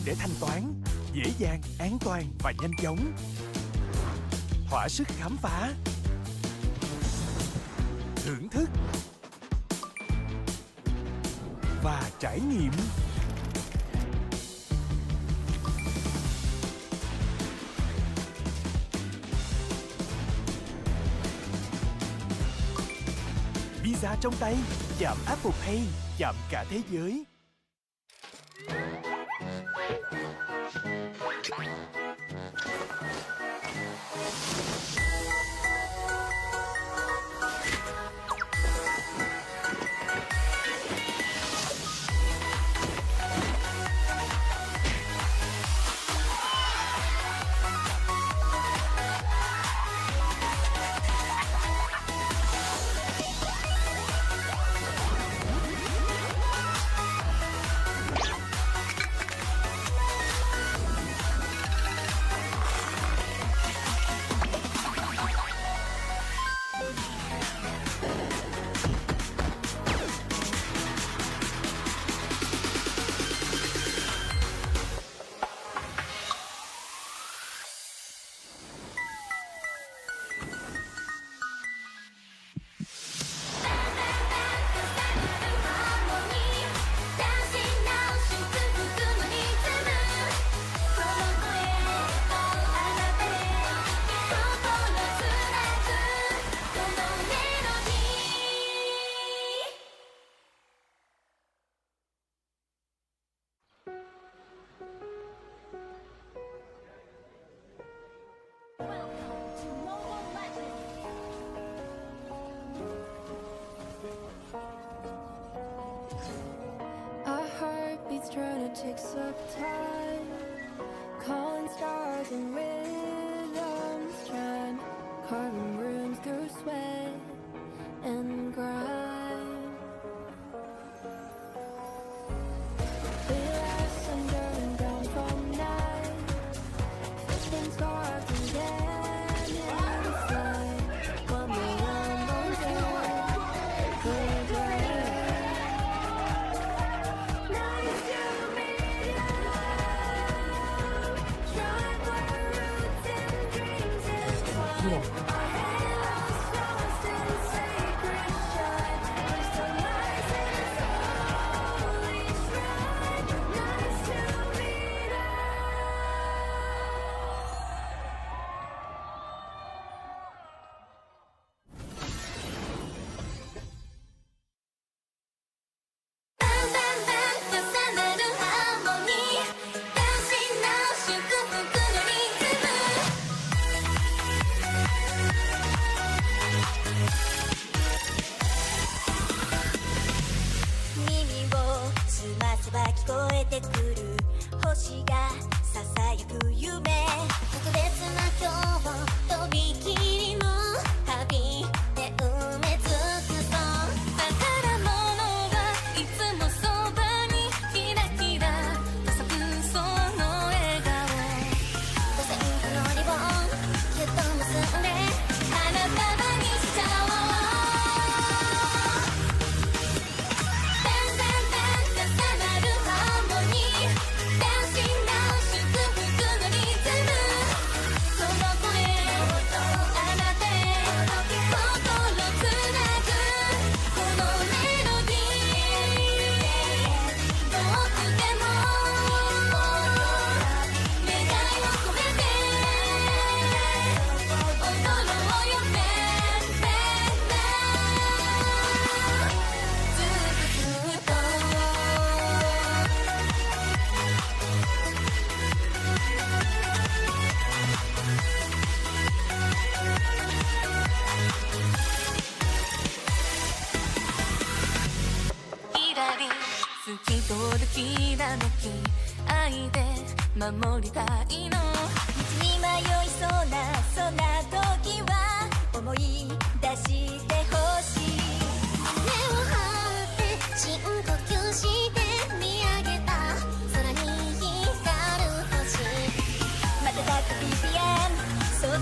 để thanh toán, dễ dàng, an toàn và nhanh chóng. Thỏa sức khám phá, thưởng thức và trải nghiệm. Visa trong tay, chạm Apple Pay, chạm cả thế giới. Trying to take some time, calling stars and rhythms, trying carving rooms through sweat and grind. We left sunburn down from night, fixing scars and getting inside. One more good day. So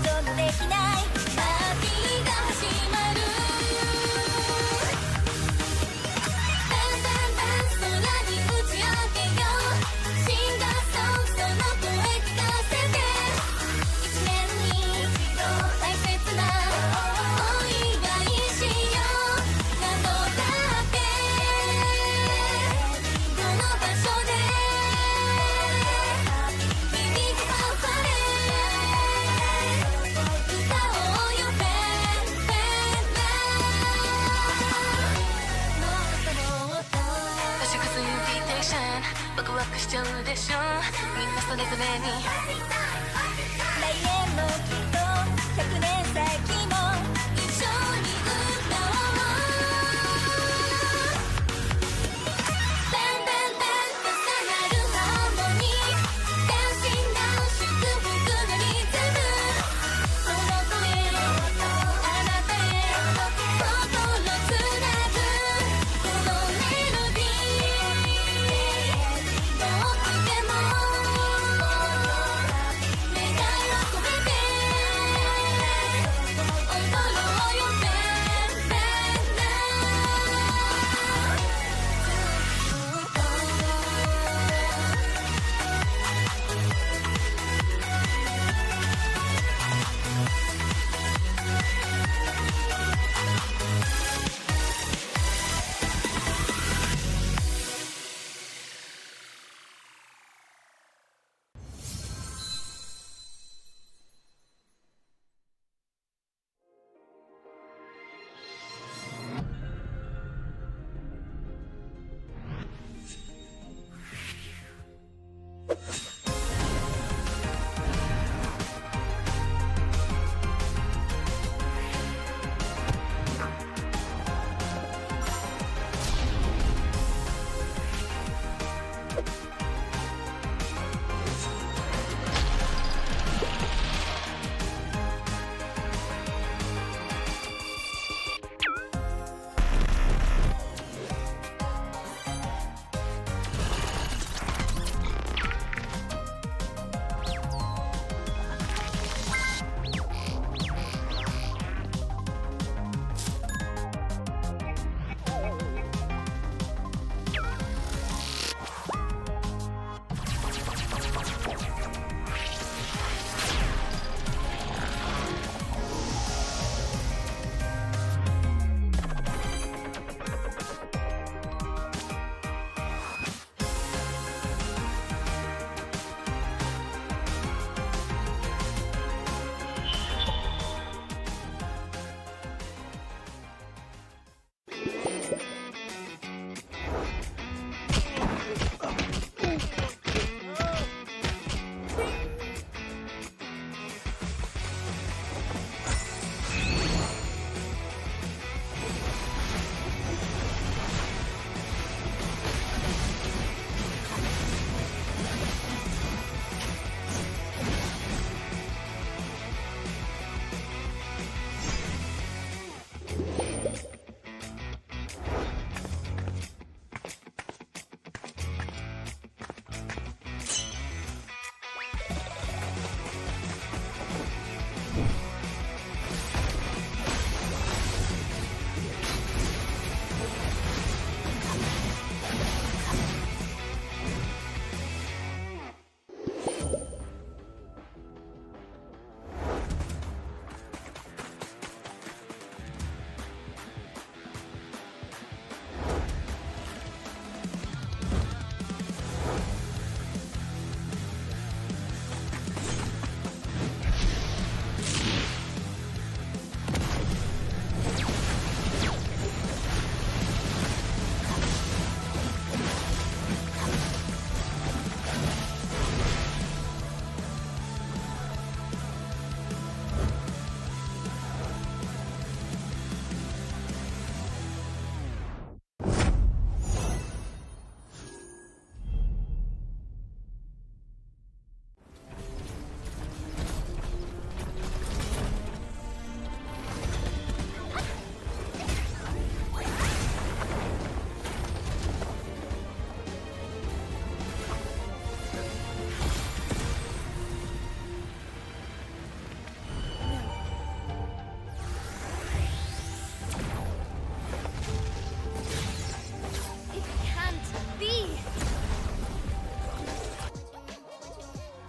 ワクワクしちゃうでしょみんなそれぞれに来年もきっと100年先も一緒に歌おうベンベンベン重なるハーモニー天真な祝福のリズムその声あなたへ心つなぐこのメロディーどこでも願いを込めて踊ろうよベンベンな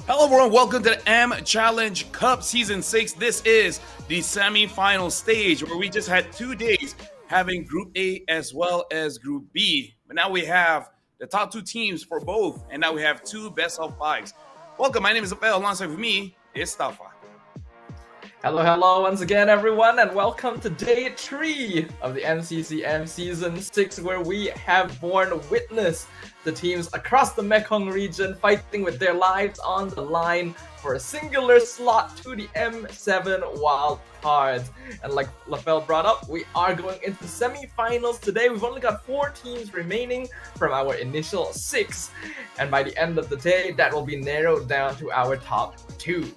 Hello everyone, welcome to the M Challenge Cup Season 6. This is the semi-final stage where we just had 2 days having Group A as well as Group B. But now we have the top 2 teams for both, and now we have 2 best of 5s. Welcome, my name is Abel, alongside with me is Stafa. Hello once again everyone, and welcome to day 3 of the MCCM Season 6, where we have borne witness the teams across the Mekong region fighting with their lives on the line for a singular slot to the M7 wild cards. And like LaFell brought up, we are going into semi-finals today. We've only got 4 teams remaining from our initial 6, and by the end of the day, that will be narrowed down to our top 2.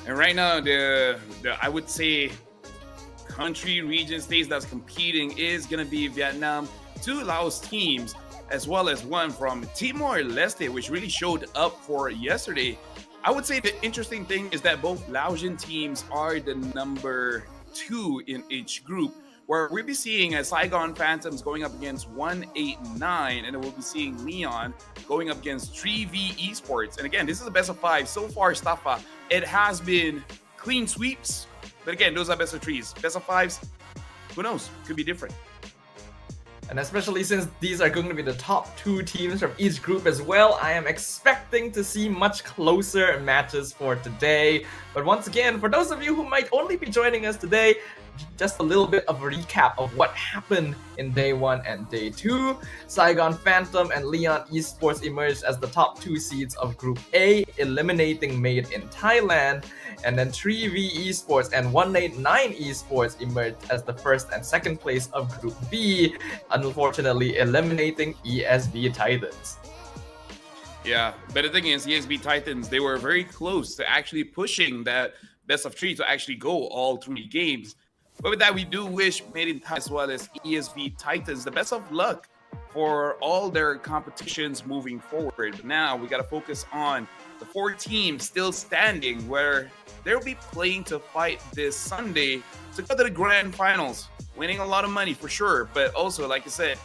And right now, the I would say country region states that's competing is gonna be Vietnam, 2 Laos teams, as well as one from Timor-Leste, which really showed up for yesterday. I would say the interesting thing is that both Laotian teams are the number 2 in each group, where we'll be seeing Saigon Phantoms going up against 189, and then we'll be seeing Leon going up against 3V Esports. And again, this is a best of 5 so far, Staffa. It has been clean sweeps, but again, those are best of 3s. Best of 5s, who knows? Could be different. And especially since these are going to be the top 2 teams from each group as well, I am expecting to see much closer matches for today. But once again, for those of you who might only be joining us today, just a little bit of a recap of what happened in day 1 and day 2. Saigon Phantom and Leon Esports emerged as the top 2 seeds of Group A, eliminating Made in Thailand. And then 3V Esports and 189 Esports emerged as the first and second place of Group B, unfortunately eliminating ESB Titans. Yeah, but the thing is, ESB Titans, they were very close to actually pushing that best of 3 to actually go all 3 games. But with that, we do wish Made in Thailand as well as ESB Titans the best of luck for all their competitions moving forward. But now we got to focus on the 4 teams still standing, where they'll be playing to fight this Sunday to go to the Grand Finals, winning a lot of money for sure. But also, like I said,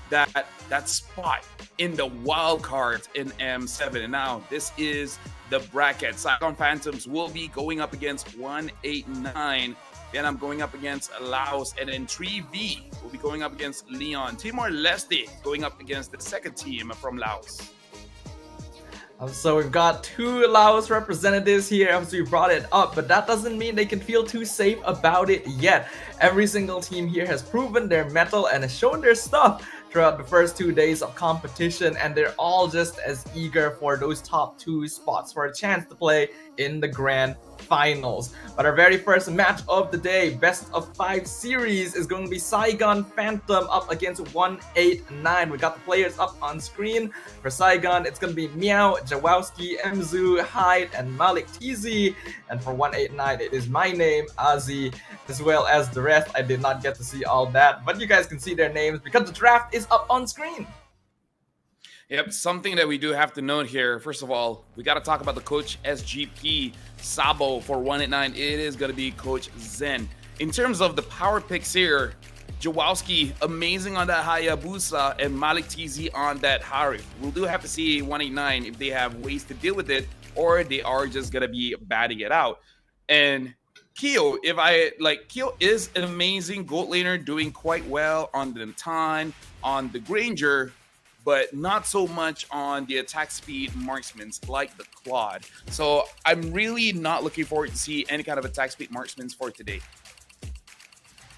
that spot in the wild cards in M7. And now this is the bracket. Saigon Phantoms will be going up against 189. Vietnam going up against Laos, and then 3V will be going up against Leon. Timor-Leste going up against the second team from Laos. So we've got 2 Laos representatives here, obviously we brought it up, but that doesn't mean they can feel too safe about it yet. Every single team here has proven their mettle and has shown their stuff throughout the first 2 days of competition, and they're all just as eager for those top 2 spots for a chance to play in the Grand Finals. But our very first match of the day, best of 5 series, is going to be Saigon Phantom up against 189. We got the players up on screen. For Saigon, it's going to be Meow, Jawowski, Mzu, Hyde, and Malik TZ. And for 189, it is my name, Azi, as well as the rest. I did not get to see all that, but you guys can see their names because the draft is up on screen. Yep, something that we do have to note here. First of all, we got to talk about the coach SGP Sabo for 189. It is going to be Coach Zen. In terms of the power picks here, Jawowski amazing on that Hayabusa and Malik TZ on that Harif. We'll do have to see 189 if they have ways to deal with it or they are just going to be batting it out. And Keo, Keo is an amazing gold laner, doing quite well on the Natan, on the Granger, but not so much on the attack speed marksmen like the Claude. So I'm really not looking forward to see any kind of attack speed marksmen for today.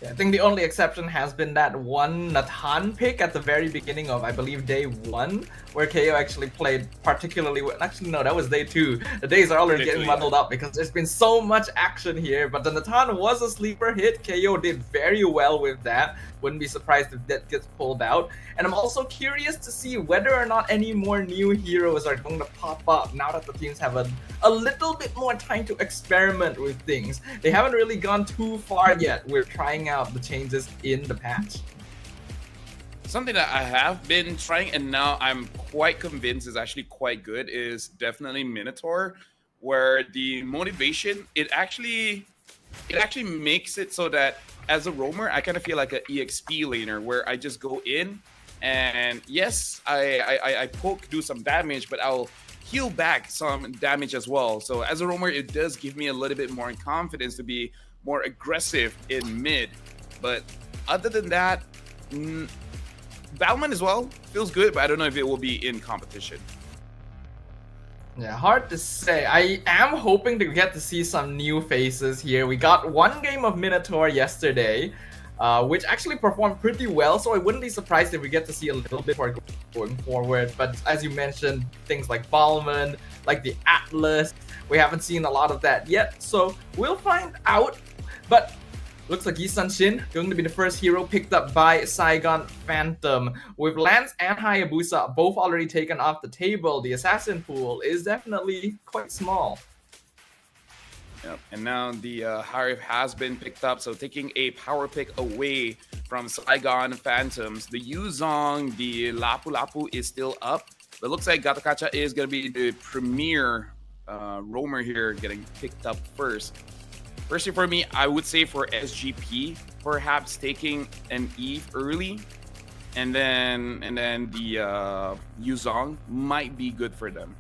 Yeah, I think the only exception has been that one Natan pick at the very beginning of, I believe, day 1, where KO actually played particularly well. Actually, no, that was day 2. The days are already getting muddled up because there's been so much action here. But the Natan was a sleeper hit. KO did very well with that. Wouldn't be surprised if that gets pulled out. And I'm also curious to see whether or not any more new heroes are going to pop up now that the teams have a little bit more time to experiment with things. They haven't really gone too far yet. We're trying out the changes in the patch. Something that I have been trying and now I'm quite convinced is actually quite good is definitely Minotaur, where the motivation, it actually makes it so that as a roamer, I kind of feel like an EXP laner where I just go in and yes, I poke, do some damage, but I'll heal back some damage as well. So as a roamer, it does give me a little bit more confidence to be more aggressive in mid. But other than that, Balman as well feels good, but I don't know if it will be in competition. Yeah, hard to say. I am hoping to get to see some new faces here. We got one game of Minotaur yesterday, which actually performed pretty well, so I wouldn't be surprised if we get to see a little bit more going forward. But as you mentioned, things like Balman, like the Atlas, we haven't seen a lot of that yet, so we'll find out. But looks like Yi Sun-shin going to be the first hero picked up by Saigon Phantom. With Lance and Hayabusa both already taken off the table, the assassin pool is definitely quite small. Yep. And now the Harif has been picked up, so taking a power pick away from Saigon Phantoms. The Yuzong, the Lapu Lapu is still up, but looks like Gatakacha is going to be the premier roamer here getting picked up first. Firstly, for me, I would say for SGP, perhaps taking an Eve early, and then the Yuzong might be good for them.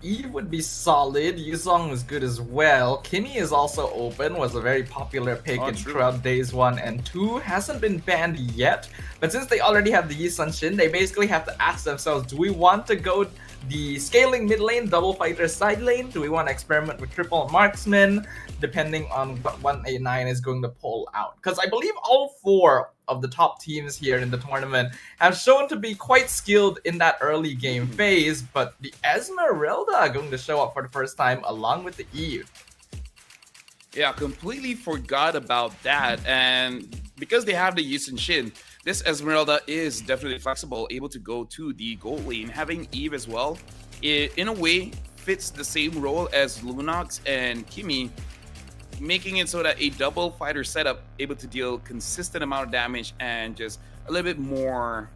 Eve would be solid. Yuzong is good as well. Kimmy is also open, was a very popular pick in throughout days 1 and 2. Hasn't been banned yet, but since they already have the Yi Sun-shin, they basically have to ask themselves, do we want to go the scaling mid lane, double fighter side lane? Do we want to experiment with triple marksman? Depending on what 189 is going to pull out. Because I believe all 4 of the top teams here in the tournament have shown to be quite skilled in that early game phase, but the Esmeralda are going to show up for the first time along with the Eve. Yeah, completely forgot about that. And because they have the Yi Sun-shin, this Esmeralda is definitely flexible, able to go to the gold lane. Having Eve as well, it in a way fits the same role as Lunox and Kimmy, making it so that a double fighter setup able to deal consistent amount of damage and just a little bit more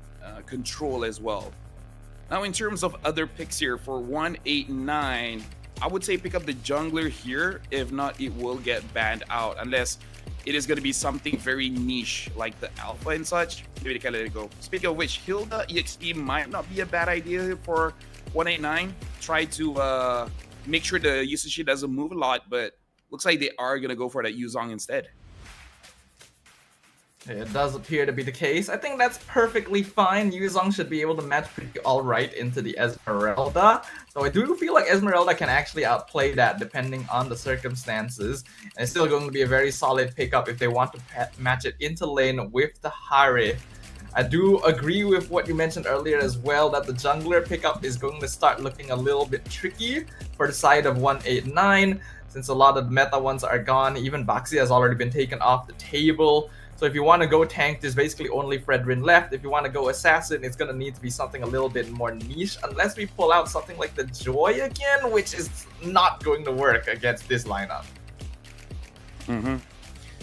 control as well. Now, in terms of other picks here for 189, I would say pick up the jungler here. If not, it will get banned out unless it is going to be something very niche like the alpha and such. Maybe they can let it go. Speaking of which, Hilda EXP might not be a bad idea for 189. Try to make sure the usage doesn't move a lot, but looks like they are going to go for that Yuzong instead. It does appear to be the case. I think that's perfectly fine. Yuzong should be able to match pretty alright into the Esmeralda. So I do feel like Esmeralda can actually outplay that depending on the circumstances. And it's still going to be a very solid pickup if they want to match it into lane with the Harif. I do agree with what you mentioned earlier as well, that the jungler pickup is going to start looking a little bit tricky for the side of 189. Since a lot of the meta ones are gone, even Baxi has already been taken off the table. So if you want to go tank, there's basically only Fredrin left. If you want to go assassin, it's going to need to be something a little bit more niche, unless we pull out something like the Joy again, which is not going to work against this lineup.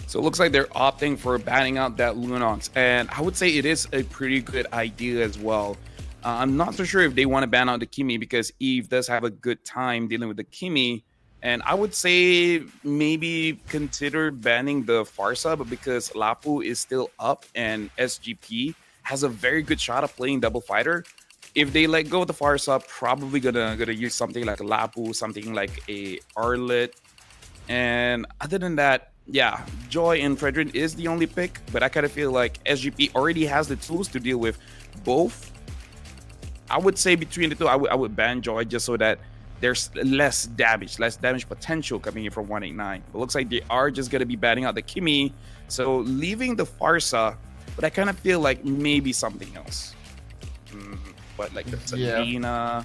So it looks like they're opting for banning out that Lunox, and I would say it is a pretty good idea as well. I'm not so sure if they want to ban out the Kimmy because Eve does have a good time dealing with the Kimmy. And I would say maybe consider banning the Farsa, but because Lapu is still up and SGP has a very good shot of playing double fighter, if they let go of the Farsa, probably gonna use something like a Lapu, something like a Arlet. And other than that, yeah, Joy and Fredrin is the only pick, but I kind of feel like SGP already has the tools to deal with both. I would say between the two, I would ban Joy just so that there's less damage potential coming in from 189. But looks like they are just going to be banning out the Kimmy, so leaving the Farsa, but I kind of feel like maybe something else. But like the Sabrina.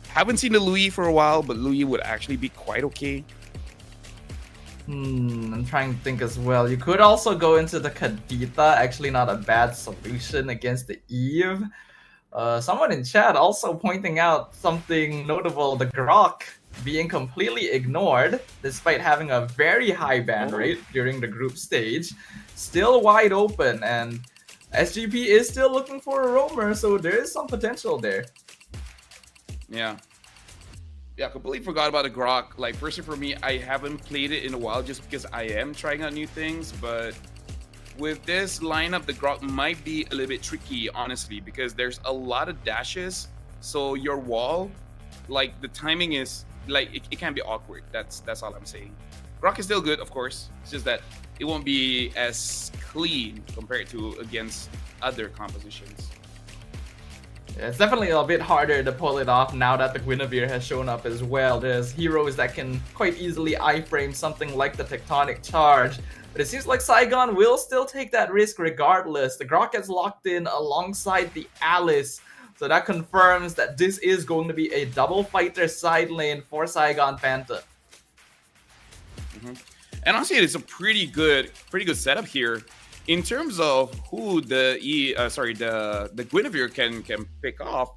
Haven't seen the Louis for a while, but Louis would actually be quite okay. I'm trying to think as well. You could also go into the Kadita, actually not a bad solution against the Eve. Someone in chat also pointing out something notable, the Grok being completely ignored despite having a very high ban rate during the group stage. Still wide open, and SGP is still looking for a roamer, so there is some potential there. Yeah, completely forgot about the Grok. Like, personally for me, I haven't played it in a while just because I am trying out new things, but with this lineup, the Grok might be a little bit tricky, honestly, because there's a lot of dashes. So your wall, like the timing is like it can be awkward. That's all I'm saying. Grok is still good, of course. It's just that it won't be as clean compared to against other compositions. It's definitely a bit harder to pull it off now that the Guinevere has shown up as well. There's heroes that can quite easily iframe something like the Tectonic Charge. But it seems like Saigon will still take that risk regardless. The Grok gets locked in alongside the Alice. So that confirms that this is going to be a double fighter side lane for Saigon Phantom. And honestly, it's a pretty good setup here. In terms of who the Guinevere can pick off,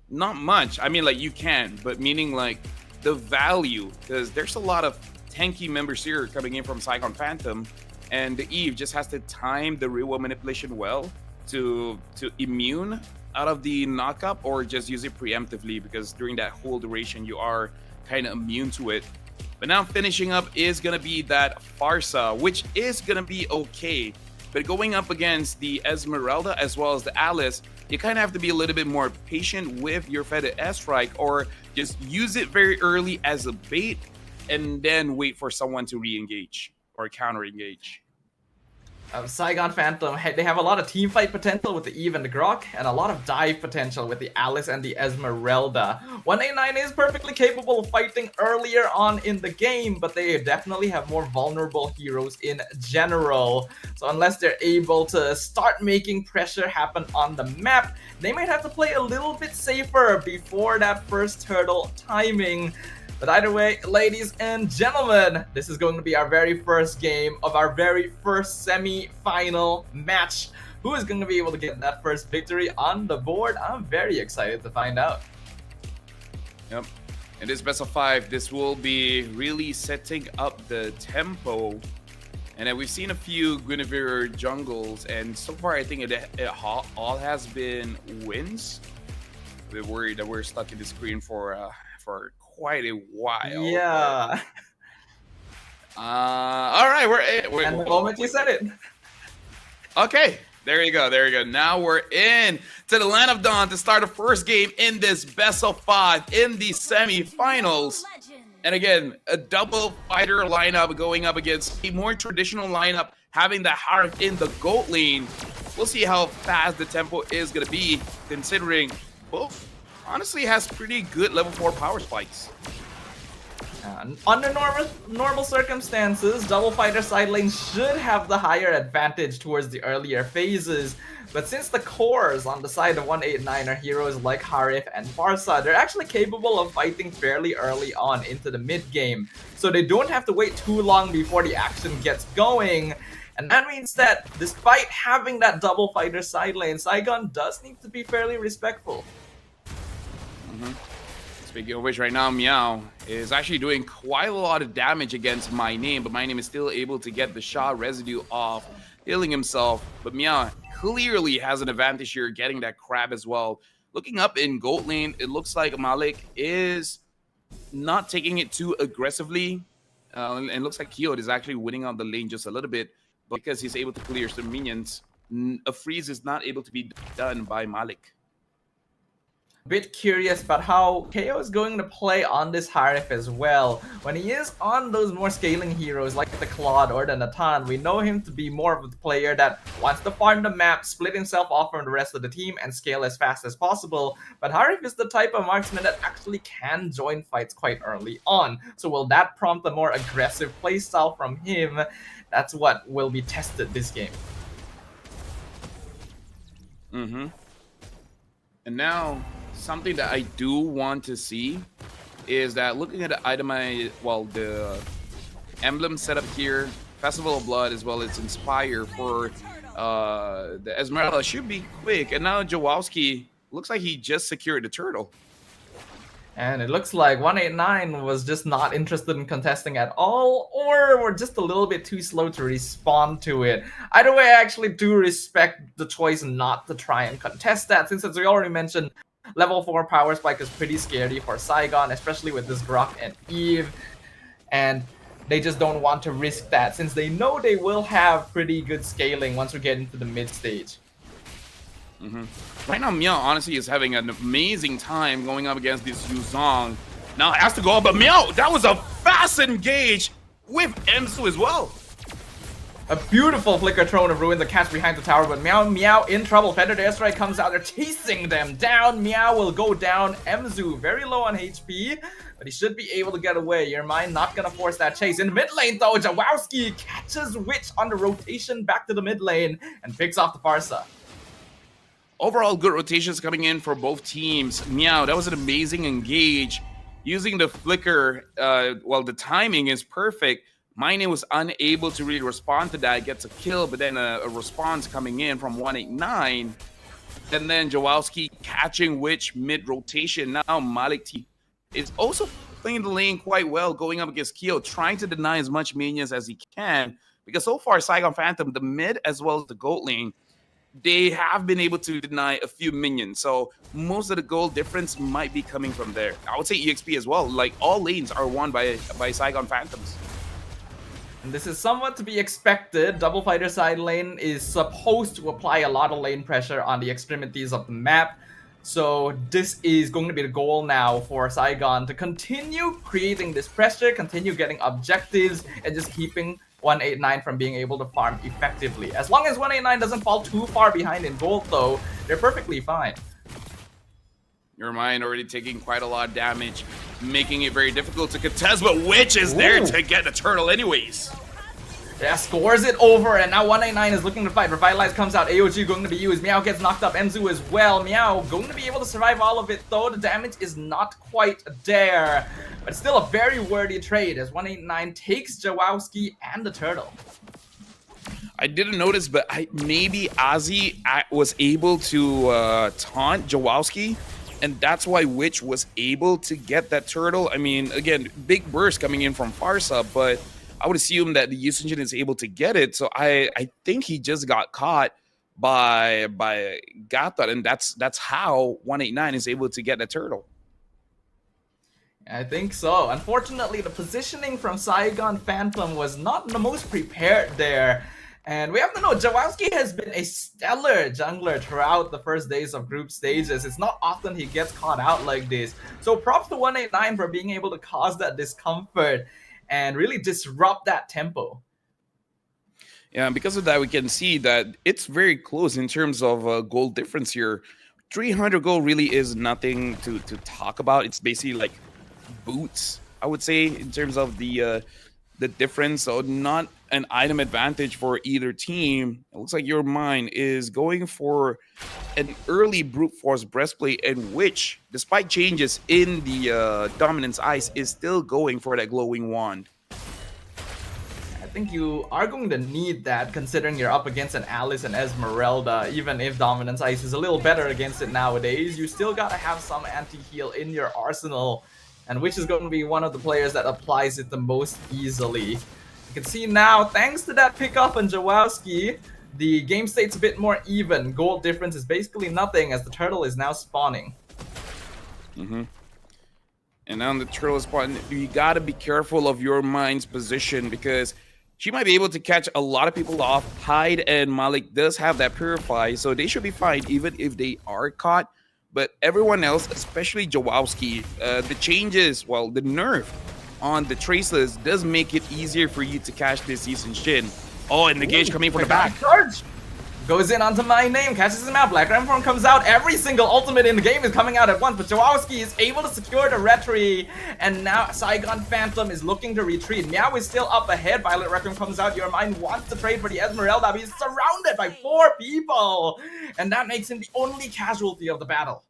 not much. I mean, like, you can, but meaning like the value, because there's a lot of tanky members here coming in from Saigon Phantom, and the Eve just has to time the real manipulation well to immune out of the knockup or just use it preemptively, because during that whole duration you are kind of immune to it. But now finishing up is gonna be that Farsa, which is gonna be okay. But going up against the Esmeralda as well as the Alice, you kind of have to be a little bit more patient with your Fed S-Strike, or just use it very early as a bait and then wait for someone to re-engage or counter-engage. Saigon Phantom, they have a lot of team fight potential with the Eve and the Grok, and a lot of dive potential with the Alice and the Esmeralda. 189 is perfectly capable of fighting earlier on in the game, but they definitely have more vulnerable heroes in general. So unless they're able to start making pressure happen on the map, they might have to play a little bit safer before that first turtle timing. But either way, ladies and gentlemen, this is going to be our very first game of our very first semi-final match. Who is going to be able to get that first victory on the board? I'm very excited to find out. Yep. In this best of 5, this will be really setting up the tempo. And then we've seen a few Guinevere jungles, and so far I think it all has been wins. We're worried that we're stuck in the screen for quite a while. Yeah. All right, we're and the moment you said it. Okay, there you go. Now we're in to the Land of Dawn to start the first game in this best of 5 in the semi-finals. And again, a double fighter lineup going up against a more traditional lineup, having the Harith in the gold lane. We'll see how fast the tempo is going to be, considering both honestly has pretty good level 4 power spikes. Under normal circumstances, double fighter side lane should have the higher advantage towards the earlier phases. But since the cores on the side of 189 are heroes like Harith and Farsa, they're actually capable of fighting fairly early on into the mid game. So they don't have to wait too long before the action gets going. And that means that despite having that double fighter side lane, Saigon does need to be fairly respectful. Speaking of which, right now Meow is actually doing quite a lot of damage against My Name, but My Name is still able to get the shot residue off, healing himself. But Meow clearly has an advantage here, getting that crab as well. Looking up in gold lane, it looks like Malik is not taking it too aggressively, and it looks like Kyo is actually winning on the lane just a little bit, but because he's able to clear some minions, a freeze is not able to be done by Malik. Bit curious about how KO is going to play on this Harith as well. When he is on those more scaling heroes like the Claude or the Natan, we know him to be more of a player that wants to farm the map, split himself off from the rest of the team, and scale as fast as possible. But Harith is the type of marksman that actually can join fights quite early on. So will that prompt a more aggressive playstyle from him? That's what will be tested this game. And now, something that I do want to see is that looking at the itemized, well, the emblem setup here, Festival of Blood as well as Inspire for the Esmeralda should be quick. And now Jawowski looks like he just secured the turtle. And it looks like 189 was just not interested in contesting at all, or were just a little bit too slow to respond to it. Either way, I actually do respect the choice not to try and contest that, since as we already mentioned, level 4 power spike is pretty scary for Saigon, especially with this Grok and Eve. And they just don't want to risk that, since they know they will have pretty good scaling once we get into the mid stage. Right now, Meow honestly is having an amazing time going up against this Yuzong. Now it has to go up, but Meow, that was a fast engage with Emsu as well. A beautiful flicker thrown to ruin the catch behind the tower, but Meow in trouble. Feathered airstrike comes out, they're chasing them down. Meow will go down. Mzu very low on HP, but he should be able to get away. Your mind not gonna force that chase. In mid lane though, Jawowski catches Witch on the rotation back to the mid lane and picks off the Farsa. Overall, good rotations coming in for both teams. Meow, that was an amazing engage. Using the flicker, while the timing is perfect, Mine was unable to really respond to that, gets a kill, but then a response coming in from 189. And then Jawowski catching Witch mid-rotation. Now Malik T is also playing the lane quite well, going up against Kyo, trying to deny as much minions as he can. Because so far, Saigon Phantom, the mid as well as the gold lane, they have been able to deny a few minions. So most of the gold difference might be coming from there. I would say EXP as well. Like, all lanes are won by Saigon Phantoms. And this is somewhat to be expected. Double fighter side lane is supposed to apply a lot of lane pressure on the extremities of the map. So this is going to be the goal now for Saigon, to continue creating this pressure, continue getting objectives, and just keeping 189 from being able to farm effectively. As long as 189 doesn't fall too far behind in gold though, they're perfectly fine. Your mind already taking quite a lot of damage, making it very difficult to contest, but Witch is there to get the turtle anyways. Yeah, scores it over, and now 189 is looking to fight. Revitalize comes out, AOG going to be used. Meow gets knocked up, Mzu as well. Meow going to be able to survive all of it though. The damage is not quite there, but it's still a very worthy trade as 189 takes Jawowski and the turtle. I didn't notice, but maybe Ozzy was able to taunt Jawowski, and that's why Witch was able to get that turtle. I mean, again, big burst coming in from Farsa, but I would assume that the Yusungin is able to get it. So I think he just got caught by Gata, and that's how 189 is able to get the turtle. I think so. Unfortunately, the positioning from Saigon Phantom was not the most prepared there. And we have to know, Jawowski has been a stellar jungler throughout the first days of group stages. It's not often he gets caught out like this. So props to 189 for being able to cause that discomfort and really disrupt that tempo. Yeah, because of that, we can see that it's very close in terms of gold difference here. 300 gold really is nothing to talk about. It's basically like boots, I would say, in terms of the difference. So not an item advantage for either team. It looks like your mind is going for an early brute force breastplate, in which, despite changes in the dominance ice, is still going for that glowing wand. I think you are going to need that, considering you're up against an Alice and Esmeralda. Even if dominance ice is a little better against it nowadays, you still gotta have some anti-heal in your arsenal, and which is going to be one of the players that applies it the most easily. You can see now, thanks to that pickup on Jawowski, the game state's a bit more even. Gold difference is basically nothing as the turtle is now spawning. And now the turtle is spawning. You gotta be careful of your mind's position, because she might be able to catch a lot of people off. Hyde and Malik does have that purify, so they should be fine even if they are caught. But everyone else, especially Jawowski, the changes, well, the nerf on the traceless does make it easier for you to catch this season Shin. Oh, and the gauge coming from the back. Charge! Goes in onto my name, catches him out. Black Ram Form comes out. Every single ultimate in the game is coming out at once, but Jawowski is able to secure the retry. And now Saigon Phantom is looking to retreat. Meow is still up ahead. Violet Requiem comes out. Your mind wants to trade for the Esmeralda, but he's surrounded by 4 people. And that makes him the only casualty of the battle.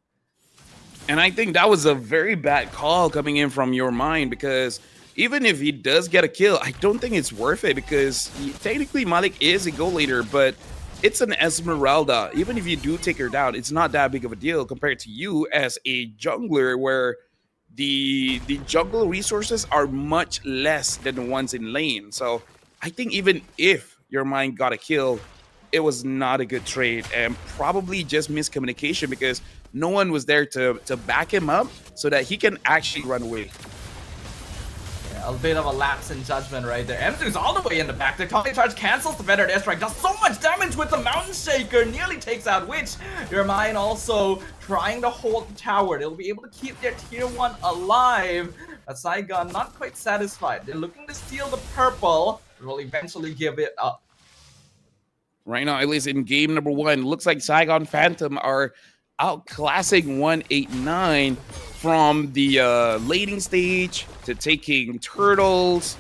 And I think that was a very bad call coming in from your mind, because even if he does get a kill, I don't think it's worth it, because technically Malik is a goal leader, but it's an Esmeralda. Even if you do take her down, it's not that big of a deal compared to you as a jungler, where the jungle resources are much less than the ones in lane. So I think even if your mind got a kill, it was not a good trade, and probably just miscommunication, because no one was there to back him up so that he can actually run away. Yeah, a bit of a lapse in judgment right there. Mzu's all the way in the back. The Tommy charge cancels the better airstrike. Does so much damage with the Mountain Shaker. Nearly takes out Witch. Your mind also trying to hold the tower. They'll be able to keep their tier 1 alive. But Saigon not quite satisfied. They're looking to steal the purple, but will eventually give it up. right now, at least in game number 1, looks like Saigon Phantom are outclassing 189 from the laning stage to taking turtles.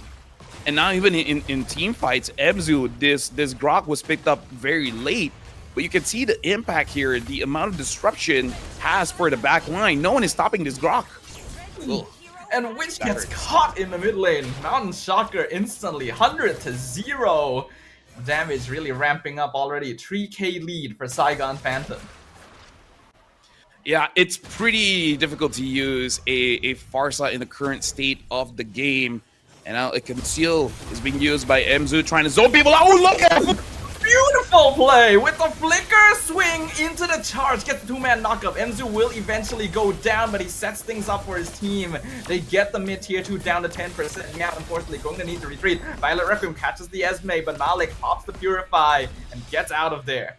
And now even in team fights, Emzu, this Grok was picked up very late. But you can see the impact here, the amount of disruption has for the back line. No one is stopping this Grok. Ugh. And Witch gets caught in the mid lane. Mountain Shocker instantly 100 to 0. Damage really ramping up already. 3k lead for Saigon Phantom. Yeah, it's pretty difficult to use a Farsa in the current state of the game. And now a Conceal is being used by Emzu, trying to zone people out. Oh, look at him! Beautiful play with the flicker swing into the charge. Gets the 2-man knockup. Emzu will eventually go down, but he sets things up for his team. They get the mid tier 2 down to 10%. Now, unfortunately, going to need to retreat. Violet Requiem catches the Esme, but Malik pops the Purify and gets out of there.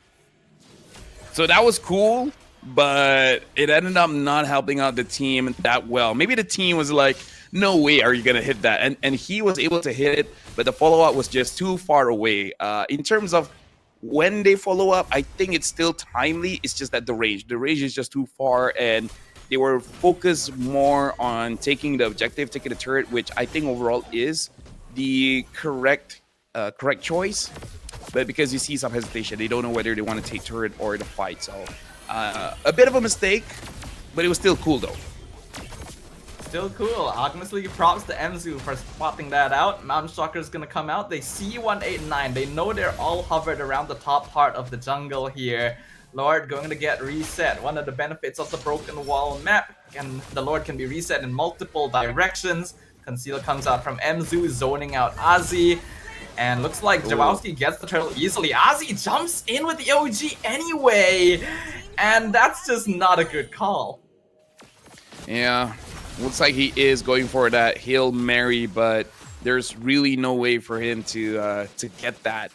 So that was cool, but it ended up not helping out the team that well. Maybe the team was like, no way are you going to hit that. And he was able to hit it, but the follow-up was just too far away. In terms of when they follow up, I think it's still timely. It's just that the range is just too far, and they were focused more on taking the objective, taking the turret, which I think overall is the correct choice. But because you see some hesitation, they don't know whether they want to take turret or the fight. So a bit of a mistake, but it was still cool though. Still cool. Honestly, props to Emzu for spotting that out. Mountain Shocker is gonna come out. They see 189. They know they're all hovered around the top part of the jungle here. Lord going to get reset. One of the benefits of the broken wall map, and the Lord can be reset in multiple directions. Conceal comes out from Emzu, zoning out Ozzy. And looks like Jawowski gets the turtle easily. Ozzy jumps in with the OG anyway. And that's just not a good call. Yeah. Looks like he is going for that Hail Mary, but there's really no way for him to get that.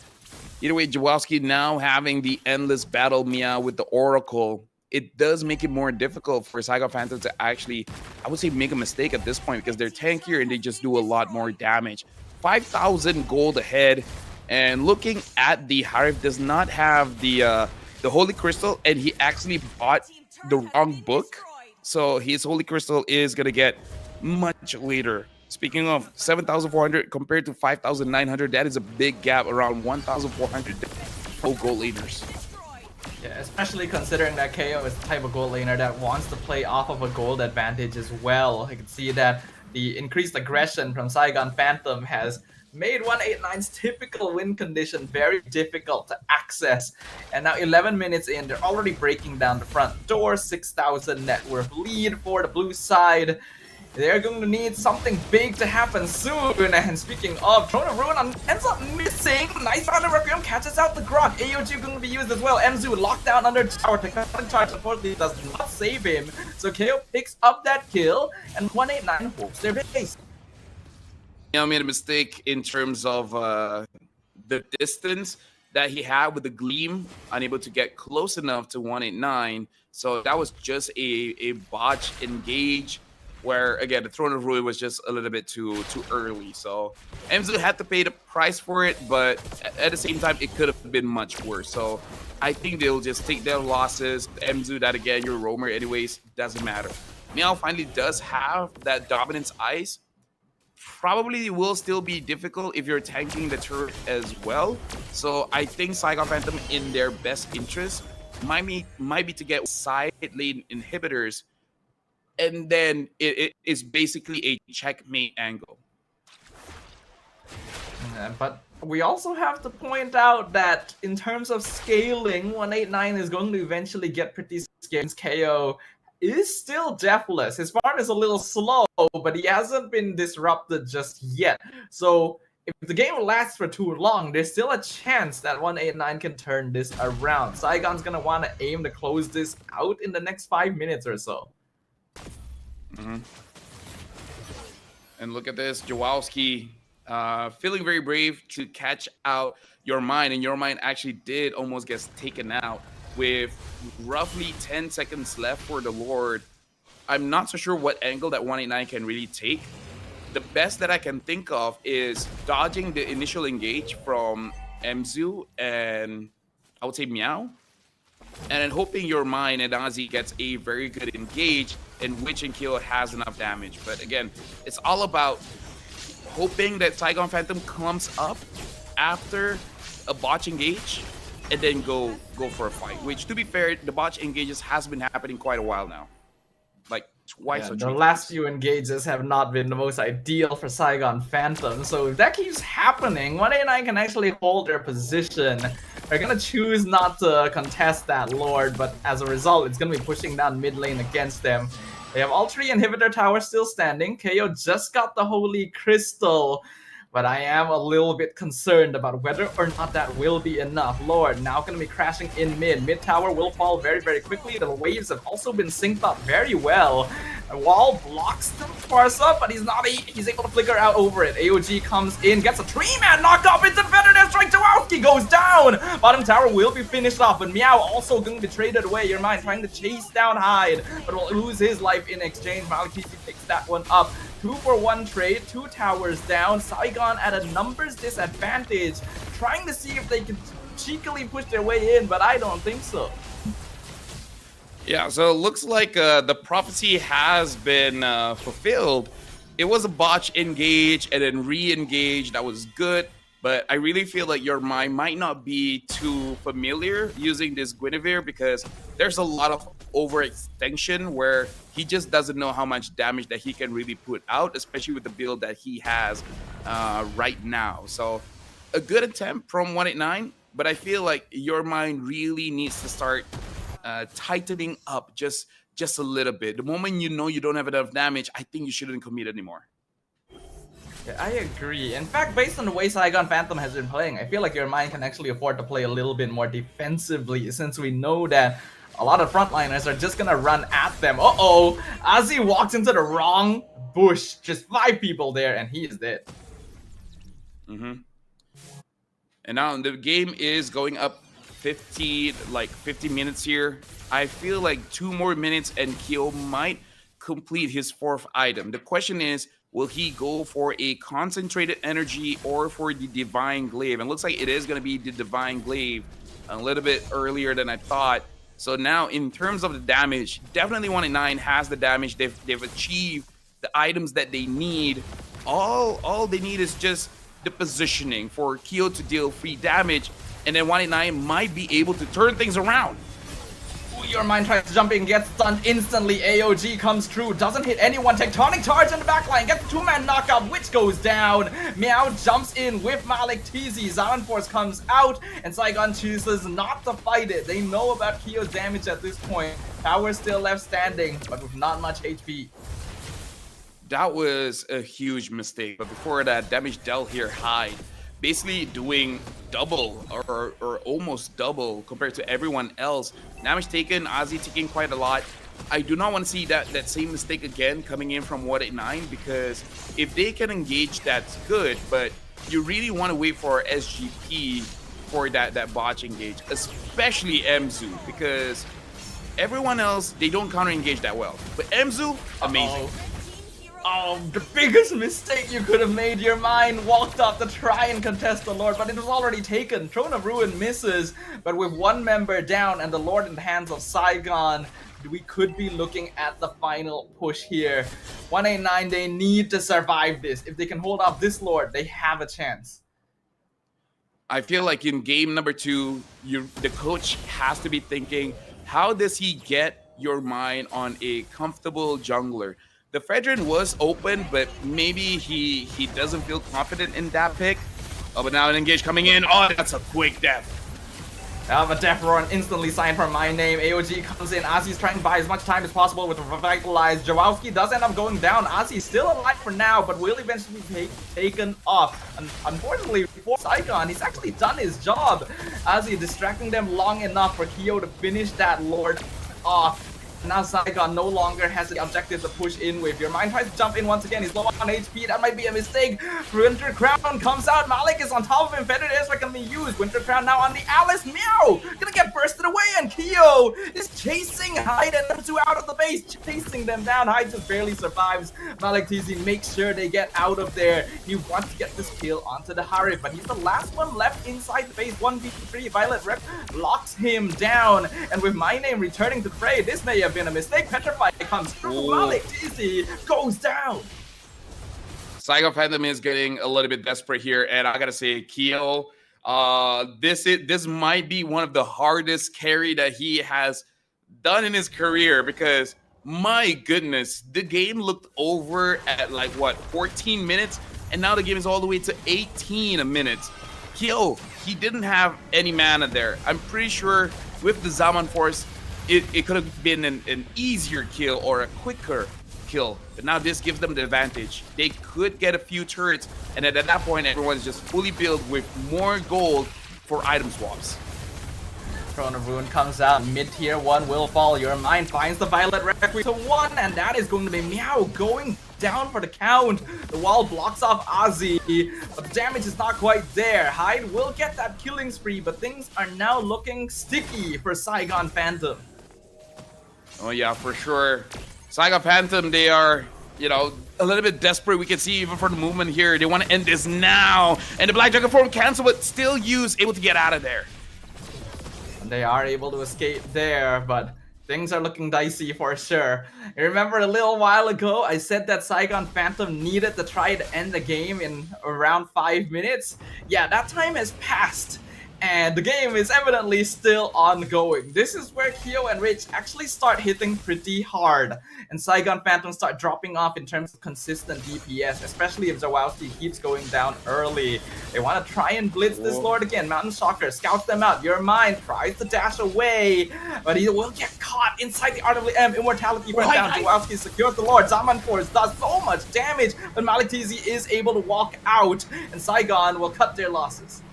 Either way, Jawowski now having the endless battle Mia with the Oracle, it does make it more difficult for Saigon Phantom to actually, I would say, make a mistake at this point because they're tankier and they just do a lot more damage. 5,000 gold ahead, and looking at the Harif does not have the Holy Crystal, and he actually bought the wrong book. So his Holy Crystal is going to get much later. Speaking of 7,400 compared to 5,900, that is a big gap, around 1,400 gold laners. Yeah, especially considering that KO is the type of gold laner that wants to play off of a gold advantage as well. I can see that the increased aggression from Saigon Phantom has made 189's typical win condition very difficult to access. And now 11 minutes in, they're already breaking down the front door. 6,000 net worth lead for the blue side. They're going to need something big to happen soon. And speaking of, Throne of Ruin ends up missing. Nice round of Requiem catches out the Grok. AOG going to be used as well. Emzu locked down under tower. Technology charge unfortunately does not save him. So KO picks up that kill, and 189 hopes their base. I made a mistake in terms of the distance that he had with the Gleam, unable to get close enough to 189. So that was just a botch engage where, again, the Throne of Ruin was just a little bit too early. So Emzu had to pay the price for it, but at the same time, it could have been much worse. So I think they'll just take their losses. Emzu, that again, you're a roamer anyways, doesn't matter. Meow finally does have that Dominance Ice. Probably will still be difficult if you're tanking the turret as well. So I think Saigon Phantom, in their best interest, might be to get side lane inhibitors, and then it is basically a checkmate angle. But we also have to point out that in terms of scaling, 189 is going to eventually get pretty scared. KO is still deathless. His farm is a little slow, but he hasn't been disrupted just yet. So if the game lasts for too long, there's still a chance that 189 can turn this around. Saigon's going to want to aim to close this out in the next 5 minutes or so. And look at this, Jawowski feeling very brave to catch out Your Mind, and Your Mind actually did almost get taken out with roughly 10 seconds left for the Lord. I'm not so sure what angle that 189 can really take. The best that I can think of is dodging the initial engage from Emzu and I would say Meow. And then hoping your mind and Ozzy gets a very good engage in which and kill has enough damage. But again, it's all about hoping that Saigon Phantom comes up after a botch engage and then go for a fight. Which, to be fair, the botch engages has been happening quite a while now. Like twice or the three last times. few engages have not been the most ideal for Saigon Phantom, so if that keeps happening, 189 can actually hold their position. They're gonna choose not to contest that Lord, but as a result, it's gonna be pushing down mid lane against them. They have all three inhibitor towers still standing. KO just got the Holy Crystal, but I am a little bit concerned about whether or not that will be enough. Lord now going to be crashing in mid. Mid tower will fall very, very quickly. The waves have also been synced up very well. The wall blocks them Sparse up, but he's able to flicker out over it. AOG comes in, gets a 3-man knocked off into defender strike. Jawowski goes down. Bottom tower will be finished off, but Meow also going to be traded away. Your mind trying to chase down Hyde, but will lose his life in exchange. Malik TC picks that one up. 2-for-1 trade, 2 towers down. Saigon at a numbers disadvantage, trying to see if they can cheekily push their way in, but I don't think so. Yeah, so it looks like the prophecy has been fulfilled. It was a botch engage and then re-engage. That was good, but I really feel like your mind might not be too familiar using this Guinevere because there's a lot of overextension where he just doesn't know how much damage that he can really put out, especially with the build that he has right now. So a good attempt from 189, but I feel like your mind really needs to start tightening up just a little bit. The moment you know you don't have enough damage, I think you shouldn't commit anymore. Yeah, I agree. In fact, based on the way Saigon Phantom has been playing, I feel like your mind can actually afford to play a little bit more defensively, since we know that a lot of frontliners are just gonna run at them. Uh-oh! Ozzy walks into the wrong bush. Just 5 people there, and he is dead. And now the game is going up 50 minutes here. I feel like 2 more minutes and Kyo might complete his 4th item. The question is, will he go for a concentrated energy or for the Divine Glaive? And it looks like it is going to be the Divine Glaive a little bit earlier than I thought. So now in terms of the damage, definitely 189 has the damage. They've achieved the items that they need. All they need is just the positioning for Kyo to deal free damage, and then 189 might be able to turn things around. Ooh, your mind tries to jump in, gets stunned instantly. AOG comes through, doesn't hit anyone. Tectonic charge in the backline, gets the 2-man knockout, which goes down. Meow jumps in with Malik TZ. Zion Force comes out, and Saigon chooses not to fight it. They know about Kyo's damage at this point. Tower still left standing, but with not much HP. That was a huge mistake. But before that, damage dealt here Hyde, basically doing double or almost double compared to everyone else. Damage taken, Ozzy taking quite a lot. I do not want to see that same mistake again coming in from 189, because if they can engage, that's good, but you really want to wait for SGP for that botch engage, especially Mzu, because everyone else, they don't counter engage that well. But Mzu, amazing. Oh, the biggest mistake you could have made. Your mind walked up to try and contest the Lord, but it was already taken. Throne of Ruin misses, but with 1 member down and the Lord in the hands of Saigon, we could be looking at the final push here. 189, they need to survive this. If they can hold off this Lord, they have a chance. I feel like in game number 2, the coach has to be thinking, how does he get your mind on a comfortable jungler? The Fredrin was open, but maybe he doesn't feel confident in that pick. Oh, but now an engage coming in. Oh, that's a quick death. A death roar instantly signed for my name. AOG comes in. Ozzy's trying to buy as much time as possible with Revitalize. Jawowski does end up going down. Ozzy's still alive for now, but will eventually be taken off. Unfortunately for Saigon, he's actually done his job. Ozzy distracting them long enough for Kyo to finish that Lord off. Now Saigon no longer has the objective to push in with. Your mind tries to jump in once again. He's low on HP. That might be a mistake. Winter Crown comes out. Malik is on top of him. Feathered Airstrike can be used. Winter Crown now on the Alice. Meow! Gonna get bursted away, and Kyo is chasing Hyde and them two out of the base, chasing them down. Hyde just barely survives. Malik TZ makes sure they get out of there. He wants to get this kill onto the Harif, but he's the last one left inside the base. 1v3. Violet Rep locks him down, and with My Name returning to the fray, this may have been a mistake. Petrify comes through. Malik TZ goes down. Saigon Phantom is getting a little bit desperate here, and I gotta say, Keo, this might be one of the hardest carry that he has done in his career, because my goodness, the game looked over at like what, 14 minutes, and now the game is all the way to 18 minutes. Keo, he didn't have any mana there. I'm pretty sure with the Zaman Force, it could have been an easier kill or a quicker kill, but now this gives them the advantage. They could get a few turrets, and at that point everyone is just fully built with more gold for item swaps. Throne of Ruin comes out, mid-tier 1 will fall. Your Mind finds the Violet Requiem to 1, and that is going to be Meow going down for the count. The wall blocks off Ozzy, but the damage is not quite there. Hyde will get that killing spree, but things are now looking sticky for Saigon Phantom. Oh yeah, for sure. Saigon Phantom, they are, you know, a little bit desperate. We can see even for the movement here. They want to end this now. And the Black Dragon form cancel, but still able to get out of there. And they are able to escape there, but things are looking dicey for sure. You remember a little while ago, I said that Saigon Phantom needed to try to end the game in around 5 minutes? Yeah, that time has passed, and the game is evidently still ongoing. This is where Kyo and Rich actually start hitting pretty hard, and Saigon Phantom start dropping off in terms of consistent DPS, especially if Zawowski keeps going down early. They want to try and blitz this Lord again. Mountain Shocker scouts them out. Your Mind tries to dash away, but he will get caught inside the RWM. Immortality runs down. Zawowski secures the Lord. Zaman Force does so much damage, but Malik TZ is able to walk out, and Saigon will cut their losses.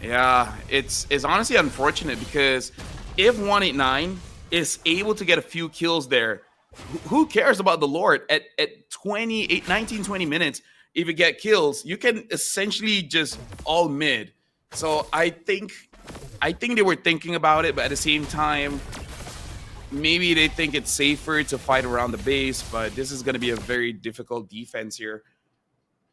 Yeah, it's honestly unfortunate, because if 189 is able to get a few kills there, who cares about the Lord? At 19, 20 minutes, if you get kills, you can essentially just all mid. So I think they were thinking about it, but at the same time, maybe they think it's safer to fight around the base, but this is going to be a very difficult defense here.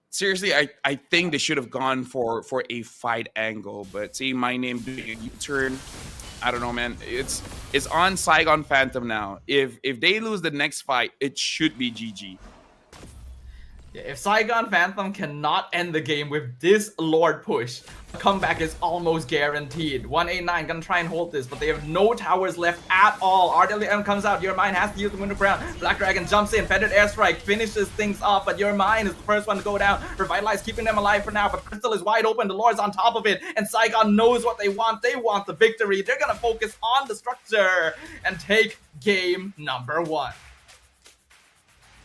Seriously, I think they should have gone for a fight angle, but seeing My Name doing a U-turn, I don't know, man. It's on Saigon Phantom now. If they lose the next fight, it should be GG. Yeah, if Saigon Phantom cannot end the game with this Lord push, a comeback is almost guaranteed. 189 gonna try and hold this, but they have no towers left at all. RWM comes out. Your Mind has to use the Winter Crown. Black Dragon jumps in. Feathered Airstrike finishes things off, but Your Mind is the first one to go down. Revitalize keeping them alive for now, but Crystal is wide open. The Lord's on top of it, and Saigon knows what they want. They want the victory. They're gonna focus on the structure and take game number 1.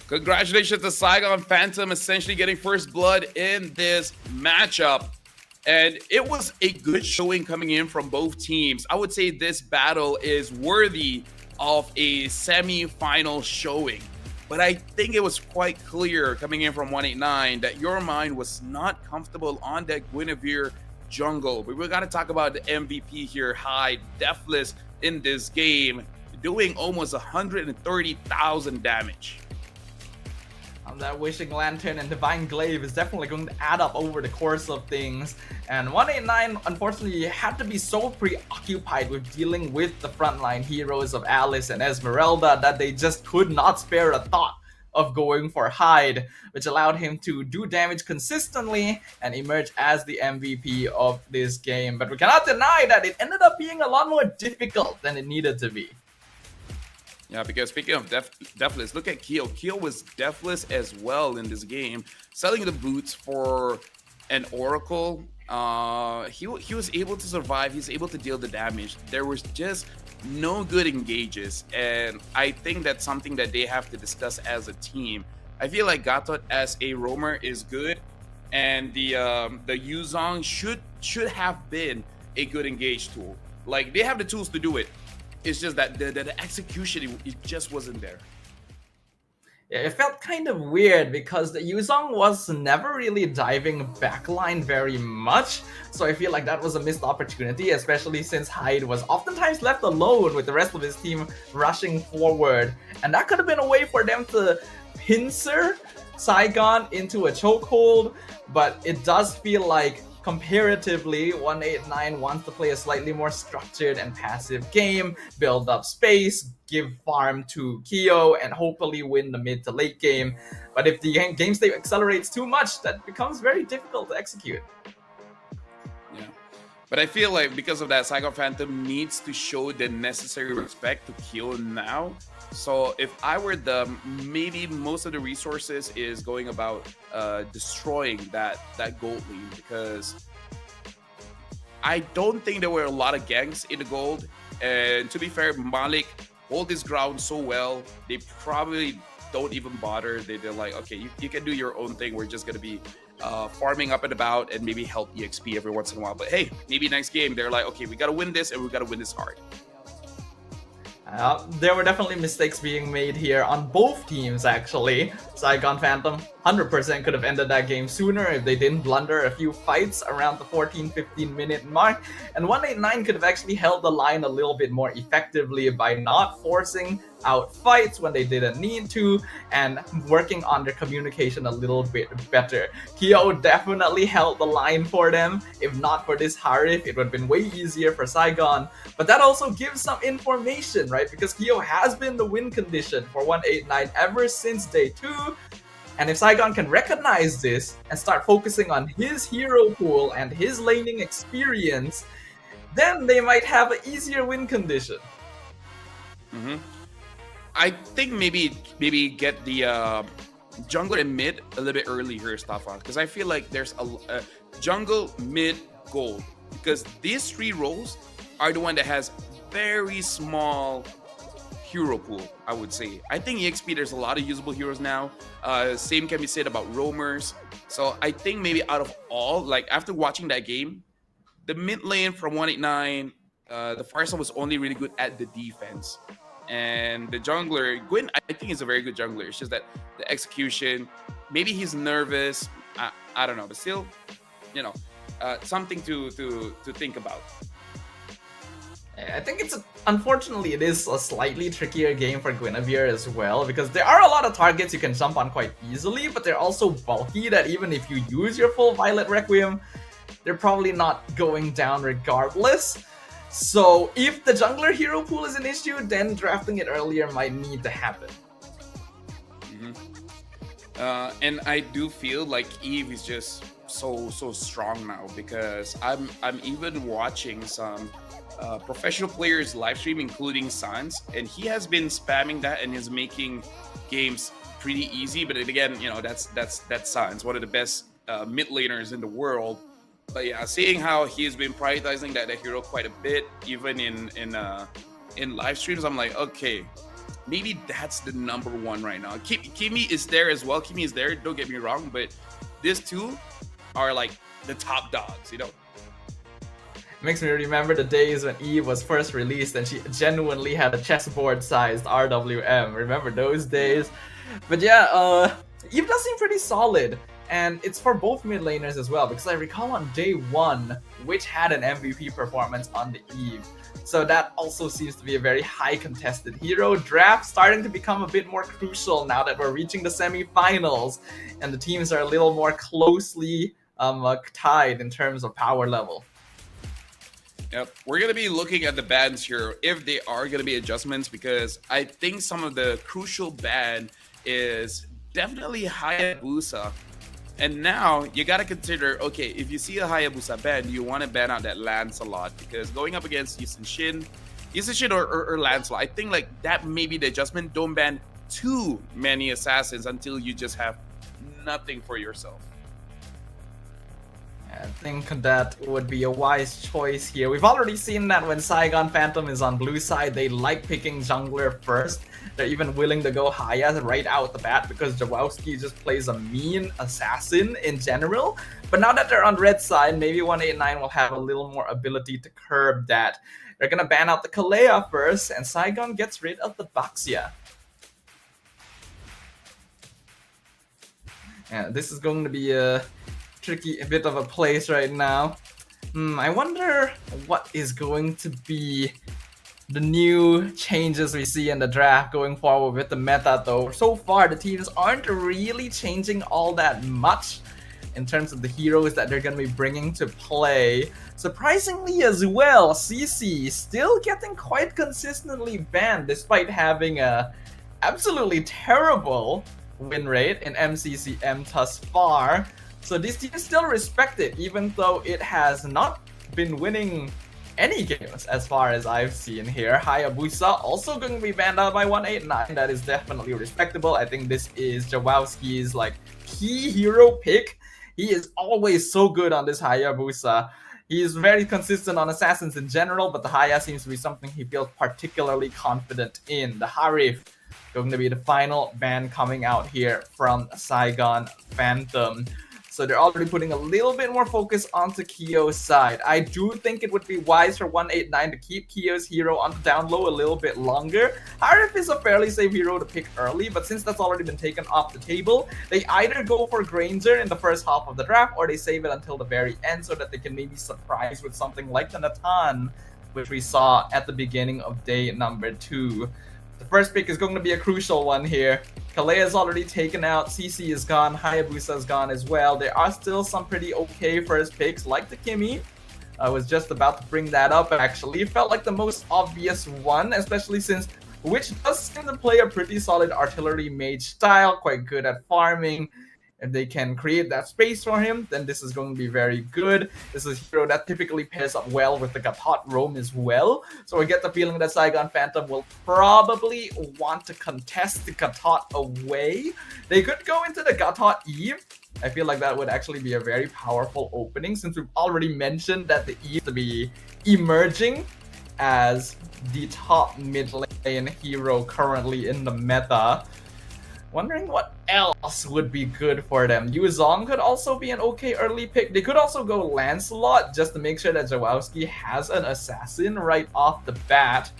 Congratulations to Saigon Phantom, essentially getting first blood in this matchup. And it was a good showing coming in from both teams. I would say this battle is worthy of a semi-final showing. But I think it was quite clear coming in from 189 that Your Mind was not comfortable on that Guinevere jungle. But we got to talk about the MVP here, Hyde, deathless in this game, doing almost 130,000 damage. That Wishing Lantern and Divine Glaive is definitely going to add up over the course of things. And 189, unfortunately, had to be so preoccupied with dealing with the frontline heroes of Alice and Esmeralda that they just could not spare a thought of going for Hyde, which allowed him to do damage consistently and emerge as the MVP of this game. But we cannot deny that it ended up being a lot more difficult than it needed to be. Yeah, because speaking of deathless, look at Keo. Keo was deathless as well in this game, selling the boots for an Oracle. He was able to survive. He's able to deal the damage. There was just no good engages, and I think that's something that they have to discuss as a team. I feel like Gatot as a roamer is good, and the Yuzong should have been a good engage tool. Like, they have the tools to do it. It's just that the execution, it just wasn't there. It felt kind of weird because the Yuzong was never really diving backline very much, so I feel like that was a missed opportunity, especially since Hyde was oftentimes left alone with the rest of his team rushing forward, and that could have been a way for them to pincer Saigon into a chokehold, but it does feel like comparatively 189 wants to play a slightly more structured and passive game, build up space, give farm to Kyo, and hopefully win the mid to late game. But if the game state accelerates too much, that becomes very difficult to execute. Yeah. But I feel like because of that, Saigon Phantom needs to show the necessary respect to Kyo now. So if I were them, maybe most of the resources is going about destroying that gold lane, because I don't think there were a lot of ganks in the gold. And to be fair, Malik hold his ground so well, they probably don't even bother. They're like, okay, you can do your own thing. We're just gonna be farming up and about and maybe help EXP every once in a while. But hey, maybe next game they're like, okay, we gotta win this and we gotta win this hard. There were definitely mistakes being made here on both teams, actually. Saigon Phantom 100% could have ended that game sooner if they didn't blunder a few fights around the 14-15 minute mark, and 189 could have actually held the line a little bit more effectively by not forcing out fights when they didn't need to and working on their communication a little bit better. Kyo definitely held the line for them. If not for this Harif, it would have been way easier for Saigon, but that also gives some information, right? Because Kyo has been the win condition for 189 ever since day 2. And if Saigon can recognize this and start focusing on his hero pool and his laning experience, then they might have an easier win condition. I think maybe get the jungler and mid a little bit earlier, Staffan, because I feel like there's a jungle, mid, gold, because these 3 roles are the one that has very small hero pool, I would say. I think EXP, there's a lot of usable heroes now. Same can be said about roamers. So I think maybe out of all, like after watching that game, the mid lane from 189, the Farsa was only really good at the defense. And the jungler, Gwyn, I think is a very good jungler. It's just that the execution, maybe he's nervous. I don't know, but still, you know, something to think about. I think unfortunately it is a slightly trickier game for Guinevere as well, because there are a lot of targets you can jump on quite easily, but they're also bulky that even if you use your full Violet Requiem, they're probably not going down regardless. So if the jungler hero pool is an issue, then drafting it earlier might need to happen. And I do feel like Eve is just so strong now, because I'm even watching some professional players live stream, including Sans, and he has been spamming that and is making games pretty easy. But again, you know, that's Sans, one of the best mid laners in the world. But yeah, seeing how he's been prioritizing that hero quite a bit, even in live streams, I'm like, okay, maybe that's the number 1 right now. Kimi is there as well. Kimi is there, don't get me wrong, but these 2 are like the top dogs, you know. Makes me remember the days when Eve was first released and she genuinely had a chessboard-sized RWM. Remember those days? But yeah, Eve does seem pretty solid. And it's for both mid laners as well, because I recall on day 1, Witch had an MVP performance on the Eve. So that also seems to be a very high contested hero. Draft starting to become a bit more crucial now that we're reaching the semi-finals and the teams are a little more closely tied in terms of power level. Yep, we're going to be looking at the bans here, if they are going to be adjustments, because I think some of the crucial ban is definitely Hayabusa. And now you got to consider, okay, if you see a Hayabusa ban, you want to ban out that Lancelot, because going up against Yisun Shin or Lancelot, I think like that may be the adjustment. Don't ban too many assassins until you just have nothing for yourself. I think that would be a wise choice here. We've already seen that when Saigon Phantom is on blue side, they like picking jungler first. They're even willing to go Haya right out the bat because Jawowski just plays a mean assassin in general. But now that they're on red side, maybe 189 will have a little more ability to curb that. They're gonna ban out the Kalea first, and Saigon gets rid of the Baxia. Yeah, this is going to be a tricky bit of a place right now. I wonder what is going to be the new changes we see in the draft going forward with the meta though. So far, the teams aren't really changing all that much in terms of the heroes that they're going to be bringing to play. Surprisingly as well, CC still getting quite consistently banned despite having a absolutely terrible win rate in MCCM thus far. So these teams still respect it, even though it has not been winning any games as far as I've seen here. Hayabusa also going to be banned out by 189. That is definitely respectable. I think this is Jawowski's like key hero pick. He is always so good on this Hayabusa. He is very consistent on assassins in general, but the Haya seems to be something he feels particularly confident in. The Harif going to be the final ban coming out here from Saigon Phantom. So they're already putting a little bit more focus onto Kyo's side. I do think it would be wise for 189 to keep Kyo's hero on the down low a little bit longer. Harif is a fairly safe hero to pick early, but since that's already been taken off the table, they either go for Granger in the first half of the draft or they save it until the very end so that they can maybe surprise with something like the Natan, which we saw at the beginning of day number 2. The first pick is going to be a crucial one here. Kalea is already taken out, CC is gone, Hayabusa is gone as well. There are still some pretty okay first picks like the Kimi. I was just about to bring that up actually. It felt like the most obvious one, especially since Witch does seem to play a pretty solid artillery mage style, quite good at farming. If they can create that space for him, then this is going to be very good. This is a hero that typically pairs up well with the Gatot roam as well. So I get the feeling that Saigon Phantom will probably want to contest the Gatot away. They could go into the Gatot Eve. I feel like that would actually be a very powerful opening since we've already mentioned that the Eve to be emerging as the top mid lane hero currently in the meta. Wondering what else would be good for them. Yuzong could also be an okay early pick. They could also go Lancelot just to make sure that Jawowski has an assassin right off the bat.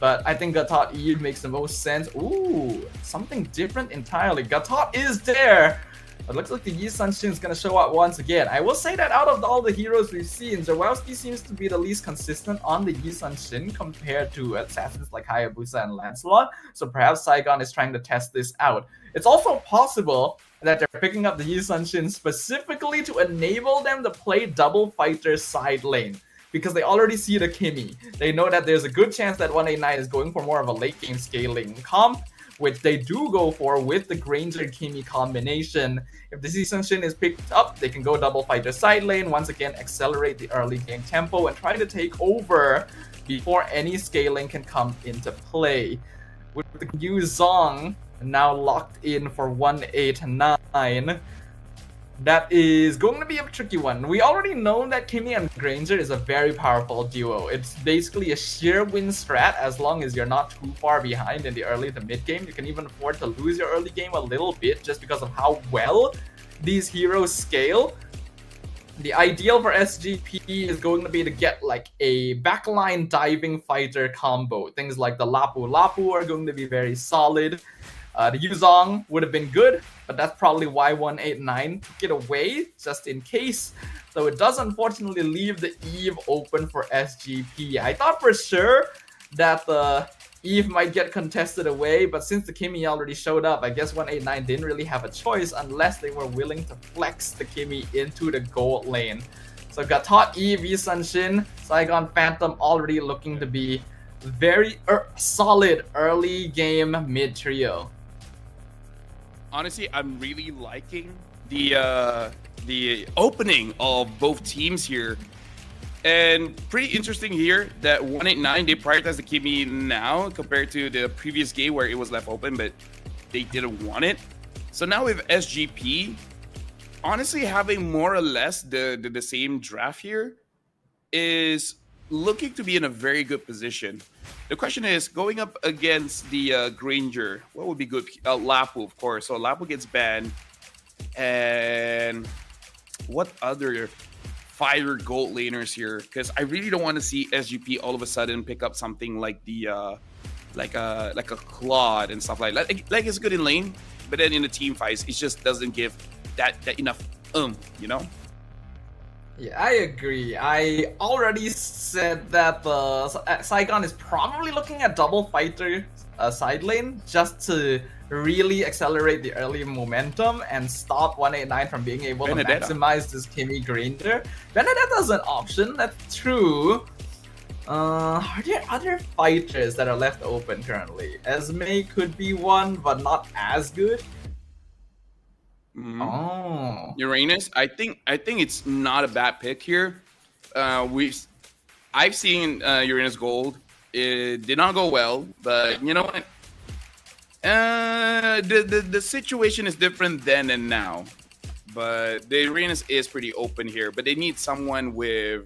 But I think Gatot Eve makes the most sense. Ooh, something different entirely. Gatot is there. It looks like the Yi Sunshin is going to show up once again. I will say that out of all the heroes we've seen, Jawowski seems to be the least consistent on the Yi Sunshin compared to assassins like Hayabusa and Lancelot. So perhaps Saigon is trying to test this out. It's also possible that they're picking up the Yi Sunshin specifically to enable them to play double fighter side lane. Because they already see the Kimi. They know that there's a good chance that 189 is going for more of a late game scaling comp, which they do go for with the Granger-Kimi combination. If the Season Shin is picked up, they can go double fighter side lane, once again accelerate the early game tempo and try to take over before any scaling can come into play. With the Yu Zong now locked in for 189, that is going to be a tricky one. We already know that Kimi and Granger is a very powerful duo. It's basically a sheer win strat as long as you're not too far behind in the early to mid game. You can even afford to lose your early game a little bit just because of how well these heroes scale. The ideal for SGP is going to be to get like a backline diving fighter combo. Things like the Lapu Lapu are going to be very solid. The Yuzong would have been good, but that's probably why 189 took it away, just in case. So it does unfortunately leave the Eve open for SGP. I thought for sure that the Eve might get contested away, but since the Kimi already showed up, I guess 189 didn't really have a choice unless they were willing to flex the Kimi into the gold lane. So Gatot Eve, Yi Sunshin, Saigon Phantom already looking to be very solid early game mid trio. Honestly, I'm really liking the opening of both teams here. And pretty interesting here that 189, they prioritize the Kimi now compared to the previous game where it was left open, but they didn't want it. So now with SGP, honestly having more or less the same draft here is looking to be in a very good position. The question is, going up against the Granger, what would be good? Lapu, of course. So Lapu gets banned. And what other fire gold laners here? Because I really don't want to see SGP all of a sudden pick up something like the like a Claude and stuff like that. Like it's good in lane, but then in the team fights, it just doesn't give that enough you know. Yeah, I agree. I already said that the Saigon is probably looking at double fighter side lane just to really accelerate the early momentum and stop 189 from being able Benedetta. to maximize this Kimmy Granger. Benedetta's an option, that's true. Are there other fighters that are left open currently? Esme could be one, but not as good. Oh, Uranus, I think it's not a bad pick here. I've seen Uranus Gold. It did not go well, but you know what? The situation is different then and now. But the Uranus is pretty open here. But they need someone with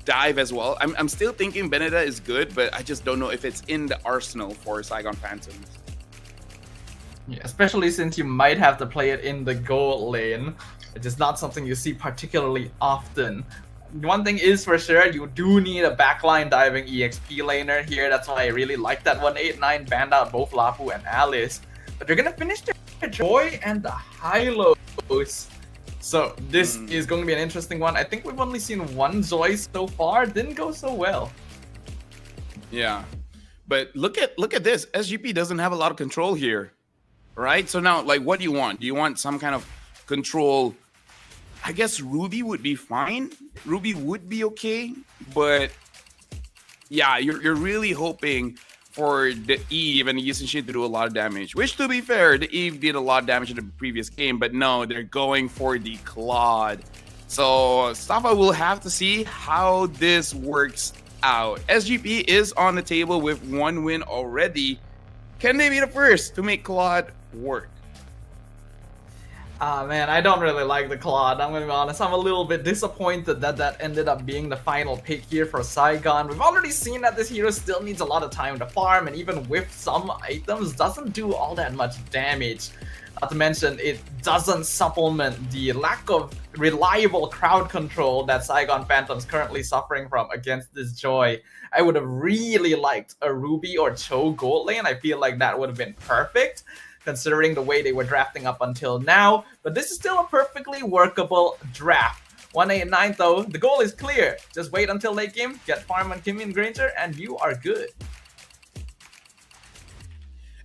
dive as well. I'm still thinking Benedetta is good, but I just don't know if it's in the arsenal for Saigon Phantoms. yeah, especially since you might have to play it in the gold lane, which is not something you see particularly often. One thing is for sure, you do need a backline diving EXP laner here. That's why I really like that 189 banned out both Lapu and Alice. But they're gonna finish their Joy and the Hylos. So this is going to be an interesting one. I think we've only seen one Zoe so far. Didn't go so well. Yeah, but look at this. SGP doesn't have a lot of control here, right? So now, like, what do you want? Do you want some kind of control? I guess Ruby would be fine. Ruby would be okay, but yeah, you're really hoping for the Eve and the Yusenshin to do a lot of damage. Which, to be fair, the Eve did a lot of damage in the previous game, but no, they're going for the Claude. So Safa will have to see how this works out. SGP is on the table with one win already. Can they be the first to make Claude work? Man, I don't really like the Claude. I'm gonna be honest. I'm a little bit disappointed that ended up being the final pick here for Saigon. We've already seen that this hero still needs a lot of time to farm, and even with some items, doesn't do all that much damage. Not to mention, it doesn't supplement the lack of reliable crowd control that Saigon Phantom's currently suffering from against this Joy. I would have really liked a Ruby or Cho gold lane. I feel like that would have been perfect, considering the way they were drafting up until now. But this is still a perfectly workable draft. 189 though, the goal is clear. Just wait until late game, get farm on Kimmy and Granger, and you are good.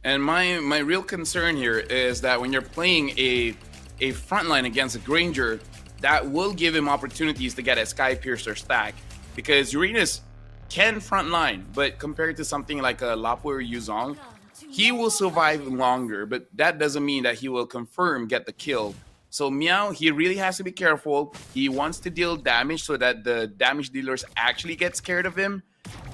And my real concern here is that when you're playing a frontline against a Granger, that will give him opportunities to get a Sky Piercer stack. Because Uranus can frontline, but compared to something like a Lapu or Yuzong, he will survive longer, but that doesn't mean that he will confirm get the kill. So Meow, he really has to be careful. He wants to deal damage so that the damage dealers actually get scared of him,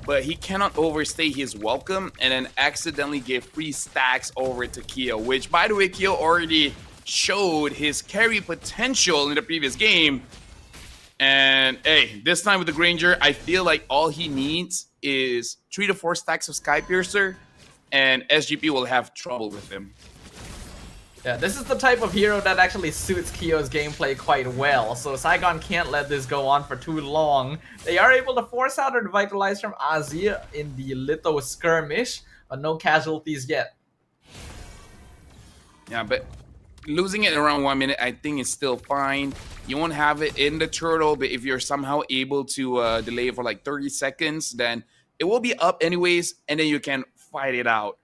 but he cannot overstay his welcome and then accidentally give free stacks over to Kyo, which, by the way, Kyo already showed his carry potential in the previous game. And hey, this time with the Granger, I feel like all he needs is 3 to 4 stacks of Sky Piercer, and SGP will have trouble with him. Yeah, this is the type of hero that actually suits Kyo's gameplay quite well, so Saigon can't let this go on for too long. They are able to force out a Revitalize from Azir in the Litho skirmish, but no casualties yet. Yeah, but losing it around 1 minute, I think is still fine. You won't have it in the turtle, but if you're somehow able to delay it for like 30 seconds, then it will be up anyways, and then you can fight it out.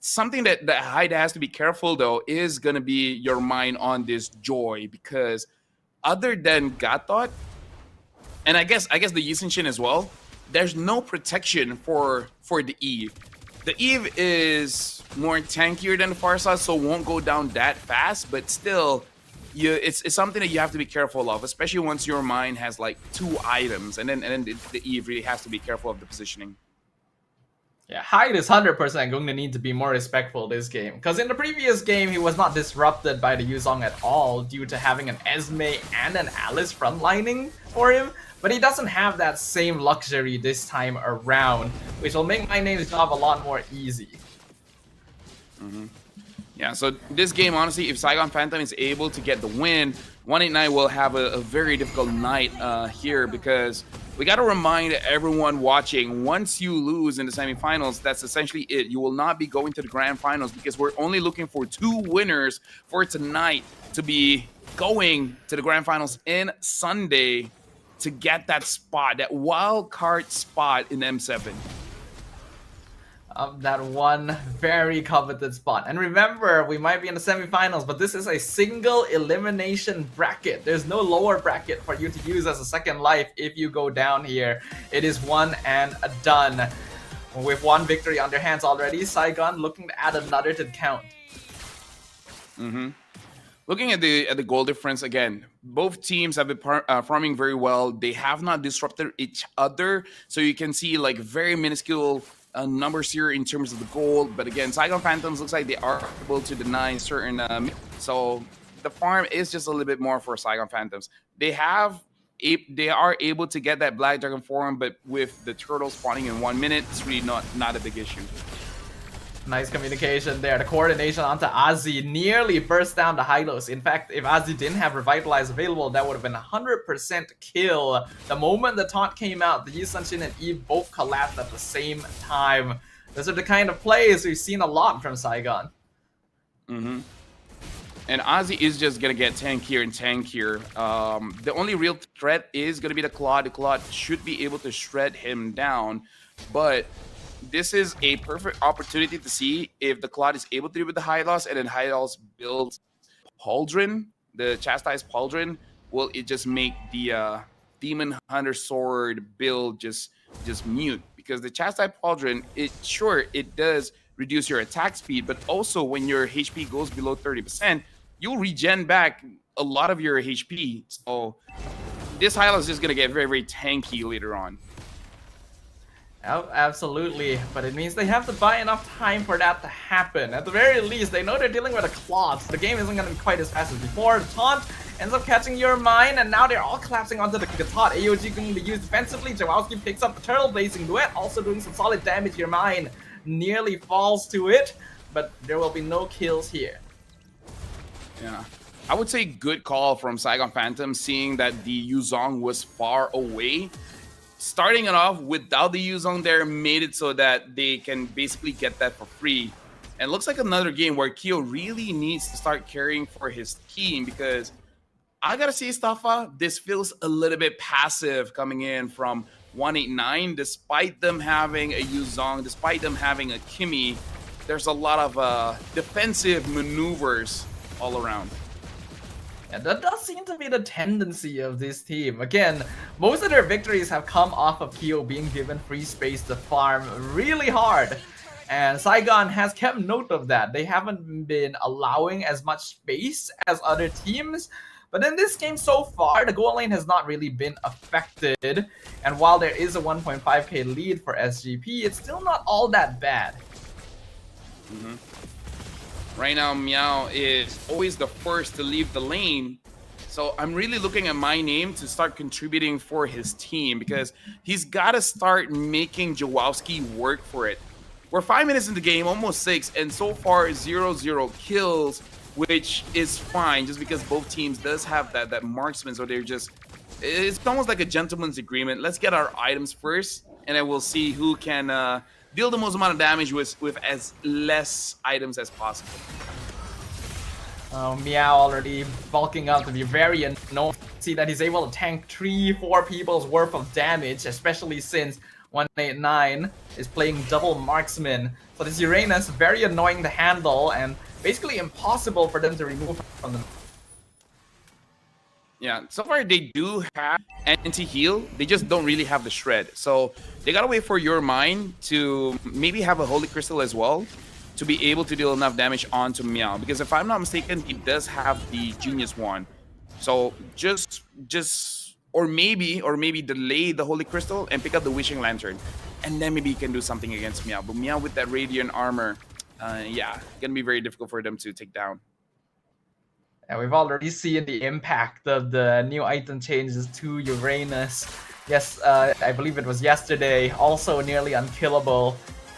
Something that Hyde has to be careful though is gonna be your mind on this Joy, because other than Gatot, and I guess the Yusenshin as well, there's no protection for the Eve. The Eve is more tankier than the Farsa, so won't go down that fast, but still, it's something that you have to be careful of, especially once your mind has like 2 items, and then the Eve really has to be careful of the positioning. Yeah, Hyde is 100% going to need to be more respectful this game, because in the previous game he was not disrupted by the Yuzong at all due to having an Esme and an Alice frontlining for him, but he doesn't have that same luxury this time around, which will make my name's job a lot more easy. Yeah, so this game, honestly, if Saigon Phantom is able to get the win, 189 will have a very difficult night here, because we got to remind everyone watching, once you lose in the semifinals, that's essentially it. You will not be going to the grand finals because we're only looking for 2 winners for tonight to be going to the grand finals in Sunday to get that spot, that wild card spot in M7. That one very coveted spot. And remember, we might be in the semifinals, but this is a single elimination bracket. There's no lower bracket for you to use as a second life if you go down here. It is one and done. With 1 victory on their hands already, Saigon looking to add another to the count. Looking at the goal difference again, both teams have been farming very well. They have not disrupted each other, so you can see like very minuscule numbers here in terms of the goal. But again, Saigon Phantoms looks like they are able to deny certain so the farm is just a little bit more for Saigon Phantoms. They are able to get that Black Dragon form, but with the turtle spawning in 1 minute, it's really not a big issue. Nice communication there. The coordination onto Ozzy nearly burst down the Hylos. In fact, if Ozzy didn't have Revitalize available, that would have been 100% kill. The moment the taunt came out, the Yi Sunshin and Eve both collapsed at the same time. Those are the kind of plays we've seen a lot from Saigon. And Ozzy is just going to get tankier and tankier. The only real threat is going to be the Claude. The Claude should be able to shred him down, but this is a perfect opportunity to see if the Claude is able to do with the high loss, and then high loss builds Pauldron, the Chastised Pauldron. Will it just make the Demon Hunter Sword build just mute? Because the Chastised Pauldron, it does reduce your attack speed, but also when your HP goes below 30%, you'll regen back a lot of your HP. So this high loss is just going to get very, very tanky later on. Oh, absolutely, but it means they have to buy enough time for that to happen. At the very least, they know they're dealing with a Claude, so the game isn't going to be quite as fast as before. The taunt ends up catching your mind, and now they're all collapsing onto the taunt. AOG going to be used defensively. Jawowski picks up the Turtle Blazing Duet, also doing some solid damage. Your mind nearly falls to it, but there will be no kills here. Yeah. I would say good call from Saigon Phantom, seeing that the Yuzong was far away. Starting it off without the Yuzong there made it so that they can basically get that for free. And it looks like another game where Kyo really needs to start caring for his team, because I gotta say, Staffa, this feels a little bit passive coming in from 189. Despite them having a Yuzong, despite them having a Kimmy, there's a lot of defensive maneuvers all around. And that does seem to be the tendency of this team. Again, most of their victories have come off of Kyo being given free space to farm really hard. And Saigon has kept note of that. They haven't been allowing as much space as other teams. But in this game so far, the goal lane has not really been affected. And while there is a 1.5k lead for SGP, it's still not all that bad. Right now, Meow is always the first to leave the lane. So I'm really looking at my name to start contributing for his team, because he's got to start making Jawowski work for it. We're 5 minutes in the game, almost 6, and so far 0-0 kills, which is fine, just because both teams does have that marksman. So they're just, it's almost like a gentleman's agreement. Let's get our items first, and then we'll see who can deal the most amount of damage with as less items as possible. Meow already bulking up to be very annoying. See that he's able to tank 3-4 people's worth of damage, especially since 189 is playing double marksman. So this Uranus, very annoying to handle and basically impossible for them to remove from them. Yeah, so far they do have anti-heal, they just don't really have the shred. So they gotta wait for your mind to maybe have a Holy Crystal as well to be able to deal enough damage onto Meow. Because if I'm not mistaken, he does have the Genius Wand. So just or maybe delay the Holy Crystal and pick up the Wishing Lantern. And then maybe you can do something against Meow. But Meow with that Radiant Armor, yeah, gonna be very difficult for them to take down. And we've already seen the impact of the new item changes to Uranus. Yes, I believe it was yesterday, also nearly unkillable.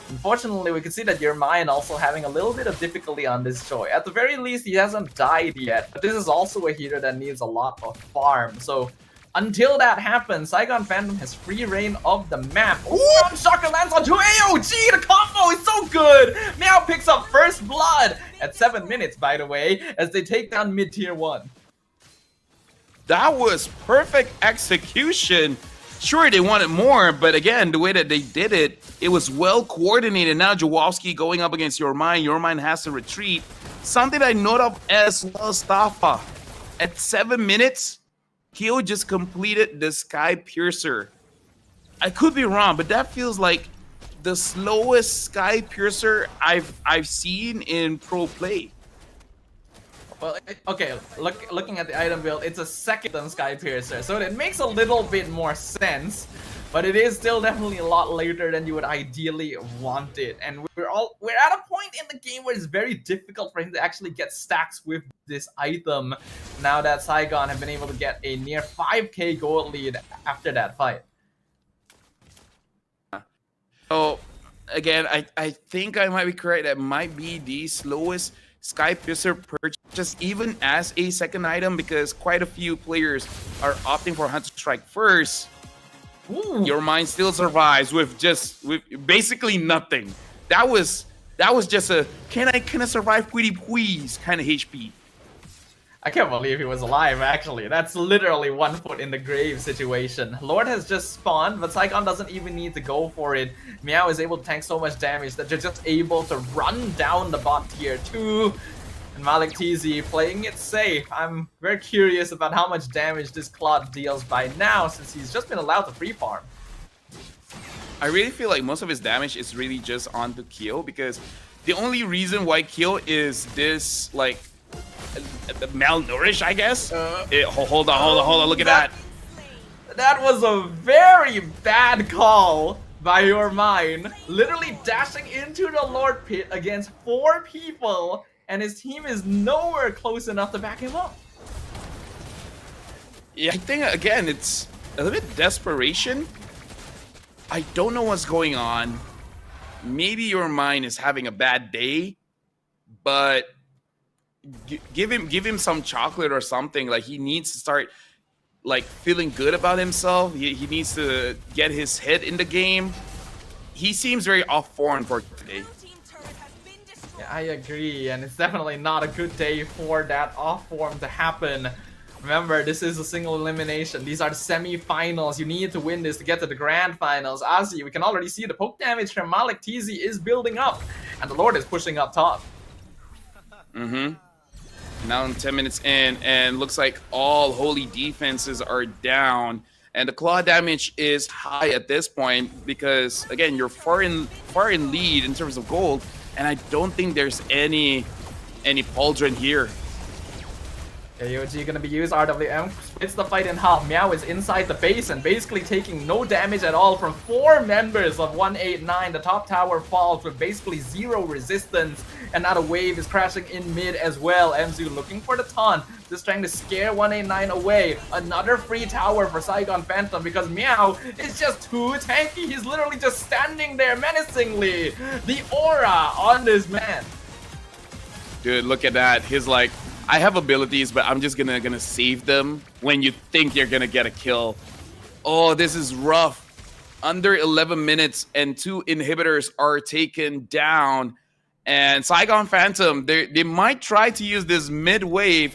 Unfortunately, we can see that your mind also having a little bit of difficulty on this Joy. At the very least, he hasn't died yet, but this is also a hero that needs a lot of farm. So Until that happens, Saigon Phantom has free reign of the map. Ooh, Shocker lands onto AOG. The combo is so good. Meow picks up first blood at 7 minutes, by the way, as they take down mid-tier 1. That was perfect execution. Sure, they wanted more, but again, the way that they did it, it was well coordinated. Now Jaworski going up against Yormine. Yormine has to retreat. Something I note of as well, Stafa. At 7 minutes, Kyo just completed the Sky Piercer. I could be wrong, but that feels like the slowest Sky Piercer I've seen in pro play. Well, okay, looking at the item build, it's a second Sky Piercer, so it makes a little bit more sense, but it is still definitely a lot later than you would ideally want it. And we're at a point in the game where it's very difficult for him to actually get stacks with this item, now that Saigon have been able to get a near 5k gold lead after that fight. So, again, I think I might be correct. That might be the slowest Sky Piercer purchase, even as a second item, because quite a few players are opting for Hunter Strike first. Ooh. Your mind still survives with basically nothing. That was just a can I survive pretty please kind of HP. I can't believe he was alive, actually. That's literally 1 foot in the grave situation. Lord has just spawned, but Saigon doesn't even need to go for it. Meow is able to tank so much damage that they're just able to run down the bot tier 2. And Malik TZ playing it safe. I'm very curious about how much damage this Claude deals by now, since he's just been allowed to free farm. I really feel like most of his damage is really just onto Kyo, because the only reason why Kyo is this, like, malnourished, I guess. Hold on, look at that. That was a very bad call by your mind. Literally dashing into the Lord pit against 4 people, and his team is nowhere close enough to back him up. Yeah, I think, again, it's a little bit desperation. I don't know what's going on. Maybe your mind is having a bad day, but give him some chocolate or something. Like, he needs to start like feeling good about himself. He needs to get his head in the game. He seems very off form for today. Yeah, I agree, and it's definitely not a good day for that off form to happen. Remember, this is a single elimination. These are the semi-finals. You need to win this to get to the Grand Finals. Ozzy, we can already see the poke damage from Malik TZ is building up, and the Lord is pushing up top. Now 10 minutes in, and looks like all holy defenses are down, and the claw damage is high at this point because, again, you're far in lead in terms of gold, and I don't think there's any pauldron here. AOG gonna be used. RWM splits the fight in half. Meow is inside the base and basically taking no damage at all from 4 members of 189. The top tower falls with basically 0 resistance, and now the wave is crashing in mid as well. MZU looking for the taunt, just trying to scare 189 away. Another free tower for Saigon Phantom because Meow is just too tanky. He's literally just standing there menacingly. The aura on this man. Dude, look at that. He's like, I have abilities, but I'm just gonna save them when you think you're gonna get a kill. Oh, this is rough. Under 11 minutes and 2 inhibitors are taken down. And Saigon Phantom, they might try to use this mid wave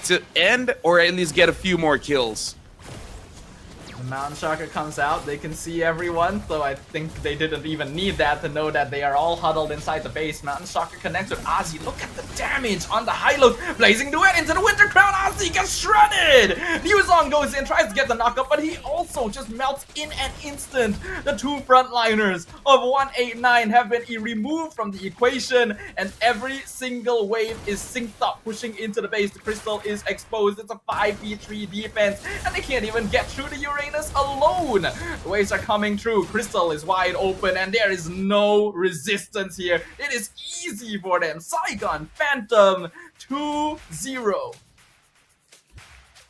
to end or at least get a few more kills. The Mountain Shocker comes out, they can see everyone, so I think they didn't even need that to know that they are all huddled inside the base. Mountain Shocker connects with Ozzy. Look at the damage on the high look. Blazing Duet into the Winter Crown. Ozzy gets shredded. Yuzong goes in, tries to get the knockup, but he also just melts in an instant. The 2 frontliners of 189 have been removed from the equation, and every single wave is synced up, pushing into the base. The Crystal is exposed. It's a 5v3 defense, and they can't even get through the Uranus alone. The waves are coming through. Crystal is wide open, and there is no resistance here. It is easy for them. Saigon Phantom 2-0.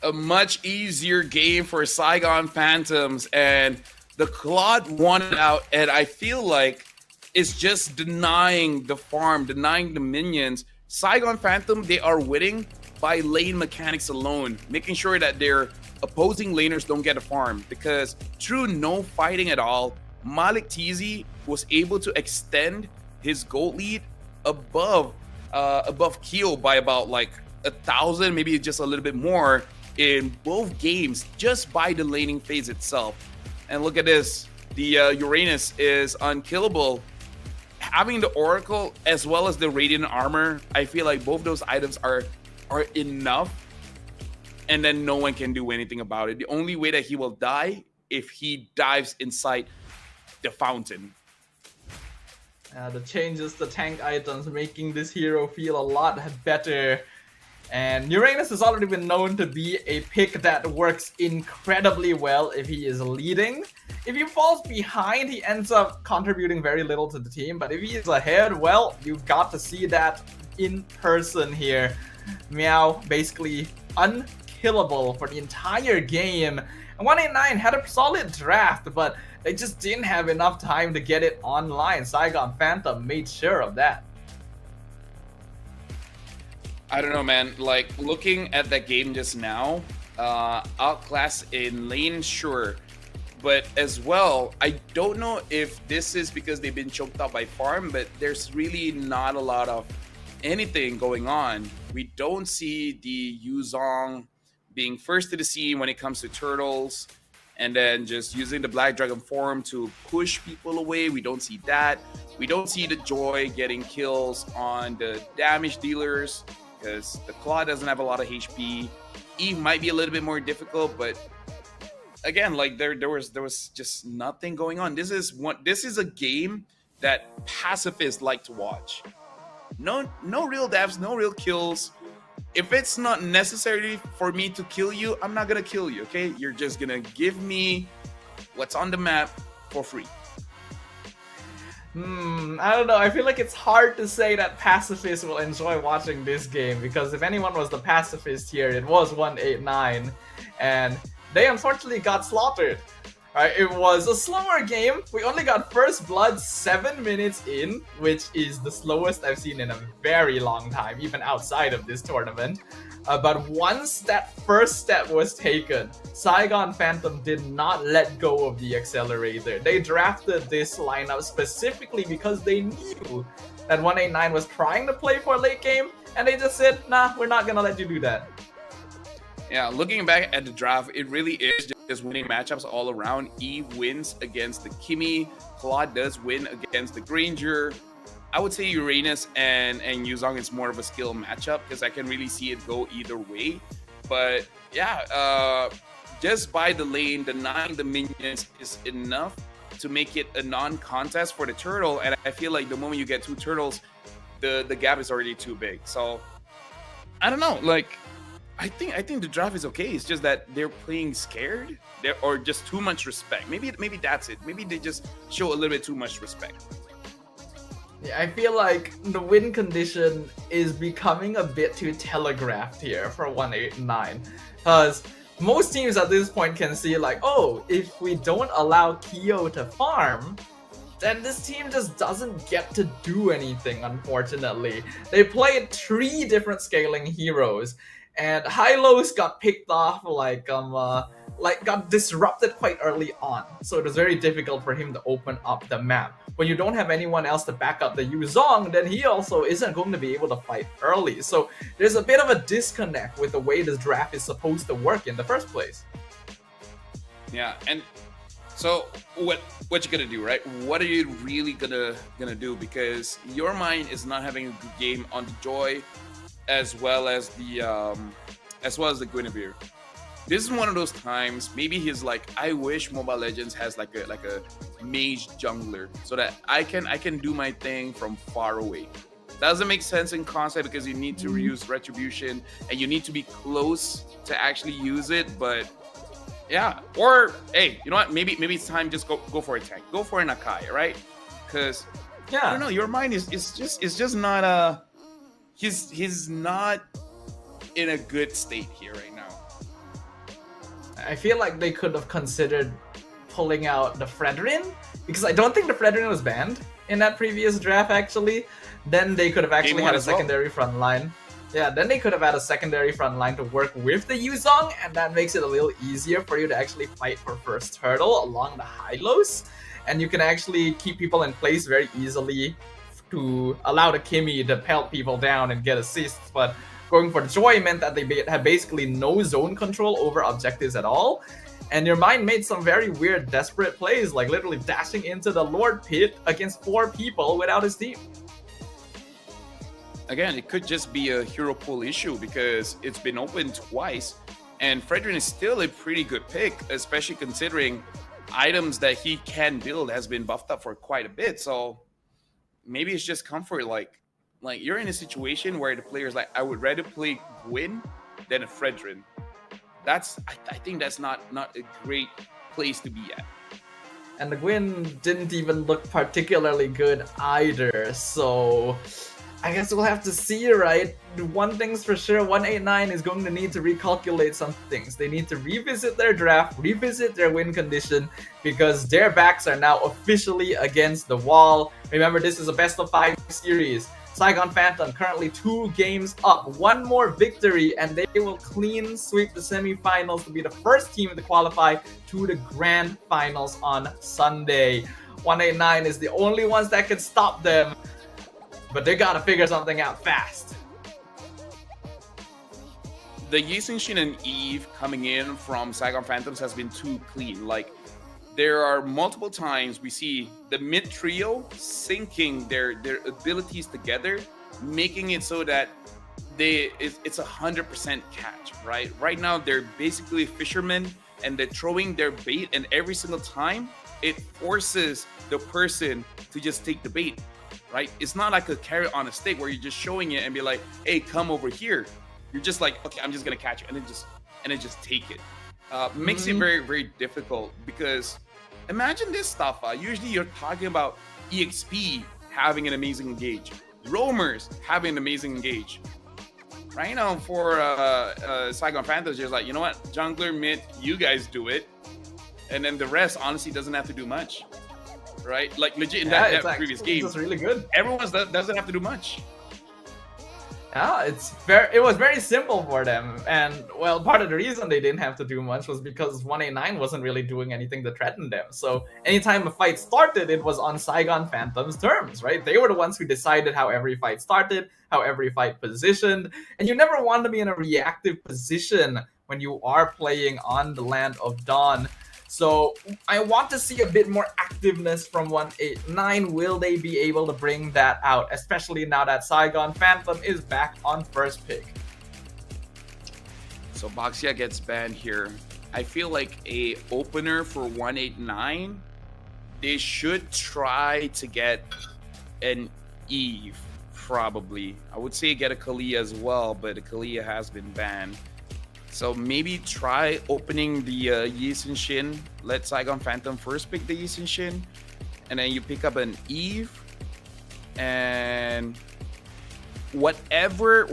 A much easier game for Saigon Phantoms, and the Claude won it out, and I feel like it's just denying the farm, denying the minions. Saigon Phantom, they are winning by lane mechanics alone, making sure that their opposing laners don't get a farm, because through no fighting at all, Malik TZ was able to extend his gold lead above Keo by about like 1,000, maybe just a little bit more in both games, just by the laning phase itself. And look at this, the Uranus is unkillable. Having the Oracle as well as the Radiant Armor, I feel like both those items are enough, and then no one can do anything about it. The only way that he will die if he dives inside the fountain. The changes, the tank items, making this hero feel a lot better. And Uranus has already been known to be a pick that works incredibly well if he is leading. If he falls behind, he ends up contributing very little to the team. But if he is ahead, well, you got to see that in person here. Meow basically unkillable for the entire game. And 189 had a solid draft, but they just didn't have enough time to get it online. Saigon Phantom made sure of that. I don't know, man. Like, looking at that game just now, outclass in lane, sure. But as well, I don't know if this is because they've been choked out by farm, but there's really not a lot of anything going on. We don't see the Yuzong being first to the scene when it comes to turtles, and then just using the Black Dragon form to push people away. We don't see that. We don't see the Joy getting kills on the damage dealers because the Claw doesn't have a lot of HP. Eve might be a little bit more difficult, but again, like there was just nothing going on. This is a game that pacifists like to watch. No real deaths, no real kills. If it's not necessary for me to kill you, I'm not gonna kill you, okay? You're just gonna give me what's on the map for free. I don't know. I feel like it's hard to say that pacifists will enjoy watching this game, because if anyone was the pacifist here, it was 189, and they unfortunately got slaughtered. It was a slower game. We only got first blood 7 minutes in, which is the slowest I've seen in a very long time, even outside of this tournament. But once that first step was taken, Saigon Phantom did not let go of the accelerator. They drafted this lineup specifically because they knew that 189 was trying to play for late game, and they just said, nah, we're not gonna let you do that. Yeah, looking back at the draft, it really is just winning matchups all around. Eve wins against the Kimmy. Claude does win against the Granger. I would say Uranus and Yuzong is more of a skill matchup because I can really see it go either way. But yeah, just by the lane, denying the minions is enough to make it a non-contest for the turtle. And I feel like the moment you get two turtles, the gap is already too big. So I don't know, like, I think the draft is okay. It's just that they're playing scared, or just too much respect. Maybe that's it. Maybe they just show a little bit too much respect. Yeah, I feel like the win condition is becoming a bit too telegraphed here for 189. Because most teams at this point can see like, oh, if we don't allow Keo to farm, then this team just doesn't get to do anything, unfortunately. They played 3 different scaling heroes, and Hylos got picked off got disrupted quite early on, so it was very difficult for him to open up the map. When you don't have anyone else to back up the Yuzong, then he also isn't going to be able to fight early. So there's a bit of a disconnect with the way this draft is supposed to work in the first place. Yeah, and so what you gonna do, right? What are you really gonna do? Because your mind is not having a good game on the Joy, as well as the Guinevere. This is one of those times. Maybe he's like, I wish Mobile Legends has like a mage jungler so that I can do my thing from far away. Doesn't make sense in concept because you need to reuse retribution and you need to be close to actually use it. But yeah, or hey, you know what? Maybe it's time just go for a tank, go for an Akai, right? Because I don't know, your mind is just not he's not in a good state here right now. I feel like they could have considered pulling out the Fredrin, because I don't think the Fredrin was banned in that previous draft actually. Then they could have actually had a secondary front line. Yeah, then they could have had a secondary front line to work with the Yuzong, and that makes it a little easier for you to actually fight for first turtle along the high-lows. And you can actually keep people in place very easily to allow the Kimmy to pelt people down and get assists. But going for Joy meant that they had basically no zone control over objectives at all. And your mind made some very weird, desperate plays, like literally dashing into the Lord Pit against 4 people without his team. Again, it could just be a hero pool issue because it's been open twice, and Fredrin is still a pretty good pick, especially considering items that he can build has been buffed up for quite a bit. So maybe it's just comfort. Like you're in a situation where the player's like, I would rather play Gwyn than a Fredrin. I think that's not a great place to be at. And the Gwyn didn't even look particularly good either, so I guess we'll have to see, right? One thing's for sure, 189 is going to need to recalculate some things. They need to revisit their draft, revisit their win condition, because their backs are now officially against the wall. Remember, this is a best-of-5 series. Saigon Phantom currently 2 games up, 1 more victory, and they will clean sweep the semifinals to be the first team to qualify to the Grand Finals on Sunday. 189 is the only ones that can stop them, but they gotta figure something out fast. The Yixin and Eve coming in from Saigon Phantoms has been too clean. Like, there are multiple times we see the mid trio syncing their abilities together, making it so that it's 100% catch, right? Right now, they're basically fishermen, and they're throwing their bait, and every single time, it forces the person to just take the bait, right? It's not like a carrot on a stick where you're just showing it and be like, hey, come over here. You're just like, okay, I'm just gonna catch you, and then just take it. Makes it very, very difficult, because imagine this stuff. Usually you're talking about EXP having an amazing engage, roamers having an amazing engage. Right now for Saigon Panthers, just like, you know what, jungler, mid, you guys do it, and then the rest honestly doesn't have to do much, right? Like legit in that previous game, it's really good. Everyone doesn't have to do much. Yeah, it was very simple for them, and well, part of the reason they didn't have to do much was because 189 wasn't really doing anything to threaten them. So anytime a fight started, it was on Saigon Phantom's terms, right? They were the ones who decided how every fight started, how every fight positioned, and you never want to be in a reactive position when you are playing on the Land of Dawn. So I want to see a bit more activeness from 189. Will they be able to bring that out, especially now that Saigon Phantom is back on first pick? So Boxia gets banned here. I feel like a opener for 189, they should try to get an Eve, probably. I would say get a Kalia as well, but a Kalia has been banned. So maybe try opening the Yixin Shin. Let Saigon Phantom first pick the Yixin Shin, and then you pick up an Eve, and whatever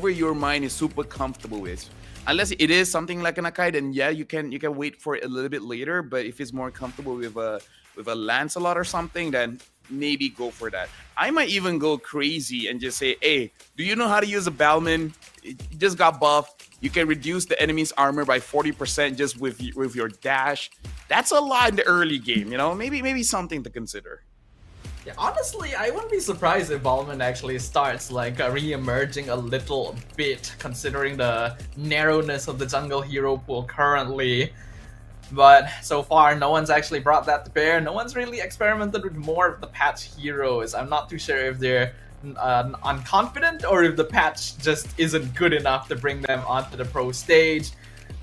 your mind is super comfortable with. Unless it is something like an Akai, then yeah, you can wait for it a little bit later. But if it's more comfortable with a Lancelot or something, then maybe go for that. I might even go crazy and just say, hey, do you know how to use a Balman? It just got buffed. You can reduce the enemy's armor by 40% just with your dash. That's a lot in the early game, you know? Maybe something to consider. Yeah, honestly, I wouldn't be surprised if Balman actually starts like re-emerging a little bit, considering the narrowness of the jungle hero pool currently. But so far, no one's actually brought that to bear. No one's really experimented with more of the patch heroes. I'm not too sure if they're unconfident or if the patch just isn't good enough to bring them onto the pro stage.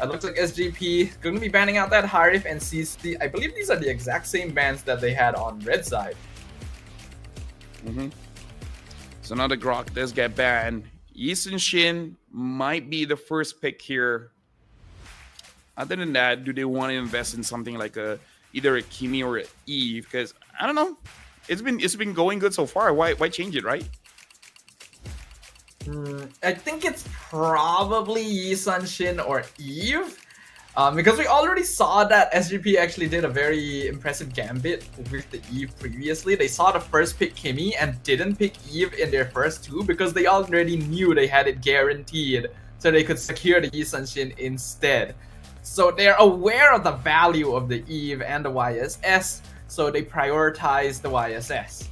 It looks like SGP going to be banning out that Harif and CC. I believe these are the exact same bans that they had on red side. So now the Grok does get banned. Yixin Shin might be the first pick here. Other than that, do they want to invest in something like either a Kimi or an Eve? Because I don't know. It's been going good so far. Why change it, right? I think it's probably Yixin Shin or Eve. Because we already saw that SGP actually did a very impressive gambit with the Eve previously. They saw the first pick Kimmy and didn't pick Eve in their first two because they already knew they had it guaranteed, so they could secure the Yi Sunshin instead. So they're aware of the value of the Eve and the YSS, so they prioritize the YSS.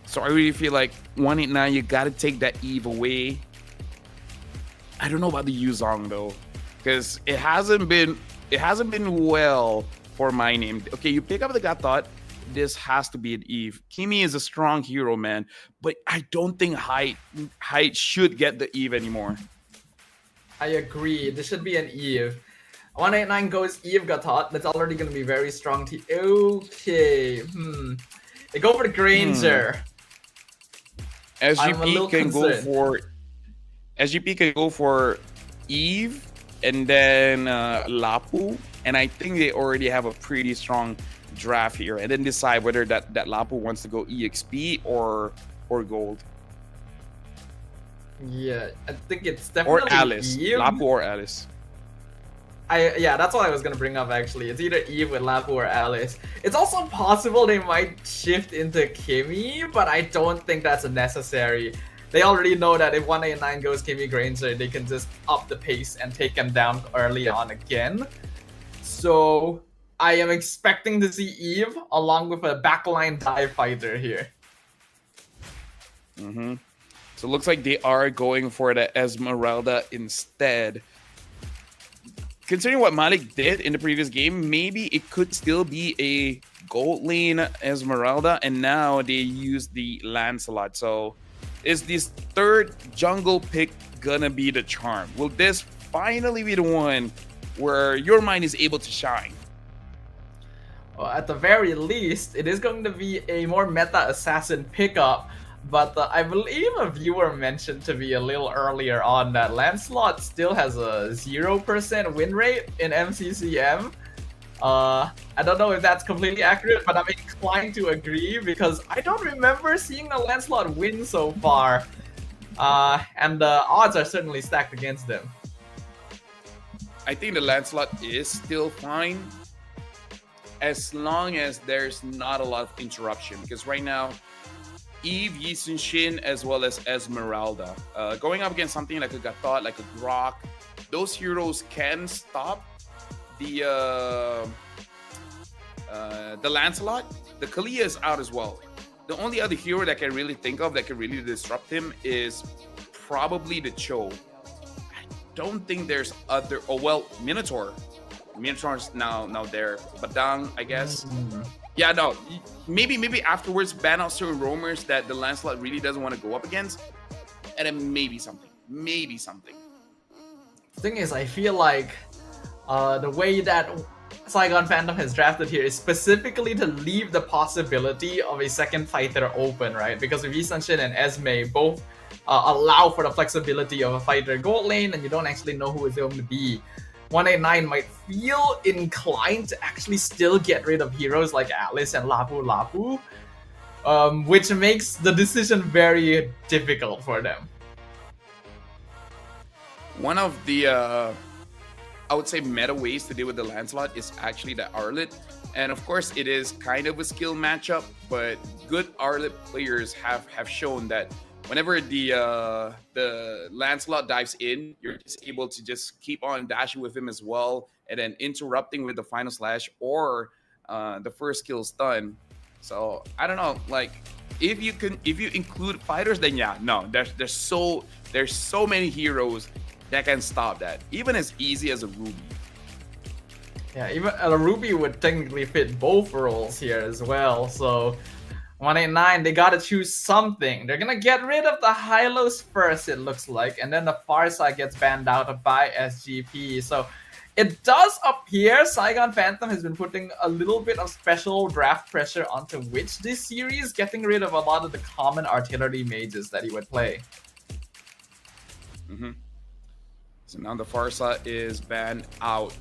So I really feel like 189, you gotta take that Eve away. I don't know about the Yuzong though, because it hasn't been well for my name. Okay, you pick up the gut thought. This has to be an Eve. Kimi is a strong hero, man, but I don't think height should get the Eve anymore. I agree. This should be an Eve. 189 goes Eve Gatot. That's already going to be very strong. Okay. They go for the Granger. SGP can go for Eve and then Lapu, and I think they already have a pretty strong draft here, and then decide whether that Lapu wants to go EXP or gold. Yeah, I think it's definitely or Alice. Eve. Lapu or Alice. Yeah, that's what I was gonna bring up actually. It's either Eve with Lapu or Alice. It's also possible they might shift into Kimmy, but I don't think that's necessary. They already know that if 189 goes Kimmy Granger, they can just up the pace and take him down early on again. So I am expecting to see Eve along with a backline dive fighter here. So it looks like they are going for the Esmeralda instead. Considering what Malik did in the previous game, maybe it could still be a gold lane Esmeralda, and now they use the Lancelot. So is this third jungle pick gonna be the charm? Will this finally be the one where your mind is able to shine? Well, at the very least, it is going to be a more meta assassin pickup. But I believe a viewer mentioned to me a little earlier on that Lancelot still has a 0% win rate in MCCM. I don't know if that's completely accurate, but I'm inclined to agree because I don't remember seeing a Lancelot win so far. And the odds are certainly stacked against them. I think the Lancelot is still fine as long as there's not a lot of interruption, because right now Eve, Yi Sun-shin, as well as Esmeralda going up against something like a Gatot, like a Grok, those heroes can stop the Lancelot. The Kalia is out as well. The only other hero that I can really think of that can really disrupt him is probably the Cho. I don't think there's other. Oh well, Minotaur. Minotaur's now there. Badang, I guess. Yeah, no. Maybe afterwards ban out certain roamers that the Lancelot really doesn't want to go up against, and then maybe something. The thing is, I feel like the way that Saigon Phantom has drafted here is specifically to leave the possibility of a second fighter open, right? Because if Yi Sun-shin and Esme both allow for the flexibility of a fighter gold lane, and you don't actually know who it's going to be, 189 might feel inclined to actually still get rid of heroes like Alice and Lapu, which makes the decision very difficult for them. One of the, I would say, meta ways to deal with the Lancelot is actually the Arlet. And of course, it is kind of a skill matchup, but good Arlet players have shown that whenever the Lancelot dives in, you're just able to just keep on dashing with him as well, and then interrupting with the final slash or the first skill stun. So I don't know, like if you include fighters, then yeah, no, there's so many heroes that can stop that, even as easy as a Ruby. Yeah, even a Ruby would technically fit both roles here as well. So 189, they gotta choose something. They're gonna get rid of the Hylos first, it looks like, and then the Farsight gets banned out by SGP. So it does appear Saigon Phantom has been putting a little bit of special draft pressure onto Witch this series, getting rid of a lot of the common artillery mages that he would play. So now the Farsight is banned out.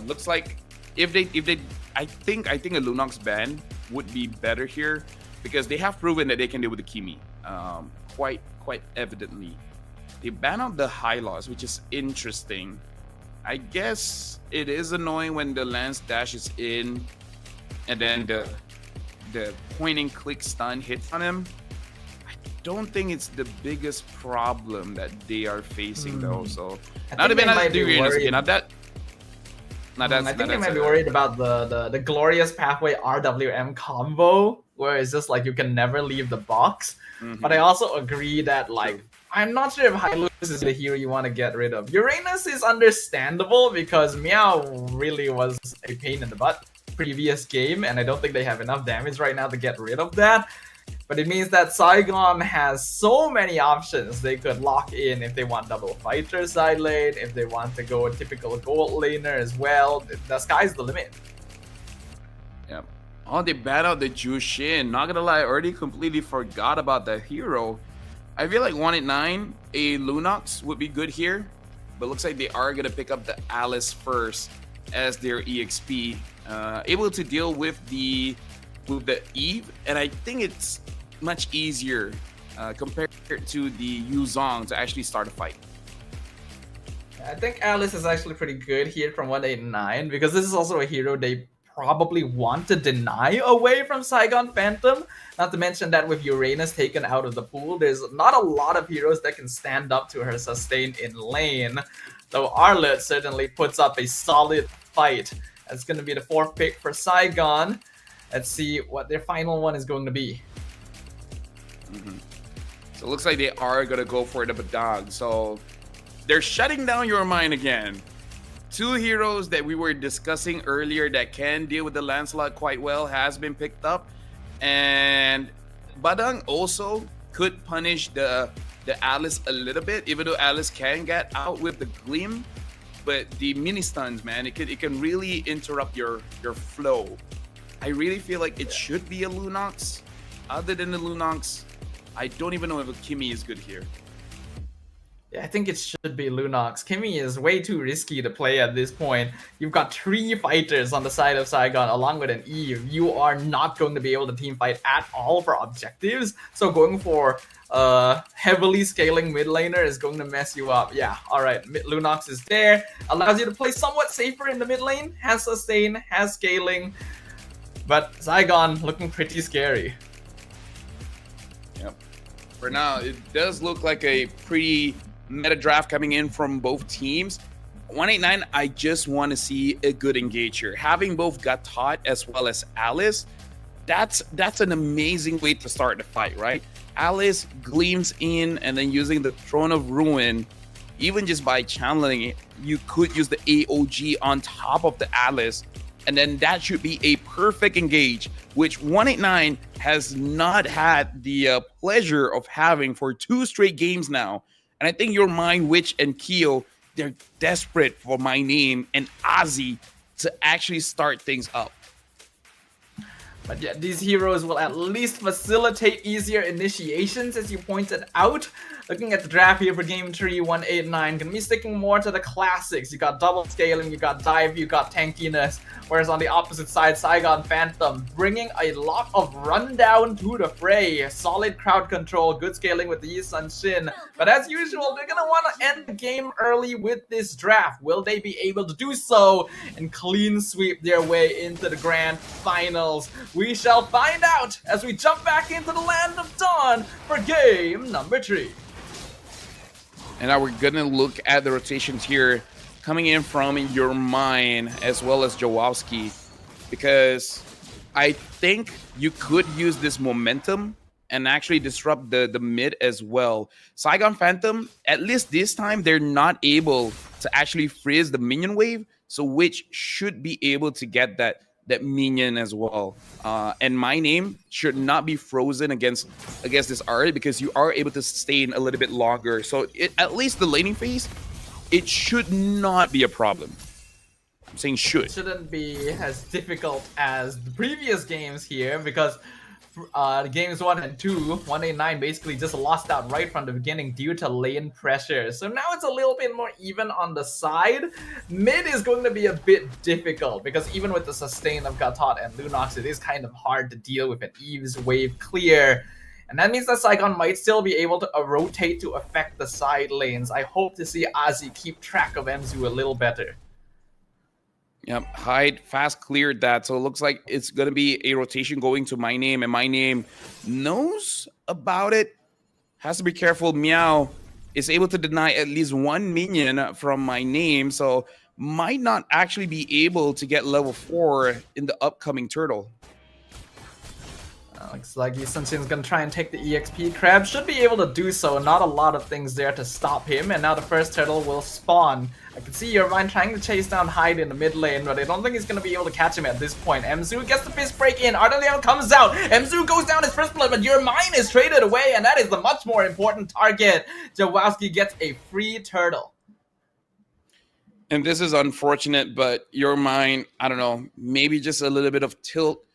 Looks like if they I think a Lunox ban would be better here, because they have proven that they can deal with the Kimi quite evidently. They ban out the Hylos, which is interesting. I guess it is annoying when the Lance dashes in and then the point and click stun hits on him. I don't think it's the biggest problem that they are facing though. So I think they might be worried. not that. Not I think they might be worried about the glorious pathway RWM combo, where it's just like you can never leave the box. But I also agree that like I'm not sure if Hylos is the hero you want to get rid of. Uranus is understandable because Meow really was a pain in the butt previous game, and I don't think they have enough damage right now to get rid of that. But it means that Saigon has so many options. They could lock in if they want double fighter side lane, if they want to go a typical gold laner as well. The sky's the limit. Yeah. Oh, they bat out the Jushin. Not gonna lie, I already completely forgot about the hero. I feel like 189, a Lunox would be good here, but looks like they are gonna pick up the Alice first as their EXP, able to deal with the Eve, and I think it's much easier compared to the Yuzong to actually start a fight. I think Alice is actually pretty good here from 189 because this is also a hero they probably want to deny away from Saigon Phantom. Not to mention that with Uranus taken out of the pool, there's not a lot of heroes that can stand up to her sustain in lane. Though Arlet certainly puts up a solid fight. That's going to be the 4th pick for Saigon. Let's see what their final one is going to be. So it looks like they are going to go for the Badang. So they're shutting down your mind again. 2 heroes that we were discussing earlier that can deal with the Lancelot quite well has been picked up. And Badang also could punish the Alice a little bit, even though Alice can get out with the Gleam. But the mini stuns, man, it can really interrupt your flow. I really feel like it should be a Lunox. Other than the Lunox, I don't even know if a Kimmy is good here. Yeah, I think it should be Lunox. Kimmy is way too risky to play at this point. You've got 3 fighters on the side of Saigon along with an Eve. You are not going to be able to team fight at all for objectives. So going for heavily scaling mid laner is going to mess you up. Yeah, alright, Lunox is there. Allows you to play somewhat safer in the mid lane. Has sustain, has scaling. But Saigon looking pretty scary. Yep. For now, it does look like a pretty meta draft coming in from both teams. 189, I just want to see a good engager. Having both Gatot as well as Alice, that's an amazing way to start the fight, right? Alice gleams in and then using the Throne of Ruin, even just by channeling it, you could use the AOG on top of the Alice, and then that should be a perfect engage, which 189 has not had the pleasure of having for 2 straight games now. And I think your Mind Witch and Keo, they're desperate for my name and Ozzy to actually start things up. But yeah, these heroes will at least facilitate easier initiations, as you pointed out. Looking at the draft here for Game 3, 189, gonna be sticking more to the classics. You got double scaling, you got dive, you got tankiness. Whereas on the opposite side, Saigon Phantom bringing a lot of rundown to the fray. Solid crowd control, good scaling with the Yi Sun Shin. But as usual, they're gonna want to end the game early with this draft. Will they be able to do so and clean sweep their way into the Grand Finals? We shall find out as we jump back into the Land of Dawn for game number 3. And now we're gonna look at the rotations here coming in from your mind as well as Jawowski, because I think you could use this momentum and actually disrupt the mid as well. Saigon Phantom, at least this time, they're not able to actually freeze the minion wave, so which should be able to get that minion as well. And my name should not be frozen against this Ari, because you are able to sustain a little bit longer. So at least the laning phase, it should not be a problem. I'm saying should. It shouldn't be as difficult as the previous games here, because games 1 and 2, 189 basically just lost out right from the beginning due to lane pressure. So now it's a little bit more even on the side. Mid is going to be a bit difficult, because even with the sustain of Gatot and Lunox, it is kind of hard to deal with an Eve's wave clear. And that means that Saigon might still be able to rotate to affect the side lanes. I hope to see Ozzy keep track of MZU a little better. Yep, Hyde fast cleared that. So it looks like it's going to be a rotation going to My Name. And My Name knows about it. Has to be careful. Meow is able to deny at least one minion from My Name. So might not actually be able to get level 4 in the upcoming turtle. Looks like Yisun-Shin's gonna try and take the EXP crab. Should be able to do so. Not a lot of things there to stop him. And now the first turtle will spawn. I can see Irvine trying to chase down Hyde in the mid lane, but I don't think he's gonna be able to catch him at this point. MZU gets the fist break in. Ardalion comes out. MZU goes down his first blood, but your mine is traded away, and that is the much more important target. Jawowski gets a free turtle. And this is unfortunate, but your mine, I don't know, maybe just a little bit of tilt.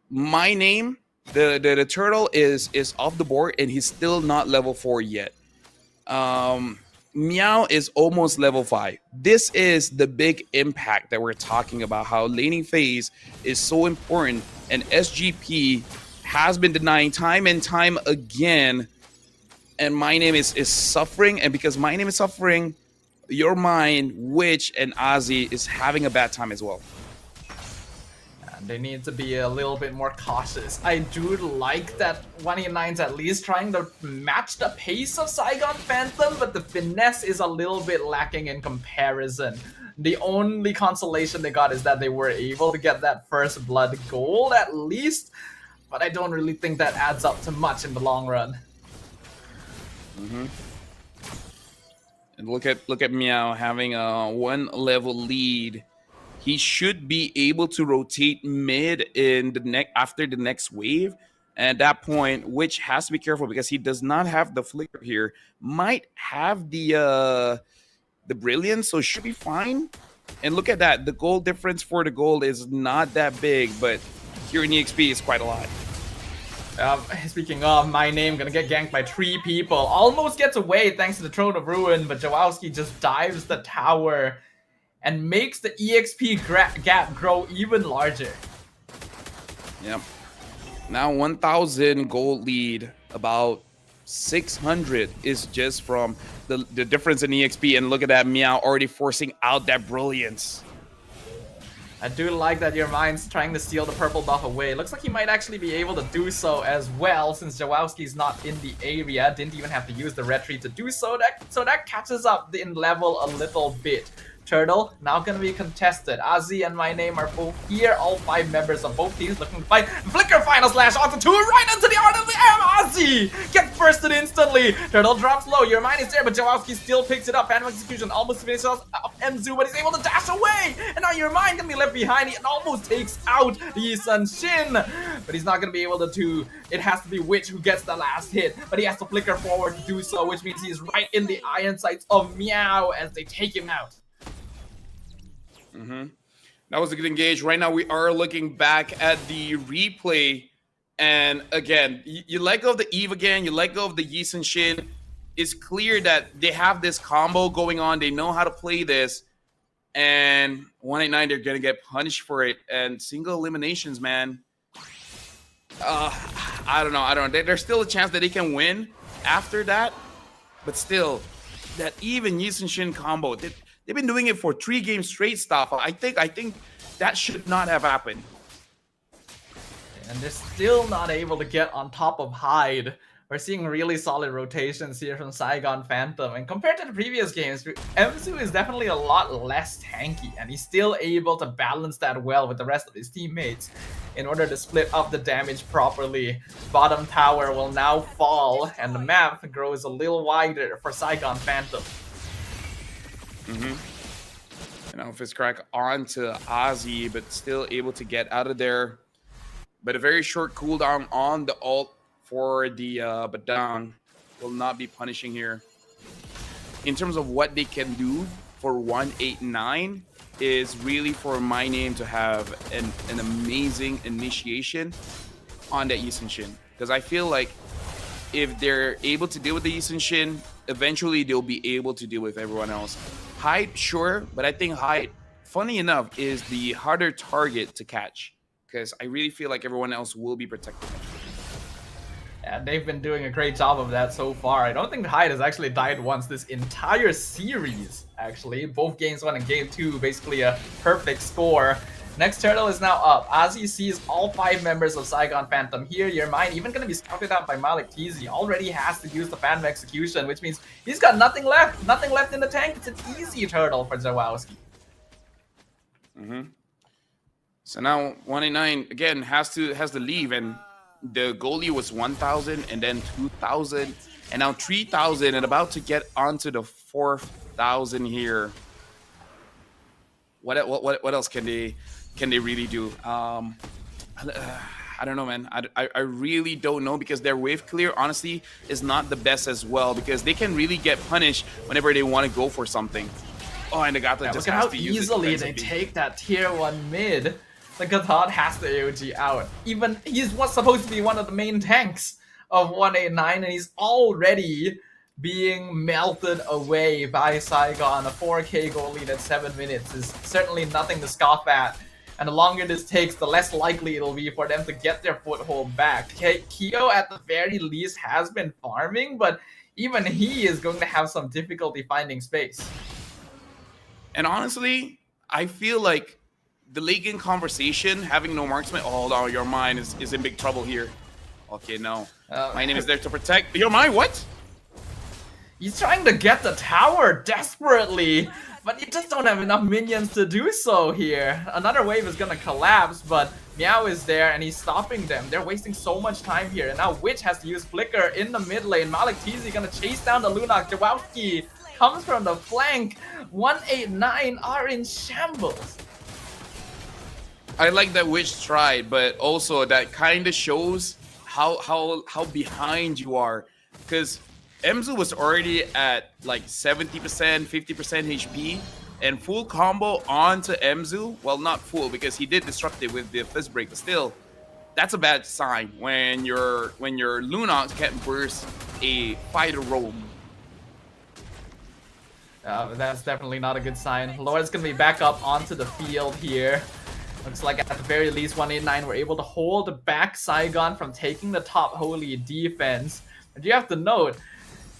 My Name, the turtle is off the board, and he's still not level 4 yet. Meow is almost level 5. This is the big impact that we're talking about, how laning phase is so important, and SGP has been denying time and time again, and My Name is suffering, and because My Name is suffering, your mind, Witch, and Ozzy is having a bad time as well. They need to be a little bit more cautious. I do like that 189's at least trying to match the pace of Saigon Phantom, but the finesse is a little bit lacking in comparison. The only consolation they got is that they were able to get that first blood gold at least, but I don't really think that adds up to much in the long run. And look at Meow having a 1 level lead. He should be able to rotate mid in the after the next wave. And at that point, Witch has to be careful because he does not have the flicker here. Might have the brilliance, so should be fine. And look at that. The gold difference for the gold is not that big, but here in EXP is quite a lot. Speaking of, My Name gonna get ganked by 3 people. Almost gets away thanks to the Throne of Ruin, but Jawowski just dives the tower and makes the EXP gap grow even larger. Yep. Now 1,000 gold lead. About 600 is just from the difference in EXP. And look at that, Meow already forcing out that brilliance. I do like that your mind's trying to steal the purple buff away. Looks like he might actually be able to do so as well, since Jawowski's not in the area. Didn't even have to use the retreat to do so. That catches up in level a little bit. Turtle now gonna be contested. Ozzy and My Name are both here. All 5 members of both teams looking to fight. Flicker final slash onto 2 right into the Art of the M. Ozzy gets bursted instantly. Turtle drops low. Your mind is there, but Jawowski still picks it up. Phantom Execution almost finishes off MZU, but he's able to dash away. And now your mind can be left behind. He almost takes out Yisun-Shin, but he's not gonna be able to do. It has to be Witch who gets the last hit, but he has to flicker forward to do so, which means he's right in the iron sights of Meow as they take him out. That was a good engage. Right now, we are looking back at the replay. And again, you let go of the Eve again. You let go of the Yisun-Shin. It's clear that they have this combo going on. They know how to play this. And 189, they're going to get punished for it. And single eliminations, man. I don't know. There's still a chance that they can win after that. But still, that even Yisun-Shin combo, they've been doing it for 3 games straight stuff. I think that should not have happened. And they're still not able to get on top of Hyde. We're seeing really solid rotations here from Saigon Phantom. And compared to the previous games, MZU is definitely a lot less tanky. And he's still able to balance that well with the rest of his teammates in order to split up the damage properly. Bottom tower will now fall, and the map grows a little wider for Saigon Phantom. You know, fist crack onto Ozzy, but still able to get out of there. But a very short cooldown on the ult for the Badang will not be punishing here. In terms of what they can do for 189 is really for My Name to have an amazing initiation on that Yisun-Shin. Because I feel like if they're able to deal with the Yisun-Shin, eventually they'll be able to deal with everyone else. Hyde, sure, but I think Hyde, funny enough, is the harder target to catch because I really feel like everyone else will be protected. And they've been doing a great job of that so far. I don't think Hyde has actually died once this entire series, actually. Both games 1 and game 2, basically a perfect score. Next turtle is now up. As he sees all 5 members of Saigon Phantom here, your mind even going to be scouted out by Malik TZ. Already has to use the Phantom Execution, which means he's got nothing left. Nothing left in the tank. It's an easy turtle for Zawowski. So now 189 again has to leave, and the goalie was 1,000 and then 2,000 and now 3,000 and about to get onto the 4,000 here. What else can they really do? I don't know, man. I really don't know, because their wave clear honestly is not the best as well, because they can really get punished whenever they want to go for something. Oh, and the Gata just look at has how to use easily it they defensively. take that tier 1 mid. The Gathad has the AOG out. Even he's what's supposed to be one of the main tanks of 189, and he's already being melted away by Saigon. A 4K goal lead at 7 minutes is certainly nothing to scoff at. And the longer this takes, the less likely it'll be for them to get their foothold back. Keo at the very least has been farming, but even he is going to have some difficulty finding space. And honestly, I feel like the late game conversation, having no marksman, oh no, your mind is in big trouble here. Okay, no. My name is there to protect. Your mind, what? He's trying to get the tower desperately, but you just don't have enough minions to do so here. Another wave is gonna collapse, but Meow is there and he's stopping them. They're wasting so much time here, and now Witch has to use Flicker in the mid lane. Malik TZ gonna chase down the Lunak. Jawowski comes from the flank. 189 are in shambles. I like that Witch tried, but also that kind of shows how behind you are, because Emzu was already at like 70%, 50% HP, and full combo onto Emzu. Well, not full, because he did disrupt it with the fist break, but still, that's a bad sign when your Lunox can't burst a fighter roam. That's definitely not a good sign. Lord's gonna be back up onto the field here. Looks like at the very least 189 were able to hold back Saigon from taking the top holy defense. But you have to note,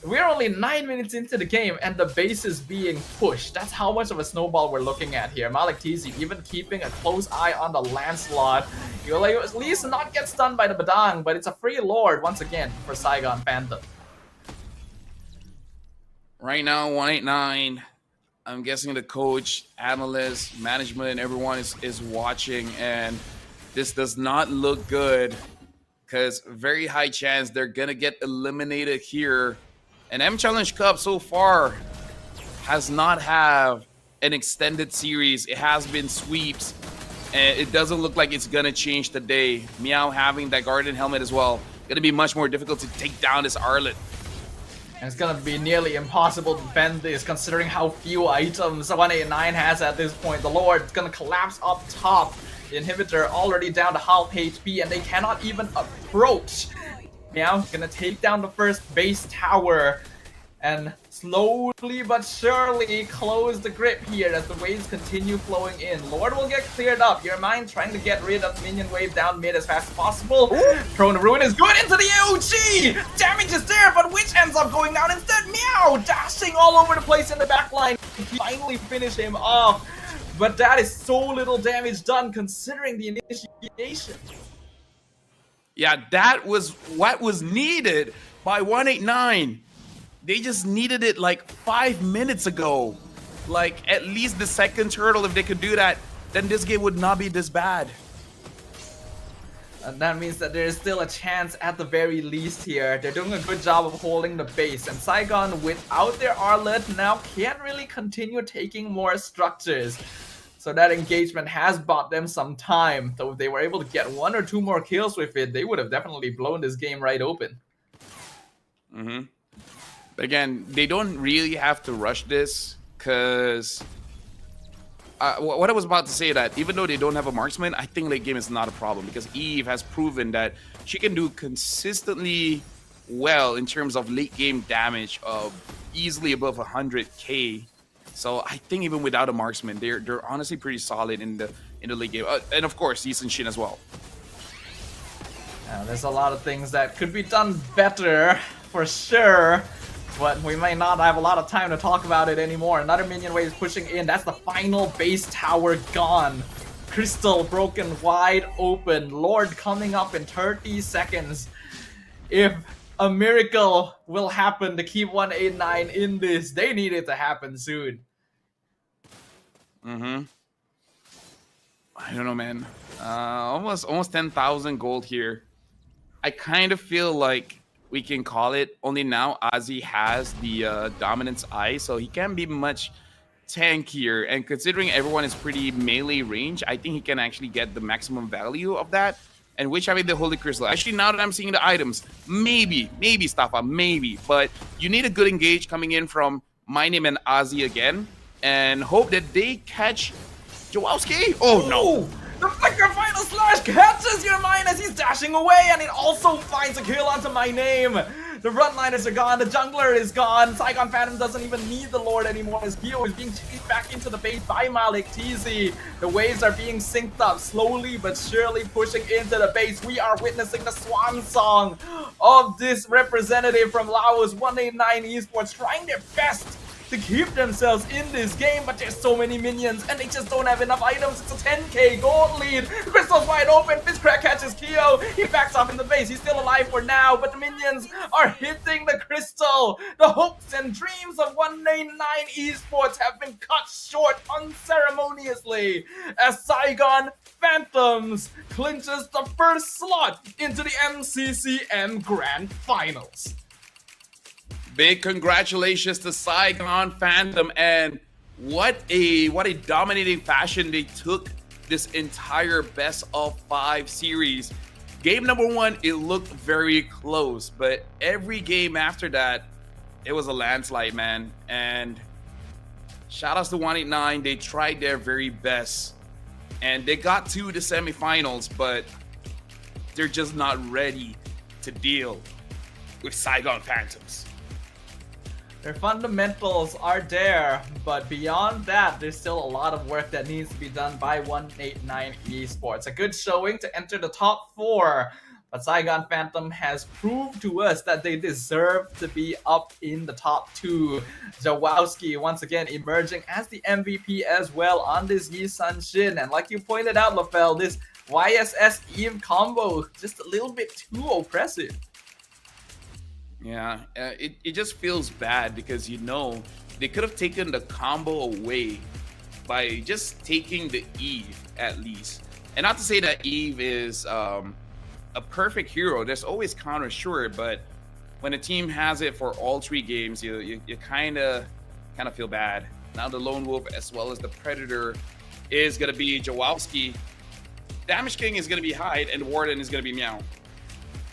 we're only 9 minutes into the game and the base is being pushed. That's how much of a snowball we're looking at here. Malik TZ even keeping a close eye on the Lancelot. You'll at least not get stunned by the Badang, but it's a free Lord once again for Saigon Phantom. Right now, 189, I'm guessing the coach, analyst, management, everyone is watching, and this does not look good, because very high chance they're gonna get eliminated here. And M Challenge Cup so far has not have an extended series. It has been sweeps, and it doesn't look like it's gonna change today. Meow having that Guardian helmet as well, gonna be much more difficult to take down this Arlet. And it's gonna be nearly impossible to defend this, considering how few items 189 has at this point. The Lord's gonna collapse up top. The inhibitor already down to half HP, and they cannot even approach. Meow gonna take down the first base tower and slowly but surely close the grip here as the waves continue flowing in. Lord will get cleared up. Your mind trying to get rid of minion wave down mid as fast as possible. Prone to Ruin is good into the AOG! Damage is there, but Witch ends up going down instead. Meow dashing all over the place in the backline. Finally finish him off. But that is so little damage done considering the initiation. Yeah, that was what was needed by 189. They just needed it like 5 minutes ago. Like, at least the second turtle, if they could do that, then this game would not be this bad. And that means that there is still a chance at the very least here. They're doing a good job of holding the base. And Saigon, without their Arlet, now can't really continue taking more structures. So that engagement has bought them some time. So if they were able to get 1 or 2 more kills with it, they would have definitely blown this game right open. Again, they don't really have to rush this, because what I was about to say, that even though they don't have a marksman, I think late game is not a problem, because Eve has proven that she can do consistently well in terms of late game damage of easily above 100k. So I think even without a marksman, they're honestly pretty solid in the late game, and of course Lee Shin as well. There's a lot of things that could be done better, for sure. But we may not have a lot of time to talk about it anymore. Another minion wave is pushing in. That's the final base tower gone. Crystal broken wide open. Lord coming up in 30 seconds. If a miracle will happen to keep 189 in this, they need it to happen soon. I don't know, man. Almost 10,000 gold here. I kind of feel like we can call it. Only now Ozzy has the dominance eye, so he can be much tankier. And considering everyone is pretty melee range, I think he can actually get the maximum value of that. And which having the Holy Crystal. Actually, now that I'm seeing the items, maybe Staffa, maybe. But you need a good engage coming in from my name and Ozzy again, and hope that they catch Jawowski. Oh no! The Flicker Final Slash catches your mind as he's dashing away, and it also finds a kill onto my name. The frontliners are gone, the jungler is gone, Saigon Phantom doesn't even need the Lord anymore as Geo is being chased back into the base by Malik TZ. The waves are being synced up slowly but surely pushing into the base. We are witnessing the swan song of this representative from Laos, 189 Esports, trying their best to keep themselves in this game, but there's so many minions and they just don't have enough items. It's a 10k gold lead. The crystal's wide open. Fishcrack catches Keo. He backs off in the base. He's still alive for now, but the minions are hitting the crystal. The hopes and dreams of 189 Esports have been cut short unceremoniously as Saigon Phantoms clinches the first slot into the MCCM Grand Finals. Big congratulations to Saigon Phantom, and what a dominating fashion they took this entire best of 5 series. Game number 1, it looked very close, but every game after that, it was a landslide, man. And shout outs to 189, they tried their very best, and they got to the semifinals, but they're just not ready to deal with Saigon Phantoms. Their fundamentals are there, but beyond that, there's still a lot of work that needs to be done by 189 Esports. A good showing to enter the top 4, but Saigon Phantom has proved to us that they deserve to be up in the top 2. Jawowski once again emerging as the MVP as well on this Yi Sun Shin, and like you pointed out, LaFell, this YSS Eve combo just a little bit too oppressive. Yeah, it just feels bad because, you know, they could have taken the combo away by just taking the Eve at least. And not to say that Eve is a perfect hero. There's always counter, sure, but when a team has it for all 3 games, you kind of feel bad. Now the Lone Wolf as well as the Predator is going to be Jawowski. Damage King is going to be Hyde, and Warden is going to be Meow.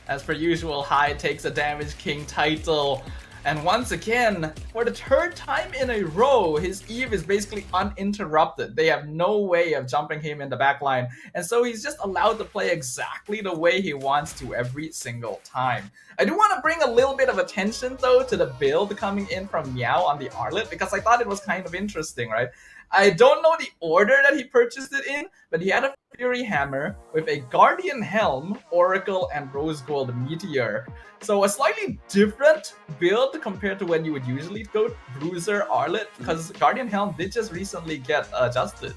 As per usual, Hyde takes a Damage King title. And once again, for the 3rd time in a row, his Eve is basically uninterrupted. They have no way of jumping him in the backline. And so he's just allowed to play exactly the way he wants to every single time. I do want to bring a little bit of attention, though, to the build coming in from Meow on the Arlet, because I thought it was kind of interesting, right? I don't know the order that he purchased it in, but he had a Fury Hammer with a Guardian Helm, Oracle, and Rose Gold Meteor. So a slightly different build compared to when you would usually go Bruiser Arlet, because Guardian Helm did just recently get adjusted.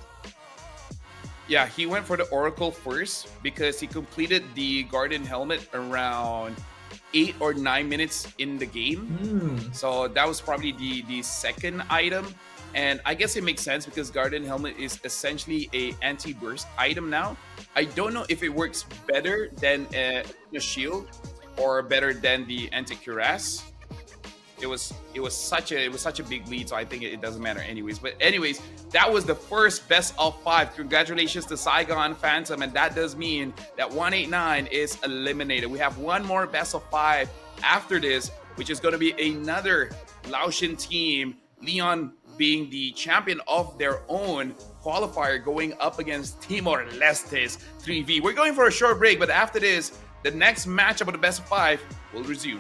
Yeah, he went for the Oracle first because he completed the Guardian Helmet around 8 or 9 minutes in the game. So that was probably the second item. And I guess it makes sense because Guardian Helmet is essentially a anti-burst item now. I don't know if it works better than a shield or better than the anti-cuirass. It was such a big lead, so I think it doesn't matter anyways. But anyways, that was the first best of 5. Congratulations to Saigon Phantom, and that does mean that 189 is eliminated. We have one more best of 5 after this, which is going to be another Laotian team, Leon being the champion of their own qualifier, going up against Timor-Leste's 3v. We're going for a short break, but after this, the next matchup of the best of 5 will resume.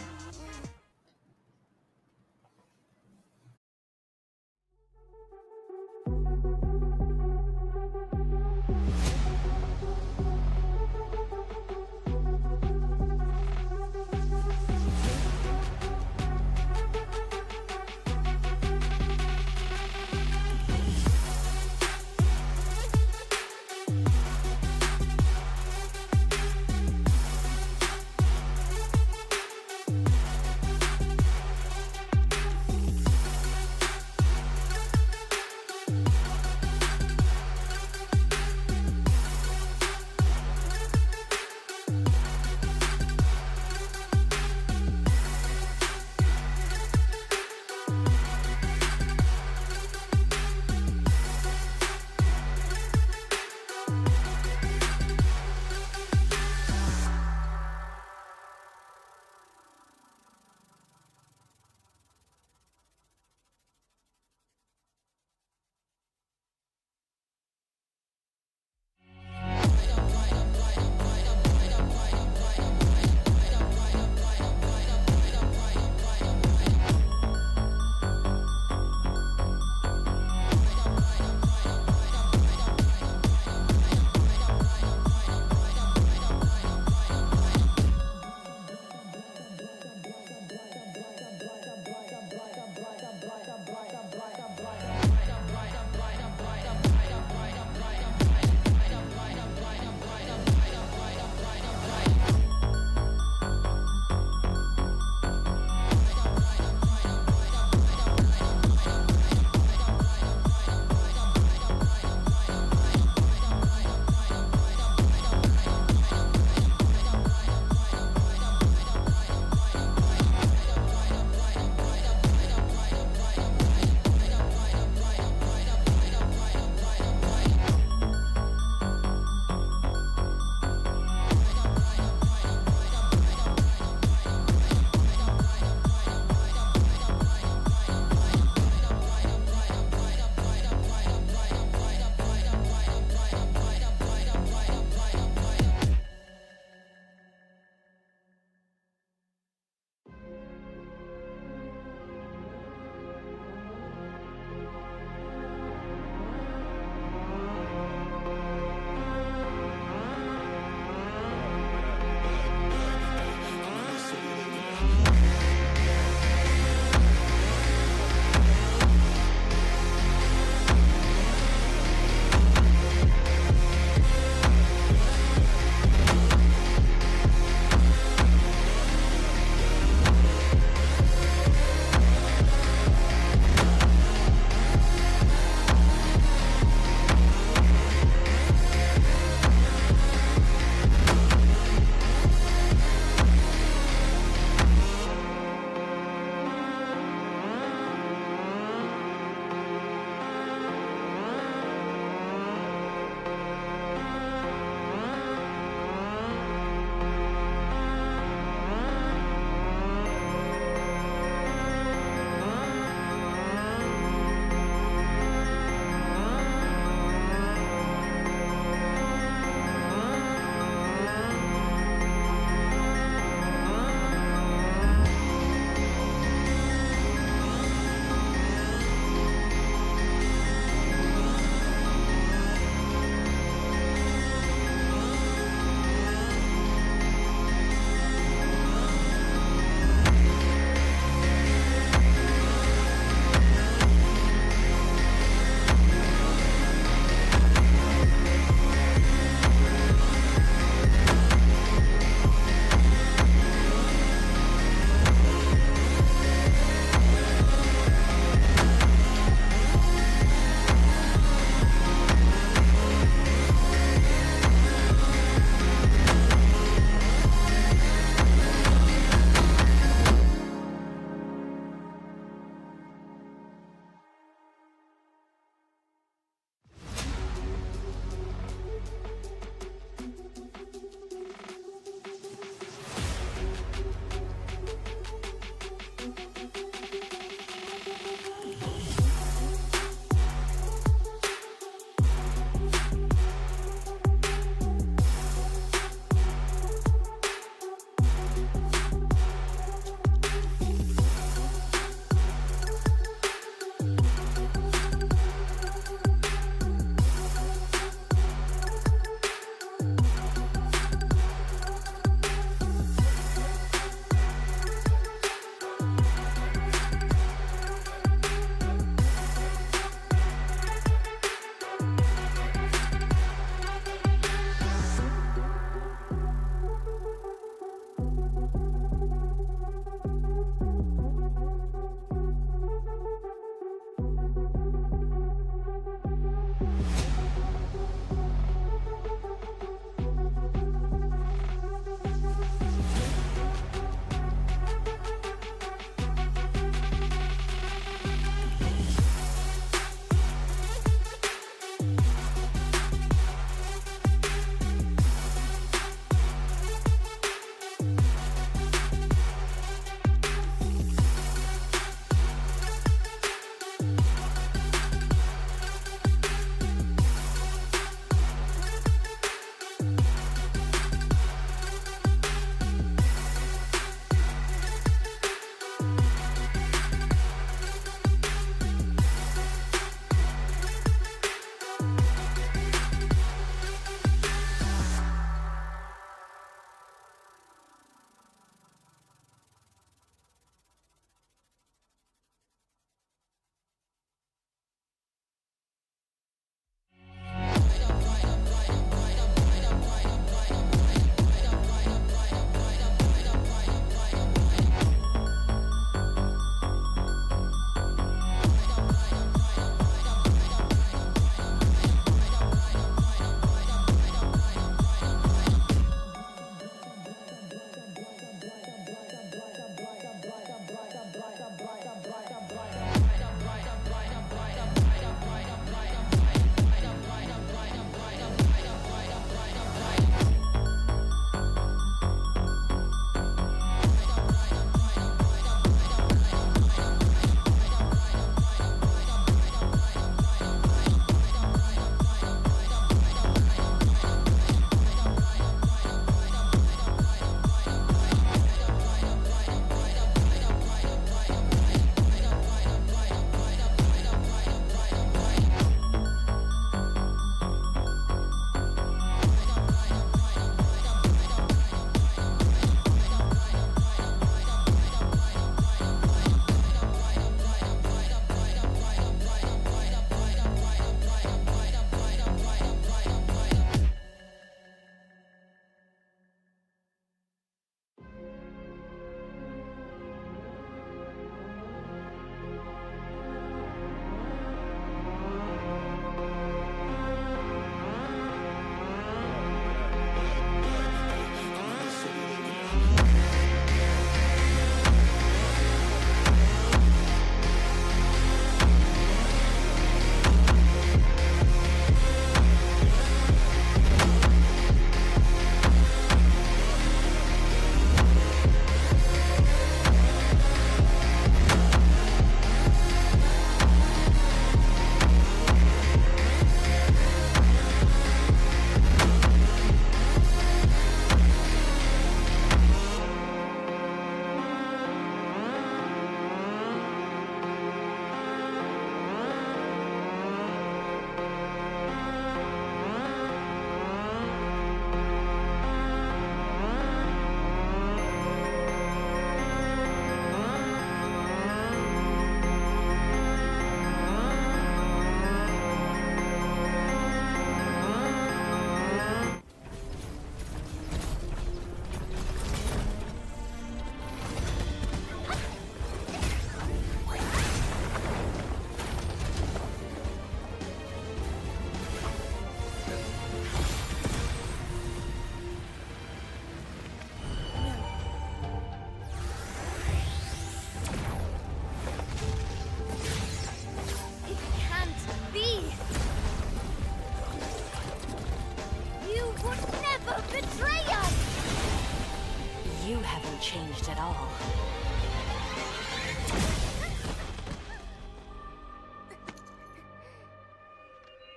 haven't changed at all.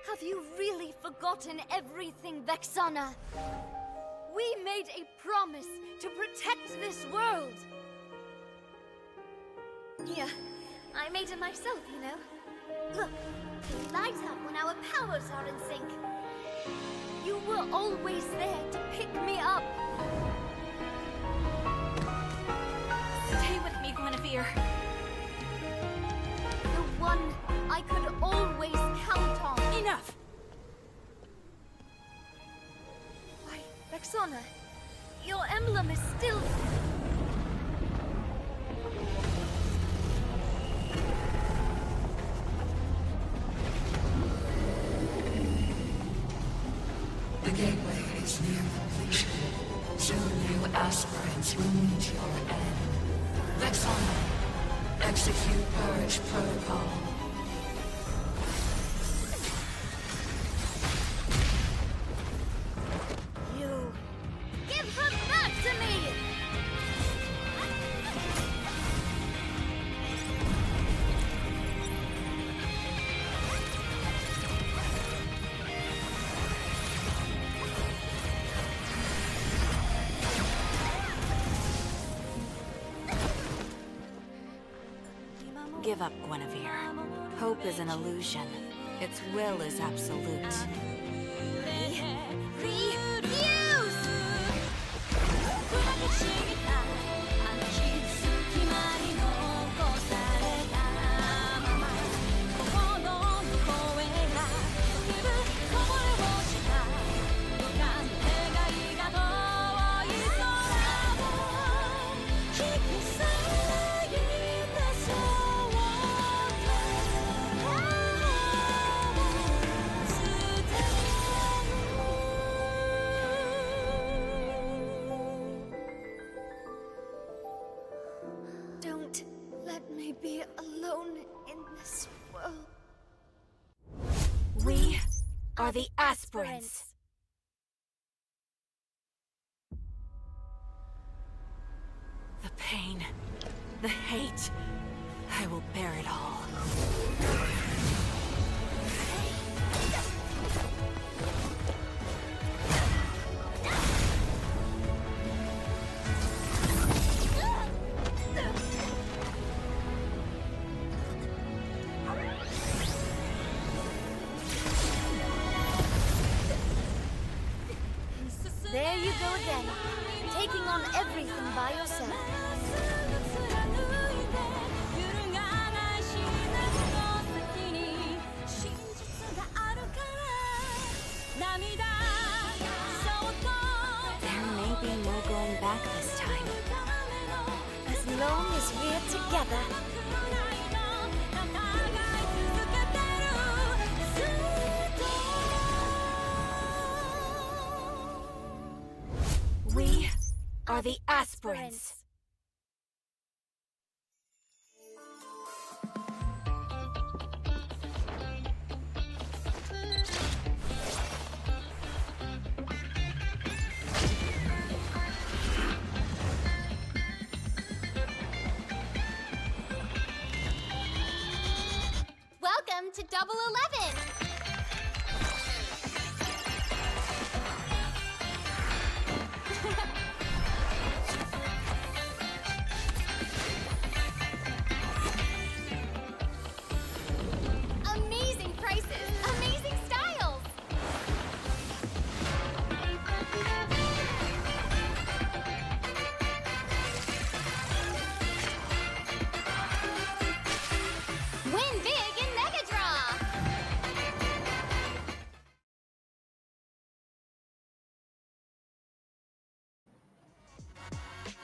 Have you really forgotten everything, Vexana? We made a promise to protect this world. Yeah, I made it myself, you know. Look, we light up when our powers are in sync. You were always there to pick me up. Stay with me, Guinevere. The one I could always count on. Enough! Why, Vexana, your emblem is still... The gateway is near completion. Soon new aspirants will meet your end. Vexana, execute Purge Protocol. You... Give her back to me! Give up, Guinevere. Hope is an illusion. Its will is absolute. Refuse! Don't let me be alone in this world. We are the aspirants. The pain, the hate, I will bear it all. There you go again, taking on everything by yourself. There may be no going back this time. As long as we're together. We are the aspirants. Welcome to Double 11! Amazing prices, amazing styles! Win big in Mega Draw!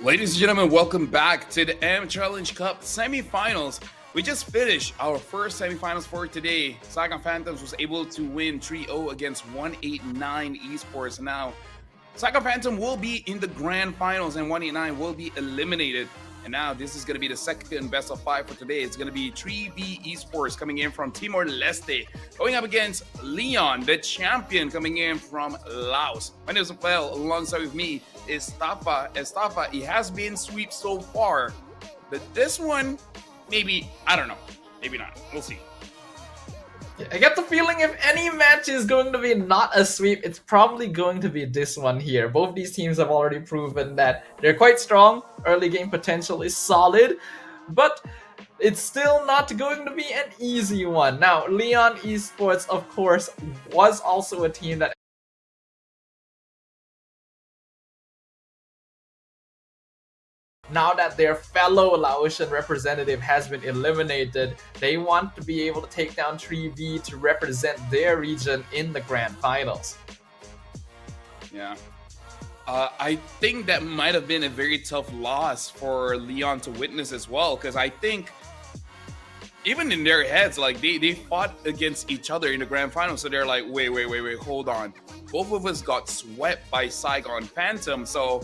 Ladies and gentlemen, welcome back to the M Challenge Cup semifinals. We just finished our first semifinals for today. Saigon Phantoms was able to win 3-0 against 189 Esports. Now, Saigon Phantom will be in the Grand Finals and 189 will be eliminated. And now this is going to be the second best of 5 for today. It's going to be 3B Esports coming in from Timor-Leste, going up against Leon, the champion, coming in from Laos. My name is Rafael, alongside with me, Estafa, it has been sweep so far, but this one, maybe, I don't know, maybe not. We'll see. I get the feeling if any match is going to be not a sweep, it's probably going to be this one here. Both these teams have already proven that they're quite strong. Early game potential is solid, but it's still not going to be an easy one. Now, Leon Esports, of course, was also a team that now that their fellow Laotian representative has been eliminated, they want to be able to take down 3V to represent their region in the Grand Finals. Yeah. I think that might have been a very tough loss for Leon to witness as well, because I think even in their heads, like they fought against each other in the Grand Finals, so they're like, wait, hold on. Both of us got swept by Saigon Phantom, so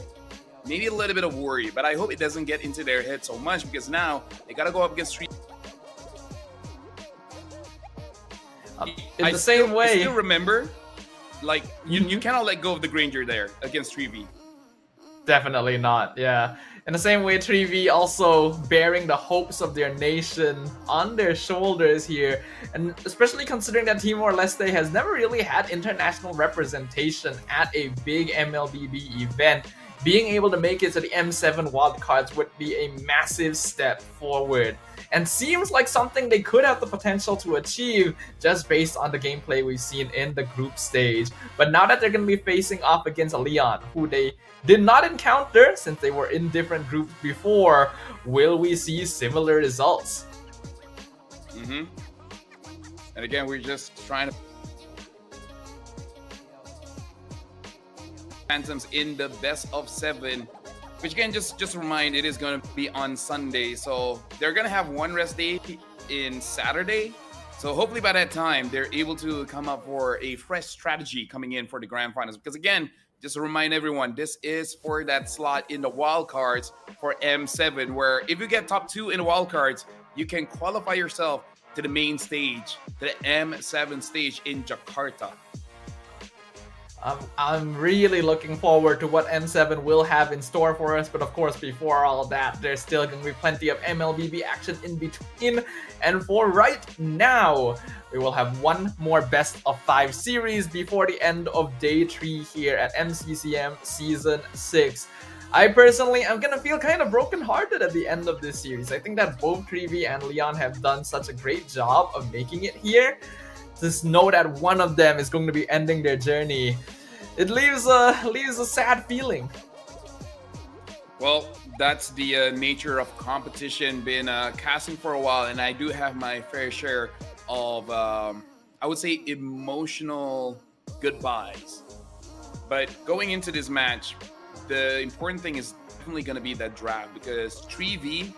maybe a little bit of worry, but I hope it doesn't get into their head so much, because now they gotta go up against 3. In the same way, I still remember, like, you cannot let go of the Granger there against 3V. Definitely not, yeah. In the same way, 3V also bearing the hopes of their nation on their shoulders here, and especially considering that Timor-Leste has never really had international representation at a big MLBB event. Being able to make it to the M7 wildcards would be a massive step forward, and seems like something they could have the potential to achieve just based on the gameplay we've seen in the group stage. But now that they're going to be facing off against Leon, who they did not encounter since they were in different groups before, will we see similar results? And again, we're just trying to Phantoms in the best of 7, which again, just remind, it is going to be on Sunday, so they're going to have one rest day in Saturday, so hopefully by that time they're able to come up for a fresh strategy coming in for the Grand Finals, because again, just to remind everyone, this is for that slot in the wildcards for M7, where if you get top 2 in the wildcards, you can qualify yourself to the main stage, to the M7 stage in Jakarta. I'm really looking forward to what M7 will have in store for us, but of course, before all that, there's still going to be plenty of MLBB action in between, and for right now, we will have one more best of 5 series before the end of day 3 here at MCCM Season 6. I personally am going to feel kind of brokenhearted at the end of this series. I think that both 3V and Leon have done such a great job of making it here. Just know that one of them is going to be ending their journey. It leaves a sad feeling. Well, that's the nature of competition. Been casting for a while, and I do have my fair share of, I would say, emotional goodbyes. But going into this match, the important thing is definitely going to be that draft, because 3V,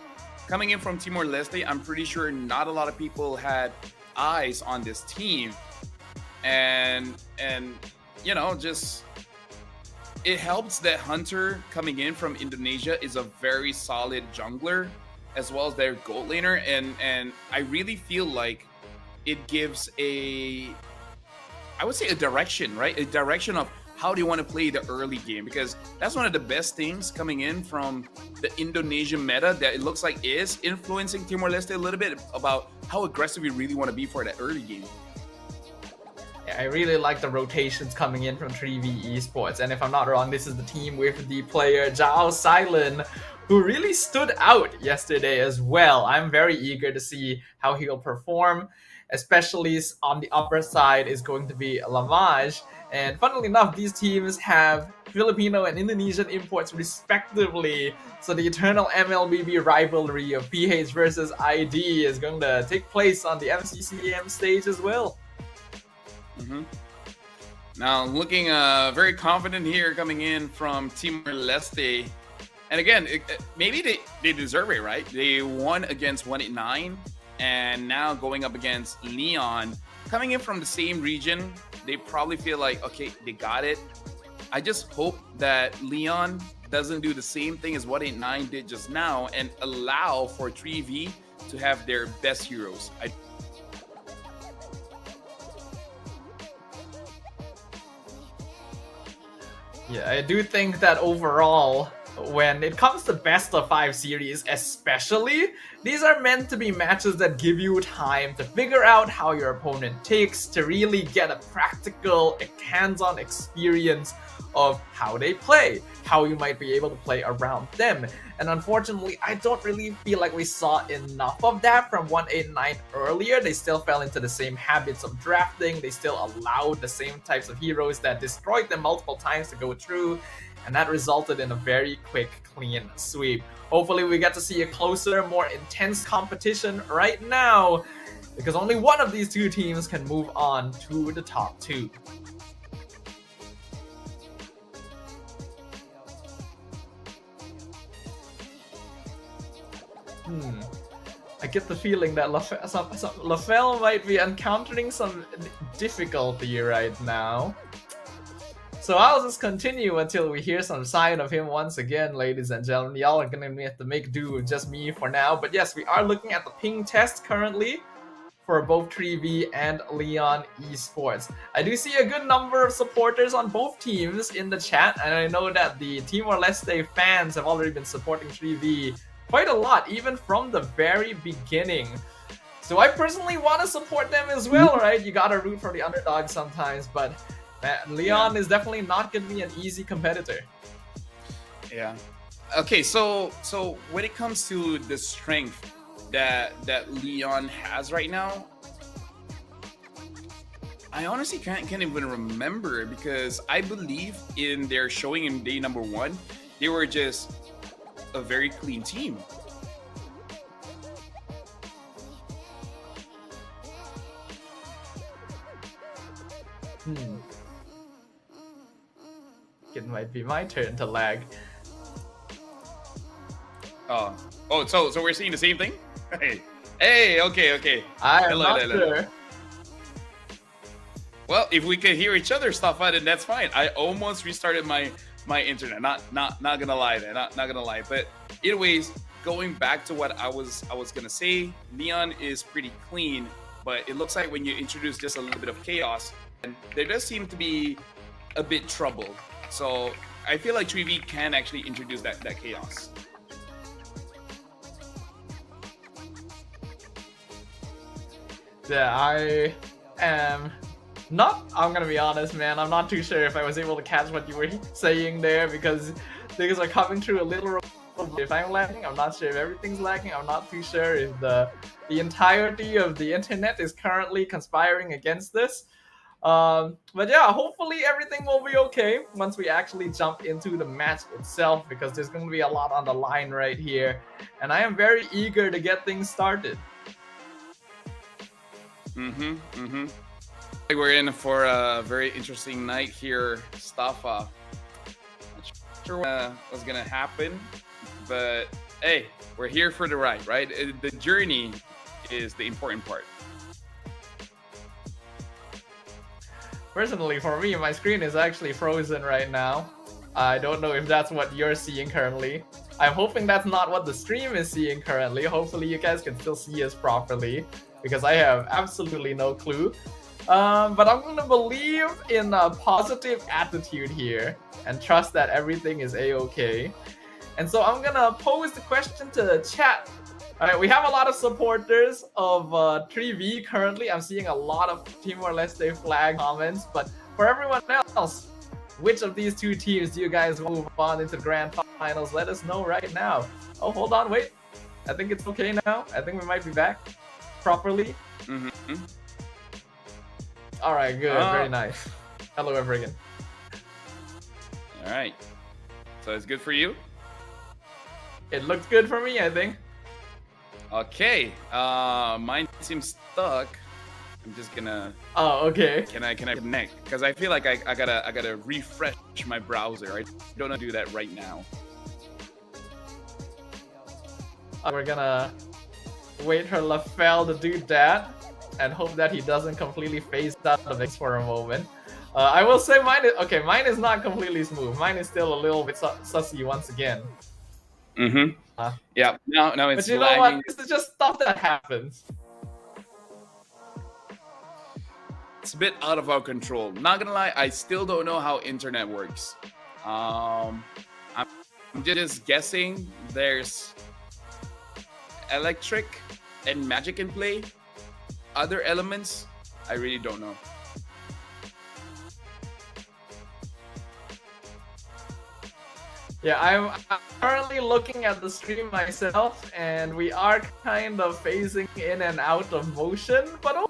coming in from Timor-Leste, I'm pretty sure not a lot of people had eyes on this team, and you know, just it helps that Hunter coming in from Indonesia is a very solid jungler, as well as their gold laner, and I really feel like it gives I would say a direction, right? A direction of how do you want to play the early game, because that's one of the best things coming in from the Indonesian meta that it looks like is influencing Timor-Leste a little bit about how aggressive you really want to be for that early game. Yeah, I really like the rotations coming in from 3V Esports, and if I'm not wrong, this is the team with the player Zhao Silent, who really stood out yesterday as well. I'm very eager to see how he'll perform, especially on the upper side is going to be Lamage. And funnily enough, these teams have Filipino and Indonesian imports respectively, so the eternal MLBB rivalry of PH versus ID is going to take place on the MCCM stage as well. Now, looking very confident here coming in from Timor-Leste. And again, maybe they deserve it, right? They won against 189, and now going up against Leon. Coming in from the same region, they probably feel like, okay, they got it. I just hope that Leon doesn't do the same thing as 189 did just now and allow for 3V to have their best heroes. Yeah, I do think that overall, when it comes to best of 5 series especially, these are meant to be matches that give you time to figure out how your opponent ticks, to really get a practical, hands-on experience of how they play, how you might be able to play around them. And unfortunately, I don't really feel like we saw enough of that from 189 earlier. They still fell into the same habits of drafting, they still allowed the same types of heroes that destroyed them multiple times to go through, and that resulted in a very quick, clean sweep. Hopefully we get to see a closer, more intense competition right now, because only one of these two teams can move on to the top 2. I get the feeling that LaFell might be encountering some difficulty right now. So I'll just continue until we hear some sign of him once again, ladies and gentlemen. Y'all are gonna have to make do with just me for now. But yes, we are looking at the ping test currently for both 3V and Leon Esports. I do see a good number of supporters on both teams in the chat, and I know that the Timor-Leste fans have already been supporting 3V quite a lot, even from the very beginning. So I personally want to support them as well, right? You gotta root for the underdog sometimes, but man, Leon is definitely not gonna be an easy competitor. Yeah. Okay, so when it comes to the strength that Leon has right now, I honestly can't even remember, because I believe in their showing in day number 1, they were just a very clean team. It might be my turn to lag. Oh, so we're seeing the same thing? Hey, okay. I'm not sure. Well, if we could hear each other stuff out, then that's fine. I almost restarted my internet. Not gonna lie there. Not gonna lie. But anyways, going back to what I was gonna say, Leon is pretty clean, but it looks like when you introduce just a little bit of chaos, and there does seem to be a bit trouble. So I feel like 3V can actually introduce that chaos. Yeah, I am not, I'm gonna be honest, man, I'm not too sure if I was able to catch what you were saying there, because things are coming through a little. If I'm lagging, I'm not sure if everything's lagging. I'm not too sure if the entirety of the internet is currently conspiring against this. But yeah, hopefully everything will be okay once we actually jump into the match itself, because there's going to be a lot on the line right here, and I am very eager to get things started. I think we're in for a very interesting night here, Stafa. Not sure what's gonna happen, but hey, we're here for the ride, right? The journey is the important part. Personally, for me, my screen is actually frozen right now. I don't know if that's what you're seeing currently. I'm hoping that's not what the stream is seeing currently. Hopefully you guys can still see us properly, because I have absolutely no clue. But I'm gonna believe in a positive attitude here and trust that everything is a-okay. And so I'm gonna pose the question to the chat. Alright, we have a lot of supporters of 3V currently. I'm seeing a lot of Timor-Leste flag comments, but for everyone else, which of these two teams do you guys move on into the Grand Finals? Let us know right now. Oh, hold on, wait. I think it's okay now. I think we might be back properly. Alright, good, very nice. Hello, everyone. Alright. So it's good for you? It looks good for me, I think. Okay, mine seems stuck. I'm just gonna. Oh, okay. Can I connect? Because I feel like I gotta refresh my browser. I don't know how to do that right now. We're gonna wait for LaFell to do that and hope that he doesn't completely phase out of this for a moment. I will say mine is okay. Mine is not completely smooth. Mine is still a little bit sussy once again. Yeah. No, it's. But you know lagging. what? This is just stuff that happens. It's a bit out of our control. Not gonna lie, I still don't know how internet works. I'm just guessing there's electric and magic in play. Other elements, I really don't know. Yeah, I'm currently looking at the stream myself, and we are kind of phasing in and out of motion, but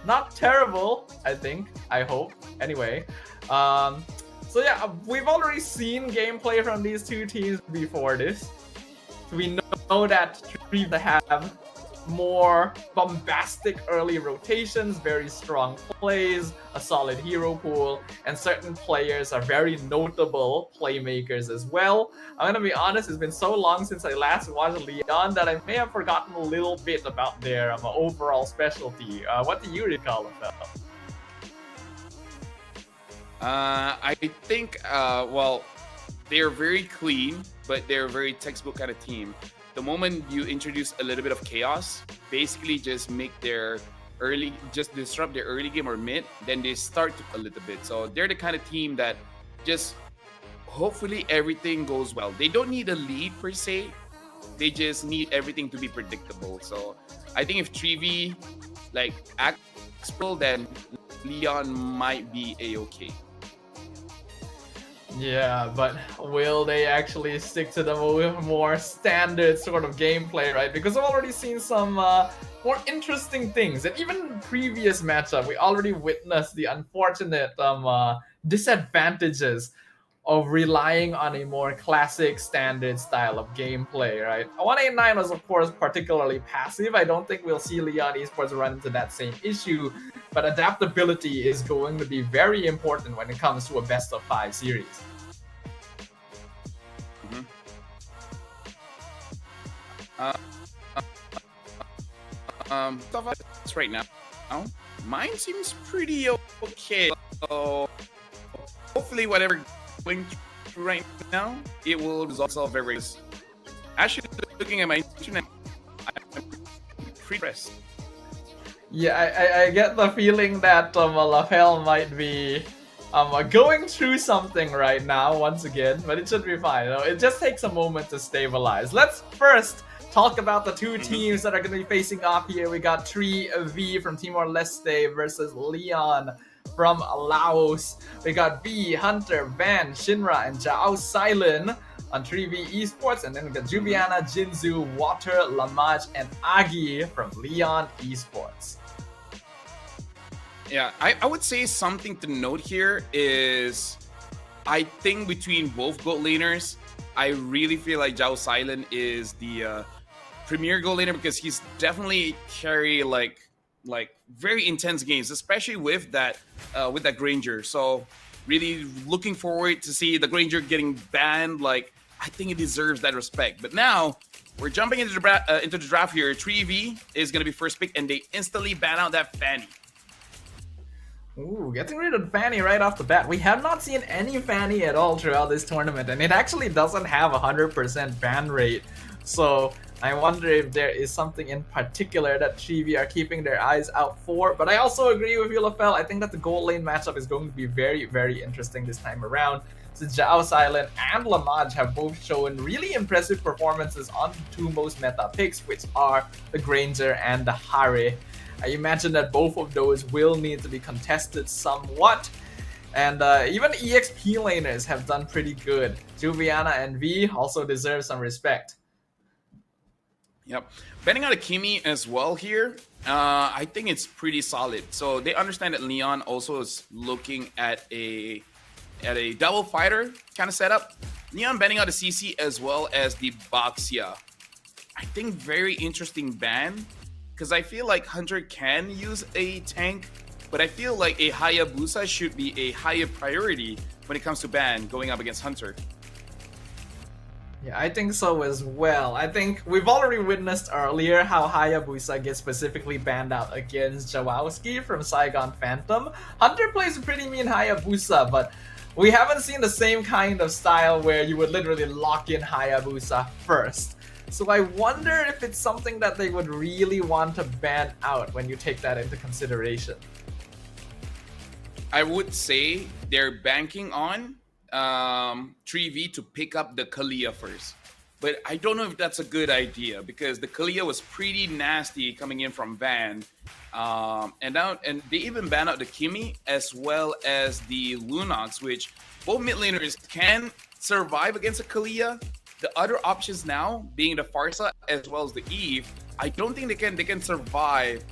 not terrible, I think. I hope. Anyway, so yeah, we've already seen gameplay from these two teams before this. We know that Tree have more bombastic early rotations, very strong plays, a solid hero pool, and certain players are very notable playmakers as well. I'm gonna be honest, it's been so long since I last watched Leon that I may have forgotten a little bit about their overall specialty. What do you recall of that? I think, well, they're very clean, but they're a very textbook kind of team. The moment you introduce a little bit of chaos, basically just disrupt their early game or mid, then they start a little bit. So they're the kind of team that just hopefully everything goes well. They don't need a lead per se. They just need everything to be predictable. So I think if Trevi acts well, then Leon might be a-okay. Yeah, but will they actually stick to the more standard sort of gameplay, right? Because I've already seen some more interesting things. And even previous matchup, we already witnessed the unfortunate disadvantages of relying on a more classic standard style of gameplay, right? 189 was, of course, particularly passive. I don't think we'll see Leon Esports run into that same issue, but adaptability is going to be very important when it comes to a best-of-5 series. Right now, mine seems pretty okay. So hopefully, whatever going through right now, it will resolve itself very. Actually, looking at my internet, I'm pretty impressed. Yeah, I get the feeling that Lafelle might be going through something right now once again, but it should be fine. It just takes a moment to stabilize. Let's first talk about the two teams that are going to be facing off here. We got 3V from Timor-Leste versus Leon from Laos. We got V, Hunter, Van, Shinra, and Jao Silent on 3V Esports. And then we got Jubiana, Jinzu, Water, Lamaj, and Agi from Leon Esports. Yeah, I would say something to note here is I think between both gold laners, I really feel like Jao Silent is the premier gold laner because he's definitely carry like very intense games, especially with that Granger. So really looking forward to see the Granger getting banned. Like I think it deserves that respect. But now we're jumping into the draft here. 3V is gonna be first pick, and they instantly ban out that Fanny. Ooh, getting rid of Fanny right off the bat. We have not seen any Fanny at all throughout this tournament, and it actually doesn't have a 100% ban rate. So I wonder if there is something in particular that 3V are keeping their eyes out for. But I also agree with you, Lafelle. I think that the gold lane matchup is going to be very, very interesting this time around, since Jao Silent and Lamaj have both shown really impressive performances on the two most meta picks, which are the Granger and the Hare. I imagine that both of those will need to be contested somewhat. And even EXP laners have done pretty good. Juviana and V also deserve some respect. Yep. Betting out Akimi as well here, I think it's pretty solid. So they understand that Leon also is looking at a double fighter kind of setup. Leon betting out a CC as well as the Baxia. I think very interesting ban, because I feel like Hunter can use a tank, but I feel like a Hayabusa should be a higher priority when it comes to ban going up against Hunter. Yeah, I think so as well. I think we've already witnessed earlier how Hayabusa gets specifically banned out against Jawowski from Saigon Phantom. Hunter plays a pretty mean Hayabusa, but we haven't seen the same kind of style where you would literally lock in Hayabusa first. So I wonder if it's something that they would really want to ban out when you take that into consideration. I would say they're banking on 3V to pick up the Kalia first. But I don't know if that's a good idea because the Kalia was pretty nasty coming in from Van. And they even banned out the Kimi as well as the Lunox, which both mid laners can survive against a Kalia. The other options now being the Farsa as well as the Eve, I don't think they can survive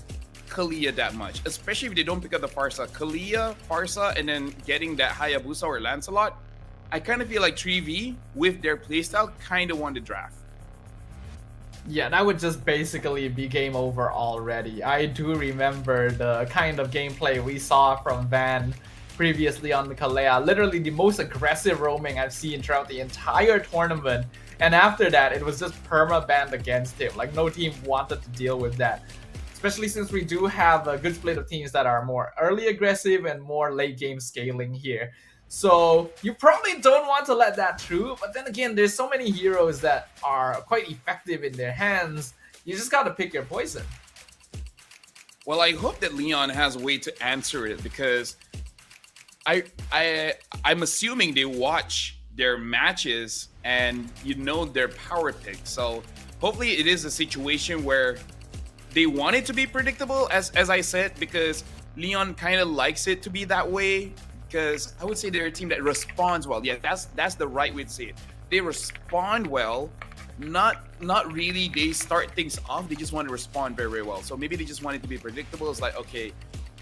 Kalia that much, especially if they don't pick up the Farsa. Kalia, Farsa, and then getting that Hayabusa or Lancelot. I kind of feel like 3V with their playstyle kind of won the draft. Yeah, that would just basically be game over already. I do remember the kind of gameplay we saw from Van previously on the Kalea. Literally the most aggressive roaming I've seen throughout the entire tournament. And after that, it was just perma-banned against him. Like, no team wanted to deal with that. Especially since we do have a good split of teams that are more early aggressive and more late game scaling here. So you probably don't want to let that through, but then again, there's so many heroes that are quite effective in their hands. You just gotta pick your poison. Well, I hope that Leon has a way to answer it because I'm assuming they watch their matches and you know their power pick. So hopefully it is a situation where they want it to be predictable, as I said, because Leon kind of likes it to be that way. Because I would say they're a team that responds well. Yeah, that's the right way to say it. They respond well, not really. They start things off. They just want to respond very, very well. So maybe they just want it to be predictable. It's like, okay,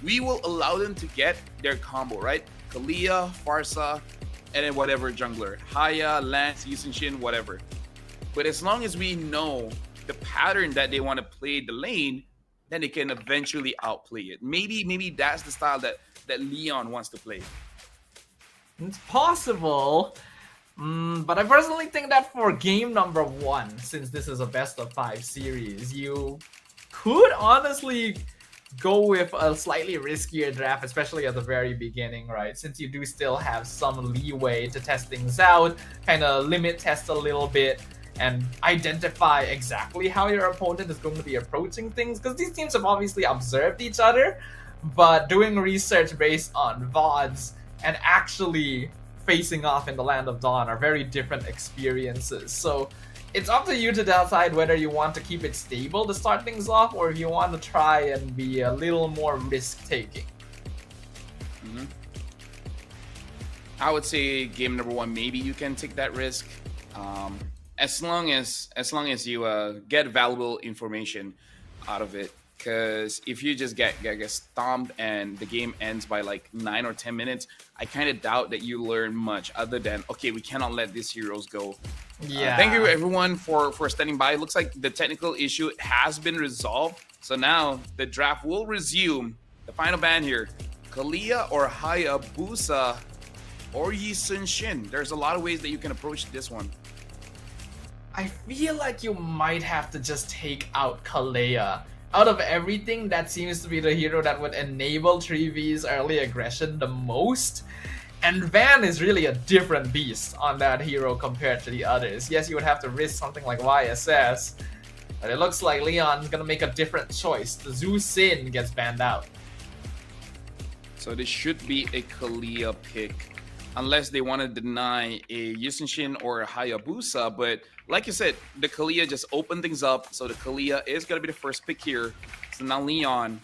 we will allow them to get their combo, right? Kalia, Farsa, and then whatever jungler. Haya, Lance, Yusin, whatever. But as long as we know the pattern that they want to play the lane, then they can eventually outplay it. Maybe that's the style that Leon wants to play. It's possible, but I personally think that for game number 1, since this is a best of 5 series, you could honestly go with a slightly riskier draft, especially at the very beginning, right? Since you do still have some leeway to test things out, kind of limit test a little bit, and identify exactly how your opponent is going to be approaching things, because these teams have obviously observed each other, but doing research based on VODs and actually facing off in the Land of Dawn are very different experiences. So it's up to you to decide whether you want to keep it stable to start things off, or if you want to try and be a little more risk-taking. Mm-hmm. I would say game number 1, maybe you can take that risk. As long as you get valuable information out of it. Because if you just get stomped and the game ends by like 9 or 10 minutes, I kind of doubt that you learn much other than, okay, we cannot let these heroes go. Yeah. Thank you everyone for standing by. It looks like the technical issue has been resolved. So now the draft will resume. The final ban here, Kalia or Hayabusa or Yi Sun Shin. There's a lot of ways that you can approach this one. I feel like you might have to just take out Kalea. Out of everything, that seems to be the hero that would enable 3V's early aggression the most. And Van is really a different beast on that hero compared to the others. Yes, you would have to risk something like YSS, but it looks like Leon's gonna make a different choice. The Zhu Sin gets banned out. So this should be a Kalia pick, unless they want to deny a Yusin or a Hayabusa. But like you said, the Kalia just opened things up. So the Kalia is going to be the first pick here. So now Leon,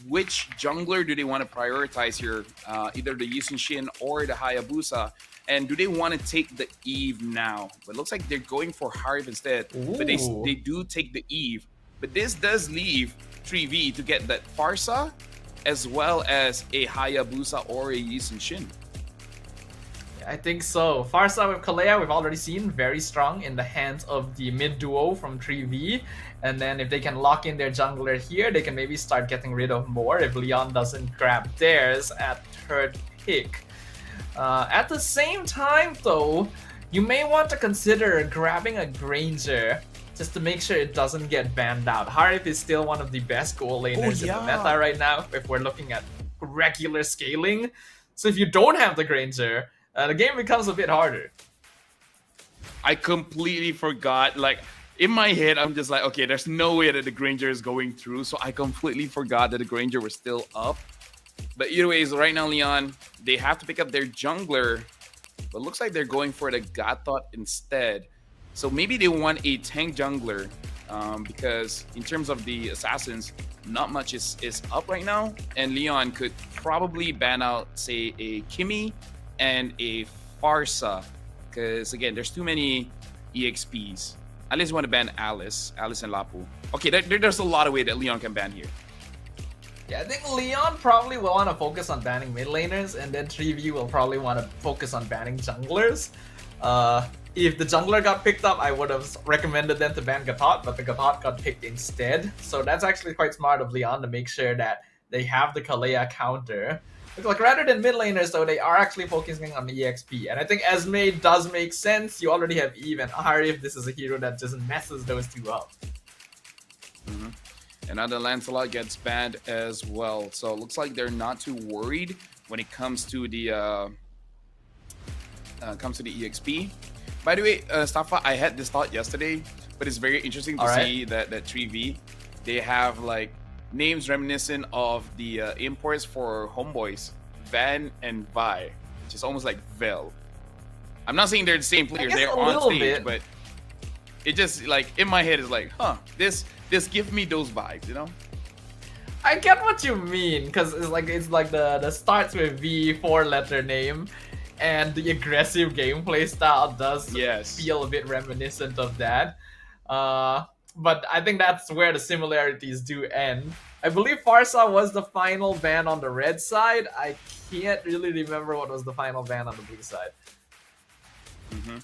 which jungler do they want to prioritize here? Either the Yusin or the Hayabusa. And do they want to take the Eve now? But it looks like they're going for Harv instead. Ooh. But they do take the Eve. But this does leave 3V to get that Farsa as well as a Hayabusa or a Yusin. I think so. Farsa with Kalea, we've already seen very strong in the hands of the mid duo from 3V. And then if they can lock in their jungler here, they can maybe start getting rid of more if Leon doesn't grab theirs at third pick. At the same time though, you may want to consider grabbing a Granger just to make sure it doesn't get banned out. Harif is still one of the best goal laners in the meta right now if we're looking at regular scaling. So if you don't have the Granger, the game becomes a bit harder. I completely forgot. Like, in my head, I'm just like, okay, there's no way that the Granger is going through. So I completely forgot that the Granger was still up. But either ways, right now, Leon, they have to pick up their jungler, but looks like they're going for the Gatot instead. So maybe they want a tank jungler, because in terms of the assassins, not much is up right now. And Leon could probably ban out, say, a Kimi and a Farsa, because again, there's too many EXPs. Unless you want to ban Alice and Lapu. Okay, there's a lot of way that Leon can ban here. Yeah, I think Leon probably will want to focus on banning mid laners, and then 3v will probably want to focus on banning junglers. If the jungler got picked up, I would have recommended them to ban Gatot, but the Gatot got picked instead. So that's actually quite smart of Leon to make sure that they have the Kalea counter. Like, rather than mid laners, though, they are actually focusing on the EXP. And I think Esme does make sense. You already have Eve and Arif. This is a hero that just messes those two up. Mm-hmm. And now the Lancelot gets banned as well. So it looks like they're not too worried when it comes to the EXP. By the way, Stafa, I had this thought yesterday, but it's very interesting to see that 3v, they have like names reminiscent of the imports for Homeboys, Van and Vi, which is almost like Vel. I'm not saying they're the same players, they're on stage, but it just like in my head is like, huh, this give me those vibes, you know? I get what you mean, because it's like the starts with V 4-letter name, and the aggressive gameplay style does feel a bit reminiscent of that. But I think that's where the similarities do end. I believe Farsa was the final ban on the red side. I can't really remember what was the final ban on the blue side. Mm-hmm.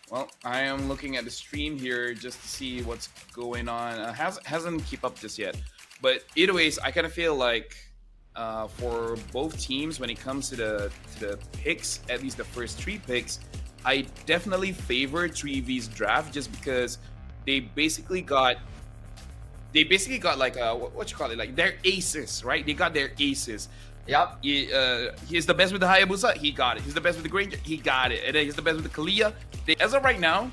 Well, I am looking at the stream here just to see what's going on. Hasn't keep up just yet. But either ways, I kind of feel like for both teams, when it comes to the picks, at least the first 3 picks, I definitely favor 3V's draft just because they basically got like what you call it, like their aces, right? They got their aces. Yep. He's the best with the Hayabusa, he got it. He's the best with the Granger, he got it. And then he's the best with the Kalia. As of right now,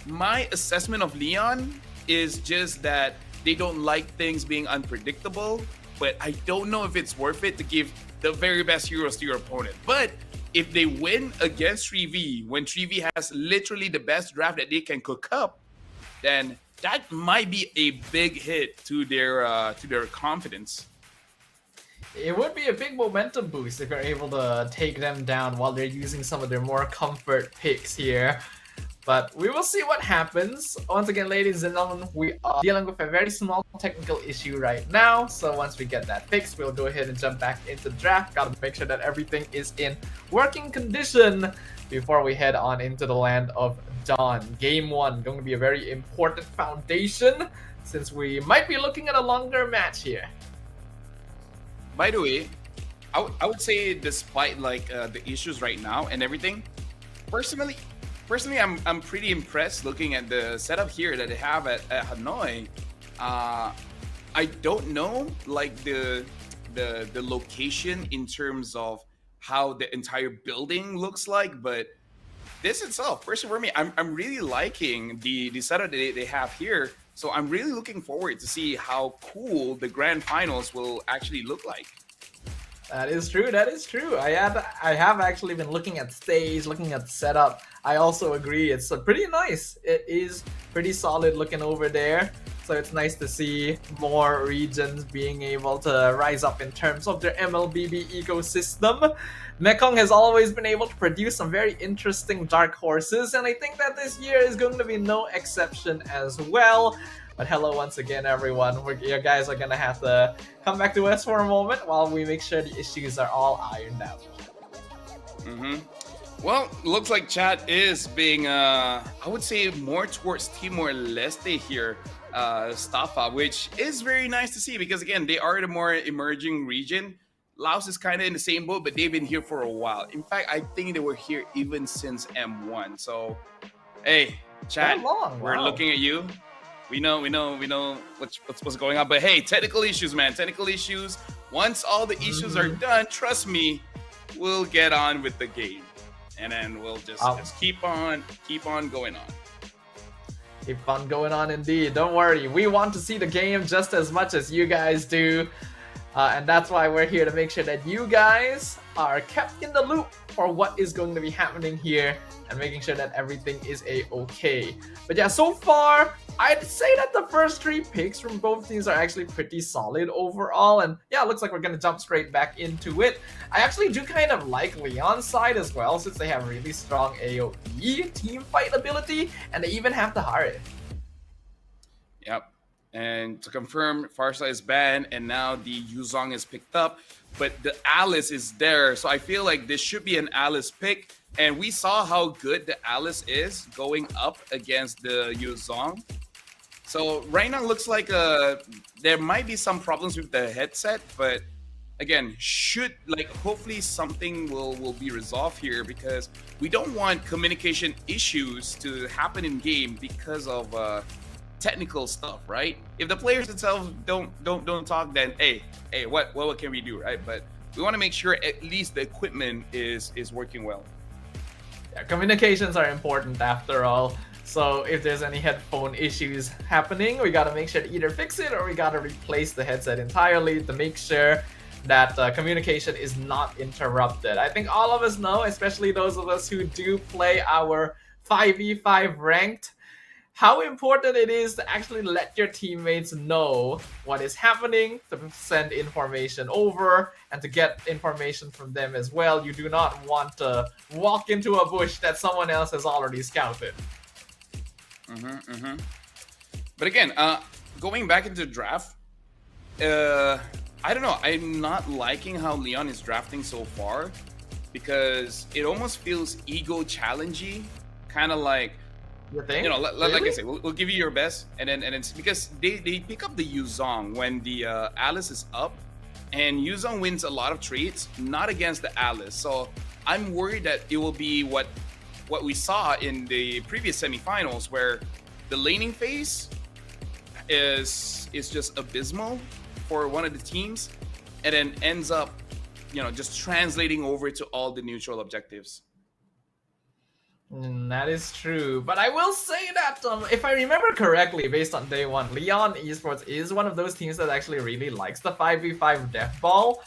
my assessment of Leon is just that they don't like things being unpredictable, but I don't know if it's worth it to give the very best heroes to your opponent. But if they win against 3v, when 3v has literally the best draft that they can cook up, then that might be a big hit to their confidence. It would be a big momentum boost if you're able to take them down while they're using some of their more comfort picks here. But we will see what happens. Once again, ladies and gentlemen, we are dealing with a very small technical issue right now. So once we get that fixed, we'll go ahead and jump back into the draft. Gotta make sure that everything is in working condition before we head on into the land of Dawn. Game 1 going to be a very important foundation since we might be looking at a longer match here. By the way, I would say despite like the issues right now and everything, personally, I'm pretty impressed looking at the setup here that they have at Hanoi. I don't know like the location in terms of how the entire building looks like, but this itself, personally for me, I'm really liking the setup that they have here. So I'm really looking forward to see how cool the Grand Finals will actually look like. That is true. That is true. I have actually been looking at stage, looking at the setup. I also agree. It's pretty nice. It is pretty solid looking over there. So it's nice to see more regions being able to rise up in terms of their MLBB ecosystem. Mekong has always been able to produce some very interesting dark horses, and I think that this year is going to be no exception as well. But hello once again, everyone. You guys are gonna have to come back to us for a moment while we make sure the issues are all ironed out. Well, looks like chat is being, I would say, more towards Timor-Leste here, Stafa, which is very nice to see because, again, they are the more emerging region. Laos is kind of in the same boat, but they've been here for a while. In fact, I think they were here even since M1. So, hey, chat, we're looking at you. We know what's going on. But hey, technical issues, man. Technical issues. Once all the issues are done, trust me, we'll get on with the game. And then we'll just keep on going on. Keep on going on indeed. Don't worry. We want to see the game just as much as you guys do. And that's why we're here to make sure that you guys are kept in the loop for what is going to be happening here and making sure that everything is a-okay. But yeah, so far, I'd say that the first 3 picks from both teams are actually pretty solid overall. And yeah, it looks like we're going to jump straight back into it. I actually do kind of like Leon's side as well, since they have really strong AoE team fight ability, and they even have the Hare. Yep. And to confirm, Farsa is banned, and now the Yuzong is picked up, but the Alice is there. So I feel like this should be an Alice pick. And we saw how good the Alice is going up against the Yuzong. So right now looks like there might be some problems with the headset, but again, hopefully something will be resolved here, because we don't want communication issues to happen in game because of technical stuff, right? If the players themselves don't talk, then hey, what can we do, right? But we want to make sure at least the equipment is working well. Yeah, communications are important after all. So if there's any headphone issues happening, we gotta make sure to either fix it or we gotta replace the headset entirely to make sure that communication is not interrupted. I think all of us know, especially those of us who do play our 5v5 ranked, how important it is to actually let your teammates know what is happening, to send information over, and to get information from them as well. You do not want to walk into a bush that someone else has already scouted. But again, going back into the draft, I don't know. I'm not liking how Leon is drafting so far, because it almost feels ego challengey, kind of like, You think? you know, like I say, we'll give you your best, and then it's because they pick up the Yuzong when the Alice is up, and Yuzong wins a lot of trades, not against the Alice. So I'm worried that it will be what we saw in the previous semifinals, where the laning phase is just abysmal for one of the teams, and then ends up, you know, just translating over to all the neutral objectives. That is true, but I will say that if I remember correctly, based on day one, Leon Esports is one of those teams that actually really likes the 5v5 death ball.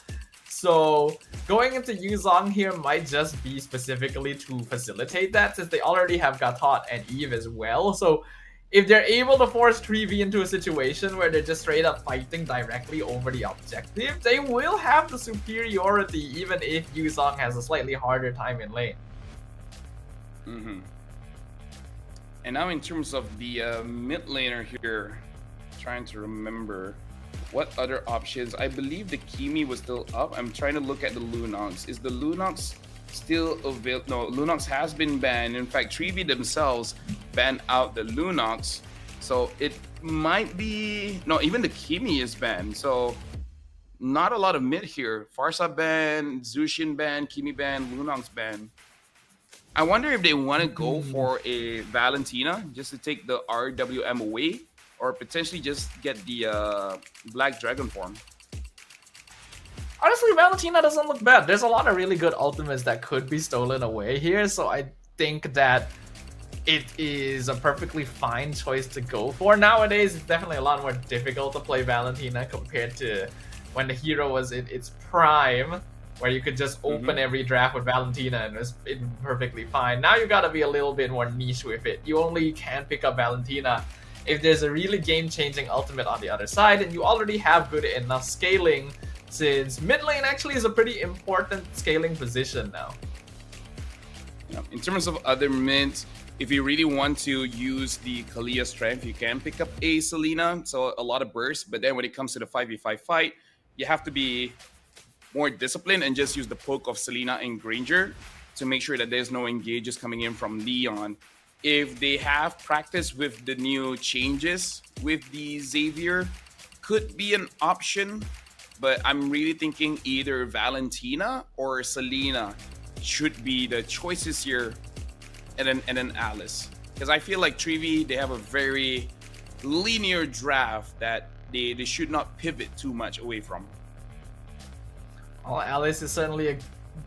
So going into Yuzong here might just be specifically to facilitate that, since they already have Gatot and Eve as well. So if they're able to force 3v into a situation where they're just straight up fighting directly over the objective, they will have the superiority even if Yuzong has a slightly harder time in lane. And now in terms of the mid laner here, trying to remember what other options. I believe the Kimi was still up. I'm trying to look at the Lunox. Is the Lunox still available? No, Lunox has been banned. In fact, Treevee themselves banned out the Lunox. So it might be... No, even the Kimi is banned. So not a lot of mid here. Farsa banned, Zushin banned, Kimi banned, Lunox banned. I wonder if they want to go for a Valentina just to take the RWM away, or potentially just get the Black Dragon form. Honestly, Valentina doesn't look bad. There's a lot of really good ultimates that could be stolen away here, so I think that it is a perfectly fine choice to go for. Nowadays, it's definitely a lot more difficult to play Valentina compared to when the hero was in its prime, where you could just open every draft with Valentina and it was perfectly fine. Now you gotta be a little bit more niche with it. You only can pick up Valentina if there's a really game-changing ultimate on the other side, and you already have good enough scaling, since mid lane actually is a pretty important scaling position now. Yeah. In terms of other mids, if you really want to use the Kalia strength, you can pick up a Selena, so a lot of burst, but then when it comes to the 5v5 fight, you have to be more disciplined and just use the poke of Selena and Granger to make sure that there's no engages coming in from Leon. If they have practice with the new changes with the Xavier, could be an option, but I'm really thinking either Valentina or Selena should be the choices here, and then Alice. Because I feel like Treevee, they have a very linear draft that they should not pivot too much away from. Well, Alice is certainly a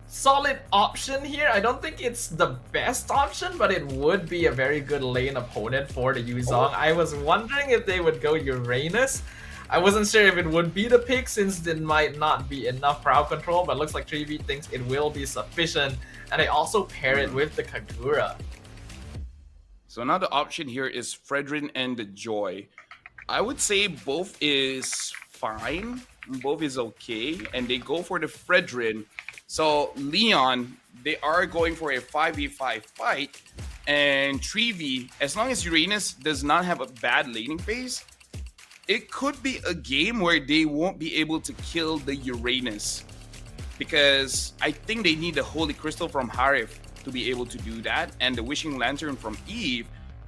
solid option here. I don't think it's the best option, but it would be a very good lane opponent for the Yuzong. I was wondering if they would go Uranus. I wasn't sure if it would be the pick since there might not be enough crowd control, but looks like 3v thinks it will be sufficient, and they also pair it with the Kagura. So now the option here is Fredrin and the Joy. I would say both is fine, both is okay, and they go for the Fredrin. So Leon, they are going for a 5v5 fight, and 3v, as long as Uranus does not have a bad laning phase, it could be a game where they won't be able to kill the Uranus, because I think they need the Holy Crystal from Harif to be able to do that, and the Wishing Lantern from Eve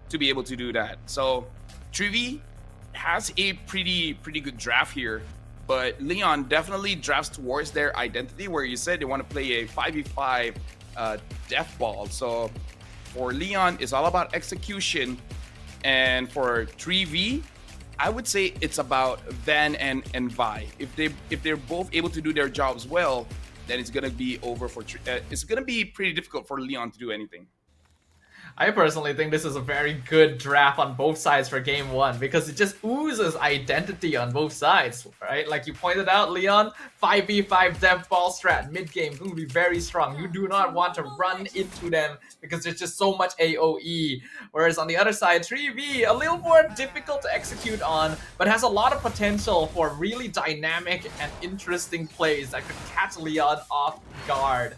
to be able to do that. So 3v has a pretty good draft here, but Leon definitely drafts towards their identity, where you said they want to play a 5v5 death ball. So for Leon, it's all about execution, and for 3v, I would say it's about Van and Vi. If they're both able to do their jobs well, then it's gonna be over for. It's gonna be pretty difficult for Leon to do anything. I personally think this is a very good draft on both sides for game 1 because it just oozes identity on both sides, right? Like you pointed out, Leon, 5v5 dev ball strat mid-game going to be very strong. You do not want to run into them because there's just so much AoE. Whereas on the other side, 3v, a little more difficult to execute on, but has a lot of potential for really dynamic and interesting plays that could catch Leon off guard.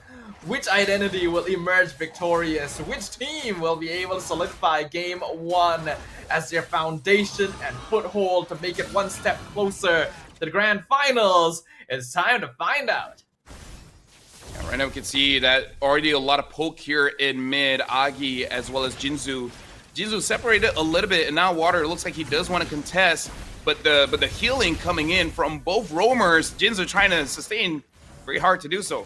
Which identity will emerge victorious? Which team will be able to solidify game 1 as their foundation and foothold to make it one step closer to the Grand Finals? It's time to find out. Yeah, right now we can see that already a lot of poke here in mid. Agi as well as Jinzu. Jinzu separated a little bit, and now Water looks like he does want to contest, but the healing coming in from both roamers. Jinzu trying to sustain, very hard to do so.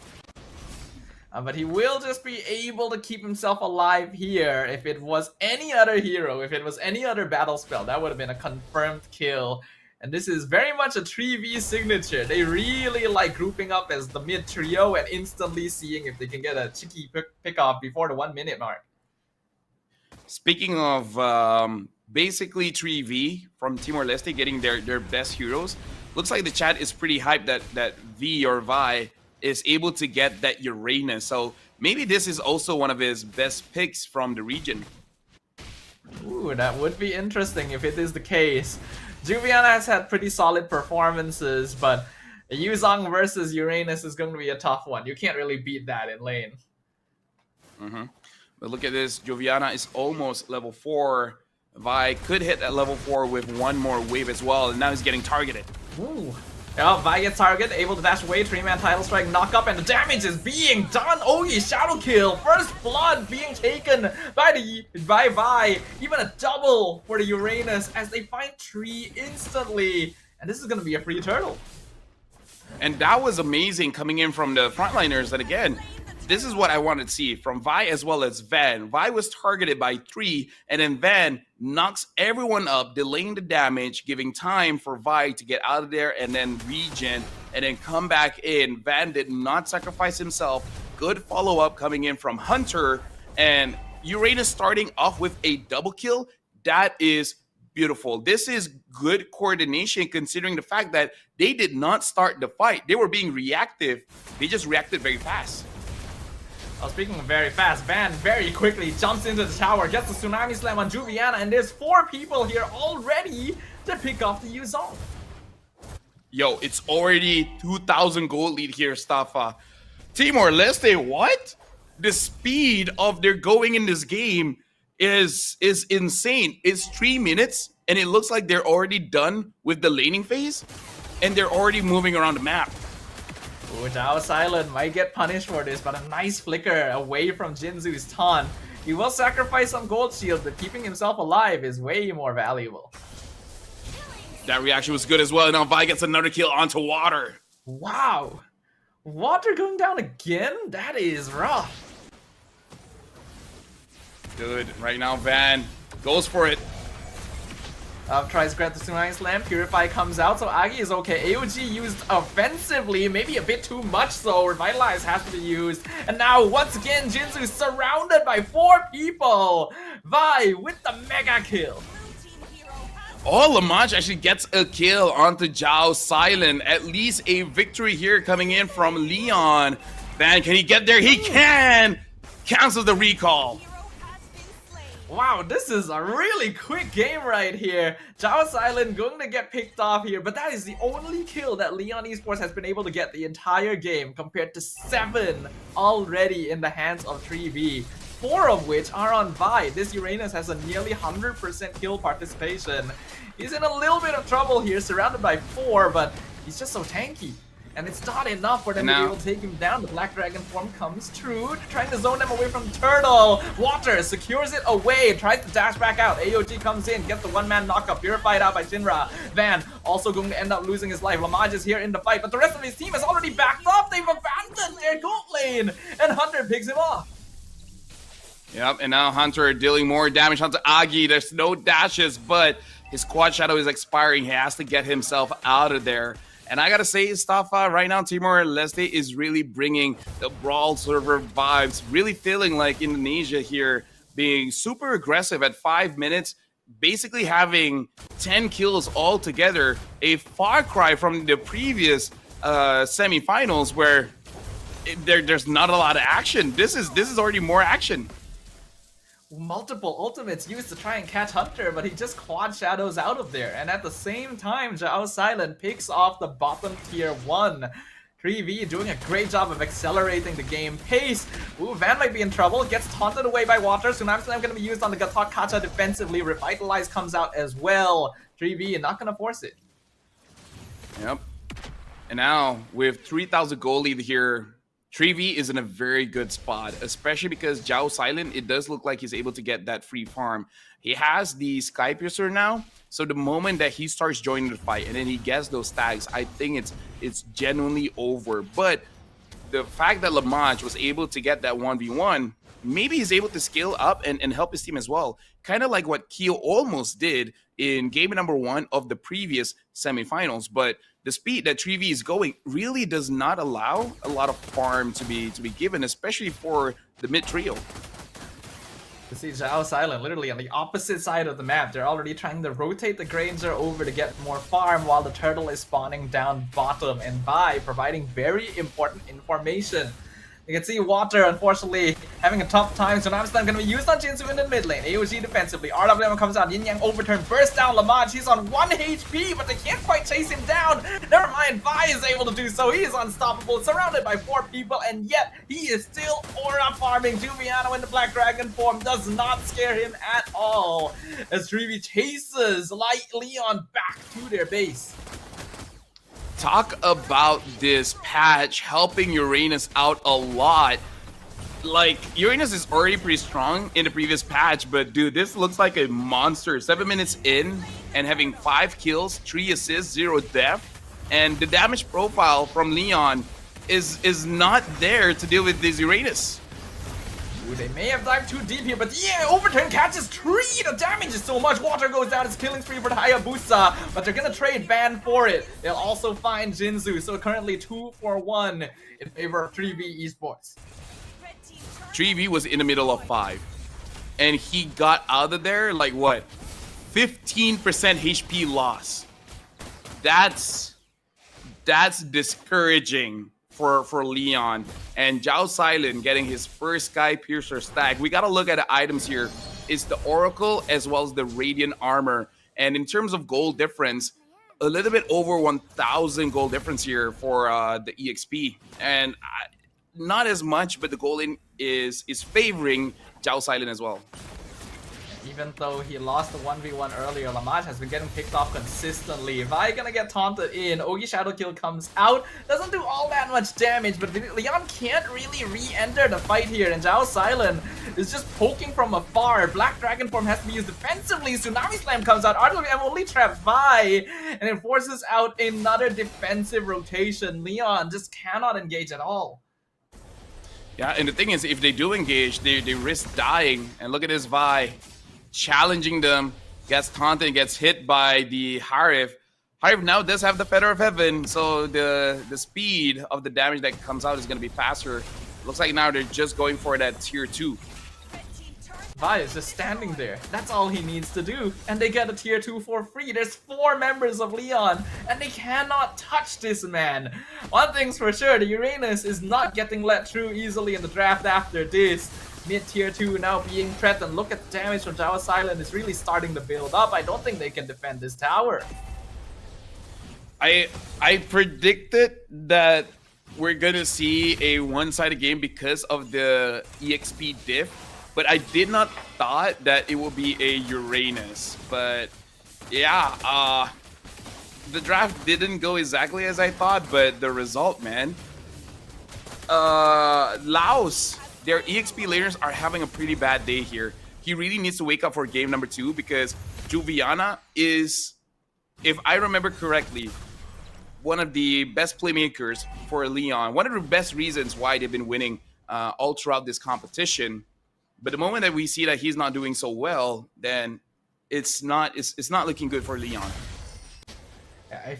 But he will just be able to keep himself alive here. If it was any other hero, if it was any other battle spell, that would have been a confirmed kill. And this is very much a 3v signature. They really like grouping up as the mid trio and instantly seeing if they can get a cheeky pick off before the 1 minute mark. Speaking of basically 3v from Timor-Leste getting their best heroes, looks like the chat is pretty hyped that V or Vi is able to get that Uranus. So maybe this is also one of his best picks from the region. Ooh, that would be interesting if it is the case. Juviana has had pretty solid performances, but Yuzong versus Uranus is going to be a tough one. You can't really beat that in lane. But look at this, Joviana is almost level 4. Vi could hit that level 4 with one more wave as well, and now he's getting targeted. Ooh. Yeah, Vi gets target, able to dash away, 3-man title strike, knock up, and the damage is being done. Ogi, shadow kill, first blood being taken by Vi. Even a double for the Uranus as they find 3 instantly. And this is going to be a free turtle. And that was amazing coming in from the frontliners. And again, this is what I wanted to see from Vi as well as Van. Vi was targeted by 3, and then Van knocks everyone up, delaying the damage, giving time for Vi to get out of there and then regen and then come back in. Van did not sacrifice himself. Good follow-up coming in from Hunter, and Uranus starting off with a double kill. That is beautiful. This is good coordination considering the fact that they did not start the fight. They were being reactive. They just reacted very fast. Well, speaking of very fast, Van very quickly jumps into the tower, gets the Tsunami Slam on Juviana, and there's 4 people here already to pick off the Yuzong. Yo, it's already 2,000 gold lead here, Staffa. Timor-Leste, what? The speed of their going in this game is insane. It's 3 minutes, and it looks like they're already done with the laning phase, and they're already moving around the map. Ooh, Dao Silent might get punished for this, but a nice flicker away from Jinzu's taunt. He will sacrifice some gold shield, but keeping himself alive is way more valuable. That reaction was good as well. Now Vi gets another kill onto Water. Wow. Water going down again? That is rough. Good. Right now, Van goes for it. Tries to grab the Tsunami Slam, Purify comes out, so Agi is okay. AOG used offensively, maybe a bit too much so. Revitalize has to be used. And now, once again, Jinzu surrounded by 4 people. Vi with the mega kill. Oh, Lamaj actually gets a kill onto Zhao Silent. At least a victory here coming in from Leon. Van, can he get there? He can! Cancels the recall. Wow, this is a really quick game right here. Zhao Silent going to get picked off here, but that is the only kill that Leon Esports has been able to get the entire game compared to 7 already in the hands of 3v. 4 of which are on Vi. This Uranus has a nearly 100% kill participation. He's in a little bit of trouble here, surrounded by 4, but he's just so tanky. And it's not enough for them to be able to take him down. The Black Dragon form comes through, trying to zone them away from Turtle. Water secures it away, tries to dash back out. AOG comes in, gets the one-man knockup, purified out by Shinra. Van also going to end up losing his life. Lamaj is here in the fight, but the rest of his team is already backed up. They've abandoned their gold lane, and Hunter picks him off. Yep, and now Hunter dealing more damage onto Agi. There's no dashes, but his quad shadow is expiring. He has to get himself out of there. And I gotta say, Stafa, right now, Timor-Leste is really bringing the Brawl server vibes, really feeling like Indonesia here being super aggressive at 5 minutes, basically having 10 kills altogether, a far cry from the previous semifinals where there's not a lot of action. This is already more action. Multiple ultimates used to try and catch Hunter, but he just quad shadows out of there. And at the same time, Zhao Silent picks off the bottom tier 1. 3v doing a great job of accelerating the game pace. Ooh, Van might be in trouble. Gets taunted away by Water. Tsunami Slam going to be used on the Gatok Kacha defensively. Revitalize comes out as well. 3v not going to force it. Yep. And now with 3,000 gold lead here, 3v is in a very good spot, especially because Zhao Silent, it does look like he's able to get that free farm. He has the Sky Piercer now, so the moment that he starts joining the fight and then he gets those tags, I think it's genuinely over. But the fact that Lamaj was able to get that 1v1, maybe he's able to scale up and help his team as well. Kind of like what Keo almost did in game number 1 of the previous semifinals, but the speed that 3v is going really does not allow a lot of farm to be given, especially for the mid trio. You see Zhao Silent literally on the opposite side of the map. They're already trying to rotate the Granger over to get more farm while the Turtle is spawning down bottom, and Vi providing very important information. You can see Water, unfortunately, having a tough time. So now it's going to be used on Jinsu in the mid lane. AOG defensively. RWM comes out. Yin Yang overturn. Burst down Lamaj. He's on 1 HP, but they can't quite chase him down. Never mind. Vi is able to do so. He is unstoppable. Surrounded by 4 people, and yet he is still aura farming. Juviano in the Black Dragon form does not scare him at all, as 3v chases Leon back to their base. Talk about this patch helping Uranus out a lot. Like, Uranus is already pretty strong in the previous patch, but dude, this looks like a monster. 7 minutes in and having 5 kills, 3 assists, 0 death, and the damage profile from Leon is not there to deal with this Uranus. Ooh, they may have dived too deep here, but yeah, overturn catches 3. The damage is so much. Water goes down. It's killing spree for the Hayabusa, but they're gonna trade Van for it. They'll also find Jinzu, so currently 2 for 1 in favor of 3v Esports. 3v was in the middle of 5, and he got out of there like what? 15% HP loss. That's discouraging for Leon. And Zhao Silent getting his first Sky Piercer stack. We gotta look at the items here. It's the Oracle as well as the Radiant Armor. And in terms of gold difference, a little bit over 1,000 gold difference here for the EXP. And not as much, but the gold in is favoring Zhao Silent as well. Even though he lost the 1v1 earlier, Lamaj has been getting picked off consistently. Vi gonna get taunted in. Ogi Shadow Kill comes out. Doesn't do all that much damage, but Leon can't really re-enter the fight here. And Zhao Silent is just poking from afar. Black Dragon form has to be used defensively. Tsunami Slam comes out. RWM only traps Vi, and it forces out another defensive rotation. Leon just cannot engage at all. Yeah, and the thing is, if they do engage, they risk dying. And look at this Vi. Challenging them, gets taunted, gets hit by the Harif. Harif now does have the Feather of Heaven, so the speed of the damage that comes out is going to be faster. Looks like now they're just going for that tier 2. Vi is just standing there. That's all he needs to do. And they get a tier 2 for free. There's 4 members of Leon. And they cannot touch this man. One thing's for sure, the Uranus is not getting let through easily in the draft after this. Mid tier 2 now being threatened. Look at the damage from Jao Silent. It's really starting to build up. I don't think they can defend this tower. I predicted that we're gonna see a one-sided game because of the EXP diff, but I did not thought that it would be a Uranus. But yeah, the draft didn't go exactly as I thought, but the result, man. Laos, their EXP laners are having a pretty bad day here. He really needs to wake up for game number 2 because Juviana is, if I remember correctly, one of the best playmakers for Leon. One of the best reasons why they've been winning all throughout this competition. But the moment that we see that he's not doing so well, then it's not looking good for Leon. I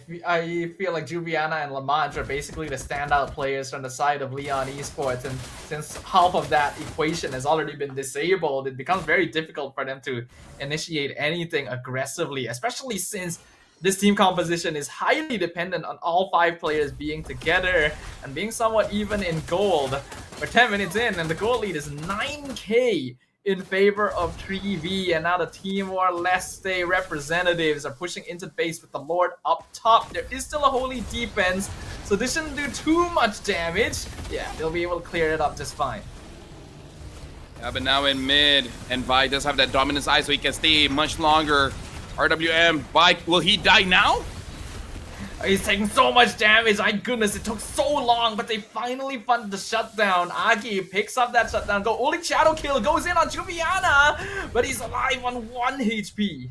feel like Juviana and Lamont are basically the standout players from the side of Leon Esports, and since half of that equation has already been disabled, it becomes very difficult for them to initiate anything aggressively, especially since this team composition is highly dependent on all 5 players being together and being somewhat even in gold. We're 10 minutes in and the gold lead is 9k in favor of 3v, and now the Timor-Leste representatives are pushing into base with the Lord up top. There is still a holy defense, so this shouldn't do too much damage. Yeah, they'll be able to clear it up just fine. Yeah, but now in mid, and Vi does have that dominance eye, so he can stay much longer. RWM, Vi, will he die now? He's taking so much damage. My goodness, it took so long, but they finally funded the shutdown. Agi picks up that shutdown. Only shadow kill goes in on Juviana, but he's alive on 1 HP.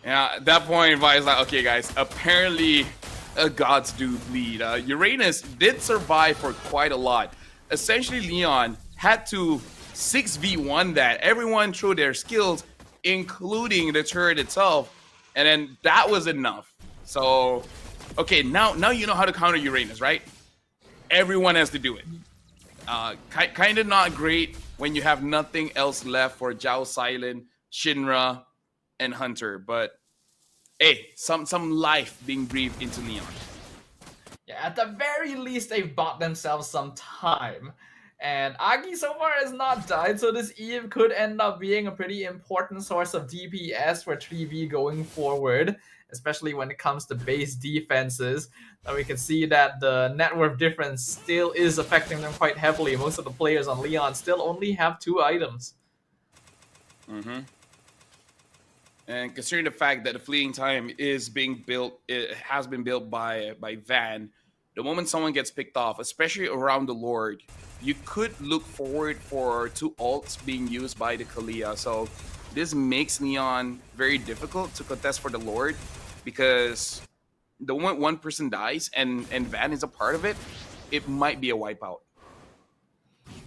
Yeah, at that point, Vi is like, okay, guys, apparently gods do bleed. Uranus did survive for quite a lot. Essentially, Leon had to 6v1 that. Everyone threw their skills, including the turret itself, and then that was enough. So, okay, now you know how to counter Uranus, right? Everyone has to do it. Kind of not great when you have nothing else left for Jao Silent, Shinra, and Hunter, but hey, some life being breathed into Leon. Yeah, at the very least, they've bought themselves some time. And Agi so far has not died, so this Eve could end up being a pretty important source of DPS for 3v going forward, especially when it comes to base defenses. Now we can see that the net worth difference still is affecting them quite heavily. Most of the players on Leon still only have 2 items. And considering the fact that the fleeing time is being built, it has been built by Van. The moment someone gets picked off, especially around the Lord, you could look forward for 2 ults being used by the Kalia. So this makes Leon very difficult to contest for the Lord, because the moment one person dies and Van is a part of it, it might be a wipeout.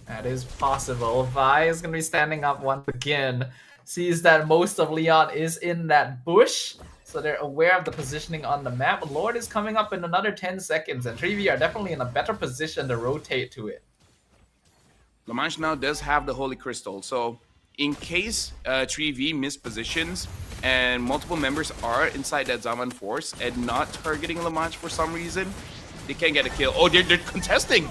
That is possible. Vi is going to be standing up once again. Sees that most of Leon is in that bush, so they're aware of the positioning on the map. Lord is coming up in another 10 seconds, and 3v are definitely in a better position to rotate to it. La Manche now does have the Holy Crystal, so in case 3v miss positions and multiple members are inside that Zaman force and not targeting La Manche for some reason, they can't get a kill. Oh, they're contesting!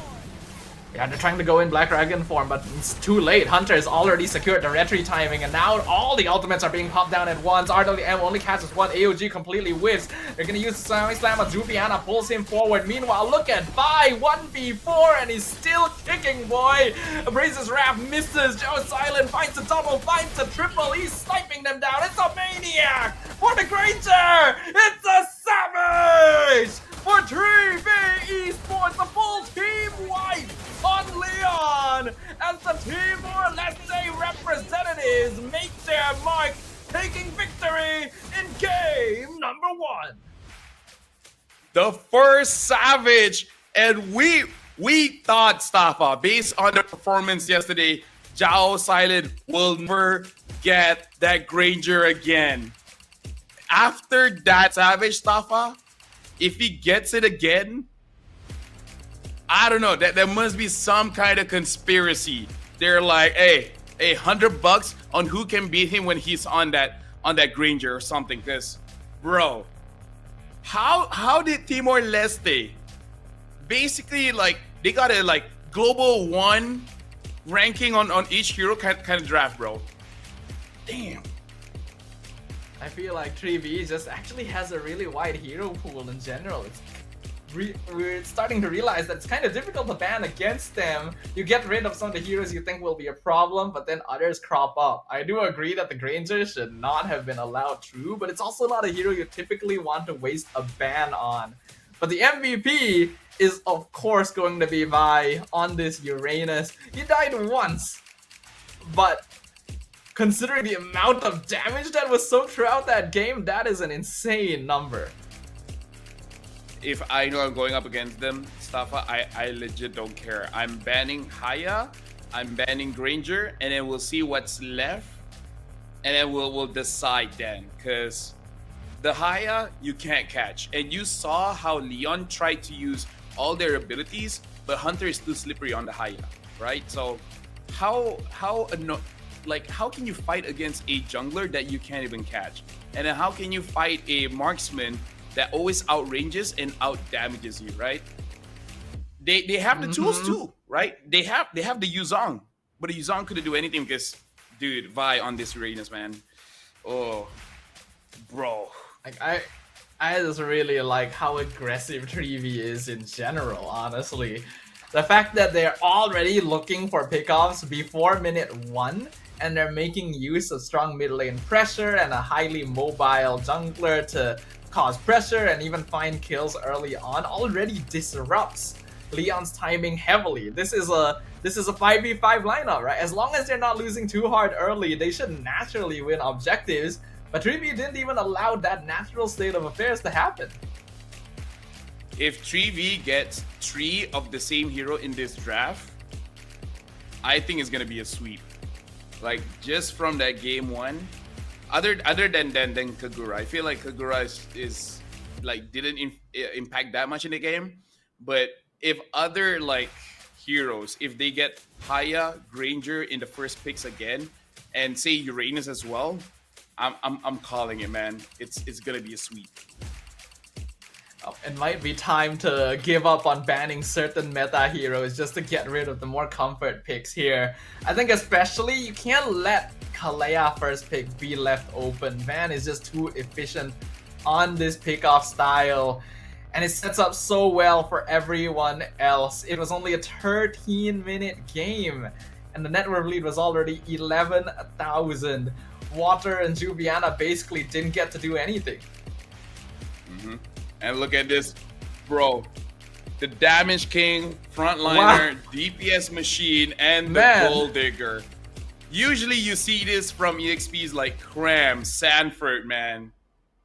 Yeah, they're trying to go in Black Dragon form, but it's too late. Hunter has already secured the retry timing, and now all the ultimates are being popped down at once. RWM only catches 1, AOG completely whiffs. They're gonna use the Slam Slam, but Juviana pulls him forward. Meanwhile, look at Vi, 1v4, and he's still kicking, boy. Abraze's Wrath misses. Joe Silent finds a double, finds a triple. He's sniping them down. It's a maniac for the Granger. It's a savage for 3v Esports. The full team wipe on Leon as the Timor-Leste representatives make their mark, taking victory in game number 1. The first Savage, and we thought, Staffa, based on the performance yesterday, Jao Silent will never get that Granger again. After that Savage, Staffa, if he gets it again, I don't know, that there must be some kind of conspiracy. They're like, hey, $100 on who can beat him when he's on that Granger or something. Because, bro, how did Timor Leste basically like they got a like global 1 ranking on each hero kind of draft, bro? Damn. I feel like 3V just actually has a really wide hero pool in general. We're starting to realize that it's kind of difficult to ban against them. You get rid of some of the heroes you think will be a problem, but then others crop up. I do agree that the Granger should not have been allowed through, but it's also not a hero you typically want to waste a ban on. But the MVP is of course going to be Vi on this Uranus. He died once, but considering the amount of damage that was soaked throughout that game, that is an insane number. If I know I'm going up against them, Staffa, I legit don't care. I'm banning Haya, I'm banning Granger, and then we'll see what's left, and then we'll decide then. Because the Haya you can't catch, and you saw how Leon tried to use all their abilities, but Hunter is too slippery on the Haya, right? So how can you fight against a jungler that you can't even catch, and then how can you fight a marksman that always outranges and out damages you, right? They have the tools too, right? They have the Yuzong, but the Yuzong couldn't do anything because, dude, Vi on this Uranus, man. Oh, bro. Like I just really like how aggressive 3V is in general, honestly. The fact that they're already looking for pickoffs before minute 1, and they're making use of strong mid lane pressure and a highly mobile jungler to cause pressure and even find kills early on already disrupts Leon's timing heavily. This is a 5v5 lineup, right? As long as they're not losing too hard early, they should naturally win objectives, but 3v didn't even allow that natural state of affairs to happen. If 3v gets 3 of the same hero in this draft, I think it's gonna be a sweep. Like, just from that game 1, other than Kagura, I feel like Kagura is like didn't impact that much in the game. But if other like heroes, if they get Haya, Granger in the first picks again, and say Uranus as well, I'm calling it, man. It's gonna be a sweep. It might be time to give up on banning certain meta heroes just to get rid of the more comfort picks here. I think especially you can't let Kalea first pick be left open. Van is just too efficient on this pickoff style, and it sets up so well for everyone else. It was only a 13-minute game, and the net worth lead was already 11,000. Water and Juviana basically didn't get to do anything. And look at this, bro. The Damage King, Frontliner, wow. DPS Machine, and the Gold Digger. Usually you see this from EXPs like Cram, Sanford, man.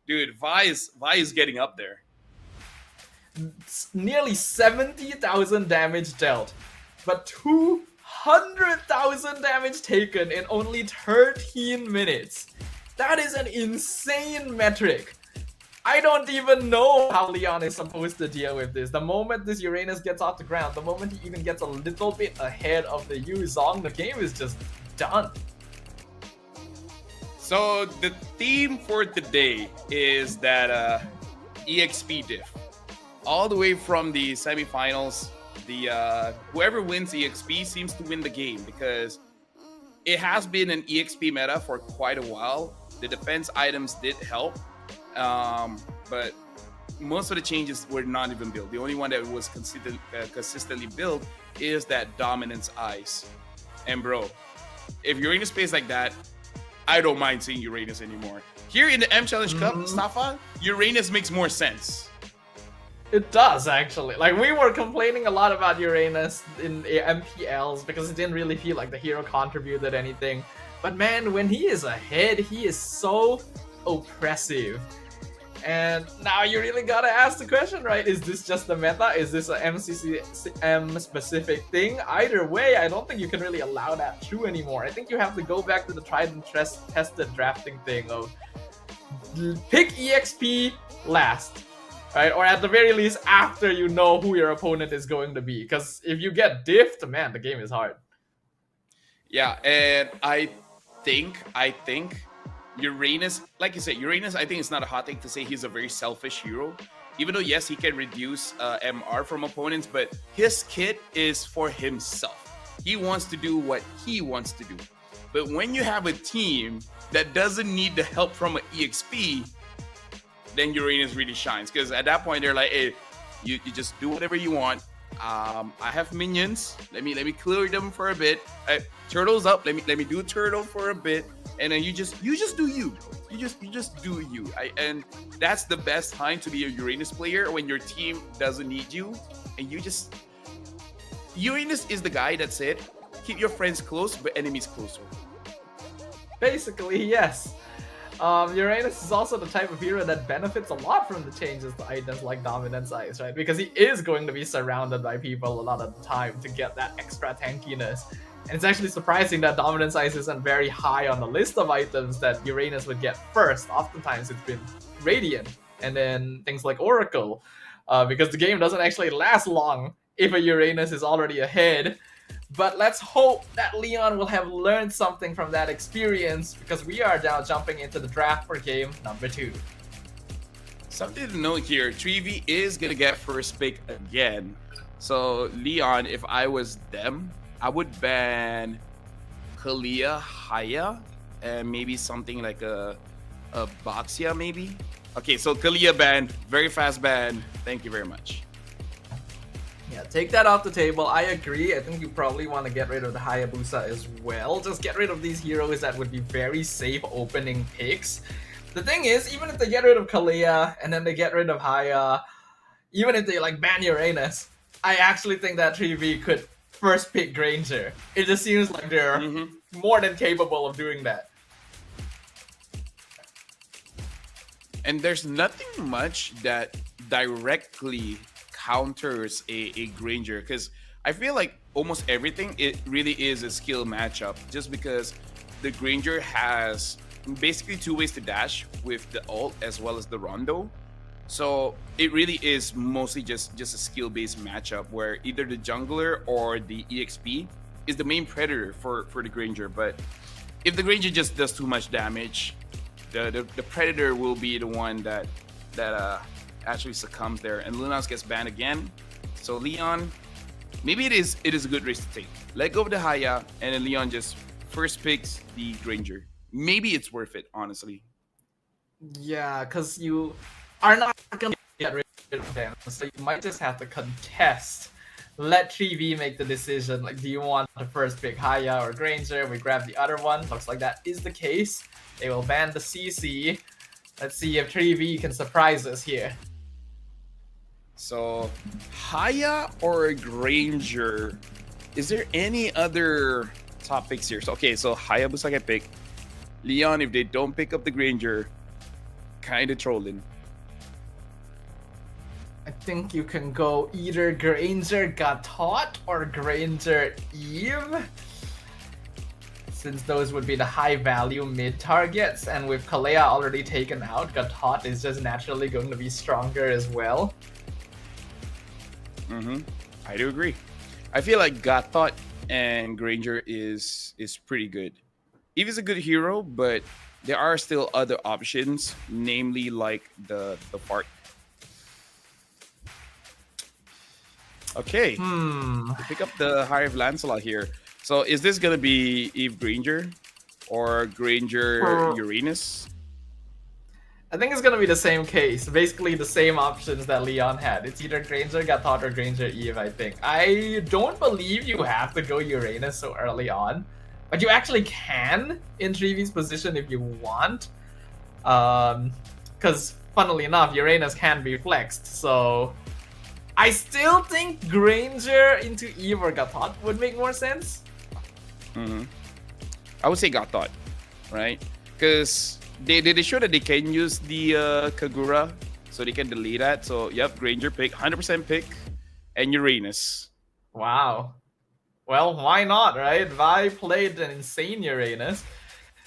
Dude, Vi is getting up there. It's nearly 70,000 damage dealt, but 200,000 damage taken in only 13 minutes. That is an insane metric. I don't even know how Leon is supposed to deal with this. The moment this Uranus gets off the ground, the moment he even gets a little bit ahead of the Yuzong, the game is just done. So the theme for today is that EXP diff. All the way from the semifinals, whoever wins EXP seems to win the game, because it has been an EXP meta for quite a while. The defense items did help. But most of the changes were not even built. The only one that was consistently built is that Dominance Ice. And bro, if you're in a space like that, I don't mind seeing Uranus anymore. Here in the M Challenge Cup, Staffa, Uranus makes more sense. It does, actually. Like, we were complaining a lot about Uranus in MPLs because it didn't really feel like the hero contributed anything. But man, when he is ahead, he is so oppressive. And now you really gotta ask the question, right? Is this just the meta? Is this a MCCM specific thing? Either way, I don't think you can really allow that through anymore. I think you have to go back to the tried and tested drafting thing of pick EXP last, right? Or at the very least after you know who your opponent is going to be. Because if you get diffed, man, the game is hard. Yeah, and I think Uranus, like you said, Uranus, I think it's not a hot take to say he's a very selfish hero. Even though, yes, he can reduce MR from opponents, but his kit is for himself. He wants to do what he wants to do. But when you have a team that doesn't need the help from an EXP, then Uranus really shines. Because at that point, they're like, hey, you just do whatever you want. I have minions. Let me clear them for a bit. Turtle's up. Let me do turtle for a bit, and then you just do you. You just do you. And that's the best time to be a Uranus player, when your team doesn't need you, and you just. Uranus is the guy that said, keep your friends close but enemies closer. Basically, yes. Uranus is also the type of hero that benefits a lot from the changes to items like Dominance Ice, right? Because he is going to be surrounded by people a lot of the time to get that extra tankiness. And it's actually surprising that Dominance Ice isn't very high on the list of items that Uranus would get first. Oftentimes it's been Radiant, and then things like Oracle, because the game doesn't actually last long if a Uranus is already ahead. But let's hope that Leon will have learned something from that experience, because we are now jumping into the draft for game number 2. Something to note here, Treevee is going to get first pick again. So Leon, if I was them, I would ban Kalia, Haya, and maybe something like a Baxia maybe. Okay, so Kalia ban, very fast ban. Thank you very much. Yeah, take that off the table. I agree. I think you probably want to get rid of the Hayabusa as well. Just get rid of these heroes that would be very safe opening picks. The thing is, even if they get rid of Kalia and then they get rid of Haya, even if they like ban Uranus, I actually think that Treevee could first pick Granger. It just seems like they're more than capable of doing that. And there's nothing much that directly counters a Granger, because I feel like almost everything, it really is a skill matchup, just because the Granger has basically 2 ways to dash with the ult as well as the Rondo. So it really is mostly just a skill-based matchup where either the jungler or the EXP is the main predator for the Granger. But if the Granger just does too much damage, the predator will be the one that actually succumbs there, and Lunas gets banned again. So Leon, maybe it is a good risk to take. Let go of the Haya, and then Leon just first picks the Granger. Maybe it's worth it, honestly. Yeah, because you are not going to get rid of them, so you might just have to contest. Let Treevee make the decision, like, do you want to first pick Haya or Granger? We grab the other one. Looks like that is the case. They will ban the CC. Let's see if Treevee can surprise us here. So, Haya or Granger? Is there any other top picks here? So, okay, so Hayabusa can pick. Leon, if they don't pick up the Granger, kind of trolling. I think you can go either Granger Gatot or Granger Eve, since those would be the high value mid targets, and with Kalea already taken out, Gatot is just naturally going to be stronger as well. I do agree. I feel like Gatot and Granger is pretty good. Eve is a good hero, but there are still other options, namely like the fart. Okay. Pick up the Hive Lancelot here. So is this gonna be Eve Granger or Granger Uranus? I think it's gonna be the same case, basically the same options that Leon had. It's either Granger Gatot or Granger Eve, I think. I don't believe you have to go Uranus so early on, but you actually can in Treevee's position if you want. Because funnily enough, Uranus can be flexed, so I still think Granger into Eve or Gatot would make more sense. I would say Gatot, right? Because they show that they can use the Kagura, so they can delete that. So, yep, Granger pick, 100% pick, and Uranus. Wow. Well, why not, right? Vi played an insane Uranus.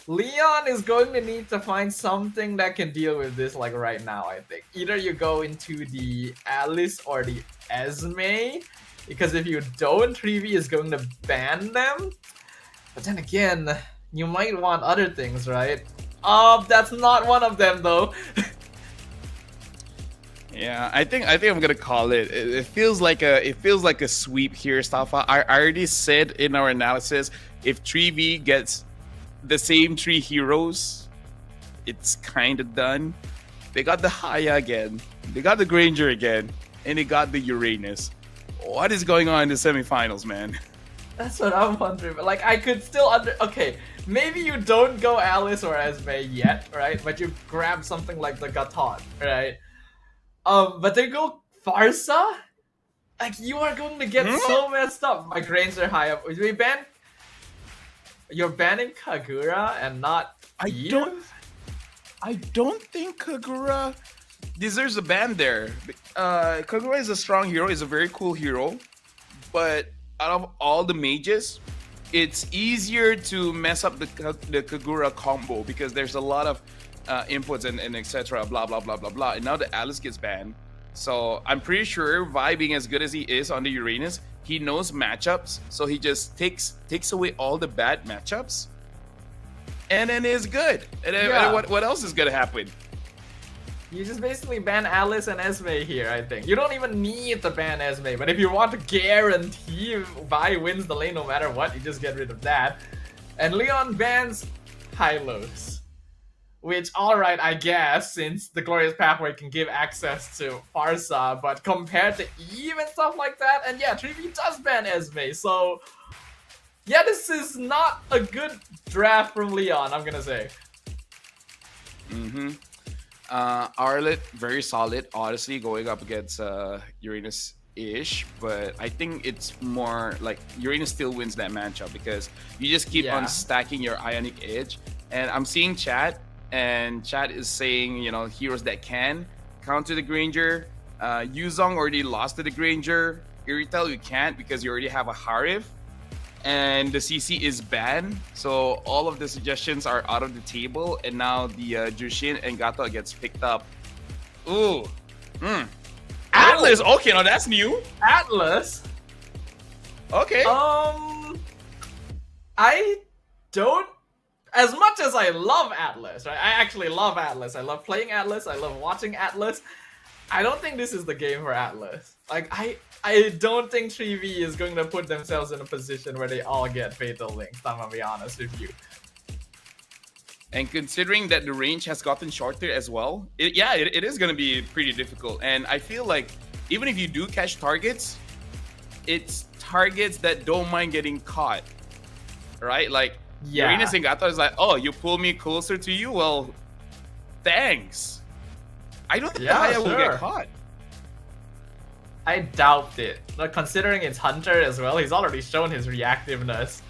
Leon is going to need to find something that can deal with this like right now, I think. Either you go into the Alice or the Esme, because if you don't, Treevee is going to ban them. But then again, you might want other things, right? That's not one of them though. Yeah, I think I'm gonna call it. It feels like a sweep here, Stafa. I already said in our analysis, if 3V gets the same 3 heroes, it's kind of done. They got the Haya again, they got the Granger again, and they got the Uranus. What is going on in the semifinals, man? That's what I'm wondering. But like, I could still okay, maybe you don't go Alice or Esme yet, right? But you grab something like the Gatot, right? But they go Farsa? Like, you are going to get so messed up. My grains are high up. You're banning Kagura and not Eve? I don't think Kagura deserves a ban there. Kagura is a strong hero. He's a very cool hero. But out of all the mages, it's easier to mess up the Kagura combo because there's a lot of inputs and etc. Blah blah blah blah blah. And now the Alice gets banned. So I'm pretty sure Vi, being as good as he is on the Uranus, he knows matchups. So he just takes away all the bad matchups, and then is good. And then, what else is gonna happen? You just basically ban Alice and Esme here, I think. You don't even need to ban Esme, but if you want to guarantee Vi wins the lane no matter what, you just get rid of that. And Leon bans Hylos. Which, alright, I guess, since the Glorious Pathway can give access to Farsa, but compared to Eve and stuff like that, and yeah, 3V does ban Esme, so yeah, this is not a good draft from Leon, I'm gonna say. Arlet, very solid, honestly, going up against Uranus-ish, but I think it's more like Uranus still wins that matchup because you just keep on stacking your Ionic Edge, and I'm seeing chat, and chat is saying, you know, heroes that can counter the Granger. Yuzong already lost to the Granger. Iritel, you can't because you already have a Harif. And the CC is banned. So all of the suggestions are out of the table. And now the Jushin and Gato gets picked up. Ooh. Atlas! Okay, now that's new. Atlas? Okay. I don't... As much as I love Atlas, right? I actually love Atlas. I love playing Atlas. I love watching Atlas. I don't think this is the game for Atlas. Like, I don't think 3V is going to put themselves in a position where they all get Fatal Links, I'm gonna be honest with you. And considering that the range has gotten shorter as well, it is going to be pretty difficult. And I feel like even if you do catch targets, it's targets that don't mind getting caught, right? Like, Uranus and Gato is like, oh, you pull me closer to you? Well, thanks. I don't think Haya will get caught. I doubt it. But considering it's Hunter as well, he's already shown his reactiveness.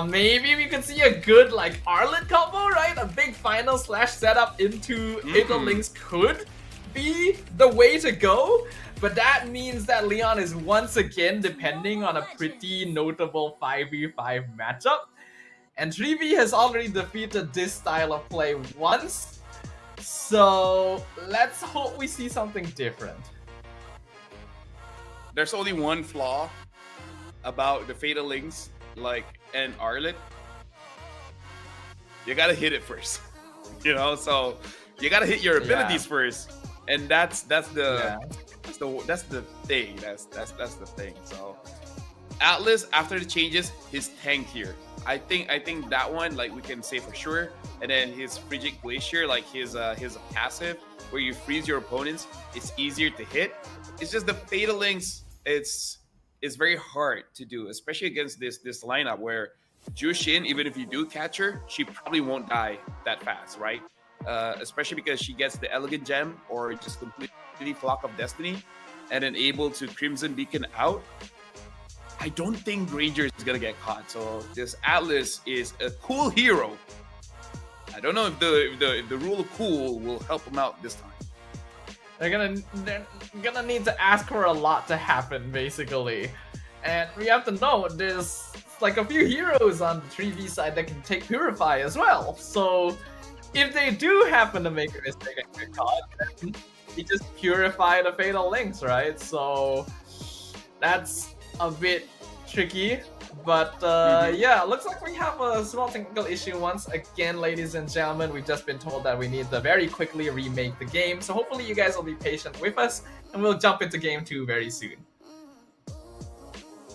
Maybe we could see a good like Arlet combo, right? A big final slash setup into Fatal Links could be the way to go. But that means that Leon is once again depending on a pretty notable 5v5 matchup. And 3V has already defeated this style of play once. So let's hope we see something different. There's only one flaw about the Fatal Links, like, and Arlet. You gotta hit it first, you know. So you gotta hit your abilities first, and that's the thing. That's the thing. So Atlas, after the changes, his tank here. I think that one, like, we can say for sure. And then his Frigid Glacier, like his passive, where you freeze your opponents, it's easier to hit. It's just the Fatal Links, it's very hard to do, especially against this lineup where Jushin, even if you do catch her, she probably won't die that fast, right? Especially because she gets the Elegant Gem or just completely Flock of Destiny, and then able to Crimson Beacon out. I don't think Granger is gonna get caught. So this Atlas is a cool hero. I don't know if the rule of cool will help him out this time. They're gonna need to ask for a lot to happen, basically. And we have to know there's like a few heroes on the 3V side that can take Purify as well. So if they do happen to make a mistake and get caught, then you just purify the Fatal Links, right? So that's a bit tricky. But yeah, looks like we have a small technical issue once again, ladies and gentlemen. We've just been told that we need to very quickly remake the game. So hopefully you guys will be patient with us, and we'll jump into game 2 very soon.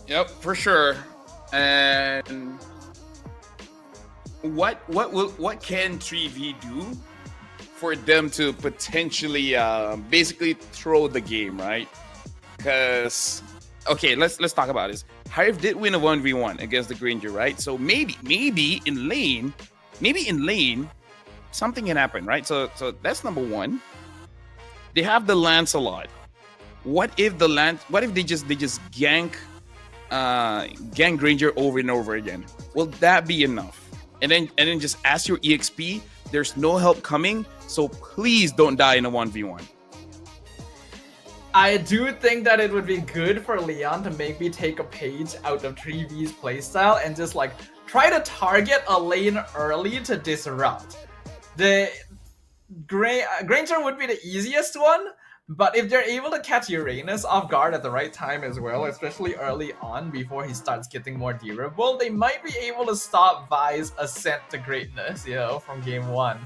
Yep, for sure. And what can 3V do for them to potentially basically throw the game, right? Because okay, let's talk about this. Hive did win a 1v1 against the Granger, right? So maybe in lane, something can happen, right? So that's number one. They have the Lancelot. What if they just gank Granger over and over again? Will that be enough? And then just ask your EXP. There's no help coming, so please don't die in a 1v1. I do think that it would be good for Leon to maybe take a page out of 3V's playstyle and just like try to target a lane early to disrupt. The Granger would be the easiest one, but if they're able to catch Uranus off guard at the right time as well, especially early on before he starts getting more durable, they might be able to stop Vi's ascent to greatness, from game 1.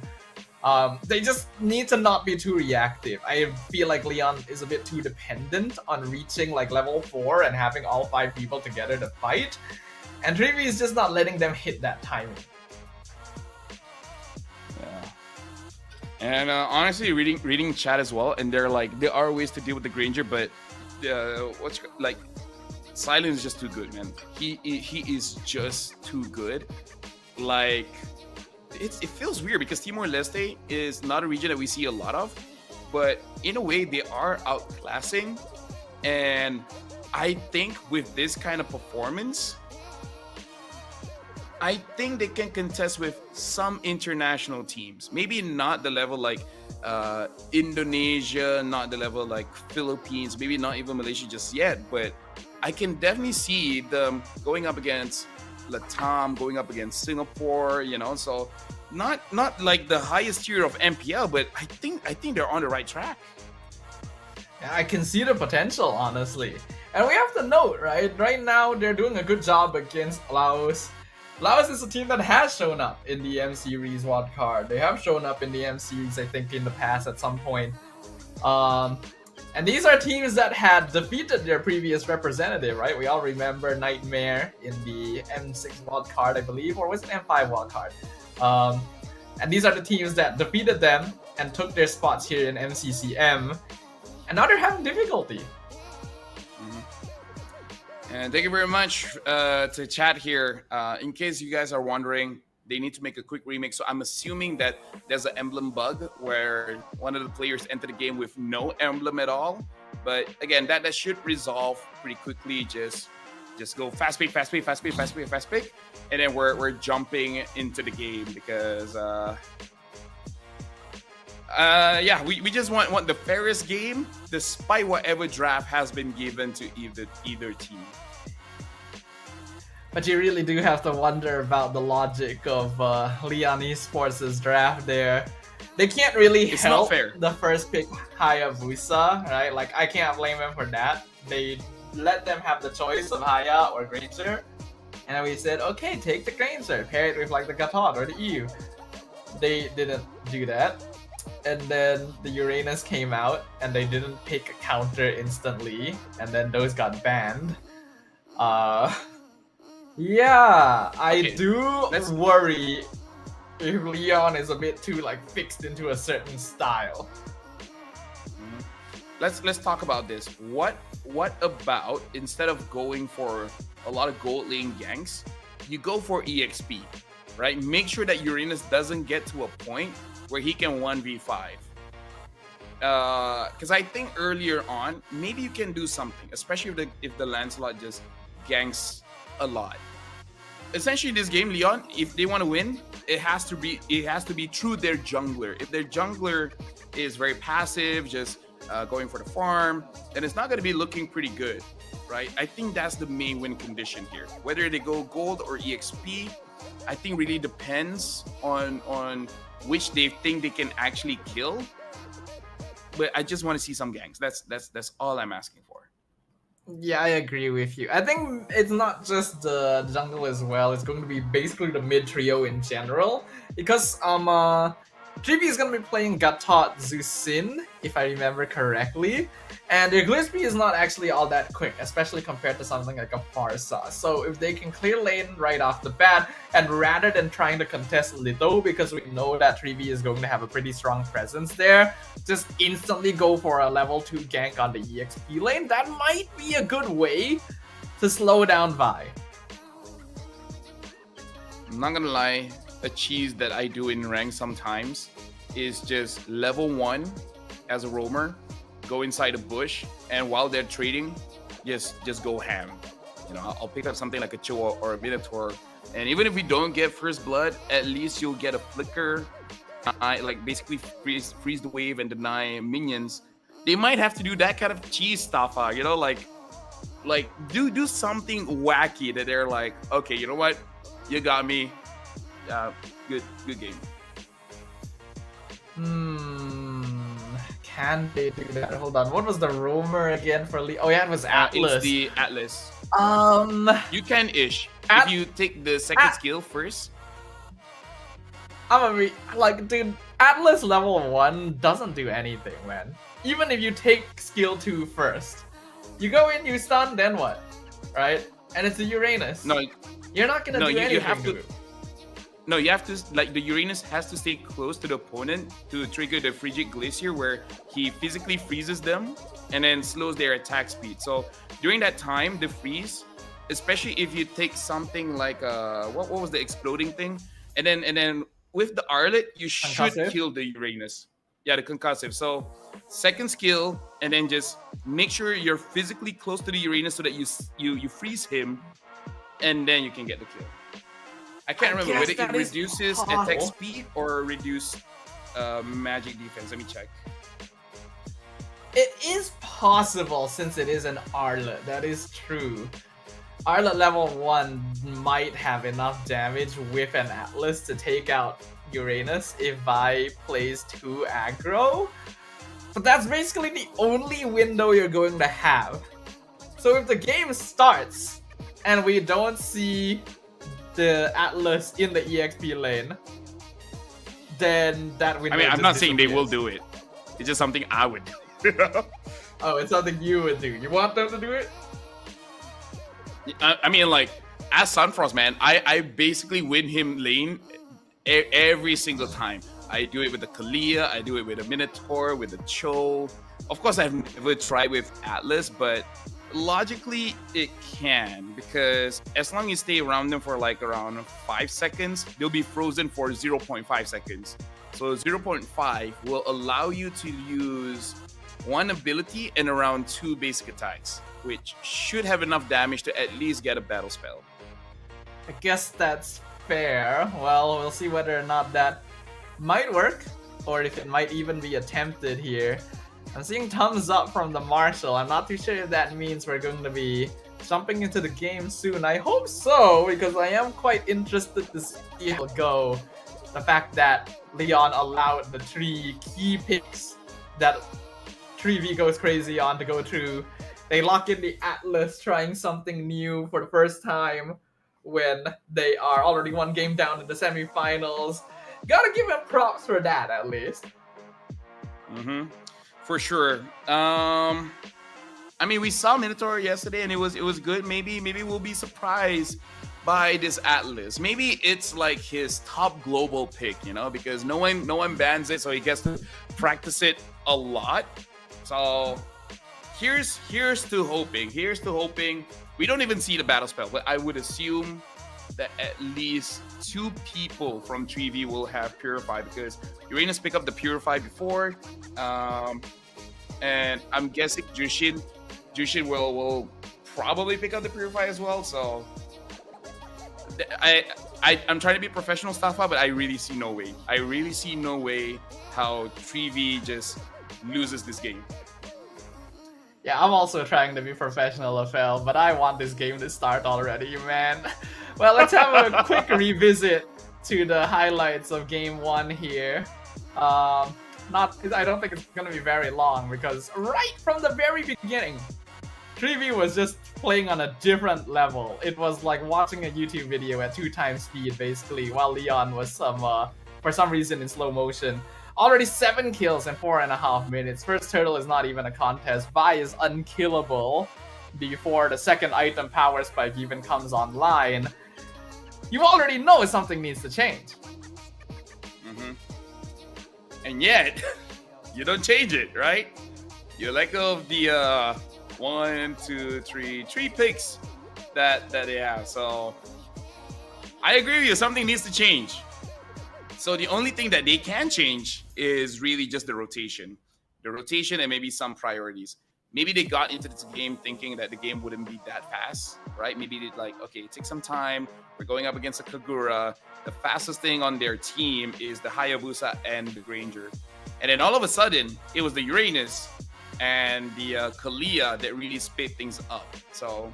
They just need to not be too reactive. I feel like Leon is a bit too dependent on reaching like level 4 and having all 5 people together to fight. And 3V is just not letting them hit that timing. Yeah. And honestly, reading chat as well, and they're like, there are ways to deal with the Granger, but Silent is just too good, man. He is just too good. Like, it feels weird because Timor-Leste is not a region that we see a lot of, but in a way they are outclassing, and I think with this kind of performance, I think they can contest with some international teams. Maybe not the level like Indonesia, not the level like Philippines, maybe not even Malaysia just yet, but I can definitely see them going up against Latam, going up against Singapore, so not like the highest tier of MPL, but I think they're on the right track. Yeah, I can see the potential, honestly. And we have to note, right now they're doing a good job against Laos. Laos is a team that has shown up in the M Series wildcard. They have shown up in the M Series, I think, in the past at some point. And these are teams that had defeated their previous representative, right? We all remember Nightmare in the M6 wildcard, I believe, or was it M5 wildcard? And these are the teams that defeated them and took their spots here in MCCM. And now they're having difficulty. And thank you very much to chat here. In case you guys are wondering, they need to make a quick remake. So I'm assuming that there's an emblem bug where one of the players entered the game with no emblem at all. But again, that should resolve pretty quickly. Just go fast pick, and then we're jumping into the game because we just want the fairest game despite whatever draft has been given to either team. But you really do have to wonder about the logic of Leon Esports' draft there. They can't really help the first pick Hayabusa, right? Like, I can't blame them for that. They let them have the choice of Haya or Granger. And we said, okay, take the Granger, pair it with like the Gatot or the EU. They didn't do that. And then the Uranus came out and they didn't pick a counter instantly. And then those got banned. Yeah, I do worry if Leon is a bit too like fixed into a certain style. Let's talk about this. What about instead of going for a lot of gold lane ganks, you go for EXP, right? Make sure that Uranus doesn't get to a point where he can 1v5. Because I think earlier on, maybe you can do something, especially if the Lancelot just ganks a lot. Essentially, this game, Leon, if they want to win, it has to be through their jungler. If their jungler is very passive, just going for the farm, then it's not going to be looking pretty good, right? I think that's the main win condition here. Whether they go gold or EXP, I think really depends on which they think they can actually kill. But I just want to see some ganks. That's all I'm asking for. Yeah, I agree with you. I think it's not just the jungle as well. It's going to be basically the mid trio in general because 3B is going to be playing Gatot Zusin, if I remember correctly, and their Glisby is not actually all that quick, especially compared to something like a Farsa. So if they can clear lane right off the bat, and rather than trying to contest Lito, because we know that 3B is going to have a pretty strong presence there, just instantly go for a level 2 gank on the EXP lane, that might be a good way to slow down Vi. I'm not gonna lie, a cheese that I do in rank sometimes is just level 1 as a roamer, go inside a bush, and while they're trading, just go ham. You know, I'll pick up something like a Choa or a Minotaur, and even if we don't get first blood, at least you'll get a flicker, like basically freeze the wave and deny minions. They might have to do that kind of cheese stuff, you know, like do something wacky that they're like, okay, you know what, you got me. Good game. Can they do that? Hold on. What was the roamer again for Lee? Oh yeah, it was Atlas. It's the Atlas. You can ish At- if you take the second skill first. I'm gonna be like, dude, Atlas level 1 doesn't do anything, man. Even if you take skill 2 first, you go in, you stun, then what? Right? And it's a Uranus. No, you're not gonna do anything. you have to. Dude. No, you have to, like, the Uranus has to stay close to the opponent to trigger the Frigid Glacier, where he physically freezes them and then slows their attack speed. So during that time, the freeze, especially if you take something like what was the exploding thing, and then with the Arlet, you should Concussive? kill the Uranus. Yeah, the concussive. So second skill, and then just make sure you're physically close to the Uranus so that you freeze him, and then you can get the kill. I can't remember whether it reduces attack speed or reduce magic defense. Let me check. It is possible since it is an Arlet. That is true. Arlet level 1 might have enough damage with an Atlas to take out Uranus if Vi plays 2 aggro. But that's basically the only window you're going to have. So if the game starts and we don't see the Atlas in the EXP lane, then that window. I mean, I'm just not saying they disappears. will do it. It's just something I would do. Oh, it's something you would do. You want them to do it? I mean, like, as Sunfrost, man, I basically win him lane every single time. I do it with the Kalia, I do it with a Minotaur, with a Cho. Of course, I've never tried with Atlas, but logically it can, because as long as you stay around them for like around 5 seconds, they'll be frozen for 0.5 seconds. So 0.5 will allow you to use 1 ability and around 2 basic attacks, which should have enough damage to at least get a battle spell. I guess that's fair. Well, we'll see whether or not that might work, or if it might even be attempted here. I'm seeing thumbs up from the Marshal. I'm not too sure if that means we're going to be jumping into the game soon. I hope so, because I am quite interested to see how it'll go. The fact that Leon allowed the 3 key picks that 3V goes crazy on to go through. They lock in the Atlas, trying something new for the first time when they are already 1 game down in the semifinals. Gotta give him props for that, at least. For sure. I mean, we saw Minotaur yesterday, and it was good. Maybe we'll be surprised by this Atlas. Maybe it's like his top global pick, you know, because no one bans it, so he gets to practice it a lot. So here's to hoping. We don't even see the battle spell, but I would assume that at least 2 people from 3V will have Purify, because Uranus picked up the Purify before, and I'm guessing Jushin will probably pick up the Purify as well. So I'm trying to be professional stuff, but I really see no way. I really see no way how 3V just loses this game. Yeah, I'm also trying to be professional, FL, but I want this game to start already, man. Well, let's have a quick revisit to the highlights of Game 1 here. I don't think it's going to be very long, because right from the very beginning, 3V was just playing on a different level. It was like watching a YouTube video at 2x speed, basically, while Leon was for some reason in slow motion. Already 7 kills in 4.5 minutes. First turtle is not even a contest. Vi is unkillable before the second item power spike even comes online. You already know something needs to change. And yet, you don't change it, right? You let go of the 1, 2, 3 picks that they have. So I agree with you. Something needs to change. So the only thing that they can change is really just the rotation and maybe some priorities. Maybe they got into this game thinking that the game wouldn't be that fast, right? Maybe they'd like, okay, take some time. We're going up against a Kagura. The fastest thing on their team is the Hayabusa and the Granger. And then all of a sudden, it was the Uranus and the Kalia that really sped things up. So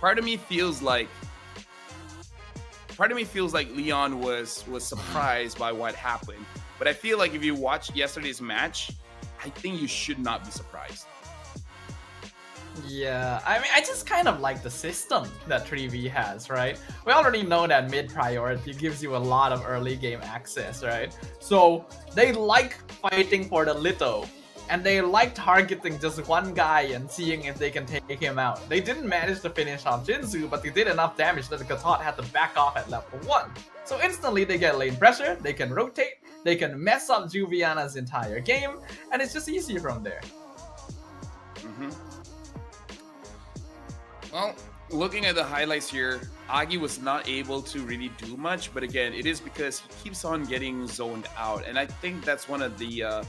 part of me feels like Leon was surprised by what happened. But I feel like if you watched yesterday's match, I think you should not be surprised. Yeah, I mean, I just kind of like the system that 3V has, right? We already know that mid priority gives you a lot of early game access, right? So they like fighting for the little, and they like targeting just one guy and seeing if they can take him out. They didn't manage to finish off Jinzu, but they did enough damage that the Gatot had to back off at level 1. So instantly they get lane pressure, they can rotate, they can mess up Juviana's entire game, and it's just easy from there. Well, looking at the highlights here, Agi was not able to really do much, but again, it is because he keeps on getting zoned out, and I think that's one of the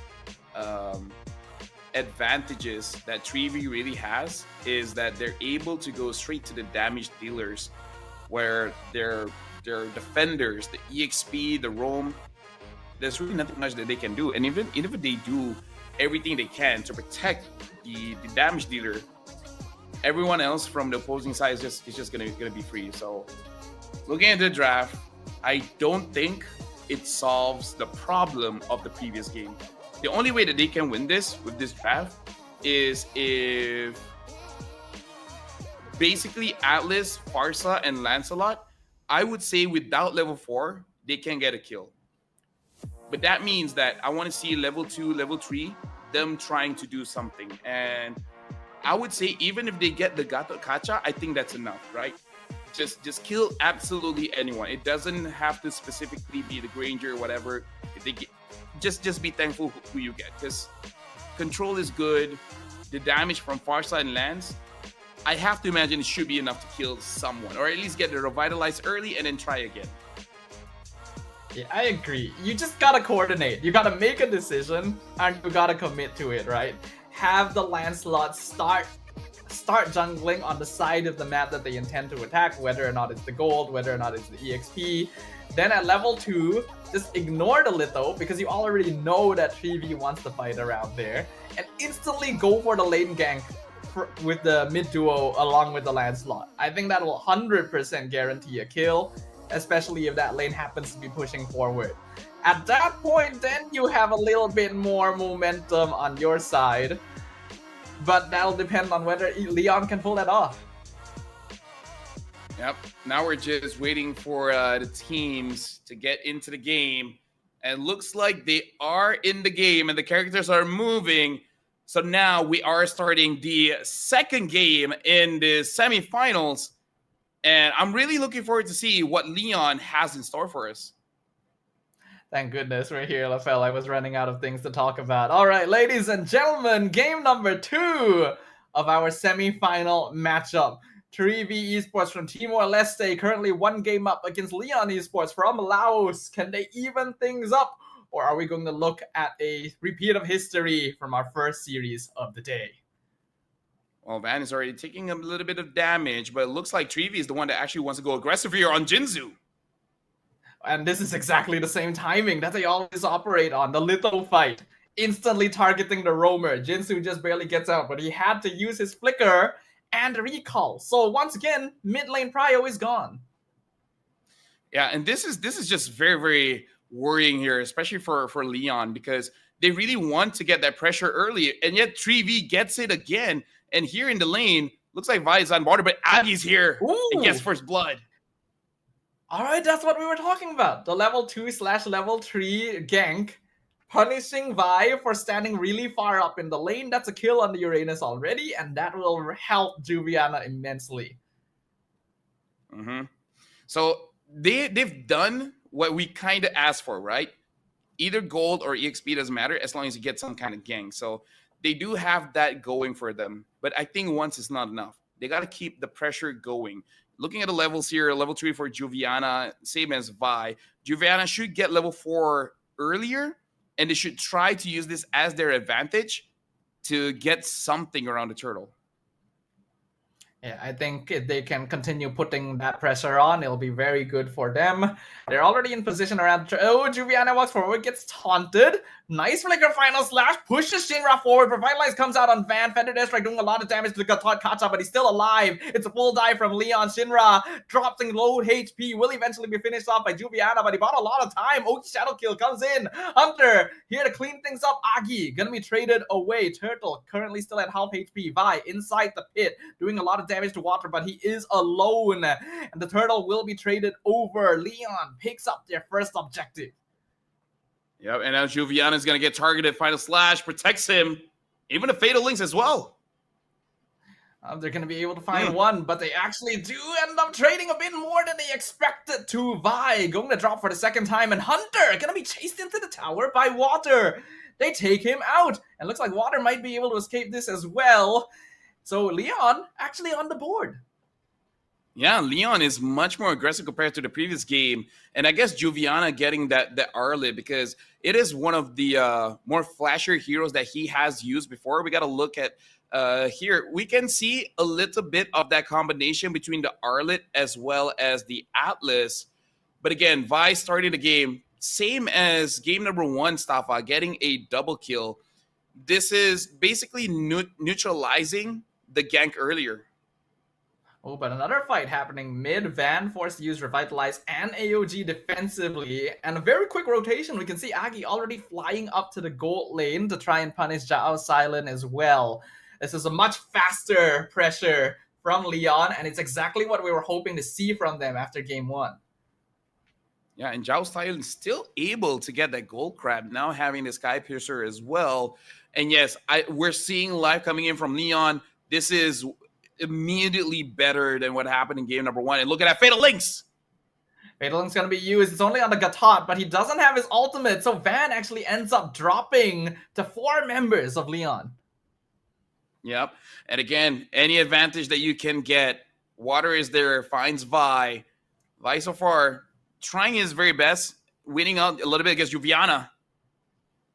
advantages that 3V really has, is that they're able to go straight to the damage dealers, where their defenders, the EXP, the roam, there's really nothing much that they can do, and even if they do everything they can to protect the damage dealer, everyone else from the opposing side is just gonna be free. So looking at the draft, I don't think it solves the problem of the previous game. The only way that they can win this with this draft is if basically Atlas, Farsa, and Lancelot, I would say without level 4, they can get a kill. But that means that I want to see level 2, level 3, them trying to do something. And I would say even if they get the Gato Kacha, I think that's enough, right? Just kill absolutely anyone. It doesn't have to specifically be the Granger or whatever. If they get, just be thankful who you get, because control is good. The damage from Farsight and Lance, I have to imagine it should be enough to kill someone, or at least get the revitalize early and then try again. Yeah, I agree. You just gotta coordinate. You gotta make a decision and you gotta commit to it, right? Have the Lancelot start jungling on the side of the map that they intend to attack, whether or not it's the gold, whether or not it's the EXP. Then at level 2, just ignore the Litho, because you already know that 3V wants to fight around there, and instantly go for the lane gank with the mid duo along with the Lancelot. I think that will 100% guarantee a kill, especially if that lane happens to be pushing forward. At that point, then you have a little bit more momentum on your side, but that'll depend on whether Leon can pull that off. Yep. Now we're just waiting for the teams to get into the game, and looks like they are in the game and the characters are moving. So now we are starting the second game in the semifinals, and I'm really looking forward to see what Leon has in store for us. Thank goodness we're here, LaFell. I was running out of things to talk about. All right, ladies and gentlemen, game number 2 of our semi-final matchup. 3V Esports from Timor-Leste, currently 1 game up against Leon Esports from Laos. Can they even things up? Or are we going to look at a repeat of history from our first series of the day? Well, Van is already taking a little bit of damage, but it looks like 3V is the one that actually wants to go aggressive here on Jinzu. And this is exactly the same timing that they always operate on, the little fight. Instantly targeting the roamer. Jinsu just barely gets out, but he had to use his flicker and recall. So once again, mid lane prio is gone. Yeah, and this is just very, very worrying here, especially for Leon, because they really want to get that pressure early, and yet 3V gets it again. And here in the lane, Looks like Vi is on border, but Agi's here. Ooh. And gets first blood. All right, that's what we were talking about. The level 2/level 3 gank. Punishing Vi for standing really far up in the lane. That's a kill on the Uranus already, and that will help Juviana immensely. So they've done what we kind of asked for, right? Either gold or EXP doesn't matter as long as you get some kind of gang. So they do have that going for them. But I think once is not enough. They got to keep the pressure going. Looking at the levels here, level 3 for Juviana, same as Vi. Juviana should get level 4 earlier, and they should try to use this as their advantage to get something around the turtle. Yeah, I think if they can continue putting that pressure on, it'll be very good for them. They're already in position around... Oh, Juviana walks forward, gets taunted. Nice flicker final slash, pushes Shinra forward. Revitalize comes out on Van. Fender Deathstrike doing a lot of damage to the Kacha, but he's still alive. It's a full dive from Leon. Shinra dropping low HP. Will eventually be finished off by Juviana, but he bought a lot of time. Oki Shadow Kill comes in. Hunter here to clean things up. Agi gonna be traded away. Turtle currently still at half HP. Vi inside the pit doing a lot of damage to Water, but he is alone, and the turtle will be traded over. Leon picks up their first objective. Yep, and now Juviana is going to get targeted. Final slash protects him. Even a Fatal Links as well. They're going to be able to find one, but they actually do end up trading a bit more than they expected to. Vi going to drop for the second time, and Hunter going to be chased into the tower by Water. They take him out, and looks like Water might be able to escape this as well. So Leon actually on the board. Yeah, Leon is much more aggressive compared to the previous game. And I guess Juviana getting that Arlet because it is one of the more flashier heroes that he has used before. We got to look at here. We can see a little bit of that combination between the Arlet as well as the Atlas. But again, Vi starting the game, same as game number 1, Staffa, getting a double kill. This is basically neutralizing the gank earlier. Oh, but another fight happening mid. Van forced to use Revitalize and AOG defensively. And a very quick rotation. We can see Agi already flying up to the gold lane to try and punish Zhao Silent as well. This is a much faster pressure from Leon, and it's exactly what we were hoping to see from them after game 1. Yeah, and Zhao Silent still able to get that gold crab, now having the Sky Piercer as well. And yes, we're seeing life coming in from Leon. This is immediately better than what happened in game number 1. And look at that Fatal Links. Fatal Link's going to be used. It's only on the Gatot, but he doesn't have his ultimate. So Van actually ends up dropping to 4 members of Leon. Yep. And again, any advantage that you can get, Water is there, finds Vi. Vi so far trying his very best, winning out a little bit against Juviana.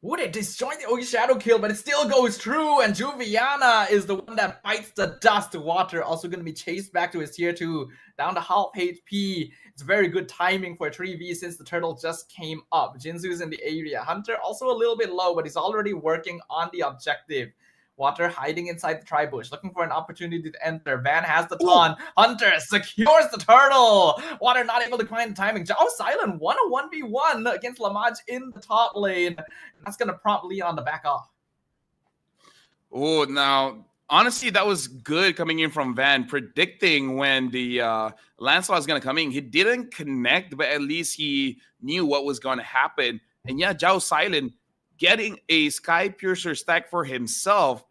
Would it destroy the Ogi Shadow Kill, but it still goes through, and Juviana is the one that bites the dust. Water also going to be chased back to his tier 2, down to half HP. It's very good timing for a 3v since the turtle just came up. Jinzu's in the area. Hunter also a little bit low, but he's already working on the objective. Water hiding inside the tri-bush, looking for an opportunity to enter. Van has the taunt. Hunter secures the turtle. Water not able to find the timing. Zhao Silent won a 1v1 against Lamaj in the top lane. That's going to prompt Leon to back off. Oh, now, honestly, that was good coming in from Van, predicting when the Lancelot is going to come in. He didn't connect, but at least he knew what was going to happen. And yeah, Zhao Silent getting a Sky Piercer stack for himself.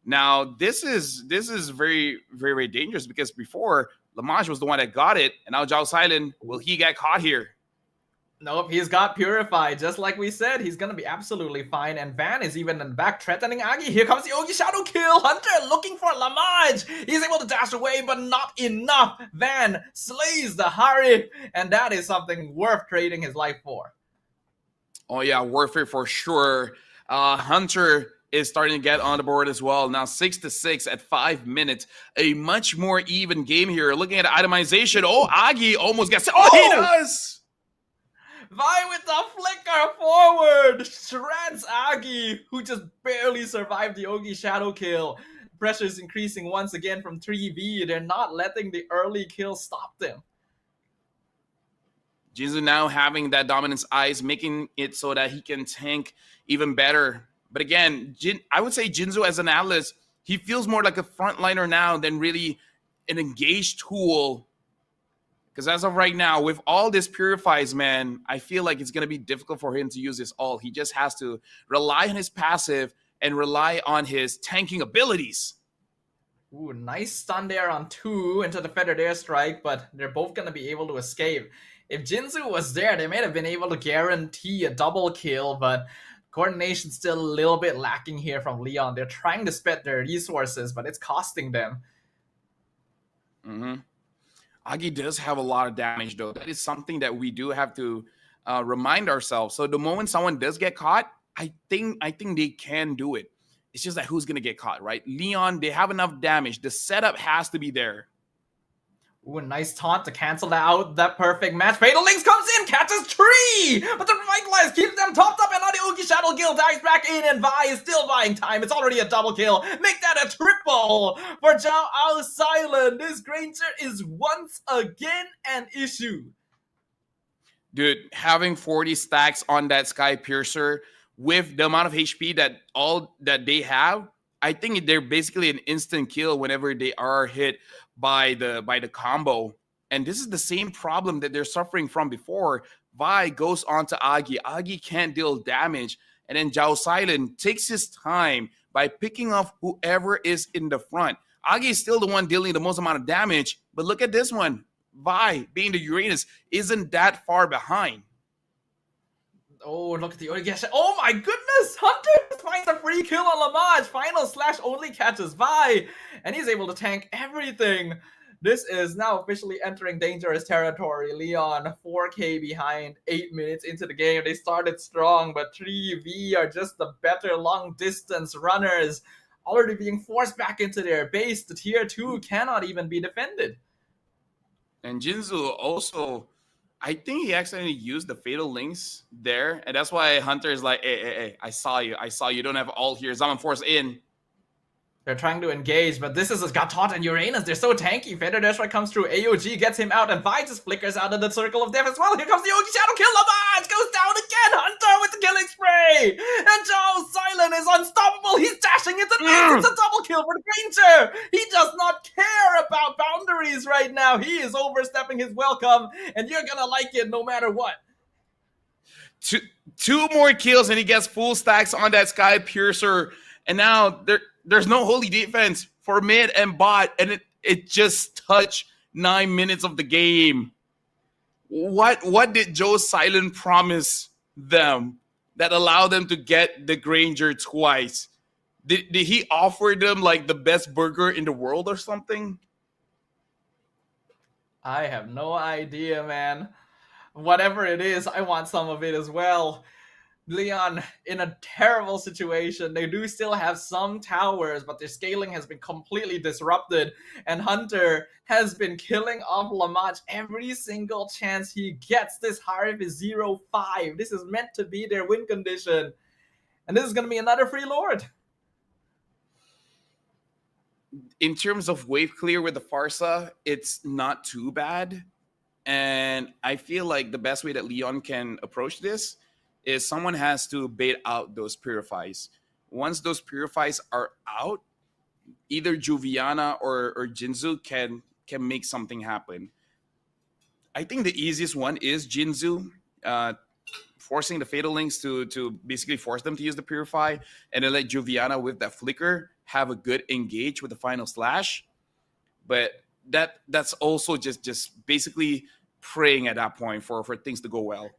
Now, this is very, very, very dangerous because before, Lamaj was the one that got it, and now Zhao Silent, will he get caught here? Nope, he's got Purified. Just like we said, he's going to be absolutely fine. And Van is even in the back threatening Agi. Here comes the Ogi Shadow Kill. Hunter looking for Lamaj. He's able to dash away, but not enough. Van slays the Harif, and that is something worth trading his life for. Oh, yeah, worth it for sure. Hunter is starting to get on the board as well. Now 6-6 at 5 minutes. A much more even game here. Looking at itemization. Oh, Agi almost gets... Oh, he does! Vi with the flicker forward. Shreds Agi, who just barely survived the Ogi Shadow Kill. Pressure is increasing once again from 3v. They're not letting the early kill stop them. Jinzu now having that Dominance Eyes, making it so that he can tank even better. But again, I would say Jinzu as an Atlas He feels more like a frontliner now than really an engaged tool. Because as of right now, with all this purifies, man, I feel like it's going to be difficult for him to use this all. He just has to rely on his passive and rely on his tanking abilities. Ooh, nice stun there on 2 into the feathered airstrike, but they're both going to be able to escape. If Jinzu was there, they may have been able to guarantee a double kill, but coordination's still a little bit lacking here from Leon. They're trying to spend their resources, but it's costing them. Agi does have a lot of damage, though. That is something that we do have to remind ourselves. So the moment someone does get caught, I think they can do it. It's just that who's going to get caught, right? Leon, they have enough damage. The setup has to be there. Ooh, a nice taunt to cancel out that perfect match. Fatal Links comes in, catches Tree! But the Revitalize keeps them topped up, and now the Oogie Shadow Guild dives back in, and Vi is still buying time. It's already a double kill. Make that a triple for Zhao Silent. This Granger is once again an issue. Dude, having 40 stacks on that Sky Piercer with the amount of HP that they have, I think they're basically an instant kill whenever they are hit by the combo. And this is the same problem that they're suffering from before. Vi goes on to Agi. Agi can't deal damage. And then Zhao Silent takes his time by picking off whoever is in the front. Agi is still the one dealing the most amount of damage. But look at this one. Vi, being the Uranus, isn't that far behind. Oh, look at the Origesh. Oh my goodness! Hunter finds a free kill on Lamage. Final slash only catches Vi. And he's able to tank everything. This is now officially entering dangerous territory. Leon, 4K behind, 8 minutes into the game. They started strong, but 3V are just the better long distance runners. Already being forced back into their base. The tier 2 cannot even be defended. And Jinzu also, I think he accidentally used the Fatal Links there. And that's why Hunter is like, hey, I saw you. You don't have all here. Zaman Force in. They're trying to engage, but this is got taught and Uranus. They're so tanky. Feathered Airstrike comes through. AOG gets him out, and Vi just flickers out of the circle of death as well. Here comes the Ogi Shadow kill. Lamage goes down again. Hunter with the killing spray. And Zhao Silent is unstoppable. He's dashing into the base. It's a double kill for the Granger. He does not care about boundaries right now. He is overstepping his welcome, and you're gonna like it no matter what. Two more kills, and he gets full stacks on that Sky Piercer. And now there's no holy defense for mid and bot, and it just touched 9 minutes of the game. What did Joe Silent promise them that allowed them to get the Granger twice? Did he offer them like the best burger in the world or something? I have no idea, man. Whatever it is, I want some of it as well. Leon in a terrible situation. They do still have some towers, but their scaling has been completely disrupted. And Hunter has been killing off Lamage every single chance he gets. This Harif is 0-5. This is meant to be their win condition. And this is going to be another free Lord. In terms of wave clear with the Farsa, it's not too bad. And I feel like the best way that Leon can approach this is someone has to bait out those purifies. Once those purifies are out, either Juviana or Jinzu can make something happen. I think the easiest one is Jinzu, forcing the Fatal Links to basically force them to use the purify, and then let Juviana with that flicker have a good engage with the final slash. But that's also just basically praying at that point for things to go well.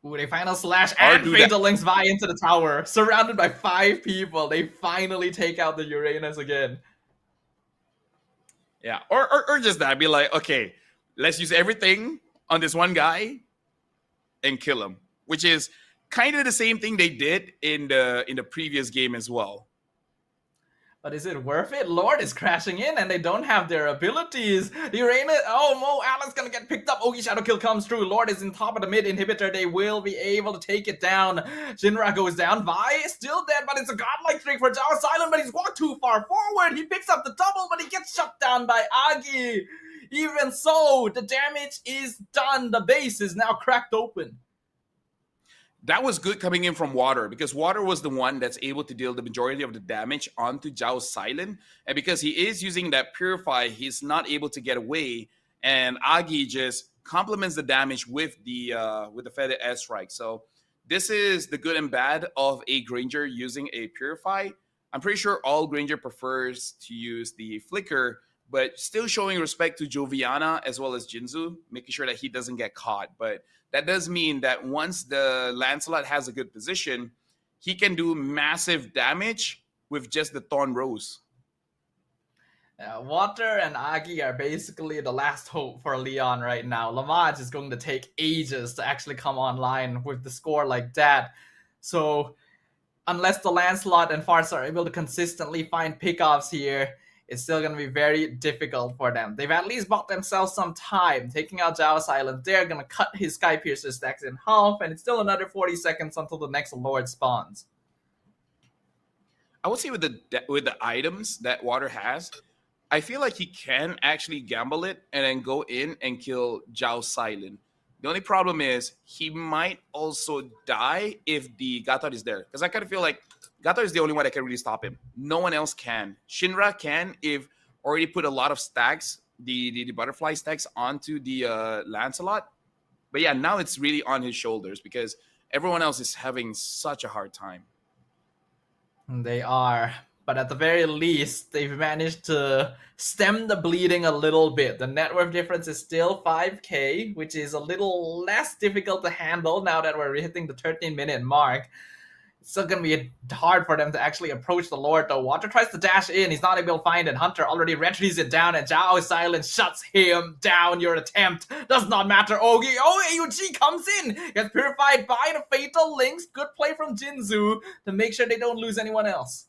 Ooh, they final slash and Fatal Links Vi into the tower. Surrounded by 5 people. They finally take out the Uranus again. Yeah, or just that. Be like, okay, let's use everything on this one guy and kill him. Which is kind of the same thing they did in the previous game as well. But is it worth it? Lord is crashing in and they don't have their abilities. The Uranus, oh, Mo Alan's gonna get picked up. Ogi Shadow Kill comes through. Lord is in top of the mid inhibitor. They will be able to take it down. Shinra goes down. Vi is still dead, but it's a godlike trick for Zhao Silent, but he's walked too far forward. He picks up the double, but he gets shut down by Agi. Even so, the damage is done. The base is now cracked open. that was good coming in from Water, because Water was the one that's able to deal the majority of the damage onto Zhao Silent. And because he is using that Purify, he's not able to get away. And Agi just complements the damage with the feather airstrike. So this is the good and bad of a Granger using a Purify. I'm pretty sure all Granger prefers to use the Flicker, but still showing respect to Joviana as well as Jinzu, making sure that he doesn't get caught. But that does mean that once the Lancelot has a good position, he can do massive damage with just the Thorn Rose. Water and Agi are basically the last hope for Leon right now. Lamaj is going to take ages to actually come online with the score like that. So unless the Lancelot and Farsa are able to consistently find pickoffs here, it's still going to be very difficult for them. They've at least bought themselves some time. Taking out Zhao Silent, they're going to cut his Sky Piercer stacks in half, and it's still another 40 seconds until the next Lord spawns. I would say with the items that Water has, I feel like he can actually gamble it and then go in and kill Zhao Silent. The only problem is he might also die if the Gator is there. Because I kind of feel like Gator is the only one that can really stop him. No one else can. Shinra can if already put a lot of stacks, the butterfly stacks onto the Lancelot. But yeah, now it's really on his shoulders because everyone else is having such a hard time. They are. But at the very least, they've managed to stem the bleeding a little bit. The net worth difference is still 5k, which is a little less difficult to handle now that we're hitting the 13-minute mark. It's still going to be hard for them to actually approach the Lord, though. Water tries to dash in. He's not able to find it. Hunter already retrieves it down, and Zhao Silent shuts him down. Your attempt does not matter. AUG comes in. Gets purified by the Fatal Links. Good play from Jinzu to make sure they don't lose anyone else.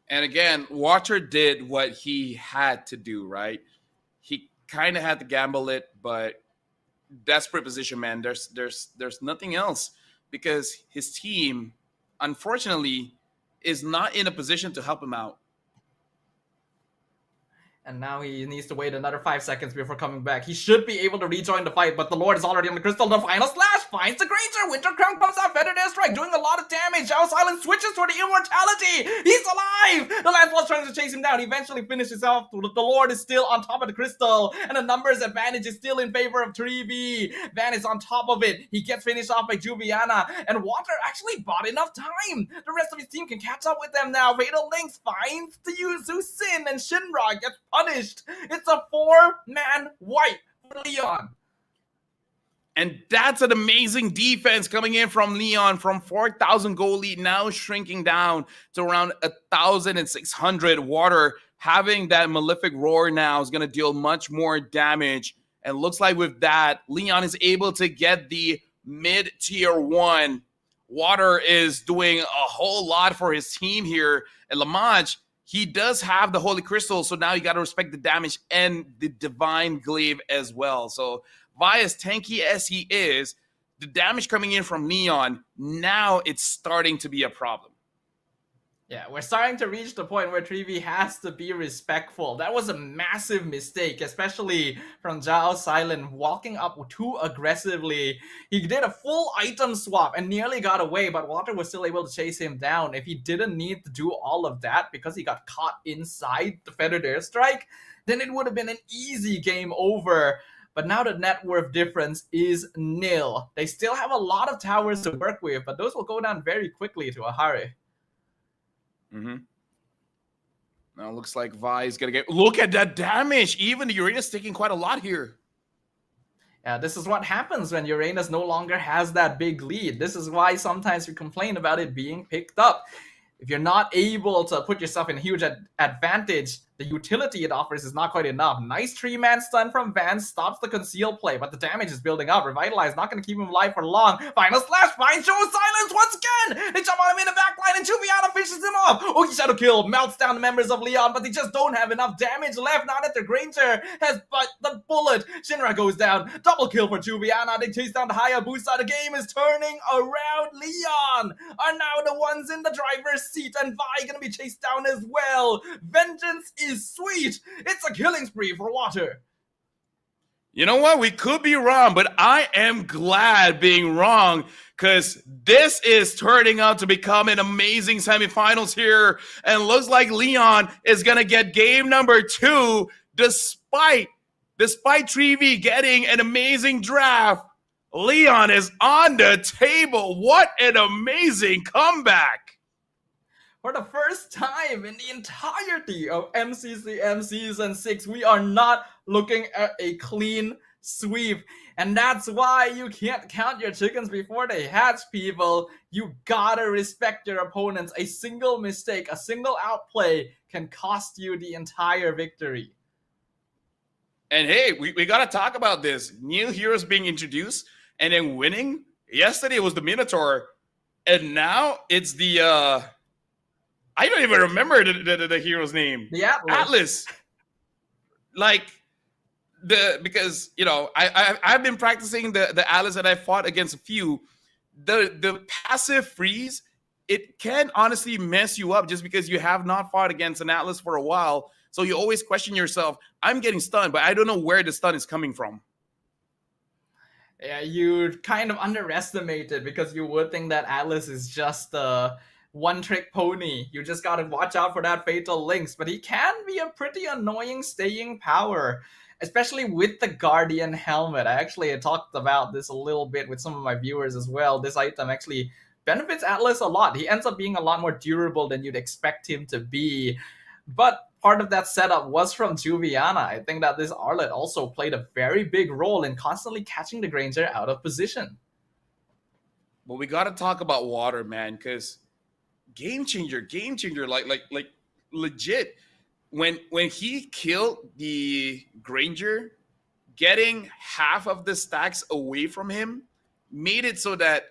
And again, Water did what he had to do, right? He kind of had to gamble it, but desperate position, man. There's nothing else because his team, unfortunately, is not in a position to help him out. And now he needs to wait another 5 seconds before coming back. He should be able to rejoin the fight, but the Lord is already on the crystal. The final slash finds the Granger. Winter Crown comes out, Feather Airstrike, doing a lot of damage. Zhao Silent switches for the immortality. He's alive! The Lancelot's trying to chase him down. He eventually finishes off. The Lord is still on top of the crystal, and the numbers advantage is still in favor of 3v. Van is on top of it. He gets finished off by Juviana, and Water actually bought enough time. The rest of his team can catch up with them now. Fatal Links finds the Yuzu Sin, and Shinra gets punished. It's a 4-man wipe for Leon. And that's an amazing defense coming in from Leon from 4,000 goal lead, now shrinking down to around 1,600. Water having that Malefic Roar now is going to deal much more damage. And looks like with that, Leon is able to get the mid-tier 1. Water is doing a whole lot for his team here. And Lamaj, he does have the Holy Crystal, so now you got to respect the damage and the Divine Glaive as well. So, Vi, as tanky as he is, the damage coming in from Leon, now it's starting to be a problem. Yeah, we're starting to reach the point where 3v has to be respectful. That was a massive mistake, especially from Zhao Silent walking up too aggressively. He did a full item swap and nearly got away, but Water was still able to chase him down. If he didn't need to do all of that because he got caught inside the Feathered Airstrike, then it would have been an easy game over. But now the net worth difference is nil. They still have a lot of towers to work with, but those will go down very quickly to a hurry. Now it looks like Vi is going to get... Look at that damage! Even the Uranus taking quite a lot here. Yeah, this is what happens when Uranus no longer has that big lead. This is why sometimes we complain about it being picked up. If you're not able to put yourself in a huge advantage, the utility it offers is not quite enough. Nice 3-man stun from Van stops the conceal play, but the damage is building up. Revitalize not going to keep him alive for long. Final slash finds Show Silence once again. They jump on him in the backline and Juviana fishes him off. Oki Shadow Kill melts down the members of Leon, but they just don't have enough damage left now that their Granger has but the bullet. Shinra goes down. Double kill for Juviana. They chase down the Hayabusa. The game is turning around. Leon are now the ones in the driver's seat, and Vi going to be chased down as well. Vengeance is sweet. It's a killing spree for Water. You know what? We could be wrong, but I am glad being wrong because this is turning out to become an amazing semifinals here. And looks like Leon is going to get game number 2 despite 3V getting an amazing draft. Leon is on the table. What an amazing comeback. For the first time in the entirety of MCCM Season 6, we are not looking at a clean sweep. And that's why you can't count your chickens before they hatch, people. You gotta respect your opponents. A single mistake, a single outplay can cost you the entire victory. And hey, we gotta talk about this. New heroes being introduced and then winning. Yesterday it was the Minotaur. And now it's the... I don't even remember the hero's name. The Atlas. Like because I've been practicing the Atlas that I fought against a few. The passive freeze, it can honestly mess you up just because you have not fought against an Atlas for a while. So you always question yourself, I'm getting stunned, but I don't know where the stun is coming from. Yeah, you kind of underestimate it because you would think that Atlas is just one-trick pony. You just gotta watch out for that fatal links, but he can be a pretty annoying staying power, especially with the Guardian helmet. I actually talked about this a little bit with some of my viewers as well. This item actually benefits Atlas a lot. He ends up being a lot more durable than you'd expect him to be, but part of that setup was from Juviana. I think that this Arlet also played a very big role in constantly catching the Granger out of position. But we gotta talk about Water, man, because game changer, like legit. When he killed the Granger, getting half of the stacks away from him made it so that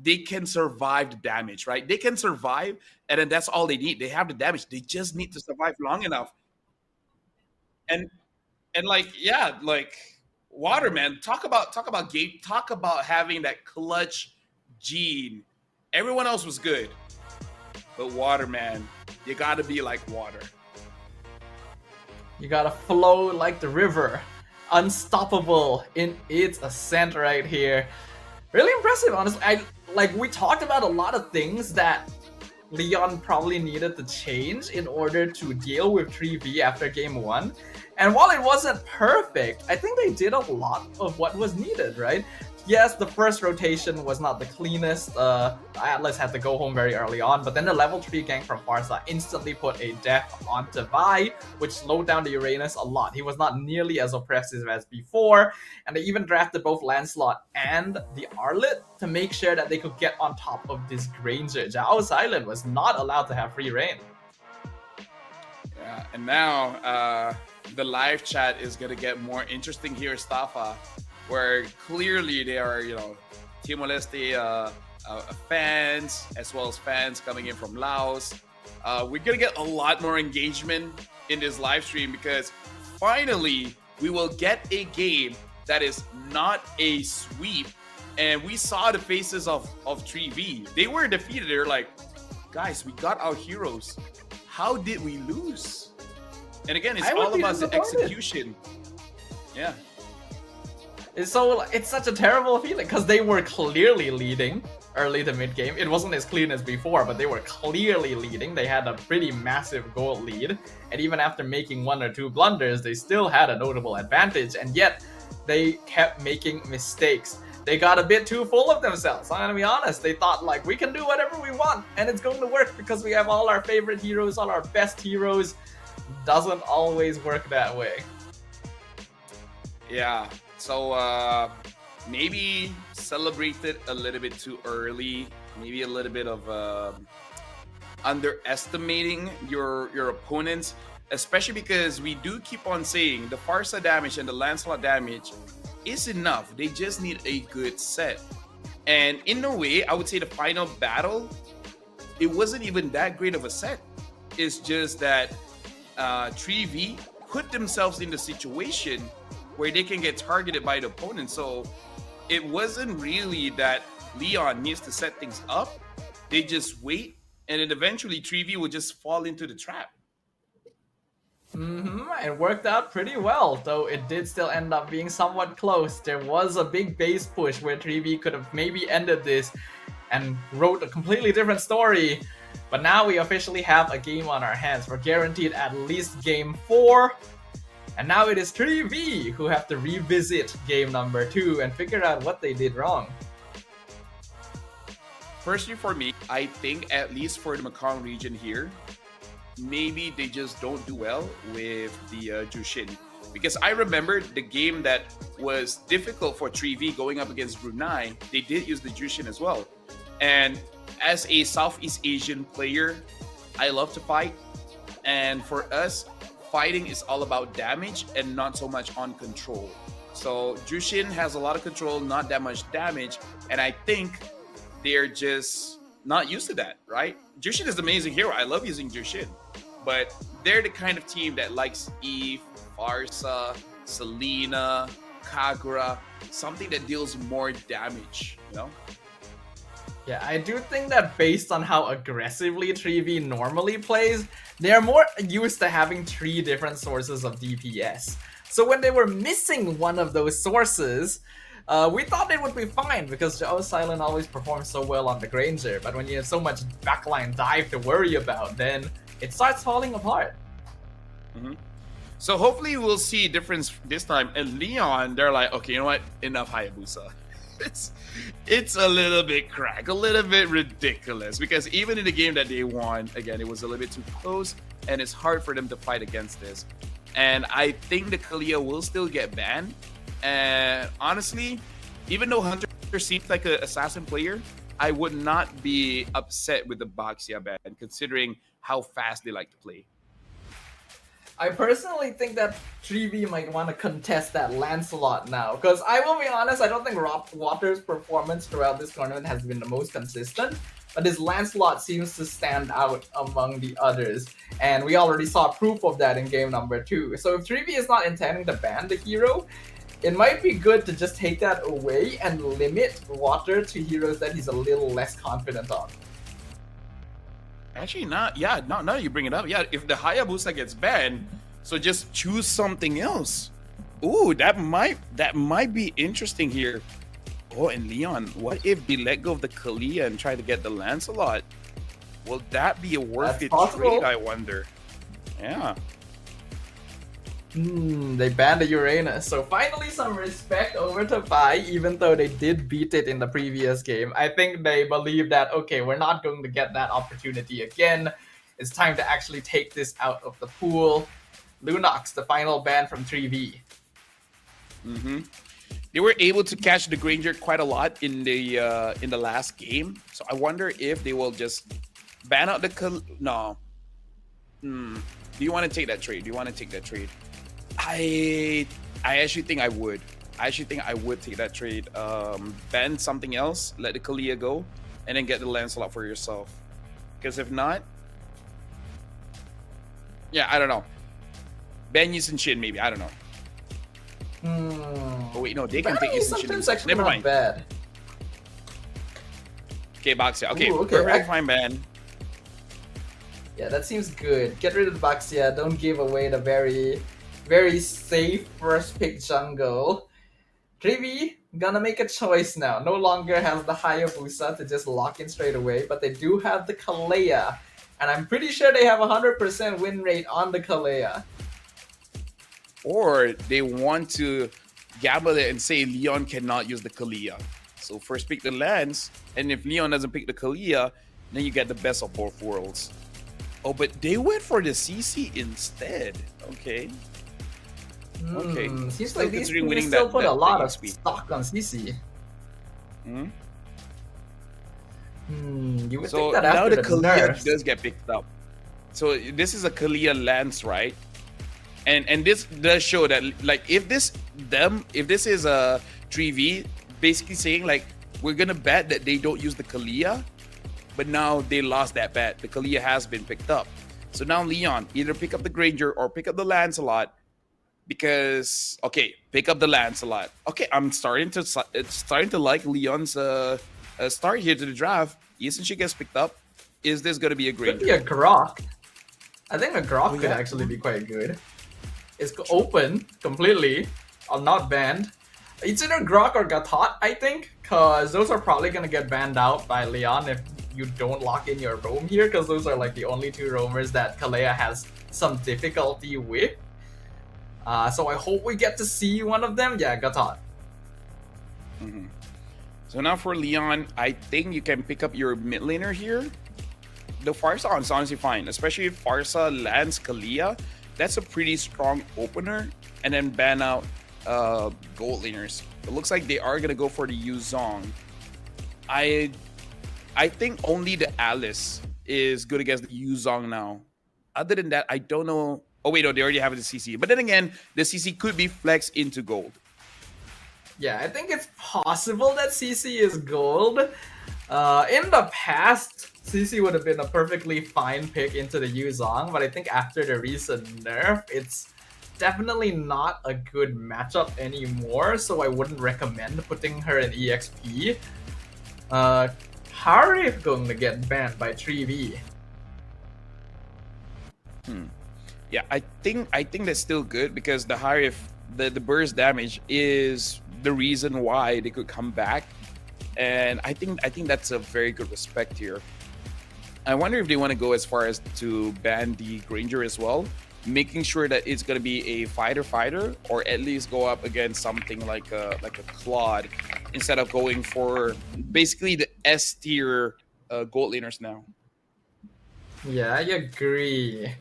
they can survive the damage, right? They can survive, and then that's all they need. They have the damage. They just need to survive long enough. And Water, man, talk about game, talk about having that clutch gene. Everyone else was good. But Water, man, you gotta be like Water. You gotta flow like the river. Unstoppable in its ascent right here. Really impressive, honestly. We talked about a lot of things that Leon probably needed to change in order to deal with 3V after game 1. And while it wasn't perfect, I think they did a lot of what was needed, right? Yes, the first rotation was not the cleanest. Atlas had to go home very early on, but then the level 3 gank from Farsa instantly put a death onto Vi, which slowed down the Uranus a lot. He was not nearly as oppressive as before, and they even drafted both Lancelot and the Arlet to make sure that they could get on top of this Granger. Zhao's Island was not allowed to have free reign. Yeah, and now the live chat is gonna get more interesting here, Staffa, where clearly they are, Timor-Leste fans, as well as fans coming in from Laos. We're gonna get a lot more engagement in this live stream because finally we will get a game that is not a sweep. And we saw the faces of 3V. They were defeated. They're like, guys, we got our heroes. How did we lose? And again, it's all about the execution. Yeah. So it's such a terrible feeling because they were clearly leading early to mid game. It wasn't as clean as before, but they were clearly leading. They had a pretty massive goal lead, and even after making 1 or 2 blunders, they still had a notable advantage, and yet they kept making mistakes. They got a bit too full of themselves. I'm gonna be honest. They thought like, we can do whatever we want and it's going to work because we have all our favorite heroes, all our best heroes. Doesn't always work that way. Yeah. So maybe celebrated a little bit too early. Maybe a little bit of underestimating your opponents, especially because we do keep on saying the Farsa damage and the Lancelot damage is enough. They just need a good set. And in a way, I would say the final battle, it wasn't even that great of a set. It's just that 3V put themselves in the situation where they can get targeted by the opponent. So it wasn't really that Leon needs to set things up. They just wait, and then eventually 3V will just fall into the trap. It worked out pretty well, though it did still end up being somewhat close. There was a big base push where 3V could have maybe ended this and wrote a completely different story. But now we officially have a game on our hands. We're guaranteed at least game 4. And now it is 3V who have to revisit game number 2 and figure out what they did wrong. Personally, for me, I think at least for the Mekong region here, maybe they just don't do well with the Jushin. Because I remember the game that was difficult for 3V going up against Brunei, they did use the Jushin as well. And as a Southeast Asian player, I love to fight. And for us, fighting is all about damage and not so much on control. So Jushin has a lot of control, not that much damage. And I think they're just not used to that, right? Jushin is an amazing hero. I love using Jushin. But they're the kind of team that likes Eve, Farsa, Selena, Kagura, something that deals more damage, you know? Yeah, I do think that based on how aggressively 3V normally plays, they are more used to having 3 different sources of DPS. So when they were missing one of those sources, we thought it would be fine because Zhao Silent always performs so well on the Granger, but when you have so much backline dive to worry about, then it starts falling apart. So hopefully we'll see a difference this time. And Leon, they're like, okay, you know what? Enough Hayabusa. It's a little bit crack, a little bit ridiculous, because even in the game that they won, again, it was a little bit too close, and it's hard for them to fight against this. And I think the Kalia will still get banned. And honestly, even though Hunter seems like an assassin player, I would not be upset with the Baxia ban, considering how fast they like to play. I personally think that 3V might want to contest that Lancelot now, because I will be honest, I don't think Water's performance throughout this tournament has been the most consistent, but his Lancelot seems to stand out among the others, and we already saw proof of that in game number 2. So if 3V is not intending to ban the hero, it might be good to just take that away and limit Water to heroes that he's a little less confident on. Actually, not. Yeah, now you bring it up. Yeah, if the Hayabusa gets banned, so just choose something else. Ooh, that might be interesting here. Oh, and Leon, what if they let go of the Kalia and try to get the Lancelot? Will that be a worth it trade, I wonder? Yeah. They banned the Uranus, so finally some respect over to Pai, even though they did beat it in the previous game. I think they believe that, okay, we're not going to get that opportunity again. It's time to actually take this out of the pool. Lunox, the final ban from 3V. They were able to catch the Granger quite a lot in the last game, so I wonder if they will just ban out the no. Do you want to take that trade? I actually think I would. I actually think I would take that trade. Ban something else, let the Kalia go, and then get the Lancelot for yourself. Because if not, yeah, I don't know. Ban Yusin Shin maybe. I don't know. Oh wait, no, they can take Yusin Shin. Never mind. Bad. Okay, Baxia. Okay, Ooh, okay. Perfect fine ban. Yeah, that seems good. Get rid of the Baxia. Don't give away the very safe first pick jungle. 3V gonna make a choice now. No longer has the Hayabusa to just lock in straight away, but they do have the Kalea. And I'm pretty sure they have 100% win rate on the Kalea. Or they want to gamble it and say Leon cannot use the Kalia. So first pick the Lance, and if Leon doesn't pick the Kalia, then you get the best of both worlds. Oh, but they went for the CC instead. Okay. Okay. Seems like these teams still put a lot of stock on CC. You would think that after now the Kalia nerfs does get picked up. So this is a Kalia Lance, right? And this does show that, like, if this is a 3V basically saying like we're gonna bet that they don't use the Kalia, but now they lost that bet. The Kalia has been picked up. So now Leon, either pick up the Granger or pick up the Lancelot, because pick up the Lancelot. Okay, I'm starting to like Leon's start here to the draft. Isn't she gets picked up? Is this gonna be a Granger? Could be a Grok. I think a Grok could yeah. actually be quite good. It's open completely, not banned. It's either Grok or Gatot, I think, because those are probably going to get banned out by Leon if you don't lock in your roam here, because those are like the only two roamers that Kalea has some difficulty with. So I hope we get to see one of them. Yeah, Gatot. Mm-hmm. So now for Leon, I think you can pick up your mid laner here. The Farsa is honestly fine, especially if Farsa lands Kalia. That's a pretty strong opener, and then ban out gold laners. It looks like they are gonna go for the Yuzong. I think only the Alice is good against the Yuzong now. Other than that, I don't know. Oh wait, no, they already have the CC. But then again, the CC could be flexed into gold. Yeah, I think it's possible that CC is gold. In the past, CC would have been a perfectly fine pick into the Yuzong, but I think after the recent nerf, it's definitely not a good matchup anymore, so I wouldn't recommend putting her in EXP. Harif going to get banned by 3v. Yeah, I think that's still good because the Harif, the burst damage is the reason why they could come back, and I think that's a very good respect here. I wonder if they want to go as far as to ban the Granger as well, making sure that it's going to be a fighter, or at least go up against something like a Claude, instead of going for basically the S tier gold laners now. Yeah, I agree.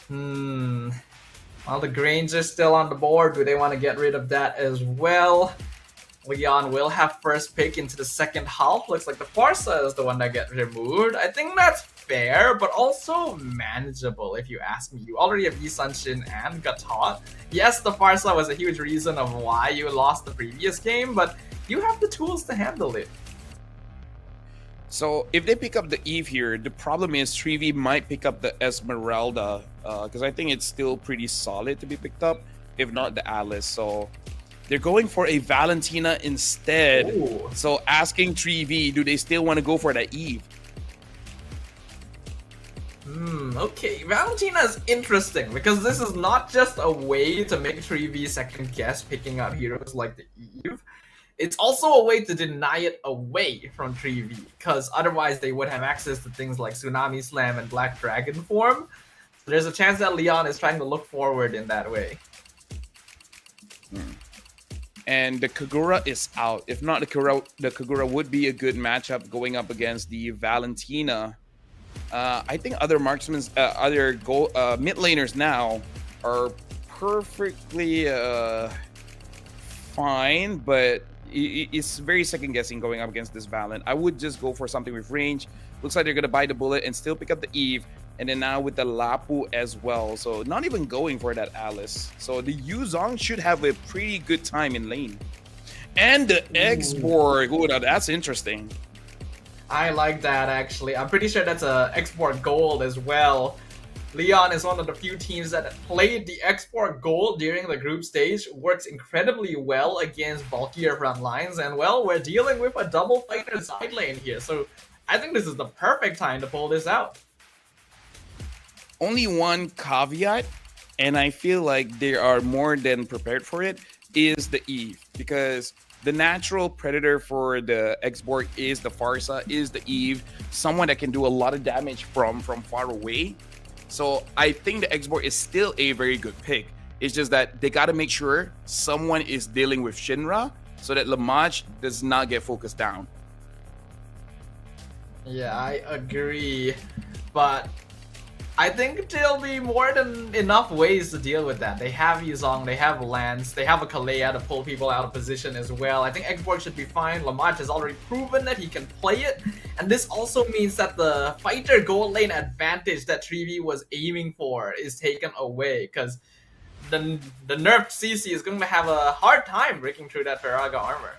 Well, the Granger's still on the board. Do they want to get rid of that as well? Leon will have first pick into the second half. Looks like the Farsa is the one that gets removed. I think that's fair, but also manageable if you ask me. You already have Yi Sun-shin and Gatot. Yes, the Farsa was a huge reason of why you lost the previous game, but you have the tools to handle it. So if they pick up the Eve here, the problem is 3v might pick up the Esmeralda, because I think it's still pretty solid to be picked up, if not the Alice. So they're going for a Valentina instead. Ooh. So asking 3v, do they still want to go for that Eve? Okay, Valentina is interesting because this is not just a way to make 3v second guess picking up heroes like the Eve. It's also a way to deny it away from 3v, because otherwise they would have access to things like Tsunami Slam and Black Dragon form. So there's a chance that Leon is trying to look forward in that way. And the Kagura is out. If not, the Kagura would be a good matchup going up against the Valentina. I think other marksmen, other mid laners now are perfectly fine, but it's very second guessing going up against this Valent. I would just go for something with range. Looks like they're gonna bite the bullet and still pick up the Eve, and then now with the Lapu as well. So not even going for that Alice. So the Yuzong should have a pretty good time in lane. And the Export. Ooh, now that's interesting. I like that actually. I'm pretty sure that's a export gold as well. Leon is one of the few teams that played the export gold during the group stage, works incredibly well against bulkier front lines, and well, we're dealing with a double fighter side lane here, so I think this is the perfect time to pull this out. Only one caveat, and I feel like they are more than prepared for it, is the Eve, because the natural predator for the export is the Farsa, is the Eve, someone that can do a lot of damage from far away. So I think the export is still a very good pick. It's just that they got to make sure someone is dealing with Shinra so that Lamach does not get focused down. Yeah, I agree, but I think there'll be more than enough ways to deal with that. They have Yuzong, they have Lance, they have a Kalea to pull people out of position as well. I think Export should be fine. Lamach has already proven that he can play it. And this also means that the fighter gold lane advantage that 3v was aiming for is taken away, because the nerfed CC is going to have a hard time breaking through that Faraga armor.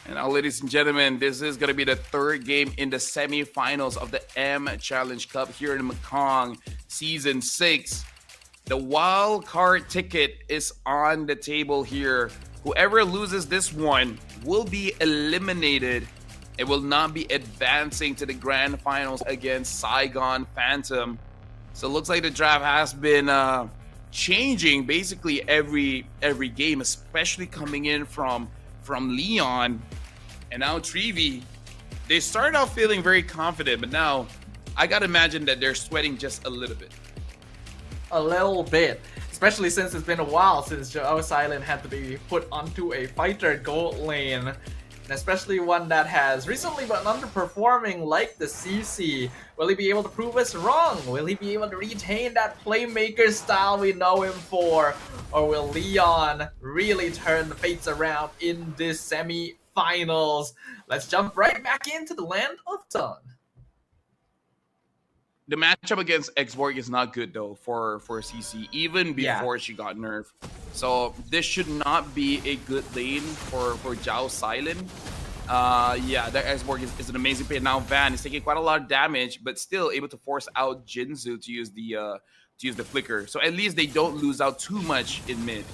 And now, ladies and gentlemen, this is going to be the third game in the semifinals of the M Challenge Cup here in Mekong, Season 6. The wild card ticket is on the table here. Whoever loses this one will be eliminated. It will not be advancing to the Grand Finals against Saigon Phantom. So it looks like the draft has been changing basically every game, especially coming in from Leon and now Trevi. They started off feeling very confident, but now I gotta imagine that they're sweating just a little bit. A little bit, especially since it's been a while since Joe Silent had to be put onto a fighter gold lane, and especially one that has recently been underperforming like the CC. Will he be able to prove us wrong? Will he be able to retain that playmaker style we know him for? Or will Leon really turn the fates around in this semi-finals? Let's jump right back into the land of Dawn. The matchup against Xborg is not good though for CC, even before she got nerfed. So this should not be a good lane for Zhao Silent. Yeah, the Xborg is an amazing play. Now Van is taking quite a lot of damage, but still able to force out Jinzu to use the flicker. So at least they don't lose out too much in mid.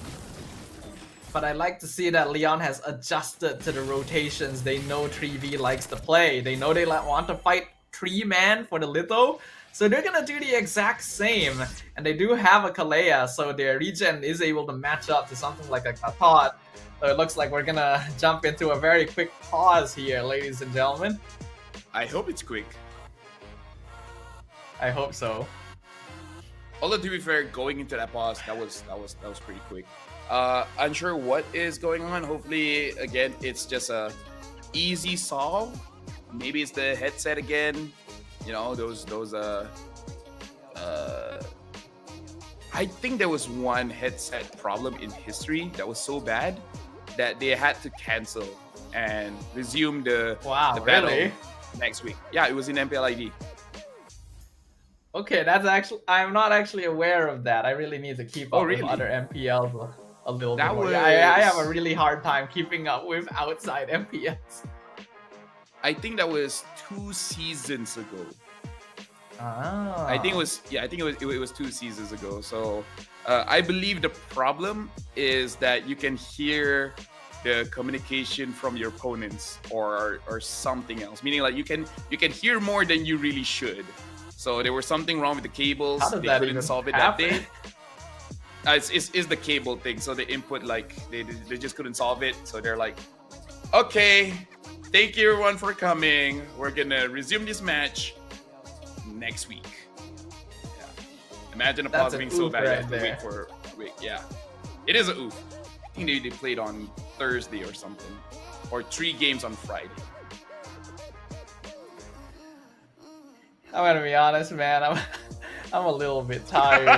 But I like to see that Leon has adjusted to the rotations they know 3v likes to play. They know they want to fight 3-man for the Litho. So they're gonna do the exact same, and they do have a Kalea, so their regen is able to match up to something like a Kapot. So it looks like we're gonna jump into a very quick pause here, ladies and gentlemen. I hope it's quick. I hope so. Although to be fair, going into that pause, that was pretty quick. Unsure what is going on. Hopefully, again, it's just a easy solve. Maybe it's the headset again. You know, those I think there was one headset problem in history that was so bad that they had to cancel and resume the battle really? next week. Yeah, it was in MPLID. Okay, that's actually, I'm not actually aware of that. I really need to keep up with other MPLs a little bit more. I have a really hard time keeping up with outside MPLs. I think that was 2 seasons ago. Ah. I think it was 2 seasons ago. So I believe the problem is that you can hear the communication from your opponents or something else. Meaning like you can hear more than you really should. So there was something wrong with the cables. They couldn't solve it that day. It's the cable thing. So the input, like they just couldn't solve it. So they're like, okay, thank you everyone for coming. We're gonna resume this match next week. Yeah. Imagine a pause being so bad you have to wait for a week. Yeah. It is a oof. I think they played on Thursday or something. Or 3 games on Friday. I'm gonna be honest, man. I'm a little bit tired.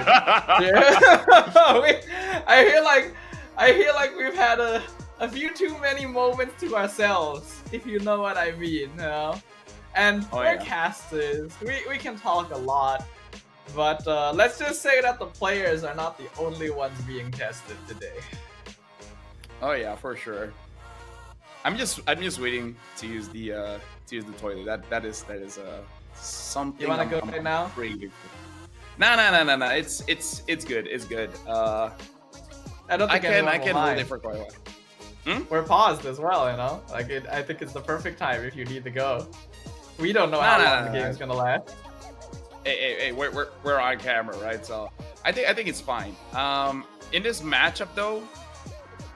I feel like we've had a few too many moments to ourselves, if you know what I mean, you know? And we're casters. We can talk a lot, but let's just say that the players are not the only ones being tested today. Oh yeah, for sure. I'm just waiting to use the toilet. That is something. You wanna go right now? No. It's good. It's good. I don't think I can hold it for quite a while. We're paused as well, you know. Like I think it's the perfect time if you need to go. We don't know how long the game's gonna last. Hey, we're on camera, right? So I think it's fine. In this matchup though,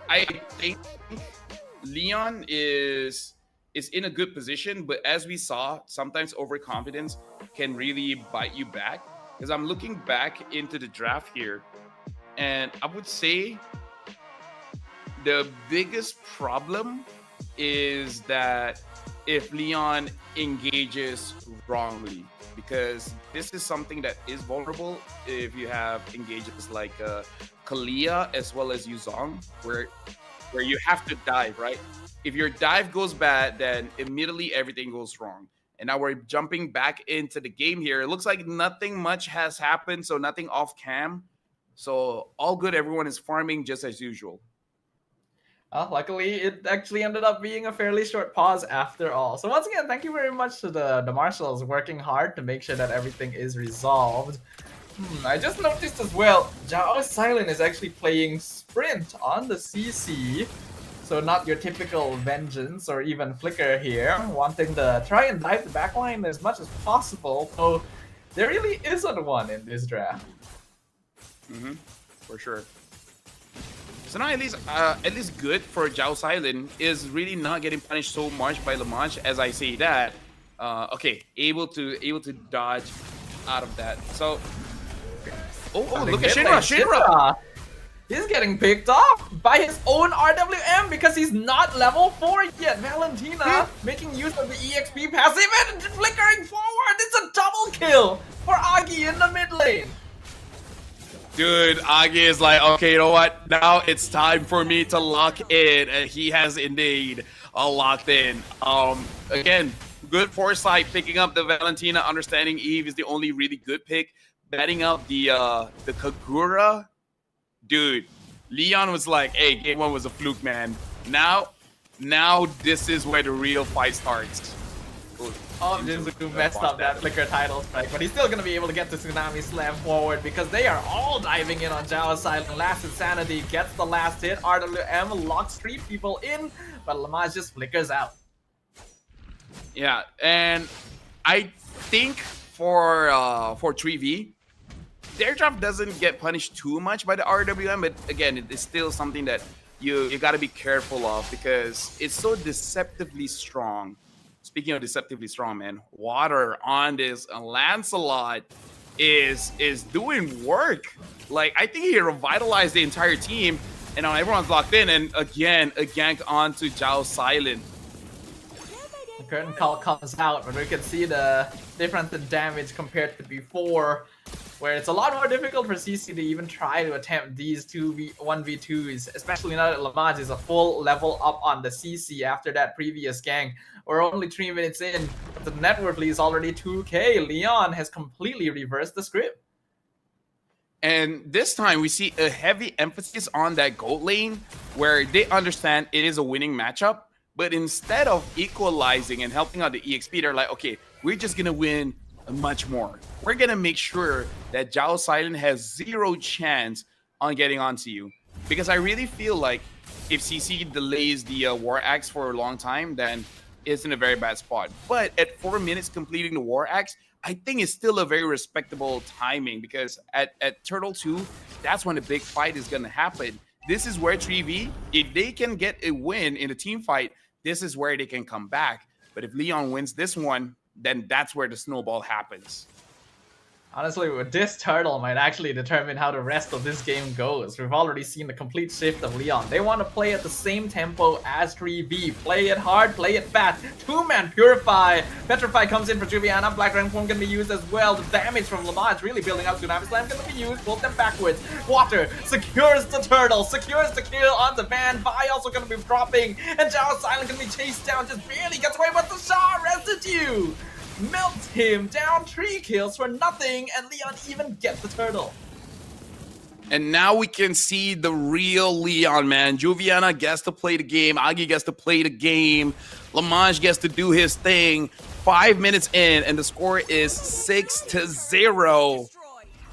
I think Leon is in a good position, but as we saw, sometimes overconfidence can really bite you back. Because I'm looking back into the draft here, and I would say the biggest problem is that if Leon engages wrongly, because this is something that is vulnerable if you have engages like Kalia as well as Yuzong, where you have to dive, right? If your dive goes bad, then immediately everything goes wrong. And now we're jumping back into the game here. It looks like nothing much has happened, so nothing off cam. So all good, everyone is farming just as usual. Luckily, it actually ended up being a fairly short pause after all. So once again, thank you very much to the marshals working hard to make sure that everything is resolved. I just noticed as well, Zhao Silent is actually playing Sprint on the CC. So not your typical Vengeance or even Flicker here, wanting to try and dive the backline as much as possible. So There really isn't one in this draft. For sure. So now at least good for Zhao Silent is really not getting punished so much by Lamanche. As I say that, okay, able to dodge out of that. So, look at Shinra. He's getting picked off by his own RWM because he's not level 4 yet. Valentina making use of the EXP passive and flickering forward. It's a double kill for Agi in the mid lane. Dude, Agi is like, okay, you know what? Now it's time for me to lock in, and he has indeed locked in. Again, good foresight picking up the Valentina, understanding Eve is the only really good pick. Betting up the Kagura. Dude, Leon was like, hey, game 1 was a fluke, man. Now this is where the real fight starts. Oh, Jinzuku messed up that flicker title strike, but he's still gonna be able to get the Tsunami Slam forward because they are all diving in on Zhao Silent. Last Insanity gets the last hit. RWM locks 3 people in, but Lamanche just flickers out. Yeah, and I think for 3v, their draft doesn't get punished too much by the RWM, but again, it is still something that you got to be careful of because it's so deceptively strong. Speaking of deceptively strong, man, Water on this Lancelot is doing work. Like, I think he revitalized the entire team, and now everyone's locked in, and again, a gank onto Zhao Silent. The curtain call comes out, but we can see the difference in damage compared to before, where it's a lot more difficult for CC to even try to attempt these 1v2s, especially now that Lamanche is a full level up on the CC after that previous gang. We're only 3 minutes in, but the net worth lead is already 2k. Leon has completely reversed the script. And this time we see a heavy emphasis on that gold lane where they understand it is a winning matchup, but instead of equalizing and helping out the EXP, they're like, okay, we're just gonna win much more. We're gonna make sure that Zhao Silent has 0 chance on getting onto you. Because I really feel like if CC delays the War Axe for a long time, then it's in a very bad spot. But at 4 minutes completing the War Axe, I think it's still a very respectable timing because at Turtle 2, that's when the big fight is gonna happen. This is where 3v, if they can get a win in a team fight, this is where they can come back. But if Leon wins this one, then that's where the snowball happens. Honestly, this turtle might actually determine how the rest of this game goes. We've already seen the complete shift of Leon. They want to play at the same tempo as 3B. Play it hard, play it fast. 2-man Purify. Petrify comes in for Juviana. Black Rank Form can be used as well. The damage from Lamanche really building up. Tsunami Slam can be used. Pull them backwards. Water secures the turtle. Secures the kill on the van. Vi also going to be dropping. And Zhao Silent can be chased down. Just barely gets away with the Shaw Residue. Melts him down, 3 kills for nothing, and Leon even gets the turtle. And now we can see the real Leon, man. Juviana gets to play the game. Agi gets to play the game. Lamanche gets to do his thing. 5 minutes in, and the score is 6-0.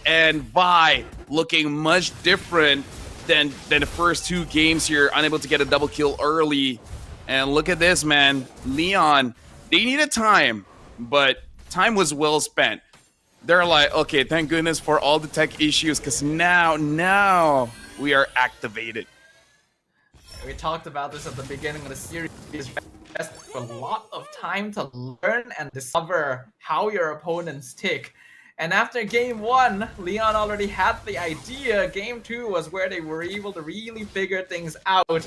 And Vi looking much different than the first 2 games here. Unable to get a double kill early. And look at this, man. Leon, they needed time. But time was well spent. They're like, okay, thank goodness for all the tech issues, because now we are activated. We talked about this at the beginning of the series. A lot of time to learn and discover how your opponents tick. And after game 1, Leon already had the idea. Game 2 was where they were able to really figure things out.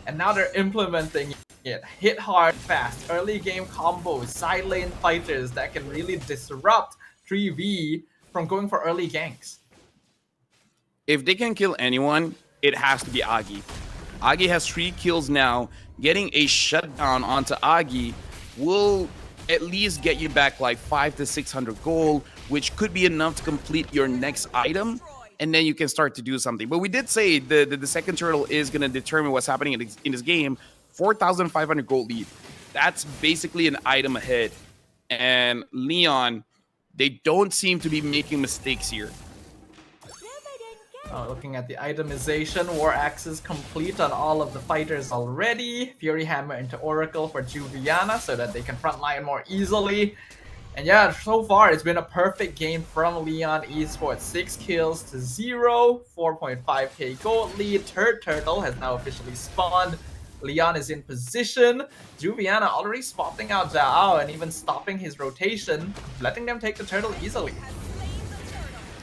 And now they're implementing it. Hit hard, fast, early game combos, side lane fighters that can really disrupt 3v from going for early ganks. If they can kill anyone, it has to be Agi. Agi has 3 kills now. Getting a shutdown onto Agi will at least get you back like 500 to 600 gold, which could be enough to complete your next item. And then you can start to do something. But we did say the second turtle is going to determine what's happening in this game. 4,500 gold lead. That's basically an item ahead. And Leon, they don't seem to be making mistakes here. Looking at the itemization, War Axe is complete on all of the fighters already. Fury Hammer into Oracle for Juviana so that they can frontline more easily. And yeah, so far it's been a perfect game from Leon Esports. 6 kills to 0, 4.5k gold lead. Third turtle has now officially spawned. Leon is in position. Juviana already spotting out Zhao and even stopping his rotation, letting them take the turtle easily.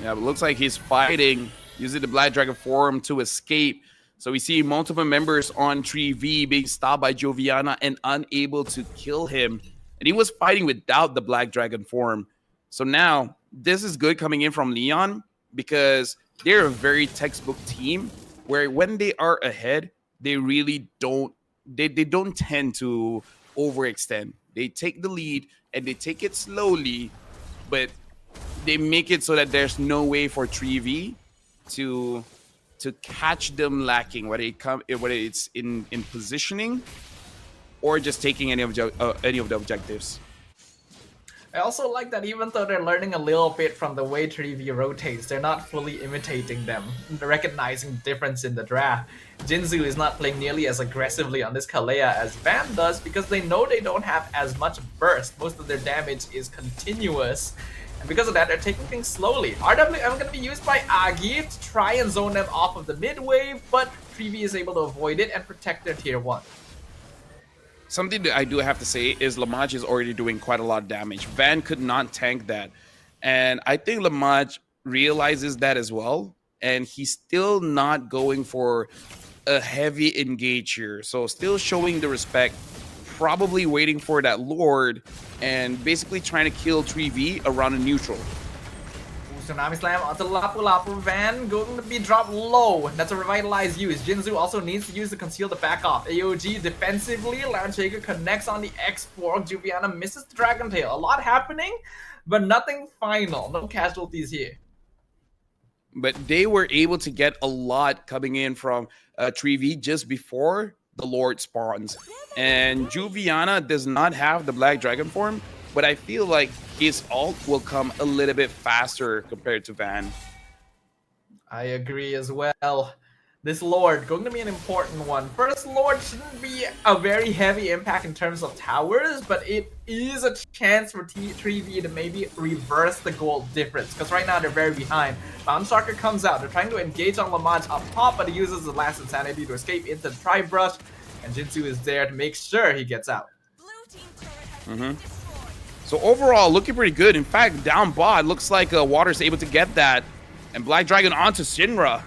Yeah, but it looks like he's fighting, using the Black Dragon form to escape. So we see multiple members on 3V being stopped by Joviana and unable to kill him. And he was fighting without the Black Dragon form. So now, this is good coming in from Leon because they're a very textbook team where when they are ahead, they really don't, they don't tend to overextend. They take the lead and they take it slowly, but they make it so that there's no way for 3V to catch them lacking, whether it's in positioning or just taking any of the objectives. I also like that even though they're learning a little bit from the way 3V rotates, they're not fully imitating them, recognizing difference in the draft. Jinzu is not playing nearly as aggressively on this Kalea as Van does because they know they don't have as much burst. Most of their damage is continuous. And because of that, they're taking things slowly. RWM going to be used by Agi to try and zone them off of the mid wave, but 3V is able to avoid it and protect their tier 1. Something that I do have to say is Lamaj is already doing quite a lot of damage. Van could not tank that. And I think Lamaj realizes that as well. And he's still not going for a heavy engage here. So still showing the respect, probably waiting for that Lord and basically trying to kill 3V around a neutral. Tsunami Slam onto Lapu Lapu. Van going to be dropped low. That's a revitalized use. Jinzu also needs to use the conceal to back off. AOG defensively. Large Shaker connects on the X-Borg. Juviana misses the Dragon Tail. A lot happening, but nothing final. No casualties here. But they were able to get a lot coming in from 3V just before the Lord spawns. And Juviana does not have the Black Dragon form, but I feel like his ult will come a little bit faster compared to Van. I agree as well. This Lord going to be an important one. First Lord shouldn't be a very heavy impact in terms of towers, but it is a chance for 3V to maybe reverse the gold difference, because right now they're very behind. Boundstalker comes out. They're trying to engage on Lamaj up top, but he uses the last insanity to escape into the Tri-Brush, and Jinzu is there to make sure he gets out. So overall, looking pretty good. In fact, down bot, looks like Water's able to get that. And Black Dragon onto Shinra.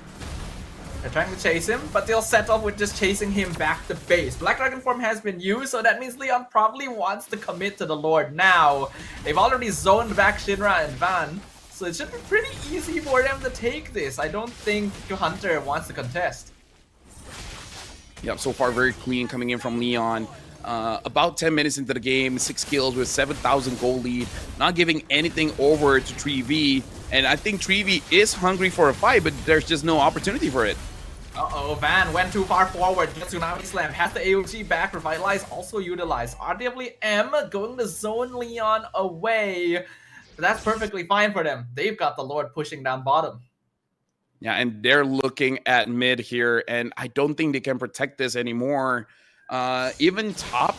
They're trying to chase him, but they'll settle with just chasing him back to base. Black Dragon form has been used, so that means Leon probably wants to commit to the Lord now. They've already zoned back Shinra and Van, so it should be pretty easy for them to take this. I don't think Hunter wants to contest. Yep, so far very clean coming in from Leon. About 10 minutes into the game, 6 kills with 7,000 gold lead, not giving anything over to 3V. And I think 3V is hungry for a fight, but there's just no opportunity for it. Uh-oh, Van went too far forward. Tsunami Slam has the AOG back. Revitalize also utilized. RWM going to zone Leon away. But that's perfectly fine for them. They've got the Lord pushing down bottom. Yeah, and they're looking at mid here, and I don't think they can protect this anymore. Even top,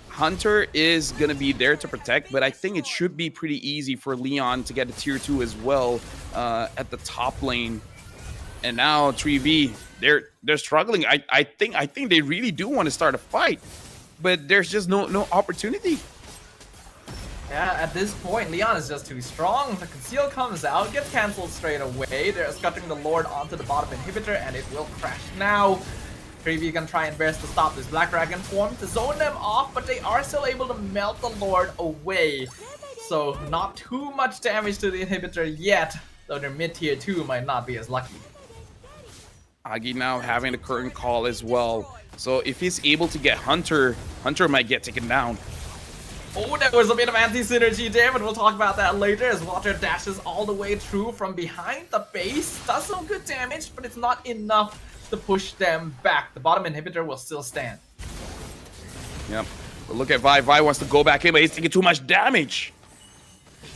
Hunter is going to be there to protect, but I think it should be pretty easy for Leon to get a tier 2 as well at the top lane. And now 3V, they're struggling. I think they really do want to start a fight, but there's just no opportunity. Yeah, at this point, Leon is just too strong. The conceal comes out, gets cancelled straight away. They're scuttling the Lord onto the bottom inhibitor, and it will crash now. 3V can try and best to stop this Black Dragon form to zone them off, but they are still able to melt the Lord away. So not too much damage to the inhibitor yet, though their mid tier 2 might not be as lucky. Agi now having the current call as well. So if he's able to get Hunter, Hunter might get taken down. Oh, there was a bit of anti-synergy there, but we'll talk about that later as Water dashes all the way through from behind the base. Does some good damage, but it's not enough to push them back. The bottom inhibitor will still stand. Yep. But look at Vi. Vi wants to go back in, but he's taking too much damage.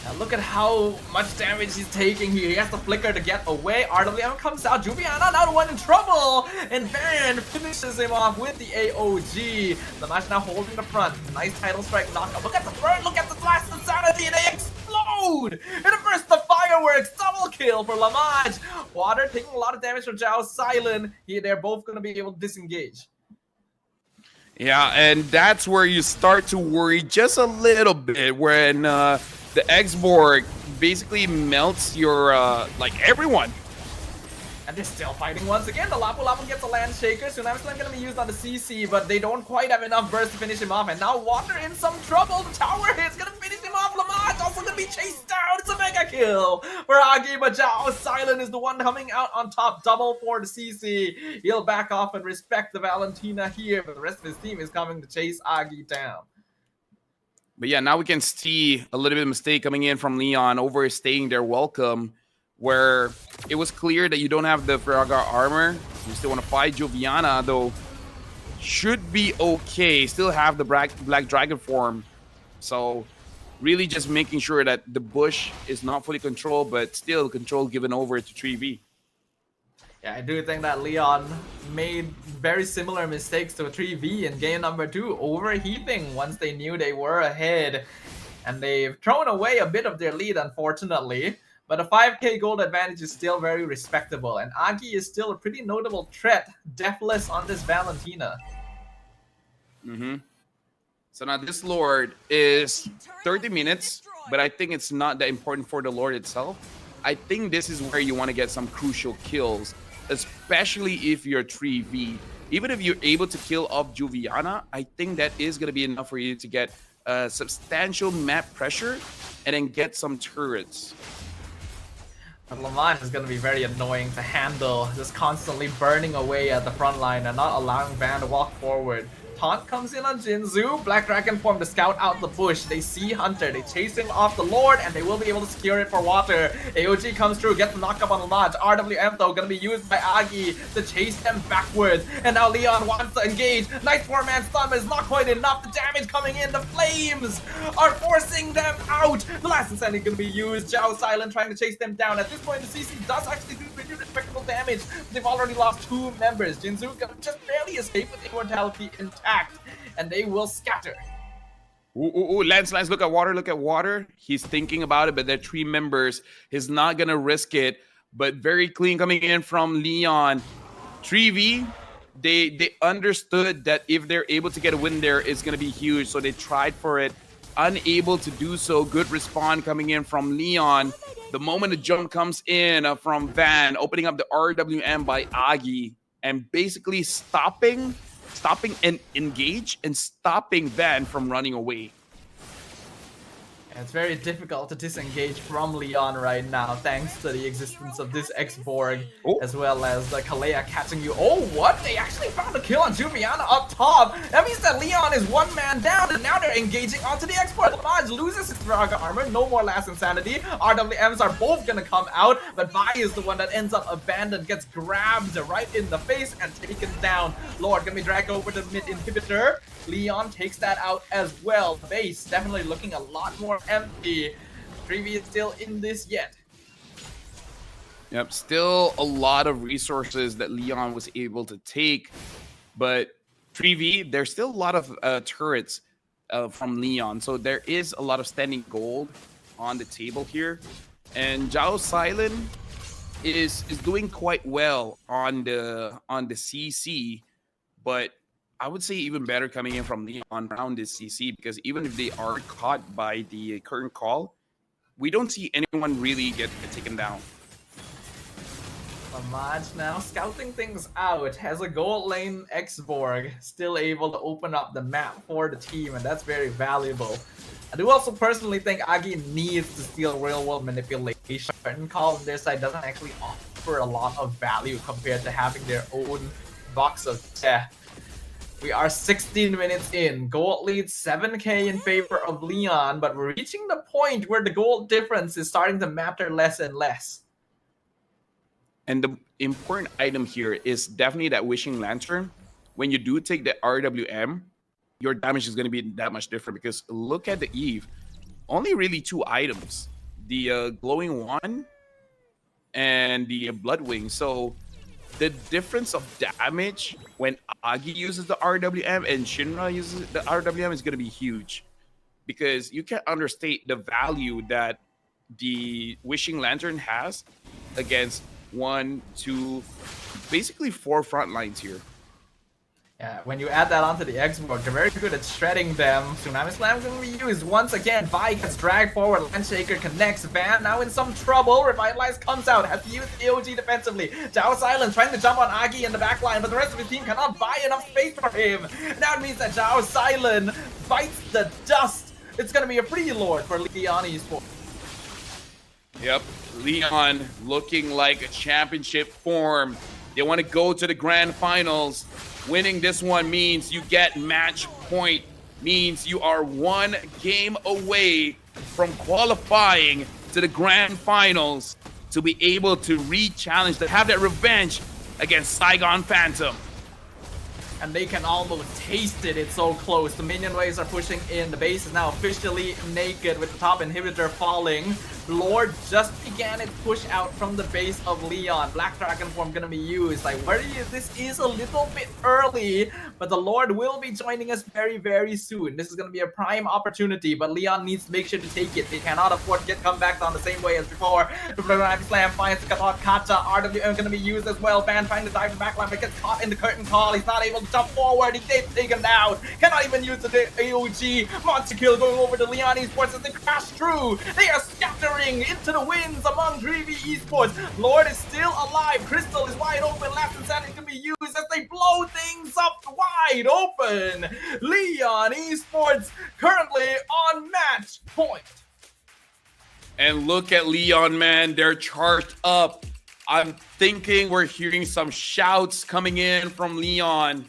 Now look at how much damage he's taking here. He has the flicker to get away. RWM comes out. Juviana now the one in trouble. And Van finishes him off with the AOG. Lamaj now holding the front. Nice title strike knockout. Look at the burn. Look at the blast insanity. They explode. And at first the fireworks. Double kill for Lamaj. Water taking a lot of damage from Zhao Silent. They're both going to be able to disengage. Yeah, and that's where you start to worry just a little bit when the X-Borg basically melts your, like, everyone. And they're still fighting once again. The Lapu Lapu gets a land shaker. Tsunami Slam gonna be used on the CC, but they don't quite have enough burst to finish him off. And now Water in some trouble. The tower hit's gonna finish him off. Lamaj also gonna be chased down. It's a mega kill for Agi, but Zhao Silent is the one coming out on top. Double for the CC. He'll back off and respect the Valentina here, but the rest of his team is coming to chase Agi down. But yeah, now we can see a little bit of mistake coming in from Leon, overstaying their welcome, where it was clear that you don't have the Fraga armor. You still want to fight. Joviana, though, should be okay. Still have the Black Dragon form. So really just making sure that the bush is not fully controlled, but still control given over to 3V. Yeah, I do think that Leon made very similar mistakes to 3V in game number 2, overheating once they knew they were ahead. And they've thrown away a bit of their lead, unfortunately. But a 5k gold advantage is still very respectable, and Agi is still a pretty notable threat, deathless on this Valentina. So now this Lord is 30 minutes, but I think it's not that important for the Lord itself. I think this is where you want to get some crucial kills, especially if you're 3v. Even if you're able to kill off Juviana, I think that is going to be enough for you to get substantial map pressure and then get some turrets. But Lamaj is going to be very annoying to handle, just constantly burning away at the front line and not allowing Van to walk forward. Taunt comes in on Jinzu. Black Dragon form to scout out the bush. They see Hunter. They chase him off the Lord, and they will be able to secure it for Water. AOG comes through, gets the knockup on Lamaj. RWM, though, going to be used by Agi to chase them backwards. And now Leon wants to engage. Nice 4-man stun is not quite enough. The damage coming in. The flames are forcing them out. The last insanity going to be used. Zhao Silent trying to chase them down. At this point, the CC does actually do pretty respectable damage. They've already lost 2 members. Jinzu going to just barely escape with immortality intact. And they will scatter. Lance, look at Water. He's thinking about it, but they're 3 members. He's not gonna risk it. But very clean coming in from Leon. 3v, they understood that if they're able to get a win there, it's gonna be huge. So they tried for it, unable to do so. Good respawn coming in from Leon. The moment the jump comes in from Van, opening up the RWM by Agi, and basically stopping and engage and stopping Van from running away. It's very difficult to disengage from Leon right now, thanks to the existence of this X-Borg, as well as the Kalea catching you. Oh, what? They actually found a kill on Juviana up top. That means that Leon is 1 man down, and now they're engaging onto the X-Borg. Lamaj loses his Vraga armor, no more last insanity. RWMs are both gonna come out, but Vi is the one that ends up abandoned, gets grabbed right in the face and taken down. Lord gonna be dragged over to mid inhibitor. Leon takes that out as well. Base definitely looking a lot more empty. 3v is still in this yet. Yep, still a lot of resources that Leon was able to take, but 3v, there's still a lot of turrets from Leon, so there is a lot of standing gold on the table here, and Zhao Silent is doing quite well on the CC, but I would say even better coming in from Leon around this CC, because even if they are caught by the current call, we don't see anyone really get taken down. Lamaj now scouting things out, has a gold lane X-Borg, still able to open up the map for the team, and that's very valuable. I do also personally think Agi needs to steal real-world manipulation. Certain call on their side doesn't actually offer a lot of value compared to having their own box of death. We are 16 minutes in. Gold leads 7k in favor of Leon, but we're reaching the point where the gold difference is starting to matter less and less. And the important item here is definitely that Wishing Lantern. When you do take the RWM, your damage is going to be that much different, because look at the Eve. only really 2 items, the glowing wand and the bloodwing. So the difference of damage when Agi uses the RWM and Shinra uses the RWM is going to be huge, because you can't understate the value that the Wishing Lantern has against 1, 2, basically 4 front lines here. Yeah, when you add that onto the Xbox, they're very good at shredding them. Tsunami Slam is going to be used once again. Vi gets dragged forward. Landshaker connects. Van now in some trouble. Revitalize comes out. Has to use AOG defensively. Zhao Silent trying to jump on Agi in the backline, but the rest of his team cannot buy enough space for him. Now it means that Zhao Silent bites the dust. It's going to be a free lord for Leon Esports. Yep, Leon looking like a championship form. They want to go to the Grand Finals. Winning this one means you get match point, means you are 1 game away from qualifying to the Grand Finals to be able to re-challenge, to have that revenge against Saigon Phantom. And they can almost taste it. It's so close. The minion waves are pushing in. The base is now officially naked with the top inhibitor falling. Lord just began its push out from the base of Leon. Black Dragon form gonna be used. I worry this is a little bit early, but the Lord will be joining us very, very soon. This is gonna be a prime opportunity, but Leon needs to make sure to take it. They cannot afford to get comeback on the same way as before. The Slam finds the Kacha. RWM gonna be used as well. Van trying to dive the backline, but gets caught in the curtain call. He's not able to jump forward. He gets taken down. Cannot even use the AOG. Monster kill going over to Leon Esports as they crash through. They are scattering into the winds among 3v Esports. Lord is still alive. Crystal is wide open. Last Insanity can be used as they blow things up wide open. Leon Esports currently on match point. And look at Leon, man. They're charged up. I'm thinking we're hearing some shouts coming in from Leon,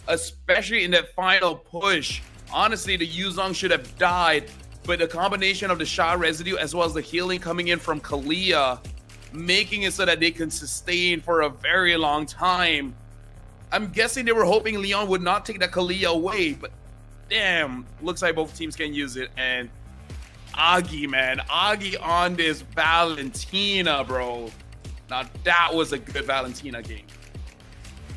especially in that final push. Honestly, the Yuzong should have died, but the combination of the Sha residue as well as the healing coming in from Kalia, making it so that they can sustain for a very long time. I'm guessing they were hoping Leon would not take that Kalia away, but damn, looks like both teams can use it. And Agi, man, Agi on this Valentina, bro. Now that was a good Valentina game.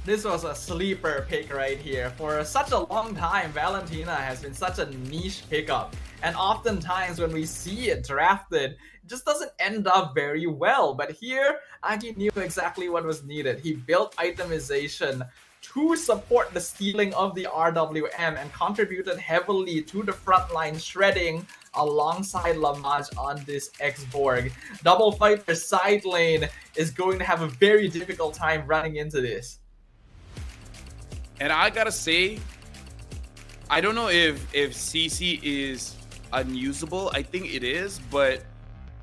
This was a sleeper pick right here. For such a long time, Valentina has been such a niche pickup. And oftentimes when we see it drafted, it just doesn't end up very well. But here, Agi knew exactly what was needed. He built itemization to support the stealing of the RWM and contributed heavily to the frontline shredding alongside Lamage on this X-Borg. Double Fighter side lane is going to have a very difficult time running into this. And I gotta say, I don't know if CC is unusable. I think it is, but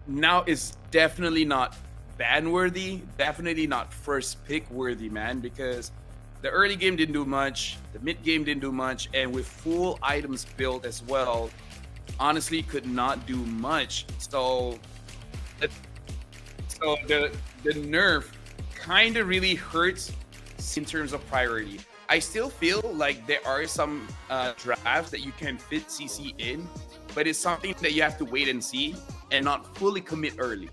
now it's definitely not ban worthy, definitely not first pick worthy, man, because the early game didn't do much, the mid game didn't do much, and with full items built as well, honestly could not do much. So the nerf kind of really hurts in terms of priority. I still feel like there are some drafts that you can fit CC in, but it's something that you have to wait and see and not fully commit early.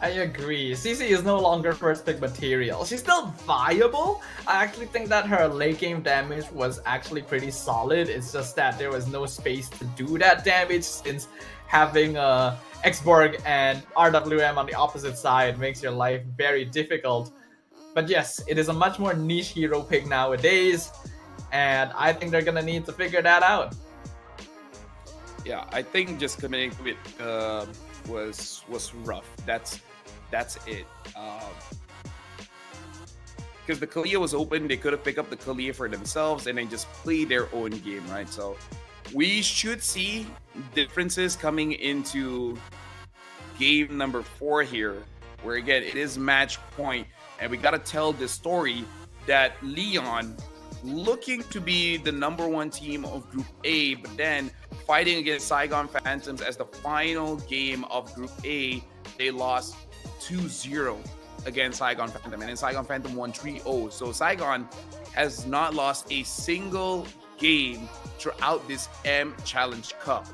I agree. CC is no longer first pick material. She's still viable. I actually think that her late game damage was actually pretty solid. It's just that there was no space to do that damage since having X-Borg and RWM on the opposite side makes your life very difficult. But yes, it is a much more niche hero pick nowadays, and I think they're gonna need to figure that out. Yeah, I think just committing to it was rough. That's it. Because the Kalia was open, they could have picked up the Kalia for themselves and then just play their own game, right? So we should see differences coming into game number 4 here, where again it is match point. And we got to tell this story that Leon, looking to be the #1 team of Group A, but then fighting against Saigon Phantoms as the final game of Group A, they lost 2-0 against Saigon Phantom. And then Saigon Phantom won 3-0. So Saigon has not lost a single game throughout this M Challenge Cup.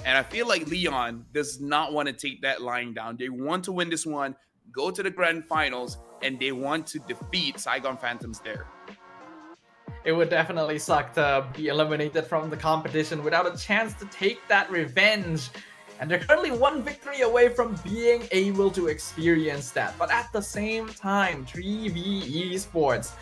And I feel like Leon does not want to take that lying down. They want to win this one, go to the Grand Finals, and they want to defeat Saigon Phantoms there. It would definitely suck to be eliminated from the competition without a chance to take that revenge. And they're currently one victory away from being able to experience that. But at the same time, 3V Esports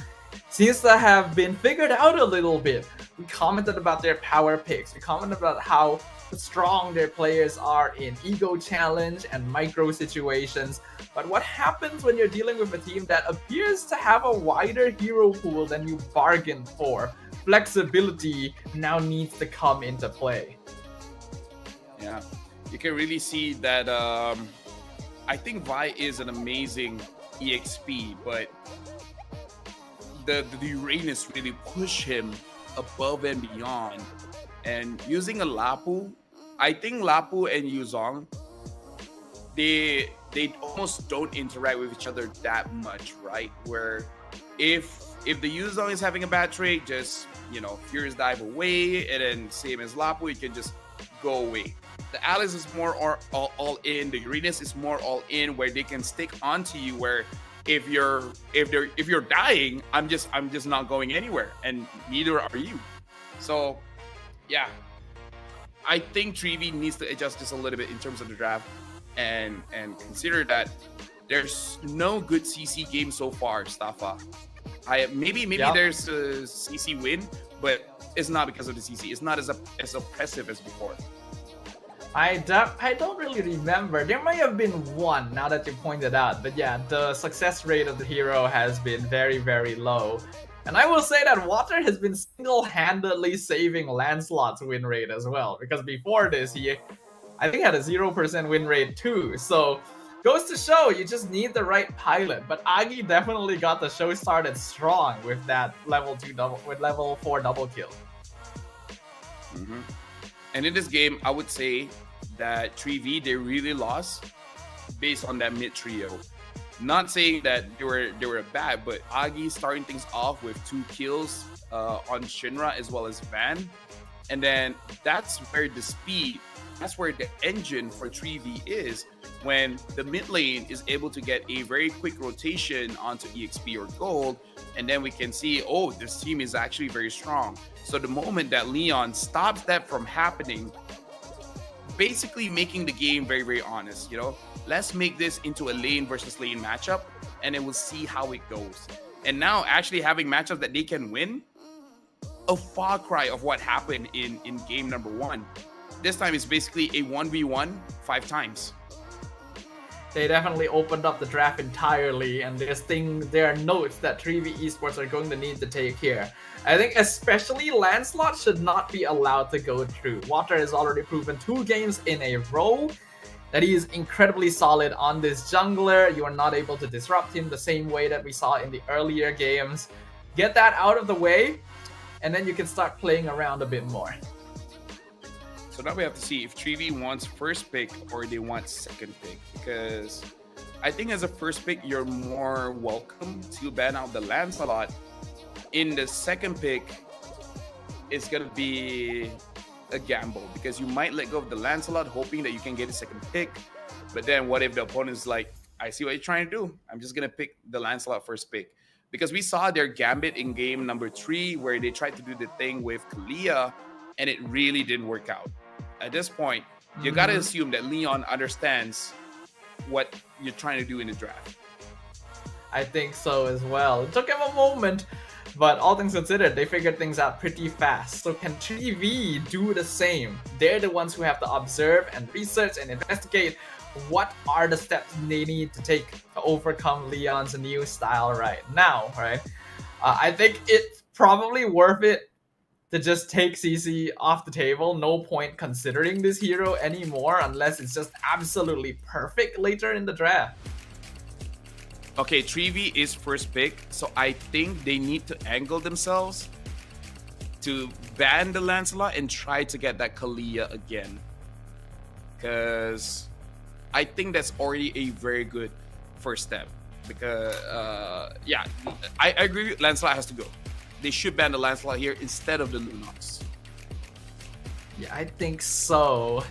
seems to have been figured out a little bit. We commented about their power picks. We commented about how strong their players are in ego challenge and micro situations. But what happens when you're dealing with a team that appears to have a wider hero pool than you bargained for? Flexibility now needs to come into play. Yeah, you can really see that. I think Vi is an amazing EXP, but the Uranus really push him above and beyond. And using a Lapu, I think Lapu and Yuzong, they almost don't interact with each other that much, right? Where if the Yuzong is having a bad trade, just, you know, Furious Dive away, and then same as Lapu, you can just go away. The Alice is more all in. The Uranus is more all in, where they can stick onto you. Where if you're dying, I'm just not going anywhere, and neither are you. So yeah, I think 3V needs to adjust this a little bit in terms of the draft, and consider that there's no good CC game so far, Staffa. Maybe there's a CC win, but it's not because of the CC. It's not as oppressive as before. I don't really remember. There might have been one, now that you pointed out. But yeah, the success rate of the hero has been very, very low. And I will say that Water has been single-handedly saving Lancelot's win rate as well. Because before this, he, I think, had a 0% win rate too. So, goes to show, you just need the right pilot. But Agi definitely got the show started strong with that level 4 double kill. Mm-hmm. And in this game, I would say that 3V, they really lost based on that mid trio. Not saying that they were bad, but Agi starting things off with 2 kills on Shinra as well as Van. And then that's where the speed, that's where the engine for 3V is, when the mid lane is able to get a very quick rotation onto EXP or gold. And then we can see, oh, this team is actually very strong. So the moment that Leon stops that from happening, basically making the game very, very honest, you know, let's make this into a lane versus lane matchup, and then we'll see how it goes. And now actually having matchups that they can win, a far cry of what happened in game number 1. This time it's basically a 1v1 5 times. They definitely opened up the draft entirely, and there are notes that 3V Esports are going to need to take here. I think especially Lancelot should not be allowed to go through. Water has already proven 2 games in a row that he is incredibly solid on this jungler. You are not able to disrupt him the same way that we saw in the earlier games. Get that out of the way, and then you can start playing around a bit more. So now we have to see if 3V wants first pick or they want second pick, because I think as a first pick, you're more welcome to ban out the Lancelot. In the second pick, it's going to be a gamble, because you might let go of the Lancelot hoping that you can get a second pick. But then what if the opponent's like, I see what you're trying to do. I'm just going to pick the Lancelot first pick. Because we saw their gambit in game number 3 where they tried to do the thing with Kalia and it really didn't work out. At this point, you got to assume that Leon understands what you're trying to do in the draft. I think so as well. It took him a moment, but all things considered, they figured things out pretty fast. So can 3V do the same? They're the ones who have to observe and research and investigate what are the steps they need to take to overcome Leon's new style right now, right? I think it's probably worth it to just take CC off the table. No point considering this hero anymore unless it's just absolutely perfect later in the draft. Okay, 3V is first pick, so I think they need to angle themselves to ban the Lancelot and try to get that Kalia again. Because I think that's already a very good first step. Because, yeah, I agree, Lancelot has to go. They should ban the Lancelot here instead of the Lunox. Yeah, I think so.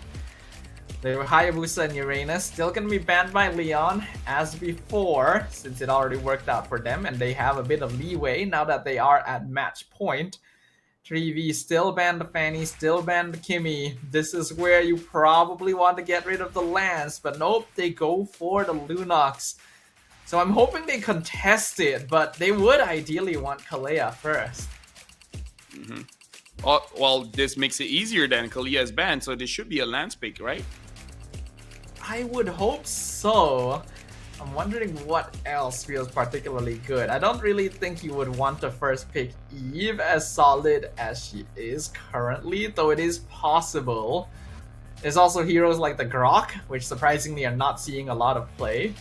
They were Hayabusa and Uranus. Still gonna be banned by Leon as before, since it already worked out for them and they have a bit of leeway now that they are at match point. 3v still banned the Fanny, still banned the Kimmy. This is where you probably want to get rid of the Lance, but nope, they go for the Lunox. So I'm hoping they contest it, but they would ideally want Kalea first. Oh, well, this makes it easier than Kalia is banned, so this should be a Lance pick, right? I would hope so. I'm wondering what else feels particularly good. I don't really think you would want to first pick Eve as solid as she is currently, though it is possible. There's also heroes like the Grok, which surprisingly are not seeing a lot of play.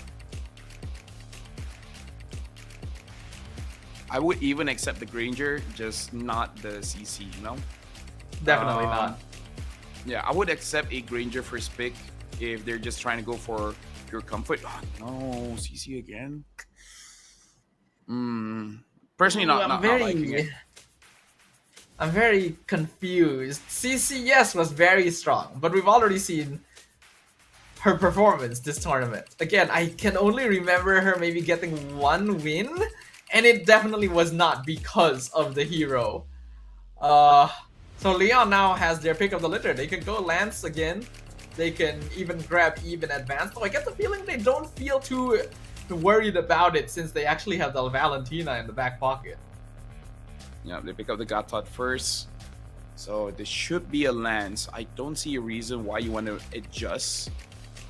I would even accept the Granger, just not the CC, you know? Definitely not. Yeah, I would accept a Granger first pick if they're just trying to go for pure comfort. Oh, no, CC again? Personally, not liking it. I'm very confused. CC, yes, was very strong, but we've already seen her performance this tournament. Again, I can only remember her maybe getting one win, and it definitely was not because of the hero. So Leon now has their pick of the litter. They can go Lance again. They can even grab Eve in advance. Though I get the feeling they don't feel too worried about it since they actually have the Valentina in the back pocket. Yeah, they pick up the Gatot first. So this should be a Lance. I don't see a reason why you want to adjust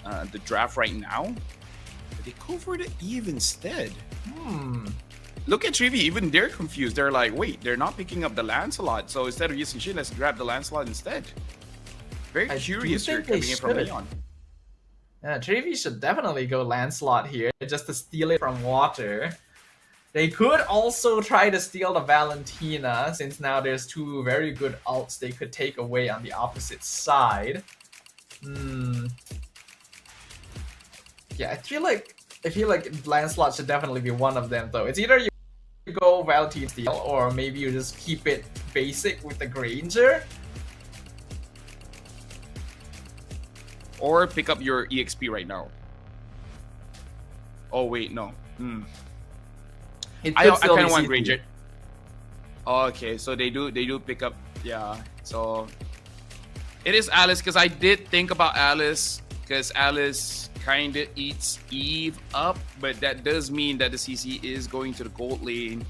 the draft right now. But they go for the Eve instead. Look at Trivi, even they're confused. They're like, wait, they're not picking up the Lancelot. So instead of using Shin, let's grab the Lancelot instead. Very curious here coming in from Leon. Yeah, Trivi should definitely go Lancelot here just to steal it from water. They could also try to steal the Valentina, since now there's two very good ults they could take away on the opposite side. Yeah, I feel like Lancelot should definitely be one of them though. It's either you go Valentina steal, or maybe you just keep it basic with the Granger. Or pick up your EXP right now. Oh wait, no. I kind of want Granger. Oh, okay, so they do pick up. Yeah, so it is Alice, because I did think about Alice, because Alice kind of eats Eve up, but that does mean that the CC is going to the gold lane.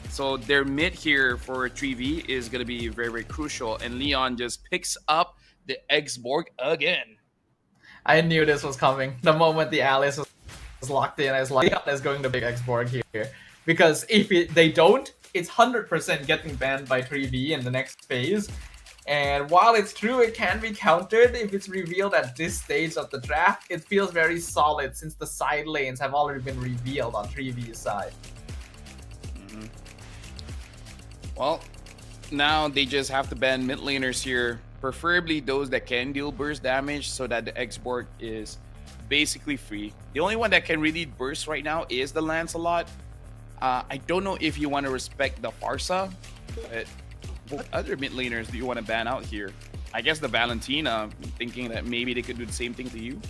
So their mid here for 3v is going to be very, very crucial, and Leon just picks up the X-Borg again. I knew this was coming. The moment the Alice was locked in, I was like, Leon is going to pick X-Borg here. Because if they don't, it's 100% getting banned by 3v in the next phase. And while it's true it can be countered if it's revealed at this stage of the draft, it feels very solid since the side lanes have already been revealed on 3v's side. Well, now they just have to ban mid laners here, preferably those that can deal burst damage, so that the X-Borg is basically free. The only one that can really burst right now is the Lancelot. I don't know if you want to respect the Farsa, but what other mid laners do you want to ban out here? I guess the Valentina, thinking that maybe they could do the same thing to you.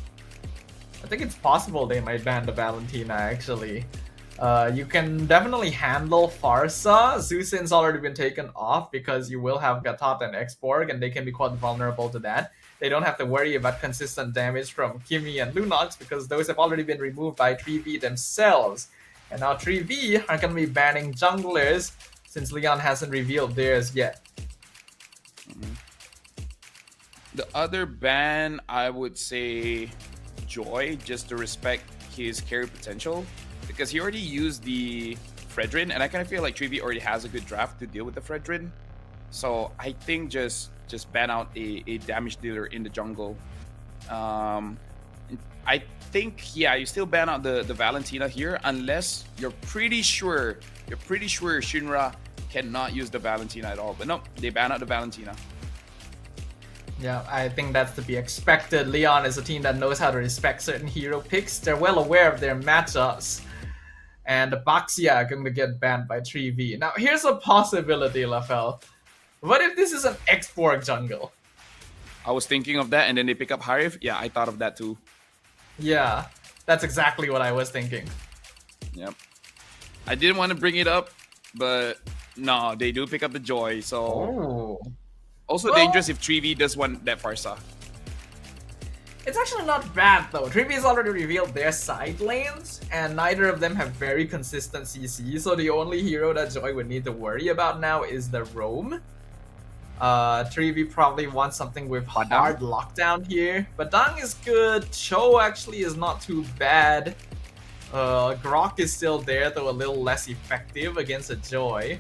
I think it's possible they might ban the Valentina actually. You can definitely handle Farsa. Zusin's already been taken off because you will have Gatot and X-Borg, and they can be quite vulnerable to that. They don't have to worry about consistent damage from Kimmy and Lunox because those have already been removed by 3v themselves. And now 3v are going to be banning junglers since Leon hasn't revealed theirs yet. The other ban, I would say Joy, just to respect his carry potential, because he already used the Fredrin, and I kind of feel like 3v already has a good draft to deal with the Fredrin. So I think just ban out a damage dealer in the jungle. I think, yeah, you still ban out the Valentina here unless you're pretty sure Shinra cannot use the Valentina at all. But no, they ban out the Valentina. Yeah, I think that's to be expected. Leon is a team that knows how to respect certain hero picks. They're well aware of their matchups. And the Baxia are going to get banned by 3v. Now, here's a possibility, Lafel. What if this is an X-Borg jungle? I was thinking of that, and then they pick up Harif. Yeah, I thought of that too. Yeah, that's exactly what I was thinking. Yep. I didn't want to bring it up, but no, they do pick up the Joy. So Oh. also Well- dangerous if 3v does want that Farsa. It's actually not bad though. 3B has already revealed their side lanes, and neither of them have very consistent CC, so the only hero that Joy would need to worry about now is the Roam. 3B probably wants something with hard lockdown here. Badang is good. Cho actually is not too bad. Grok is still there, though a little less effective against a Joy.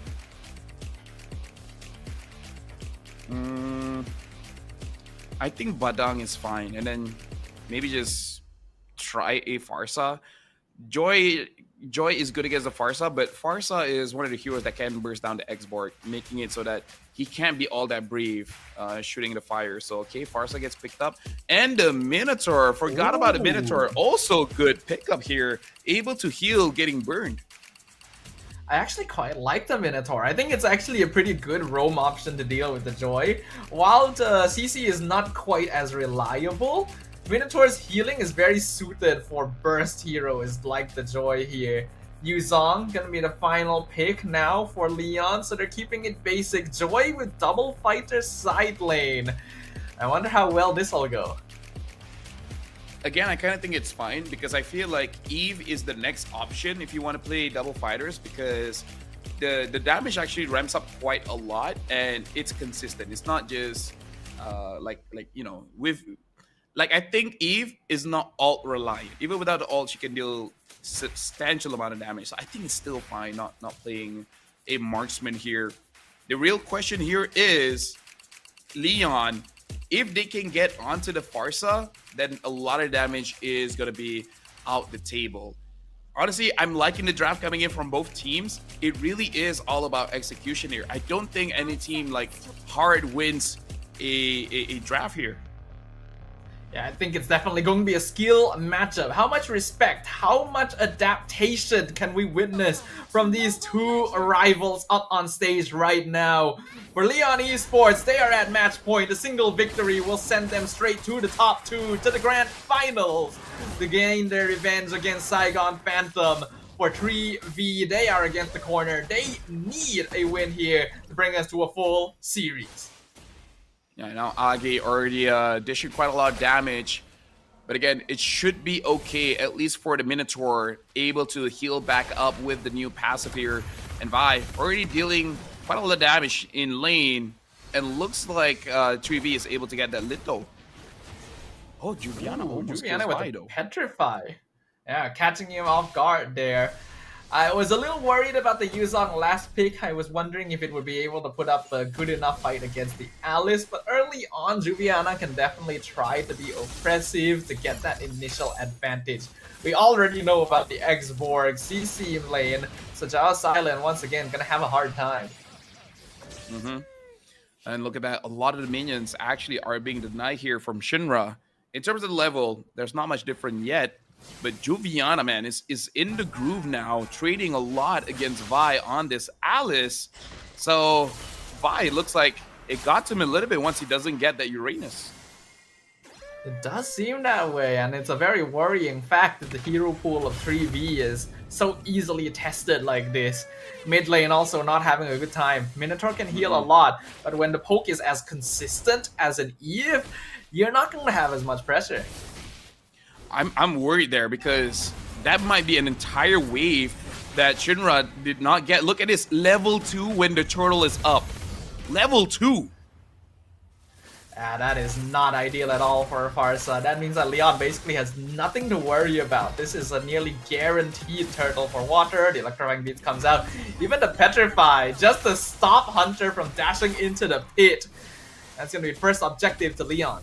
I think Badang is fine, and then maybe just try a Farsa. Joy is good against the Farsa, but Farsa is one of the heroes that can burst down the X-Borg, making it so that he can't be all that brave shooting the fire. So, okay, Farsa gets picked up. And the Minotaur, forgot about the Minotaur. Also good pickup here, able to heal getting burned. I actually quite like the Minotaur. I think it's actually a pretty good roam option to deal with the Joy. While the CC is not quite as reliable, Minotaur's healing is very suited for burst heroes like the Joy here. Yuzong gonna be the final pick now for Leon, so they're keeping it basic. Joy with double fighter side lane. I wonder how well this will go. Again, I kind of think it's fine because I feel like Eve is the next option if you want to play double fighters, because the damage actually ramps up quite a lot and it's consistent. It's not just I think Eve is not ult reliant. Even without the ult, she can deal substantial amount of damage. So I think it's still fine not playing a marksman here. The real question here is Leon. If they can get onto the Farsa, then a lot of damage is going to be out the table. Honestly, I'm liking the draft coming in from both teams. It really is all about execution here. I don't think any team like hard wins a draft here. Yeah, I think it's definitely going to be a skill matchup. How much respect, how much adaptation can we witness from these two rivals up on stage right now? For Leon Esports, they are at match point. A single victory will send them straight to the top two, to the Grand Finals, to gain their revenge against Saigon Phantom. For 3v, they are against the corner. They need a win here to bring us to a full series. Yeah, now Agi already dishing quite a lot of damage. But again, it should be okay, at least for the Minotaur, able to heal back up with the new passive here. And Vi already dealing quite a lot of damage in lane. And looks like 3v is able to get that Little. Oh, Juliana almost Juliana with by, a though. Petrify. Yeah, catching him off guard there. I was a little worried about the Yuzong last pick. I was wondering if it would be able to put up a good enough fight against the Alice, but early on, Juliana can definitely try to be oppressive to get that initial advantage. We already know about the X-Borg CC lane, so Zhao Silent once again gonna have a hard time. And look at that, a lot of the minions actually are being denied here from Shinra. In terms of the level, there's not much different yet. But Juviana, man, is in the groove now, trading a lot against Vi on this Alice. So Vi looks like it got to him a little bit once he doesn't get that Uranus. It does seem that way, and it's a very worrying fact that the hero pool of 3v is so easily tested like this. Mid lane also not having a good time. Minotaur can heal a lot, but when the poke is as consistent as an Eve, you're not going to have as much pressure. I'm worried there because that might be an entire wave that Shinra did not get. Look at this, level 2 when the turtle is up. Level 2. That is not ideal at all for Farsa. That means that Leon basically has nothing to worry about. This is a nearly guaranteed turtle for water. The electrifying beats comes out. Even the petrify, just to stop Hunter from dashing into the pit. That's going to be first objective to Leon.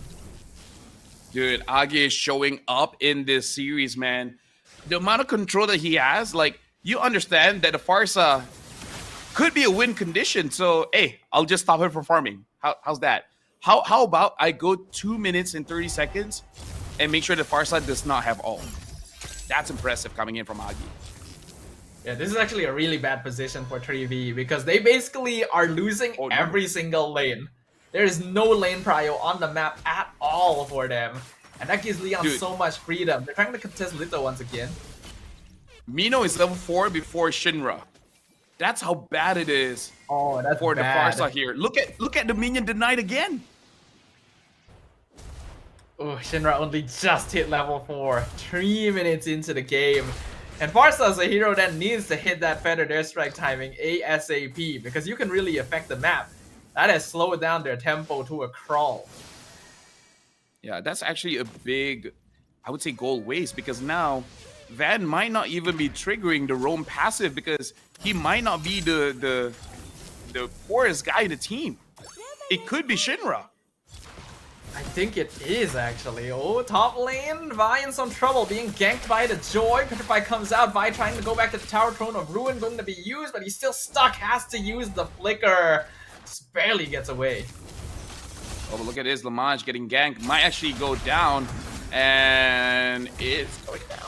Dude, Agi is showing up in this series, man. The amount of control that he has, like, you understand that the Farsa could be a win condition. So, hey, I'll just stop him from farming. How's that? How about I go 2 minutes and 30 seconds and make sure the Farsa does not have all? That's impressive coming in from Agi. Yeah, this is actually a really bad position for 3v because they basically are losing every single lane. There is no lane prio on the map at all for them. And that gives Leon Dude. so much freedom. They're trying to contest Little once again. Mino is level 4 before Shinra. That's how bad it is Oh, that's for bad. the Farsa here. Look at the minion denied again. Oh, Shinra only just hit level 4, 3 minutes into the game. And Farsa is a hero that needs to hit that Feathered Airstrike timing ASAP because you can really affect the map. That has slowed down their tempo to a crawl. Yeah, that's actually a big, I would say, goal waste because now Van might not even be triggering the roam passive because he might not be the poorest guy in the team. It could be Shinra. I think it is actually. Oh, top lane, Vi in some trouble, being ganked by the Joy. Petrify comes out, Vi trying to go back to the Tower Throne of Ruin, going to be used, but he's still stuck, has to use the Flicker. Just barely gets away. Oh, but look at this, Lamage getting ganked. Might actually go down, and it's going down.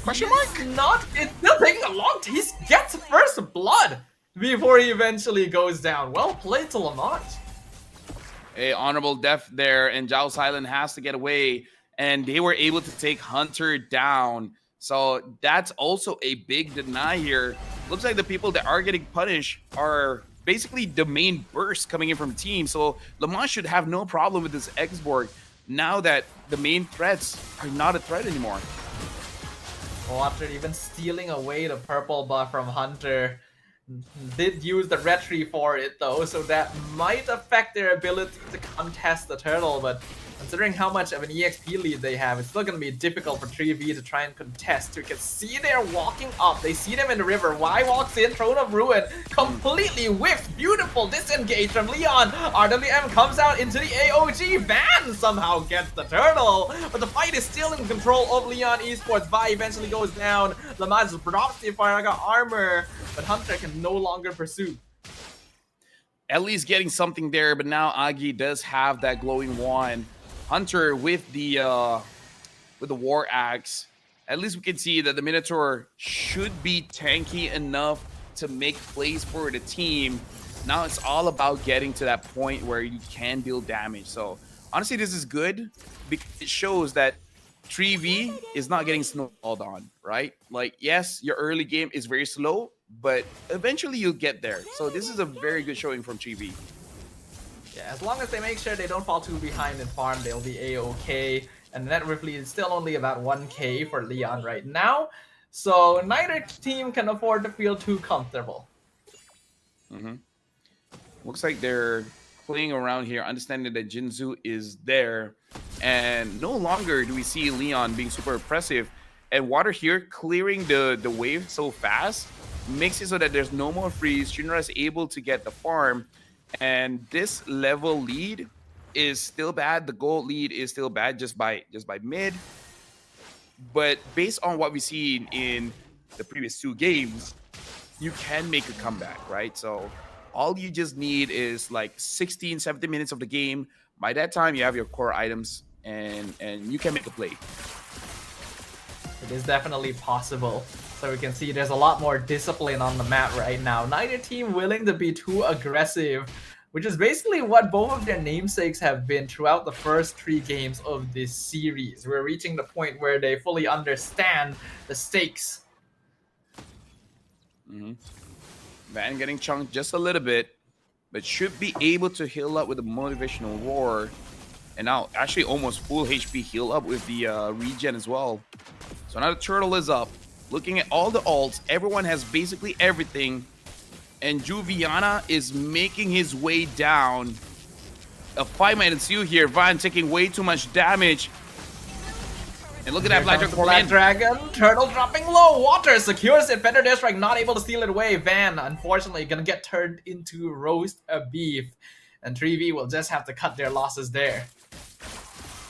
Question mark? It's still taking a long time. He gets first blood before he eventually goes down. Well played to Lamont. A honorable death there, and Zhao Silent has to get away, and they were able to take Hunter down. So that's also a big deny here. Looks like the people that are getting punished are basically the main burst coming in from the team. So Lamont should have no problem with this X-Borg now that the main threats are not a threat anymore. Water even stealing away the purple buff from Hunter. Did use the retry for it though, so that might affect their ability to contest the turtle, but considering how much of an EXP lead they have, it's still going to be difficult for 3v to try and contest. You can see they're walking up, they see them in the river. Y walks in, Throne of Ruin, completely whiffed, beautiful disengage from Leon. RWM comes out into the AOG, Van somehow gets the turtle, but the fight is still in control of Leon Esports. Vi eventually goes down, Lamaz drops the Faraga armor, but Hunter can no longer pursue. At least getting something there, but now Agi does have that glowing wand. Hunter with the war axe. At least we can see that the Minotaur should be tanky enough to make plays for the team. Now it's all about getting to that point where you can deal damage. So honestly, this is good because it shows that 3v is not getting snowballed on, right? Like, yes, your early game is very slow, but eventually you'll get there. So this is a very good showing from 3v. Yeah, as long as they make sure they don't fall too behind in farm, they'll be a-okay. And the net worth lead is still only about 1k for Leon right now. So neither team can afford to feel too comfortable. Looks like they're playing around here, understanding that Jinzu is there. And no longer do we see Leon being super oppressive. And Water here clearing the wave so fast makes it so that there's no more freeze. Shinra is able to get the farm. And this level lead is still bad. The gold lead is still bad just by mid. But based on what we see in the previous 2 games, you can make a comeback, right? So all you just need is like 16, 17 minutes of the game. By that time, you have your core items and you can make a play. It is definitely possible. So we can see there's a lot more discipline on the map right now. Neither team willing to be too aggressive, which is basically what both of their namesakes have been throughout the first 3 games of this series. We're reaching the point where they fully understand the stakes. Van getting chunked just a little bit, but should be able to heal up with the motivational roar. And now actually almost full HP heal up with the regen as well. So now the turtle is up. Looking at all the ults, everyone has basically everything. And Juviana is making his way down. A fight might ensue here. Van taking way too much damage. And look at that Black Dragon. Turtle dropping low. Water secures it. Feathered Airstrike not able to steal it away. Van, unfortunately, gonna get turned into roast beef. And 3v will just have to cut their losses there.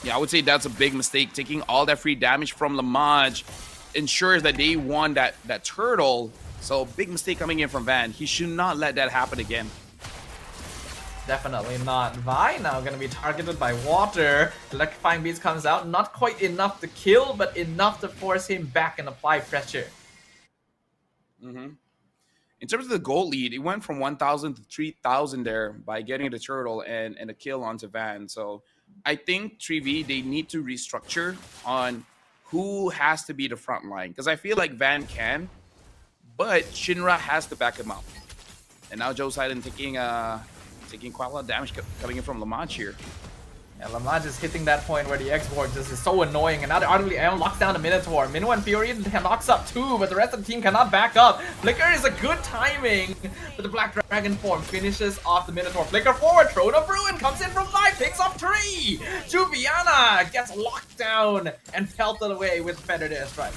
Yeah, I would say that's a big mistake. Taking all that free damage from Lamage ensures that they won that turtle. So big mistake coming in from Van. He should not let that happen again. Definitely not. Vi now going to be targeted by Water. Electrifying Beast comes out. Not quite enough to kill, but enough to force him back and apply pressure. in terms of the goal lead, it went from 1,000 to 3,000 there by getting the turtle and a kill onto Van. So I think 3V, they need to restructure on who has to be the front line. Because I feel like Van can, but Shinra has to back him up. And now Joe Silent taking quite a lot of damage coming in from Lamont here. Yeah, Lamont is hitting that point where the X-Board just is so annoying, and now the RWM locks down the Minotaur. Minnow and Fury knocks up 2, but the rest of the team cannot back up. Flicker is a good timing, but the Black Dragon form finishes off the Minotaur. Flicker forward, Throne of Ruin comes in from 5, picks up 3. Juviana gets locked down and pelted away with Feathered Airstrike.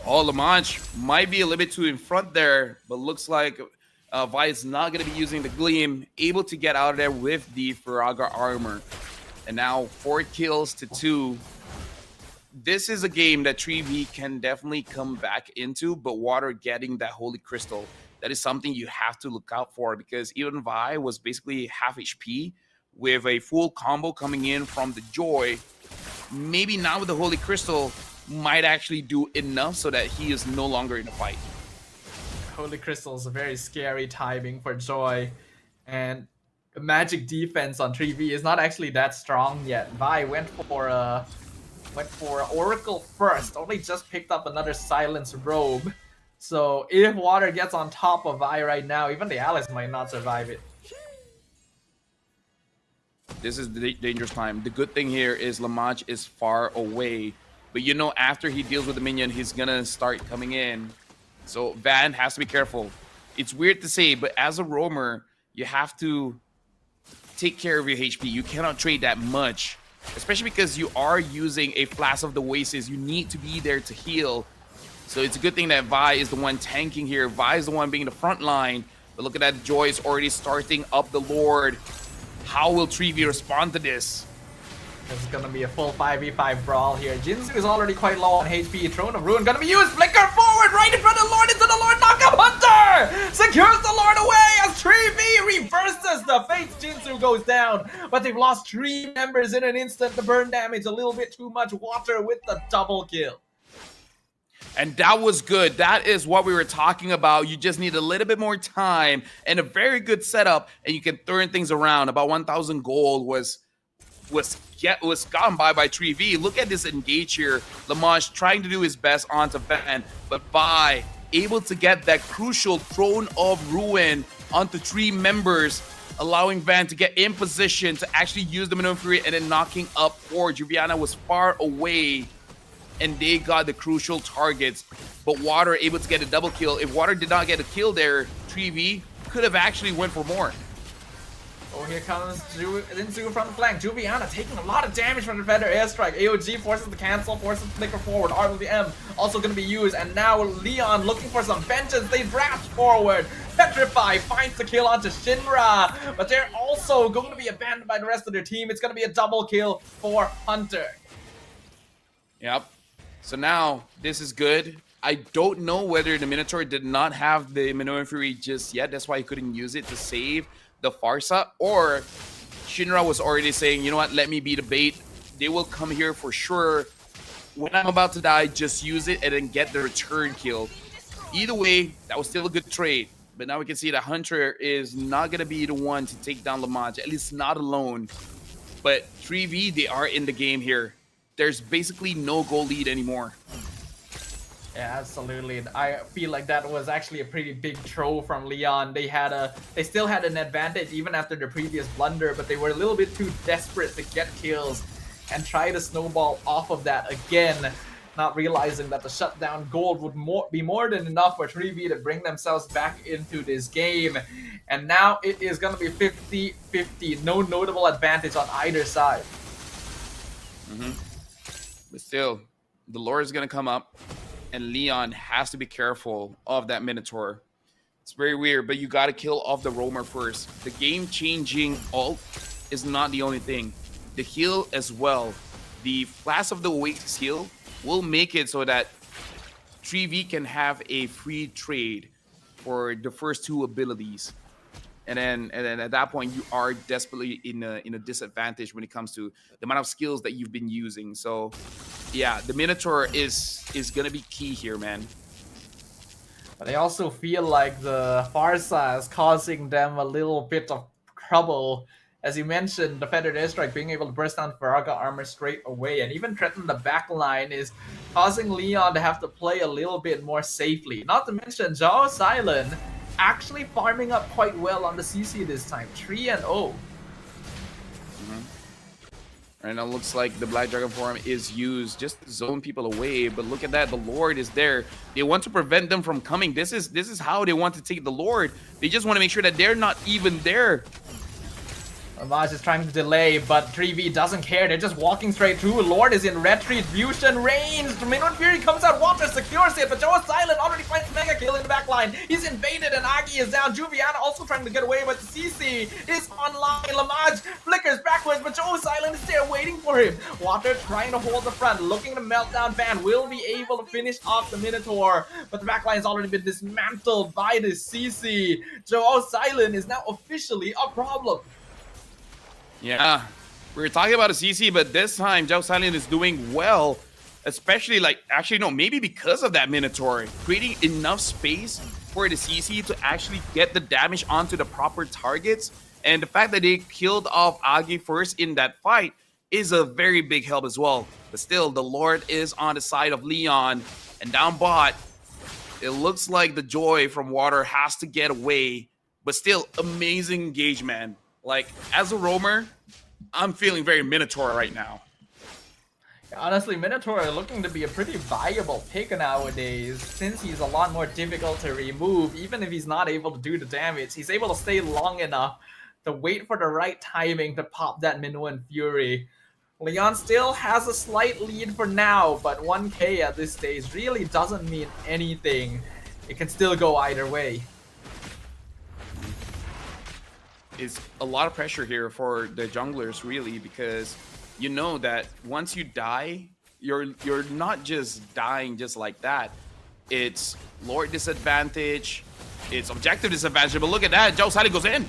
Oh, Lamont might be a little bit too in front there, but looks like Vi is not going to be using the Gleam, able to get out of there with the Firaga armor. And now 4 kills to 2. This is a game that 3V can definitely come back into, but Water getting that Holy Crystal, that is something you have to look out for, because even Vi was basically half HP with a full combo coming in from the Joy. Maybe now with the Holy Crystal might actually do enough so that he is no longer in the fight. Holy Crystal is a very scary timing for Joy, and the magic defense on 3V is not actually that strong yet. Vi went for Oracle first, only just picked up another Silence Robe. So if Water gets on top of Vi right now, even the Alice might not survive it. This is the dangerous time. The good thing here is Lamach is far away, but you know after he deals with the minion, he's gonna start coming in. So Van has to be careful. It's weird to say, but as a roamer, you have to take care of your HP. You cannot trade that much, especially because you are using a Flash of the Oasis. You need to be there to heal. So it's a good thing that Vi is the one tanking here. Vi is the one being the front line. But look at that, Joy is already starting up the Lord. How will 3V respond to this? This is gonna be a full 5v5 brawl here. Jinzu is already quite low on HP. Throne of Ruin gonna be used. Flicker forward, right in front of the Lord, into the Lord. Knockup Hunter secures the Lord away as 3V reverses the fate. Jinzu goes down, but they've lost 3 members in an instant. The burn damage a little bit too much. Water with the double kill. And that was good. That is what we were talking about. You just need a little bit more time and a very good setup, and you can turn things around. About 1,000 gold was gotten by 3V. Look at this engage here. Lamach trying to do his best onto Van, but Vi able to get that crucial Throne of Ruin onto 3 members, allowing Van to get in position to actually use the Minnow Fury and then knocking up 4. Juviana was far away, and they got the crucial targets, but Water able to get a double kill. If Water did not get a kill there, 3V could have actually went for more. Oh, here comes Jinzu from the flank. Juviana taking a lot of damage from the Feather Airstrike. AOG forces the cancel, forces the flicker forward. RWM also going to be used, and now Leon looking for some vengeance. They draft forward. Petrify finds the kill onto Shinra, but they're also going to be abandoned by the rest of their team. It's going to be a double kill for Hunter. Yep. So now this is good. I don't know whether the Minotaur did not have the Minnow Fury just yet. That's why he couldn't use it to save the Farsa, or Shinra was already saying, you know what, let me be the bait. They will come here for sure. When I'm about to die, just use it and then get the return kill. Either way, that was still a good trade. But now we can see that Hunter is not going to be the one to take down Lamach, at least not alone. But 3V, they are in the game here. There's basically no goal lead anymore. Yeah, absolutely. I feel like that was actually a pretty big throw from Leon. They still had an advantage even after their previous blunder, but they were a little bit too desperate to get kills and try to snowball off of that again, not realizing that the shutdown gold would be more than enough for 3V to bring themselves back into this game. And now it is going to be 50-50. No notable advantage on either side. But still, the Lord is going to come up, and Leon has to be careful of that Minotaur. It's very weird, but you got to kill off the roamer first. The game-changing ult is not the only thing. The heal as well. The Flash of the Oasis heal will make it so that 3V can have a free trade for the first 2 abilities. And then at that point, you are desperately in a disadvantage when it comes to the amount of skills that you've been using. So, yeah, the Minotaur is going to be key here, man. But I also feel like the Farsa is causing them a little bit of trouble. As you mentioned, the Feathered Airstrike being able to burst down Faraga armor straight away and even threaten the back line is causing Leon to have to play a little bit more safely. Not to mention, Zhao Silent actually farming up quite well on the CC this time. 3-0. Right now, looks like the Black Dragon form is used just to zone people away. But look at that, the Lord is there. They want to prevent them from coming. This is how they want to take the Lord. They just want to make sure that they're not even there. Lamaj is trying to delay, but 3v doesn't care. They're just walking straight through. Lord is in retribution range. Minun Fury comes out, Water secures it, but Joe Silent already finds Mega Kill in the backline. He's invaded and Agi is down. Juviana also trying to get away, but CC is online. Lamaj flickers backwards, but Joe Silent is there waiting for him. Water trying to hold the front, looking to melt down Van. Will be able to finish off the Minotaur, but the backline has already been dismantled by the CC. Joe Silent is now officially a problem. Yeah, we were talking about a CC, but this time Zhao Silent is doing well, especially maybe because of that Minotaur, creating enough space for the CC to actually get the damage onto the proper targets. And the fact that they killed off Agi first in that fight is a very big help as well. But still, the Lord is on the side of Leon, and down bot, it looks like the Joy from Water has to get away, but still, amazing engagement. Like, as a roamer, I'm feeling very Minotaur right now. Honestly, Minotaur looking to be a pretty viable pick nowadays, since he's a lot more difficult to remove. Even if he's not able to do the damage, he's able to stay long enough to wait for the right timing to pop that Minun Fury. Leon still has a slight lead for now, but 1k at this stage really doesn't mean anything. It can still go either way. Is a lot of pressure here for the junglers, really, because you know that once you die, you're not just dying just like that. It's Lord disadvantage, it's objective disadvantage, but look at that, Zhao Silent goes in.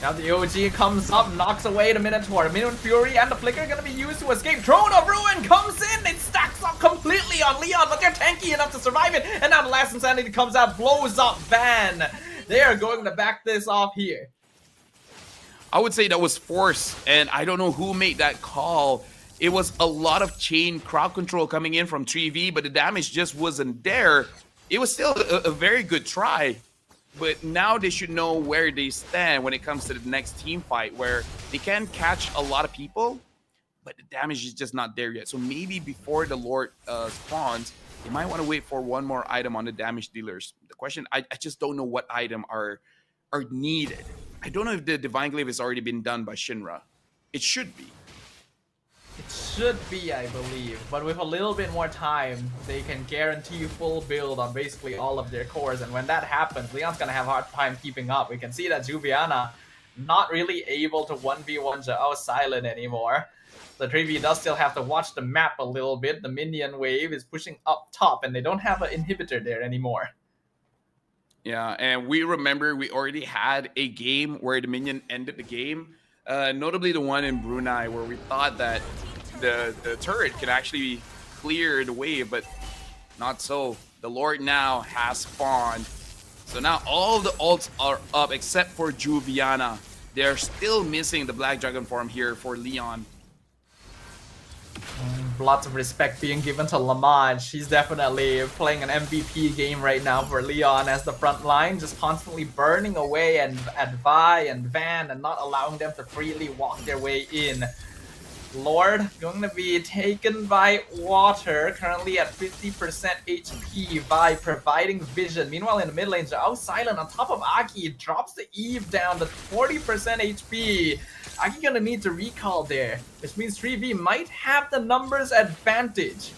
Now the OG comes up, knocks away the Minotaur. Minun Fury and the Flicker are going to be used to escape. Throne of Ruin comes in. It stacks up completely on Leon, but they're tanky enough to survive it. And now the last Insanity comes out, blows up Van. They are going to back this off here. I would say that was forced, and I don't know who made that call. It was a lot of chain crowd control coming in from 3v, but the damage just wasn't there. It was still a very good try, but now they should know where they stand when it comes to the next team fight, where they can catch a lot of people, but the damage is just not there yet. So maybe before the Lord spawns, they might want to wait for one more item on the damage dealers. The question, I just don't know what item are needed. I don't know if the Divine Glaive has already been done by Shinra. It should be. It should be, I believe, but with a little bit more time, they can guarantee full build on basically all of their cores, and when that happens, Leon's gonna have a hard time keeping up. We can see that Juviana not really able to 1v1 Zhao Silent anymore. The 3v does still have to watch the map a little bit. The minion wave is pushing up top, and they don't have an inhibitor there anymore. Yeah, and we remember we already had a game where the minion ended the game. Notably the one in Brunei, where we thought that the turret could actually clear the wave, but not so. The Lord now has spawned. So now all the ults are up except for Juviana. They're still missing the Black Dragon form here for Leon. Lots of respect being given to Lamaj. She's definitely playing an MVP game right now for Leon as the front line, just constantly burning away and at Vi and Van and not allowing them to freely walk their way in. Lord going to be taken by Water, currently at 50% HP. Vi providing vision. Meanwhile, in the mid lane, Zhao Silent on top of Aki drops the Eve down to 40% HP. Aki gonna need to recall there, which means 3v might have the numbers advantage.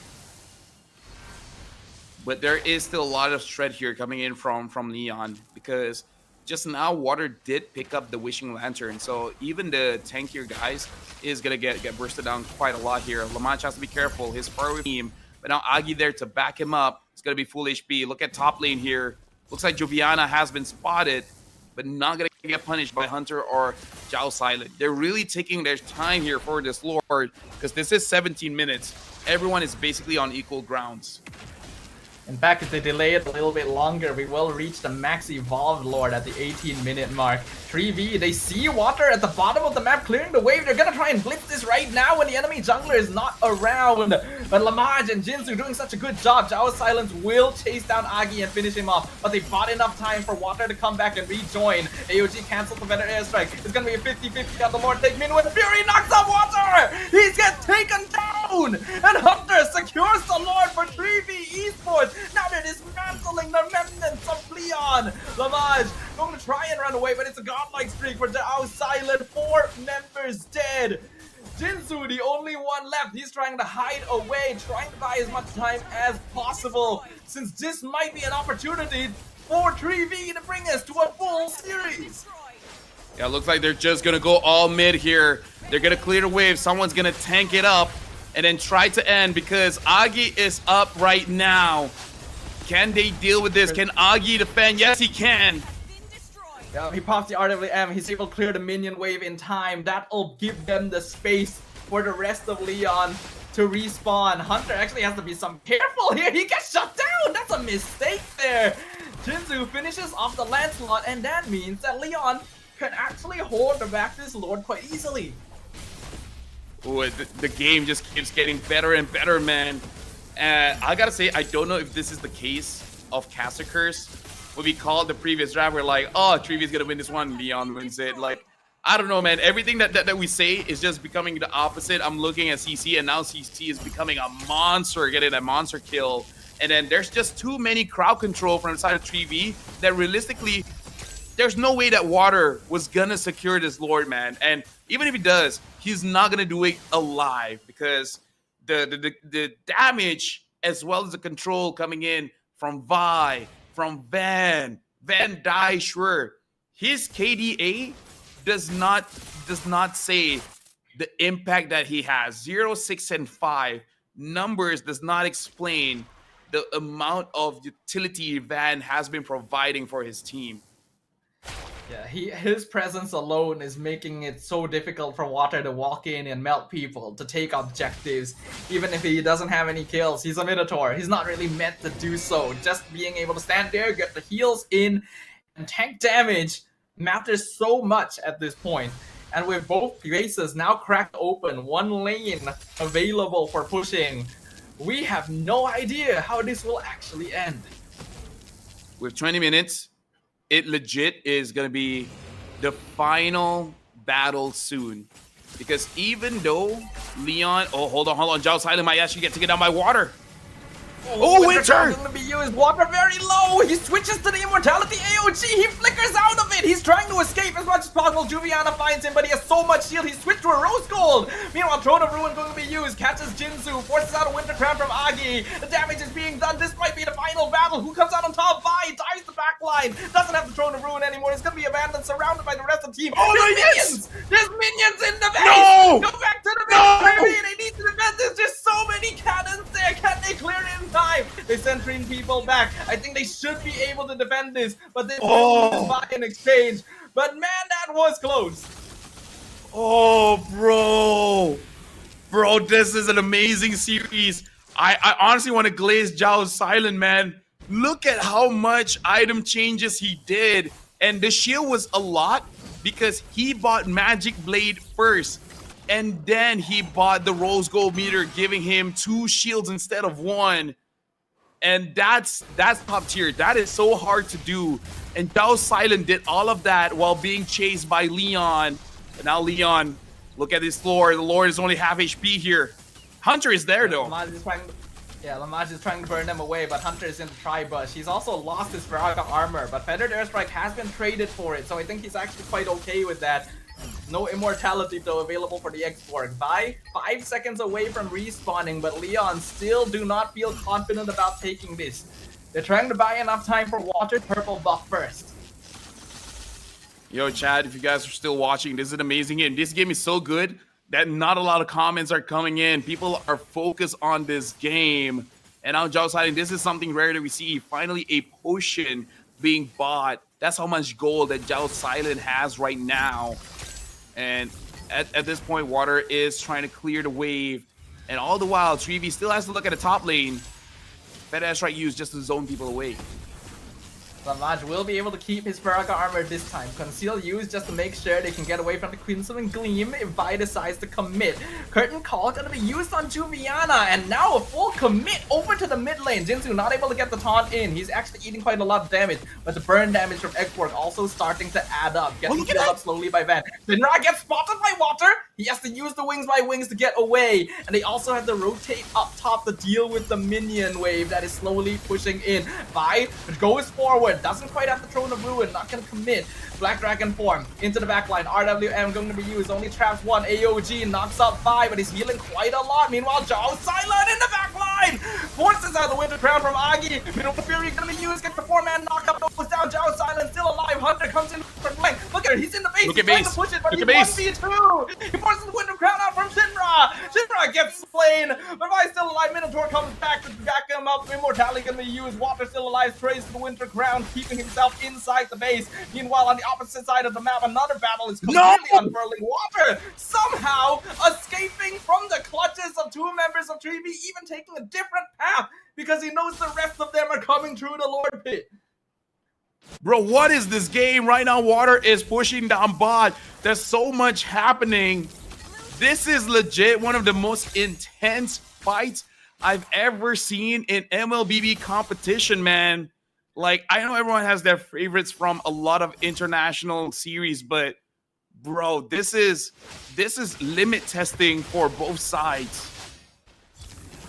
But there is still a lot of threat here coming in from Leon, because just now Water did pick up the Wishing Lantern, so even the tankier guys is gonna get bursted down quite a lot here. Lamach has to be careful, his far team, but now Agi there to back him up. It's gonna be full HP. Look at top lane here. Looks like Juviana has been spotted, but not gonna get punished by Hunter or Zhao Silent. They're really taking their time here for this Lord, because this is 17 minutes. Everyone is basically on equal grounds. In fact, if they delay it a little bit longer, we will reach the max evolved Lord at the 18-minute mark. 3v, they see water at the bottom of the map clearing the wave. They're gonna try and blitz this right now when the enemy jungler is not around. But Lamaj and Jinsu doing such a good job. Zhao Silence will chase down Agi and finish him off, but they bought enough time for water to come back and rejoin. AOG cancels the better airstrike. It's gonna be a 50-50 on the Lord. Take Min with Fury, knocks out water! He's get taken down! And Hunter secures the Lord for 3v Esports. Now they're dismantling the remnants of Leon. Lamaj going to try and run away, but it's a godlike streak for Zhao Silent. 4 members dead. Jinsu, the only one left. He's trying to hide away, trying to buy as much time as possible, since this might be an opportunity for 3v to bring us to a full series. Yeah, looks like they're just gonna go all mid here. They're gonna clear the wave. Someone's gonna tank it up and then try to end, because Agi is up right now. Can they deal with this? Can Agi defend? Yes, he can. Yeah, he pops the RWM. He's able to clear the minion wave in time. That'll give them the space for the rest of Leon to respawn. Hunter actually has to be some careful here. He gets shut down. That's a mistake there. Jinsu finishes off the Lancelot, and that means that Leon can actually hold back this Lord quite easily. Ooh, the game just keeps getting better and better, man. I gotta say, I don't know if this is the case of Cassacurs. What we called the previous draft, we're like, oh, 3v is gonna win this one, Leon wins it. Like, I don't know, man. Everything that we say is just becoming the opposite. I'm looking at CC, and now CC is becoming a monster, getting a monster kill. And then there's just too many crowd control from the side of 3v that realistically, there's no way that Water was gonna secure this Lord, man. And even if he does, he's not gonna do it alive, because the damage as well as the control coming in from Vi, from Van dies, sure. His KDA does not say the impact that he has. 0, 6, and 5 numbers does not explain the amount of utility Van has been providing for his team. Yeah, his presence alone is making it so difficult for Water to walk in and melt people, to take objectives. Even if he doesn't have any kills, he's a Minotaur. He's not really meant to do so. Just being able to stand there, get the heals in, and tank damage matters so much at this point. And with both bases now cracked open, one lane available for pushing, we have no idea how this will actually end. With 20 minutes, it legit is going to be the final battle soon. Because even though Leon... Oh, hold on. Zhao Silent might actually get taken down by Water. Oh, Winter! Going to be used. Water very low. He switches to the Immortality AOG. He flickers out of it. He's trying to escape as much as possible. Juviana finds him, but he has so much shield. He switched to a Rose Gold. Meanwhile, Throne of Ruin going to be used. Catches Jinsu. Forces out a Winter Crown from Agi. The damage is being done. This might be the final battle. Who comes out on top? Vi ties the back line. Doesn't have the Throne of Ruin anymore. It's going to be abandoned, surrounded by the rest of the team. Oh, There's yes! minions! There's minions in the base! No! Go back to the base, No! baby! They need to defend this. There's so many cannons there. Can they clear it in time? They send 3 people back. I think they should be able to defend this, but they will lose by an exchange. But man, that was close. Oh, bro, this is an amazing series. I honestly want to glaze Zhao Silent, man. Look at how much item changes he did, and the shield was a lot because he bought Magic Blade first, and then he bought the Rose Gold meter, giving him 2 shields instead of 1. And that's top tier. That is so hard to do. And Zhao Silent did all of that while being chased by Leon. And now Leon, look at this Lord. The Lord is only half HP here. Hunter is there though. Lamaj is trying to burn them away, but Hunter is in the tri-bush. He's also lost his Baraka armor, but Feathered Airstrike has been traded for it, so I think he's actually quite okay with that. No immortality though available for the export. Vi 5 seconds away from respawning, but Leon still do not feel confident about taking this. They're trying to buy enough time for Water's purple buff first. Yo, Chad, if you guys are still watching, this is an amazing game. This game is so good that not a lot of comments are coming in. People are focused on this game. And now Zhao Silent, this is something rare that we see. Finally, a potion being bought. That's how much gold that Zhao Silent has right now. And at this point, Water is trying to clear the wave. And all the while, 3v still has to look at the top lane. Better Airstrike used just to zone people away. Savage will be able to keep his Farraga armor this time. Conceal use just to make sure they can get away from the Crimson Gleam if Vi decides to commit. Curtain Call gonna be used on Juviana, and now a full commit over to the mid lane. Jinsu not able to get the taunt in. He's actually eating quite a lot of damage, but the burn damage from X-Work also starting to add up. Getting look at filled that! up slowly by Van. Shinra gets spotted by Water. He has to use the Wings by Wings to get away, and they also have to rotate up top to deal with the minion wave that is slowly pushing in. Vi goes forward. Doesn't quite have the Throne of Ruin, not gonna commit. Black Dragon form into the backline. RWM going to be used, only traps one. AOG knocks up 5, but he's healing quite a lot. Meanwhile, Zhao Silent in the backline forces out the Winter Crown from Agi. Middle Fury gonna be used, gets the 4-man knockup, goes down. Zhao Silent still alive. Hunter comes in from flank. Look at it, he's in the base. Look He's at trying base. to push it, but Look he's at base. 1v2. He forces the Winter Crown out from Shinra. Shinra gets slain, but Vi's still alive. Minotaur comes back to back him up. Immortality gonna be used. Water still alive, prays the Winter Crown, keeping himself inside the base. Meanwhile, on the opposite side of the map, another battle is completely unfurling. Water somehow escaping from the clutches of 2 members of 3B, even taking a different path because he knows the rest of them are coming through the Lord Pit. Bro, what is this game right now? Water is pushing down bot. There's so much happening. This is legit one of the most intense fights I've ever seen in MLBB competition, man. Like, I know everyone has their favorites from a lot of international series, but bro, this is limit testing for both sides.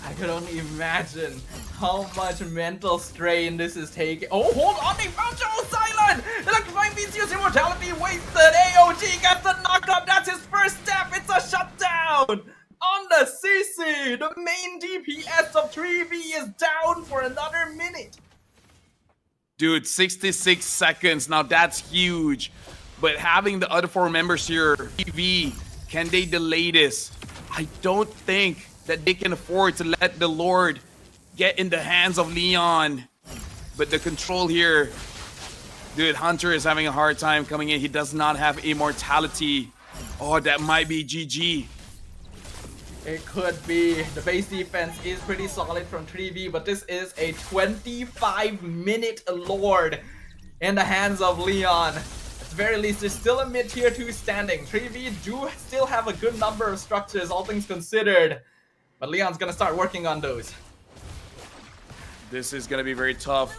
I could only imagine how much mental strain this is taking. Oh, hold on, they found Zhao Silent! Electrifying Beast use immortality wasted. AOG gets the knockup. That's his first step. It's a shutdown on the CC. The main DPS of 3B is down for another minute. Dude, 66 seconds. Now that's huge. But having the other 4 members here, TV, can they delay this? I don't think that they can afford to let the Lord get in the hands of Leon. But the control here, dude, Hunter is having a hard time coming in. He does not have immortality. Oh, that might be GG. It could be. The base defense is pretty solid from 3B, but this is a 25-minute Lord in the hands of Leon. At the very least, there's still a mid-tier 2 standing. 3B do still have a good number of structures, all things considered. But Leon's gonna start working on those. This is gonna be very tough.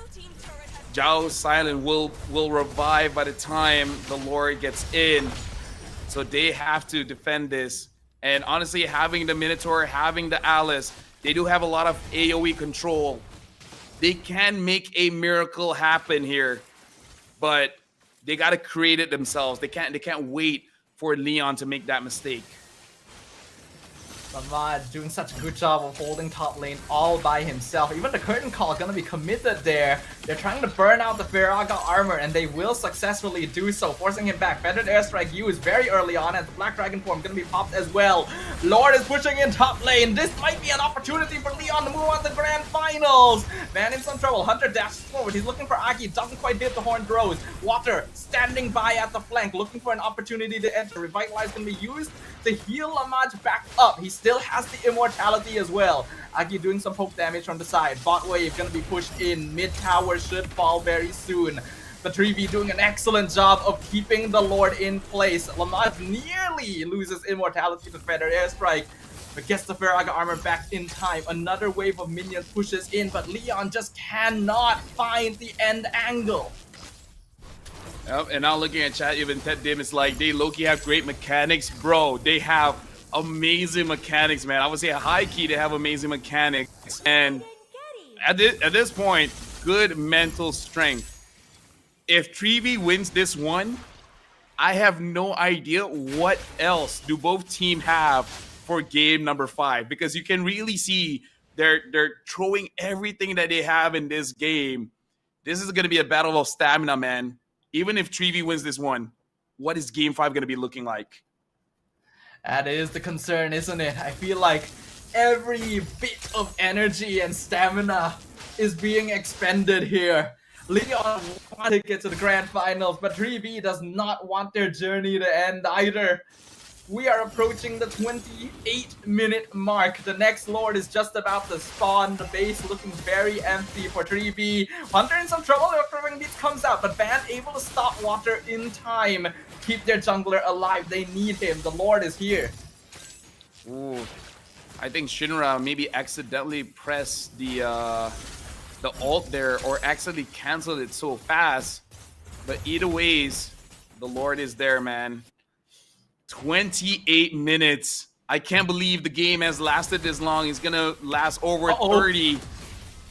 Zhao Silent will revive by the time the Lord gets in. So they have to defend this. And honestly, having the Minotaur, having the Alice, they do have a lot of AoE control. They can make a miracle happen here, but they got to create it themselves. They can't wait for Leon to make that mistake. Samad doing such a good job of holding top lane all by himself. Even the curtain call gonna be committed there. They're trying to burn out the Farraga armor, and they will successfully do so, forcing him back. Feathered airstrike used very early on, and the Black Dragon form gonna be popped as well. Lord is pushing in top lane. This might be an opportunity for Leon to move on to the Grand Finals. Man in some trouble. Hunter dashes forward. He's looking for Aki. Doesn't quite hit the horn throws. Water standing by at the flank, looking for an opportunity to enter. Revitalize gonna be used to heal Lamaj back up. He still has the immortality as well. Aki doing some poke damage from the side. Bot wave gonna be pushed in. Mid tower should fall very soon. The 3V doing an excellent job of keeping the Lord in place. Lamaj nearly loses immortality to Feather Airstrike, but gets the Farraga armor back in time. Another wave of minions pushes in, but Leon just cannot find the end angle. Yep, and now looking at chat, even Ted Dim is like, they low-key have great mechanics. Bro, they have amazing mechanics, man. I would say a high key, they have amazing mechanics. And at this point, good mental strength. If 3V wins this one, I have no idea what else do both teams have for game number 5. Because you can really see they're throwing everything that they have in this game. This is going to be a battle of stamina, man. Even if 3V wins this one, what is game 5 going to be looking like? That is the concern, isn't it? I feel like every bit of energy and stamina is being expended here. Leon wants to get to the Grand Finals, but 3V does not want their journey to end either. We are approaching the 28-minute mark. The next Lord is just about to spawn. The base looking very empty for 3B. Hunter in some trouble when Beats comes out, but Band able to stop Water in time. Keep their jungler alive. They need him. The Lord is here. Ooh. I think Shinra maybe accidentally pressed the ult there or accidentally canceled it so fast. But either ways, the Lord is there, man. 28 minutes. I can't believe the game has lasted this long. It's gonna last over 30.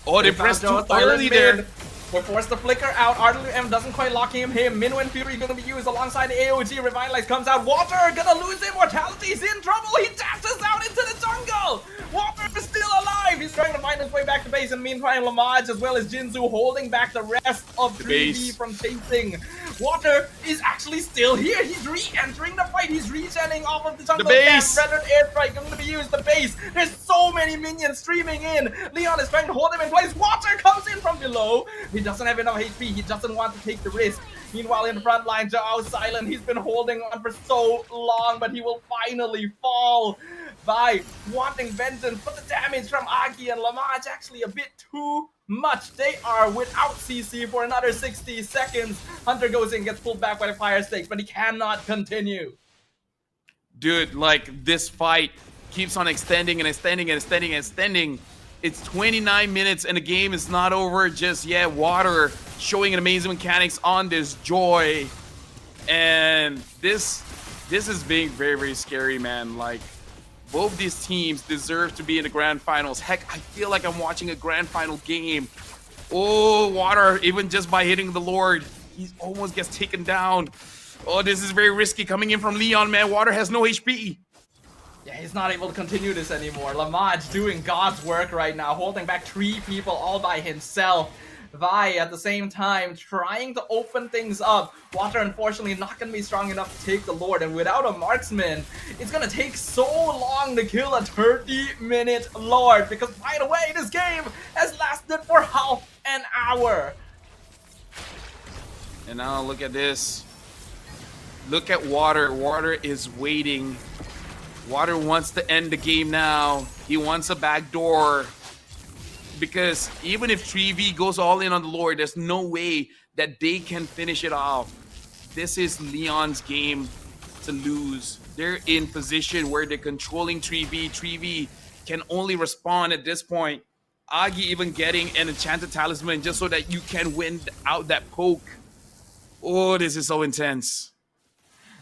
Oh, they pressed too early there. We're forced to flicker out. RWM doesn't quite lock him. Minwen Fury gonna be used alongside the AOG. Revitalize comes out. Water gonna lose immortality. He's in trouble. He dashes out into the jungle. Water is still alive. He's trying to find his way back to base. And meanwhile, Lamaj as well as Jinzu holding back the rest of 3B from chasing. Water is actually still here. He's re-entering the fight. He's regenning off of the jungle. The base. Rendered airstrike going to be used. The base. There's so many minions streaming in. Leon is trying to hold him in place. Water comes in from below. He doesn't have enough HP. He doesn't want to take the risk. Meanwhile, in the front line, Zhao silent. He's been holding on for so long, but he will finally fall by wanting vengeance. But the damage from Agi and Lamaj actually a bit too much. They are without CC for another 60 seconds. Hunter goes in, gets pulled back by the fire stakes, but he cannot continue. Dude, like this fight keeps on extending and extending and extending and extending. It's 29 minutes and the game is not over just yet. Water showing an amazing mechanics on this Joy. And this is being very, very scary, man. Like, both these teams deserve to be in the grand finals. Heck, I feel like I'm watching a grand final game. Oh, Water, even just by hitting the Lord, he almost gets taken down. Oh, this is very risky coming in from Leon, man. Water has no HP. Yeah, he's not able to continue this anymore. Lamaj doing God's work right now, holding back 3 people all by himself. Vi at the same time trying to open things up. Water unfortunately not going to be strong enough to take the Lord, and without a marksman, it's going to take so long to kill a 30-minute Lord, because by the way, this game has lasted for half an hour. And now look at this. Look at Water. Water is waiting. Water wants to end the game now. He wants a backdoor. Because even if 3V goes all in on the Lord, there's no way that they can finish it off. This is Leon's game to lose. They're in position where they're controlling 3V. 3V can only respond at this point. Agi even getting an enchanted talisman just so that you can win out that poke. Oh, this is so intense.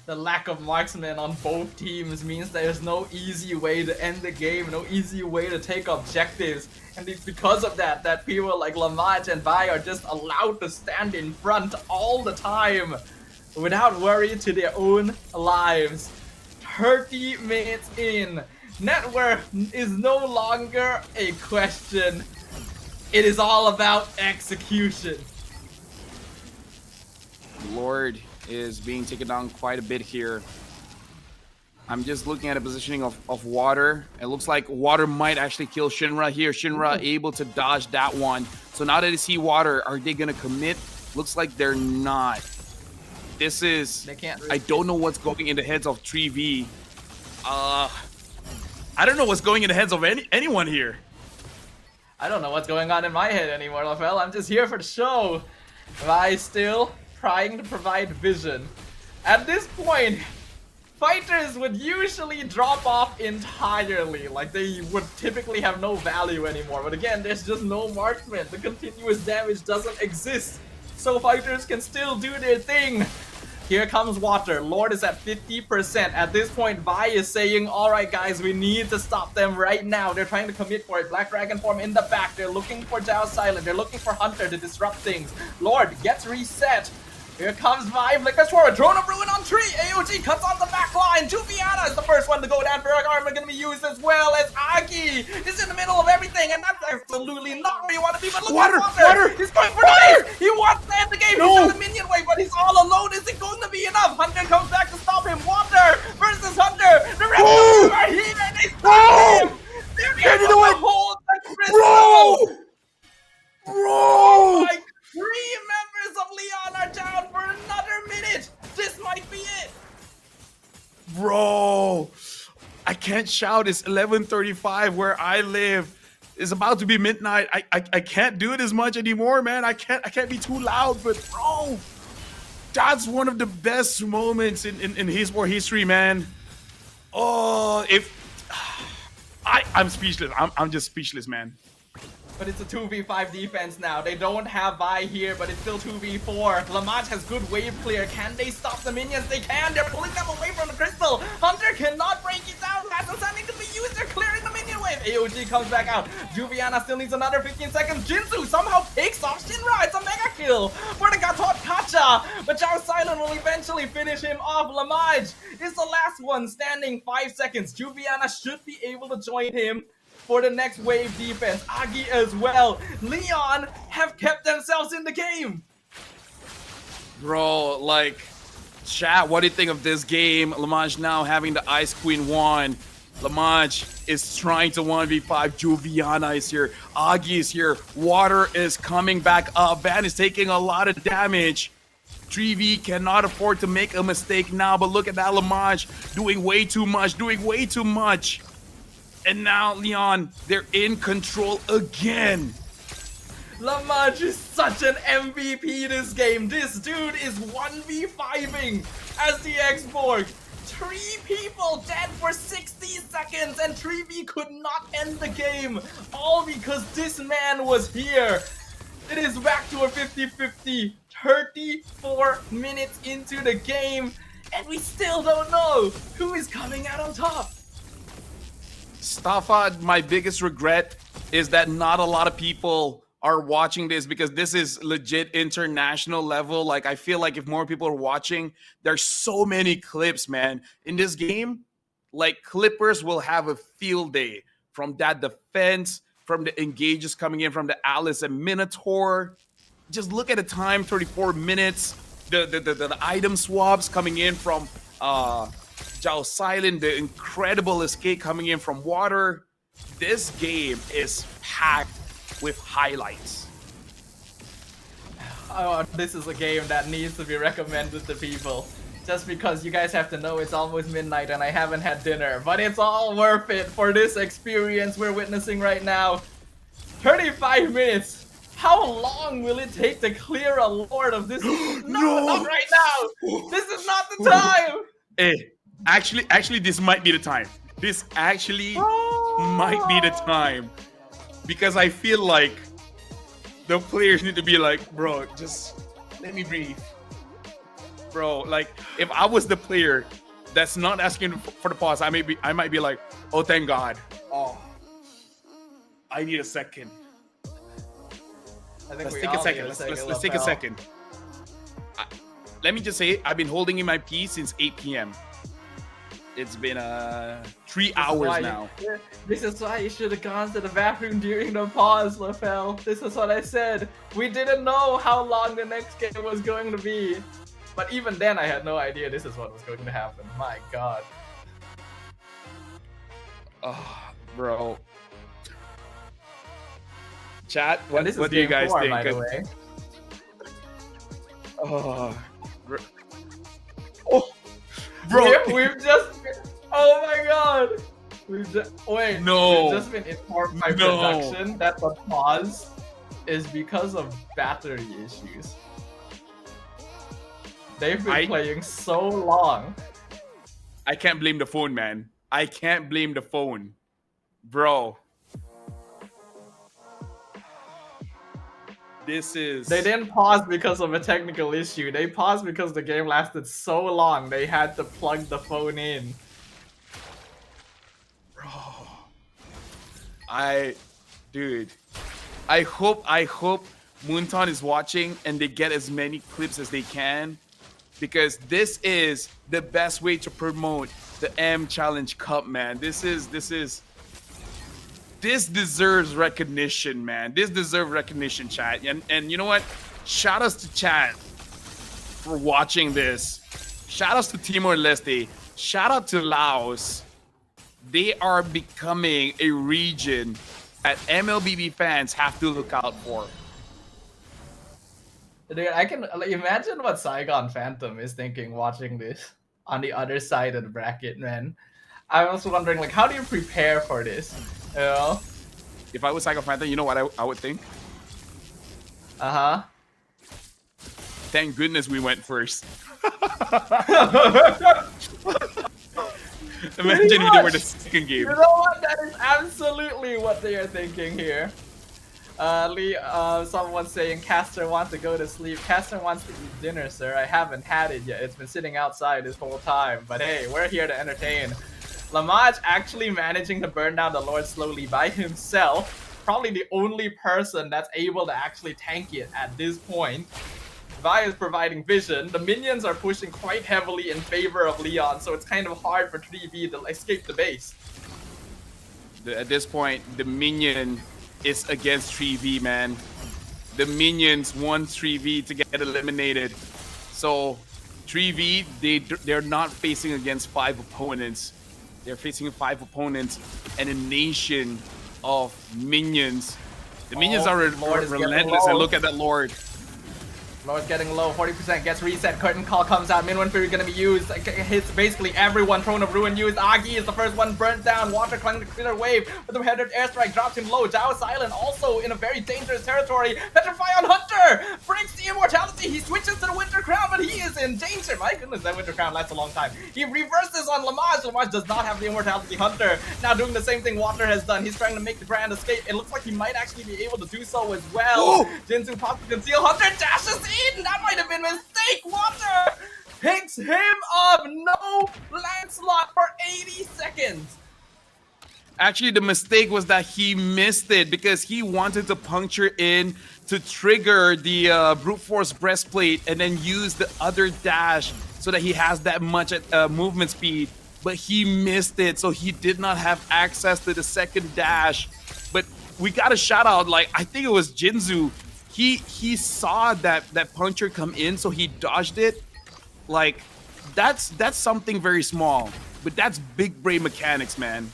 The lack of marksmen on both teams means there's no easy way to end the game, no easy way to take objectives. And it's because of that that people like Lamaj and Vi are just allowed to stand in front all the time without worry to their own lives. 30 minutes in. Net worth is no longer a question. It is all about execution. Lord is being taken down quite a bit here. I'm just looking at the positioning of Water. It looks like Water might actually kill Shinra here. Shinra able to dodge that one. So now that they see Water, are they gonna commit? Looks like they're not. This is... They can't I don't know what's going in the heads of 3V. I don't know what's going in the heads of anyone here. I don't know what's going on in my head anymore, LaFell. I'm just here for the show. Vi still trying to provide vision. At this point, fighters would usually drop off entirely, like they would typically have no value anymore. But again, there's just no marksman. The continuous damage doesn't exist, so fighters can still do their thing. Here comes Water. Lord is at 50%. At this point, Vi is saying, alright guys, we need to stop them right now. They're trying to commit for it. Black Dragon form in the back. They're looking for Zhao Silent. They're looking for Hunter to disrupt things. Lord gets reset. Here comes Vi, flickers forward, Drone of Ruin on 3, AOG cuts on the back line, Juviana is the first one to go down, Ferric Armor gonna be used as well as Agi is in the middle of everything, and that's absolutely not where you want to be, but look at Water! He's going for the base! He wants to end the game, he's on the minion wave, but he's all alone, is it going to be enough? Hunter comes back to stop him, Water versus Hunter, the rest of them are here, and they stop him! They're able to hold the crystal! Oh my, 3 members of Leon are down for another minute. This might be it. Bro. can't shout. It's 11:35 where I live. It's about to be midnight. I can't do it as much anymore, man. I can't be too loud, but bro, that's one of the best moments in Esports history, man. Oh, if I'm speechless. I'm just speechless, man. But it's a 2v5 defense now. They don't have Vi here, but it's still 2v4. Lamage has good wave clear. Can they stop the minions? They can. They're pulling them away from the crystal. Hunter cannot break it down. Last Ascending to be used. They're clearing the minion wave. AOG comes back out. Juviana still needs another 15 seconds. Jinsu somehow picks off Shinra. It's a mega kill for the Gatot Kacha. But Zhao Silent will eventually finish him off. Lamage is the last one standing. 5 seconds. Juviana should be able to join him for the next wave defense. Agi as well. Leon have kept themselves in the game. Bro, like, chat, what do you think of this game? Lamage now having the Ice Queen wand. Lamage is trying to 1v5. Juviana is here. Agi is here. Water is coming back up. Van is taking a lot of damage. 3v cannot afford to make a mistake now, but look at that Lamage doing way too much. And now, Leon, they're in control again. Lamage is such an MVP this game. This dude is 1v5ing as the X-Borg. 3 people dead for 60 seconds and 3v could not end the game. All because this man was here. It is back to a 50-50. 34 minutes into the game and we still don't know who is coming out on top. Staffa, my biggest regret is that not a lot of people are watching this because this is legit international level. Like, I feel like if more people are watching, there's so many clips, man. In this game, like, Clippers will have a field day from that defense, from the engages coming in from the Alice and Minotaur. Just look at the time, 34 minutes. The item swaps coming in from Zhao Silent, the incredible escape coming in from water. This game is packed with highlights. Oh, this is a game that needs to be recommended to people. Just because you guys have to know it's almost midnight and I haven't had dinner. But it's all worth it for this experience we're witnessing right now. 35 minutes. How long will it take to clear a lord of this? No, not right now. This is not the time. Hey, actually, this might be the time. This actually might be the time. Because I feel like the players need to be like, bro, just let me breathe. Bro, like, if I was the player that's not asking for the pause, I might be like, oh, thank God. Oh, I need a second. Let's take a second. Let's take a second. Let me just say, I've been holding in my pee since 8 p.m. It's been 3 hours now. This is why you should have gone to the bathroom during the pause, LaFell. This is what I said. We didn't know how long the next game was going to be. But even then, I had no idea this is what was going to happen. My God. Oh, bro. Chat, what this do you guys think? By the way. Oh, bro. We've just been, oh my God. We've just, wait. No. We've just been informed by production that the pause is because of battery issues. They've been playing so long. I can't blame the phone, man. I can't blame the phone. Bro. This is... They didn't pause because of a technical issue. They paused because the game lasted so long. They had to plug the phone in. Bro. Dude. I hope Moonton is watching and they get as many clips as they can. Because this is the best way to promote the M Challenge Cup, man. This deserves recognition, man. This deserves recognition, chat. And you know what? Shout outs to chat for watching this. Shout outs to Timor-Leste. Shout out to Laos. They are becoming a region that MLBB fans have to look out for. Dude, I can imagine what Saigon Phantom is thinking watching this on the other side of the bracket, man. I was wondering, like, how do you prepare for this? You know? If I was Saigon Phantom, you know what I would think? Uh-huh. Thank goodness we went first. Imagine if they were the second game. You know what? That is absolutely what they are thinking here. Someone's saying Caster wants to go to sleep. Caster wants to eat dinner, sir. I haven't had it yet. It's been sitting outside this whole time. But hey, we're here to entertain. Lamaj actually managing to burn down the Lord slowly by himself. Probably the only person that's able to actually tank it at this point. Vi is providing vision. The minions are pushing quite heavily in favor of Leon, so it's kind of hard for 3V to escape the base. At this point, the minion is against 3V, man. The minions want 3V to get eliminated. So 3V, they're not facing against 5 opponents. They're facing 5 opponents and a nation of minions. The minions are relentless, and look at that Lord. Lord's getting low, 40% gets reset, curtain call comes out, Min 1 Fury gonna be used, hits basically everyone, Throne of Ruin used, Agi is the first one burnt down, Water climbing the clear wave, with the headed airstrike drops him low, Zhao Silent also in a very dangerous territory, Petrify on Hunter, breaks the immortality, he switches to the Winter Crown, but he is in danger, my goodness, that Winter Crown lasts a long time, he reverses on Lamaj, Lamaj does not have the immortality, Hunter, now doing the same thing Water has done, he's trying to make the grand escape, it looks like he might actually be able to do so as well, Jinzu pops to conceal, Hunter dashes in, that might have been a mistake, Water picks him up, no Lancelot for 80 seconds. Actually, the mistake was that he missed it because he wanted to puncture in to trigger the brute force breastplate and then use the other dash so that he has that much movement speed, but he missed it, so he did not have access to the second dash. But we got a shout out, like I think it was Jinzu. He saw that puncture come in, so he dodged it. Like that's something very small, but that's big brain mechanics, man.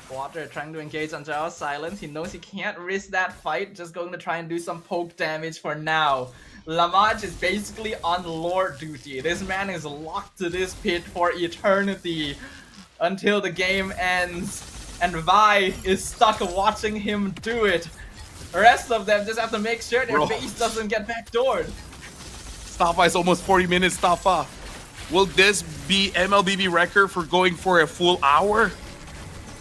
Water trying to engage on Zhao Silence. He knows he can't risk that fight, just going to try and do some poke damage for now. Lamaj is basically on Lord duty. This man is locked to this pit for eternity until the game ends, and Vi is stuck watching him do it. The rest of them just have to make sure their base doesn't get backdoored. Staffa is almost 40 minutes, Staffa. Will this be MLBB record for going for a full hour?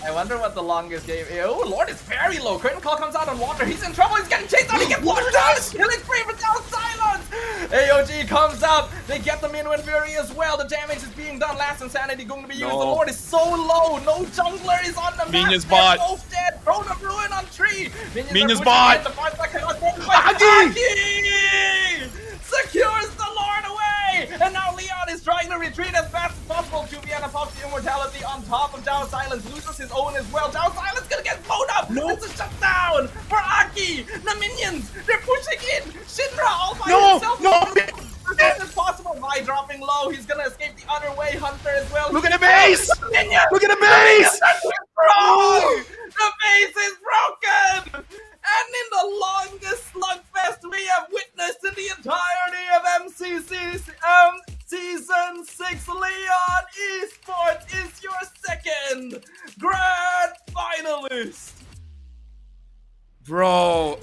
I wonder what the longest game is. Oh, Lord is very low. Curtain call comes out on Water. He's in trouble. He's getting chased out. He gets watered down. Killing spree for Zhao Silence. AOG comes up. They get the Min 1 Fury as well. The damage is being done. Last Insanity going to be used. The Lord is so low. No jungler is on the map. Minions bot. They're both dead. Throne of Ruin on tree. Minions bot. Agi secures the Lord away. And now Leon is trying to retreat as fast as possible. Juliana pops the immortality on top of Zhao Silence. Loses his own as well. Zhao Silence gonna get blown up. No. It's a shutdown for Aki. The minions, they're pushing in. Shinra all by himself. As possible. Vi dropping low. He's gonna escape the other way. Hunter as well. Look at the base. Minions. Look at the base. The base is broken. And in the longest slugfest we have witnessed in the entirety of MCCM Season 6, Leon Esports is your second Grand Finalist. Bro,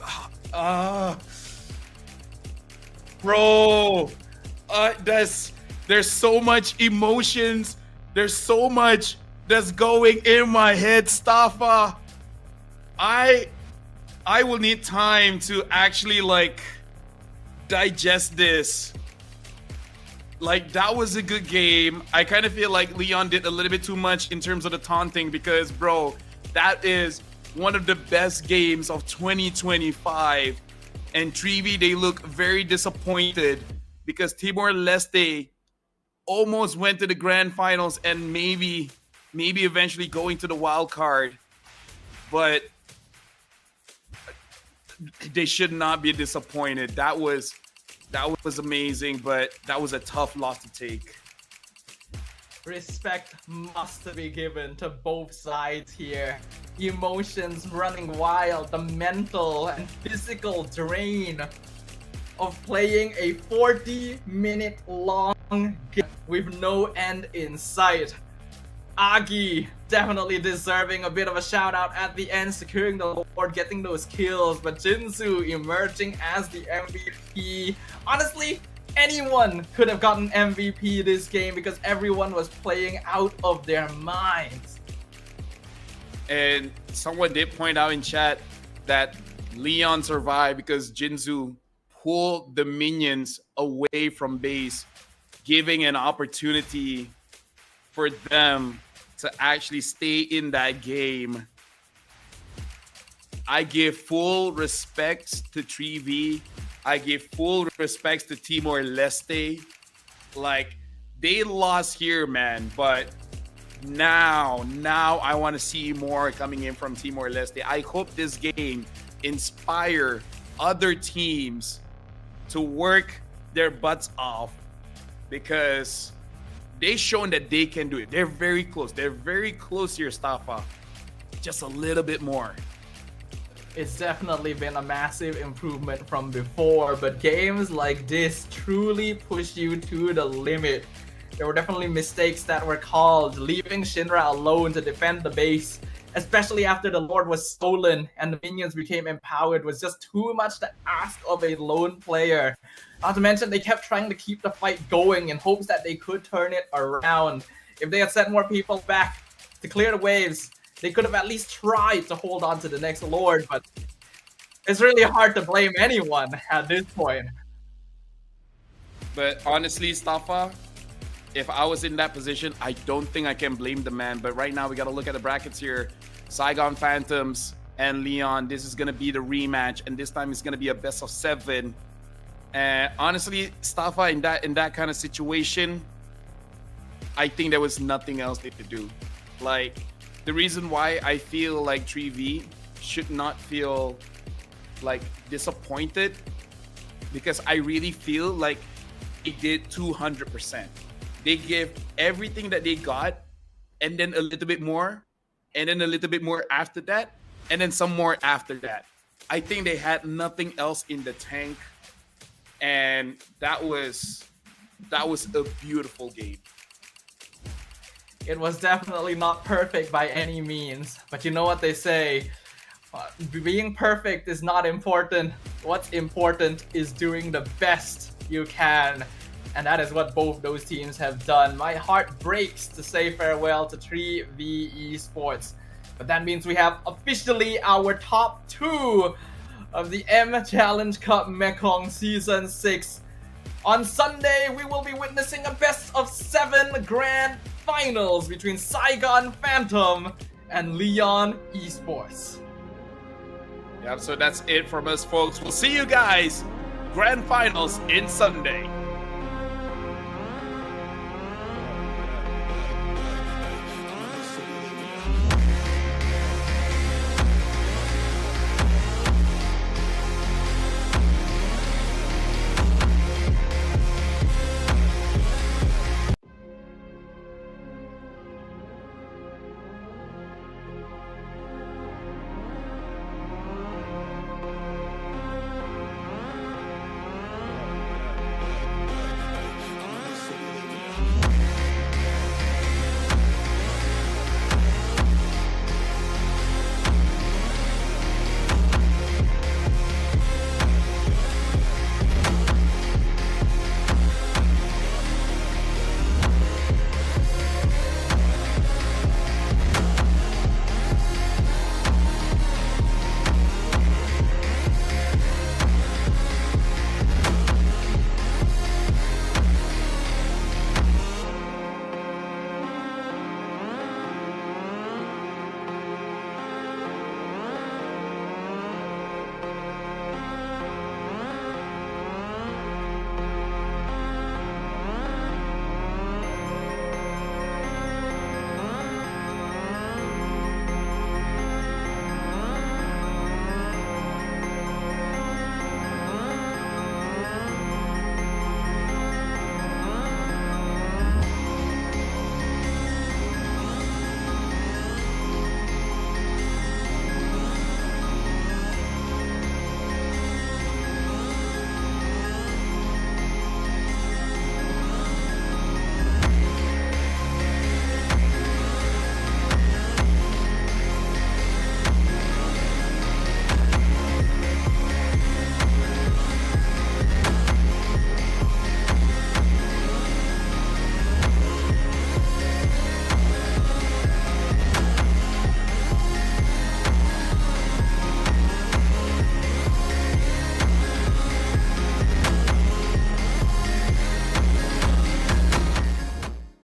there's so much emotions. There's so much that's going in my head, Staffa. I will need time to actually like digest this. Like, that was a good game. I kind of feel like Leon did a little bit too much in terms of the taunting because, bro, that is one of the best games of 2025. And 3V, they look very disappointed because Timor-Leste almost went to the grand finals and maybe eventually going to the wild card. But they should not be disappointed. That was amazing, but that was a tough loss to take. Respect must be given to both sides here. Emotions running wild, the mental and physical drain of playing a 40-minute long game with no end in sight. Agi definitely deserving a bit of a shout out at the end, securing the Lord, getting those kills, but Jinzu emerging as the MVP. Honestly, anyone could have gotten MVP this game because everyone was playing out of their minds. And someone did point out in chat that Leon survived because Jinzu pulled the minions away from base, giving an opportunity for them to actually stay in that game. I give full respects to 3V. I give full respects to Timor-Leste. Like, they lost here, man, but now I want to see more coming in from Timor-Leste. I hope this game inspire other teams to work their butts off because they've shown that they can do it. They're very close. They're very close here, Stafa. Just a little bit more. It's definitely been a massive improvement from before, but games like this truly push you to the limit. There were definitely mistakes that were called, leaving Shinra alone to defend the base, especially after the Lord was stolen and the minions became empowered, was just too much to ask of a lone player. Not to mention, they kept trying to keep the fight going in hopes that they could turn it around. If they had sent more people back to clear the waves, they could have at least tried to hold on to the next Lord, but it's really hard to blame anyone at this point. But honestly, Stafa, if I was in that position, I don't think I can blame the man. But right now, we got to look at the brackets here. Saigon Phantoms and Leon. This is going to be the rematch, and this time it's going to be a best of 7. And honestly, Stafa, in that kind of situation, I think there was nothing else they could do. Like, the reason why I feel like 3V should not feel like disappointed, because I really feel like they did 200%. They gave everything that they got, and then a little bit more, and then a little bit more after that, and then some more after that. I think they had nothing else in the tank, and that was a beautiful game. It was definitely not perfect by any means, but you know what they say, being perfect is not important. What's important is doing the best you can, and that is what both those teams have done. My heart breaks to say farewell to 3V Esports, but that means we have officially our top 2 of the M Challenge Cup Mekong Season 6. On Sunday, we will be witnessing a best of 7 Grand Finals between Saigon Phantom and Leon Esports. Yeah, so that's it from us, folks. We'll see you guys Grand Finals in Sunday.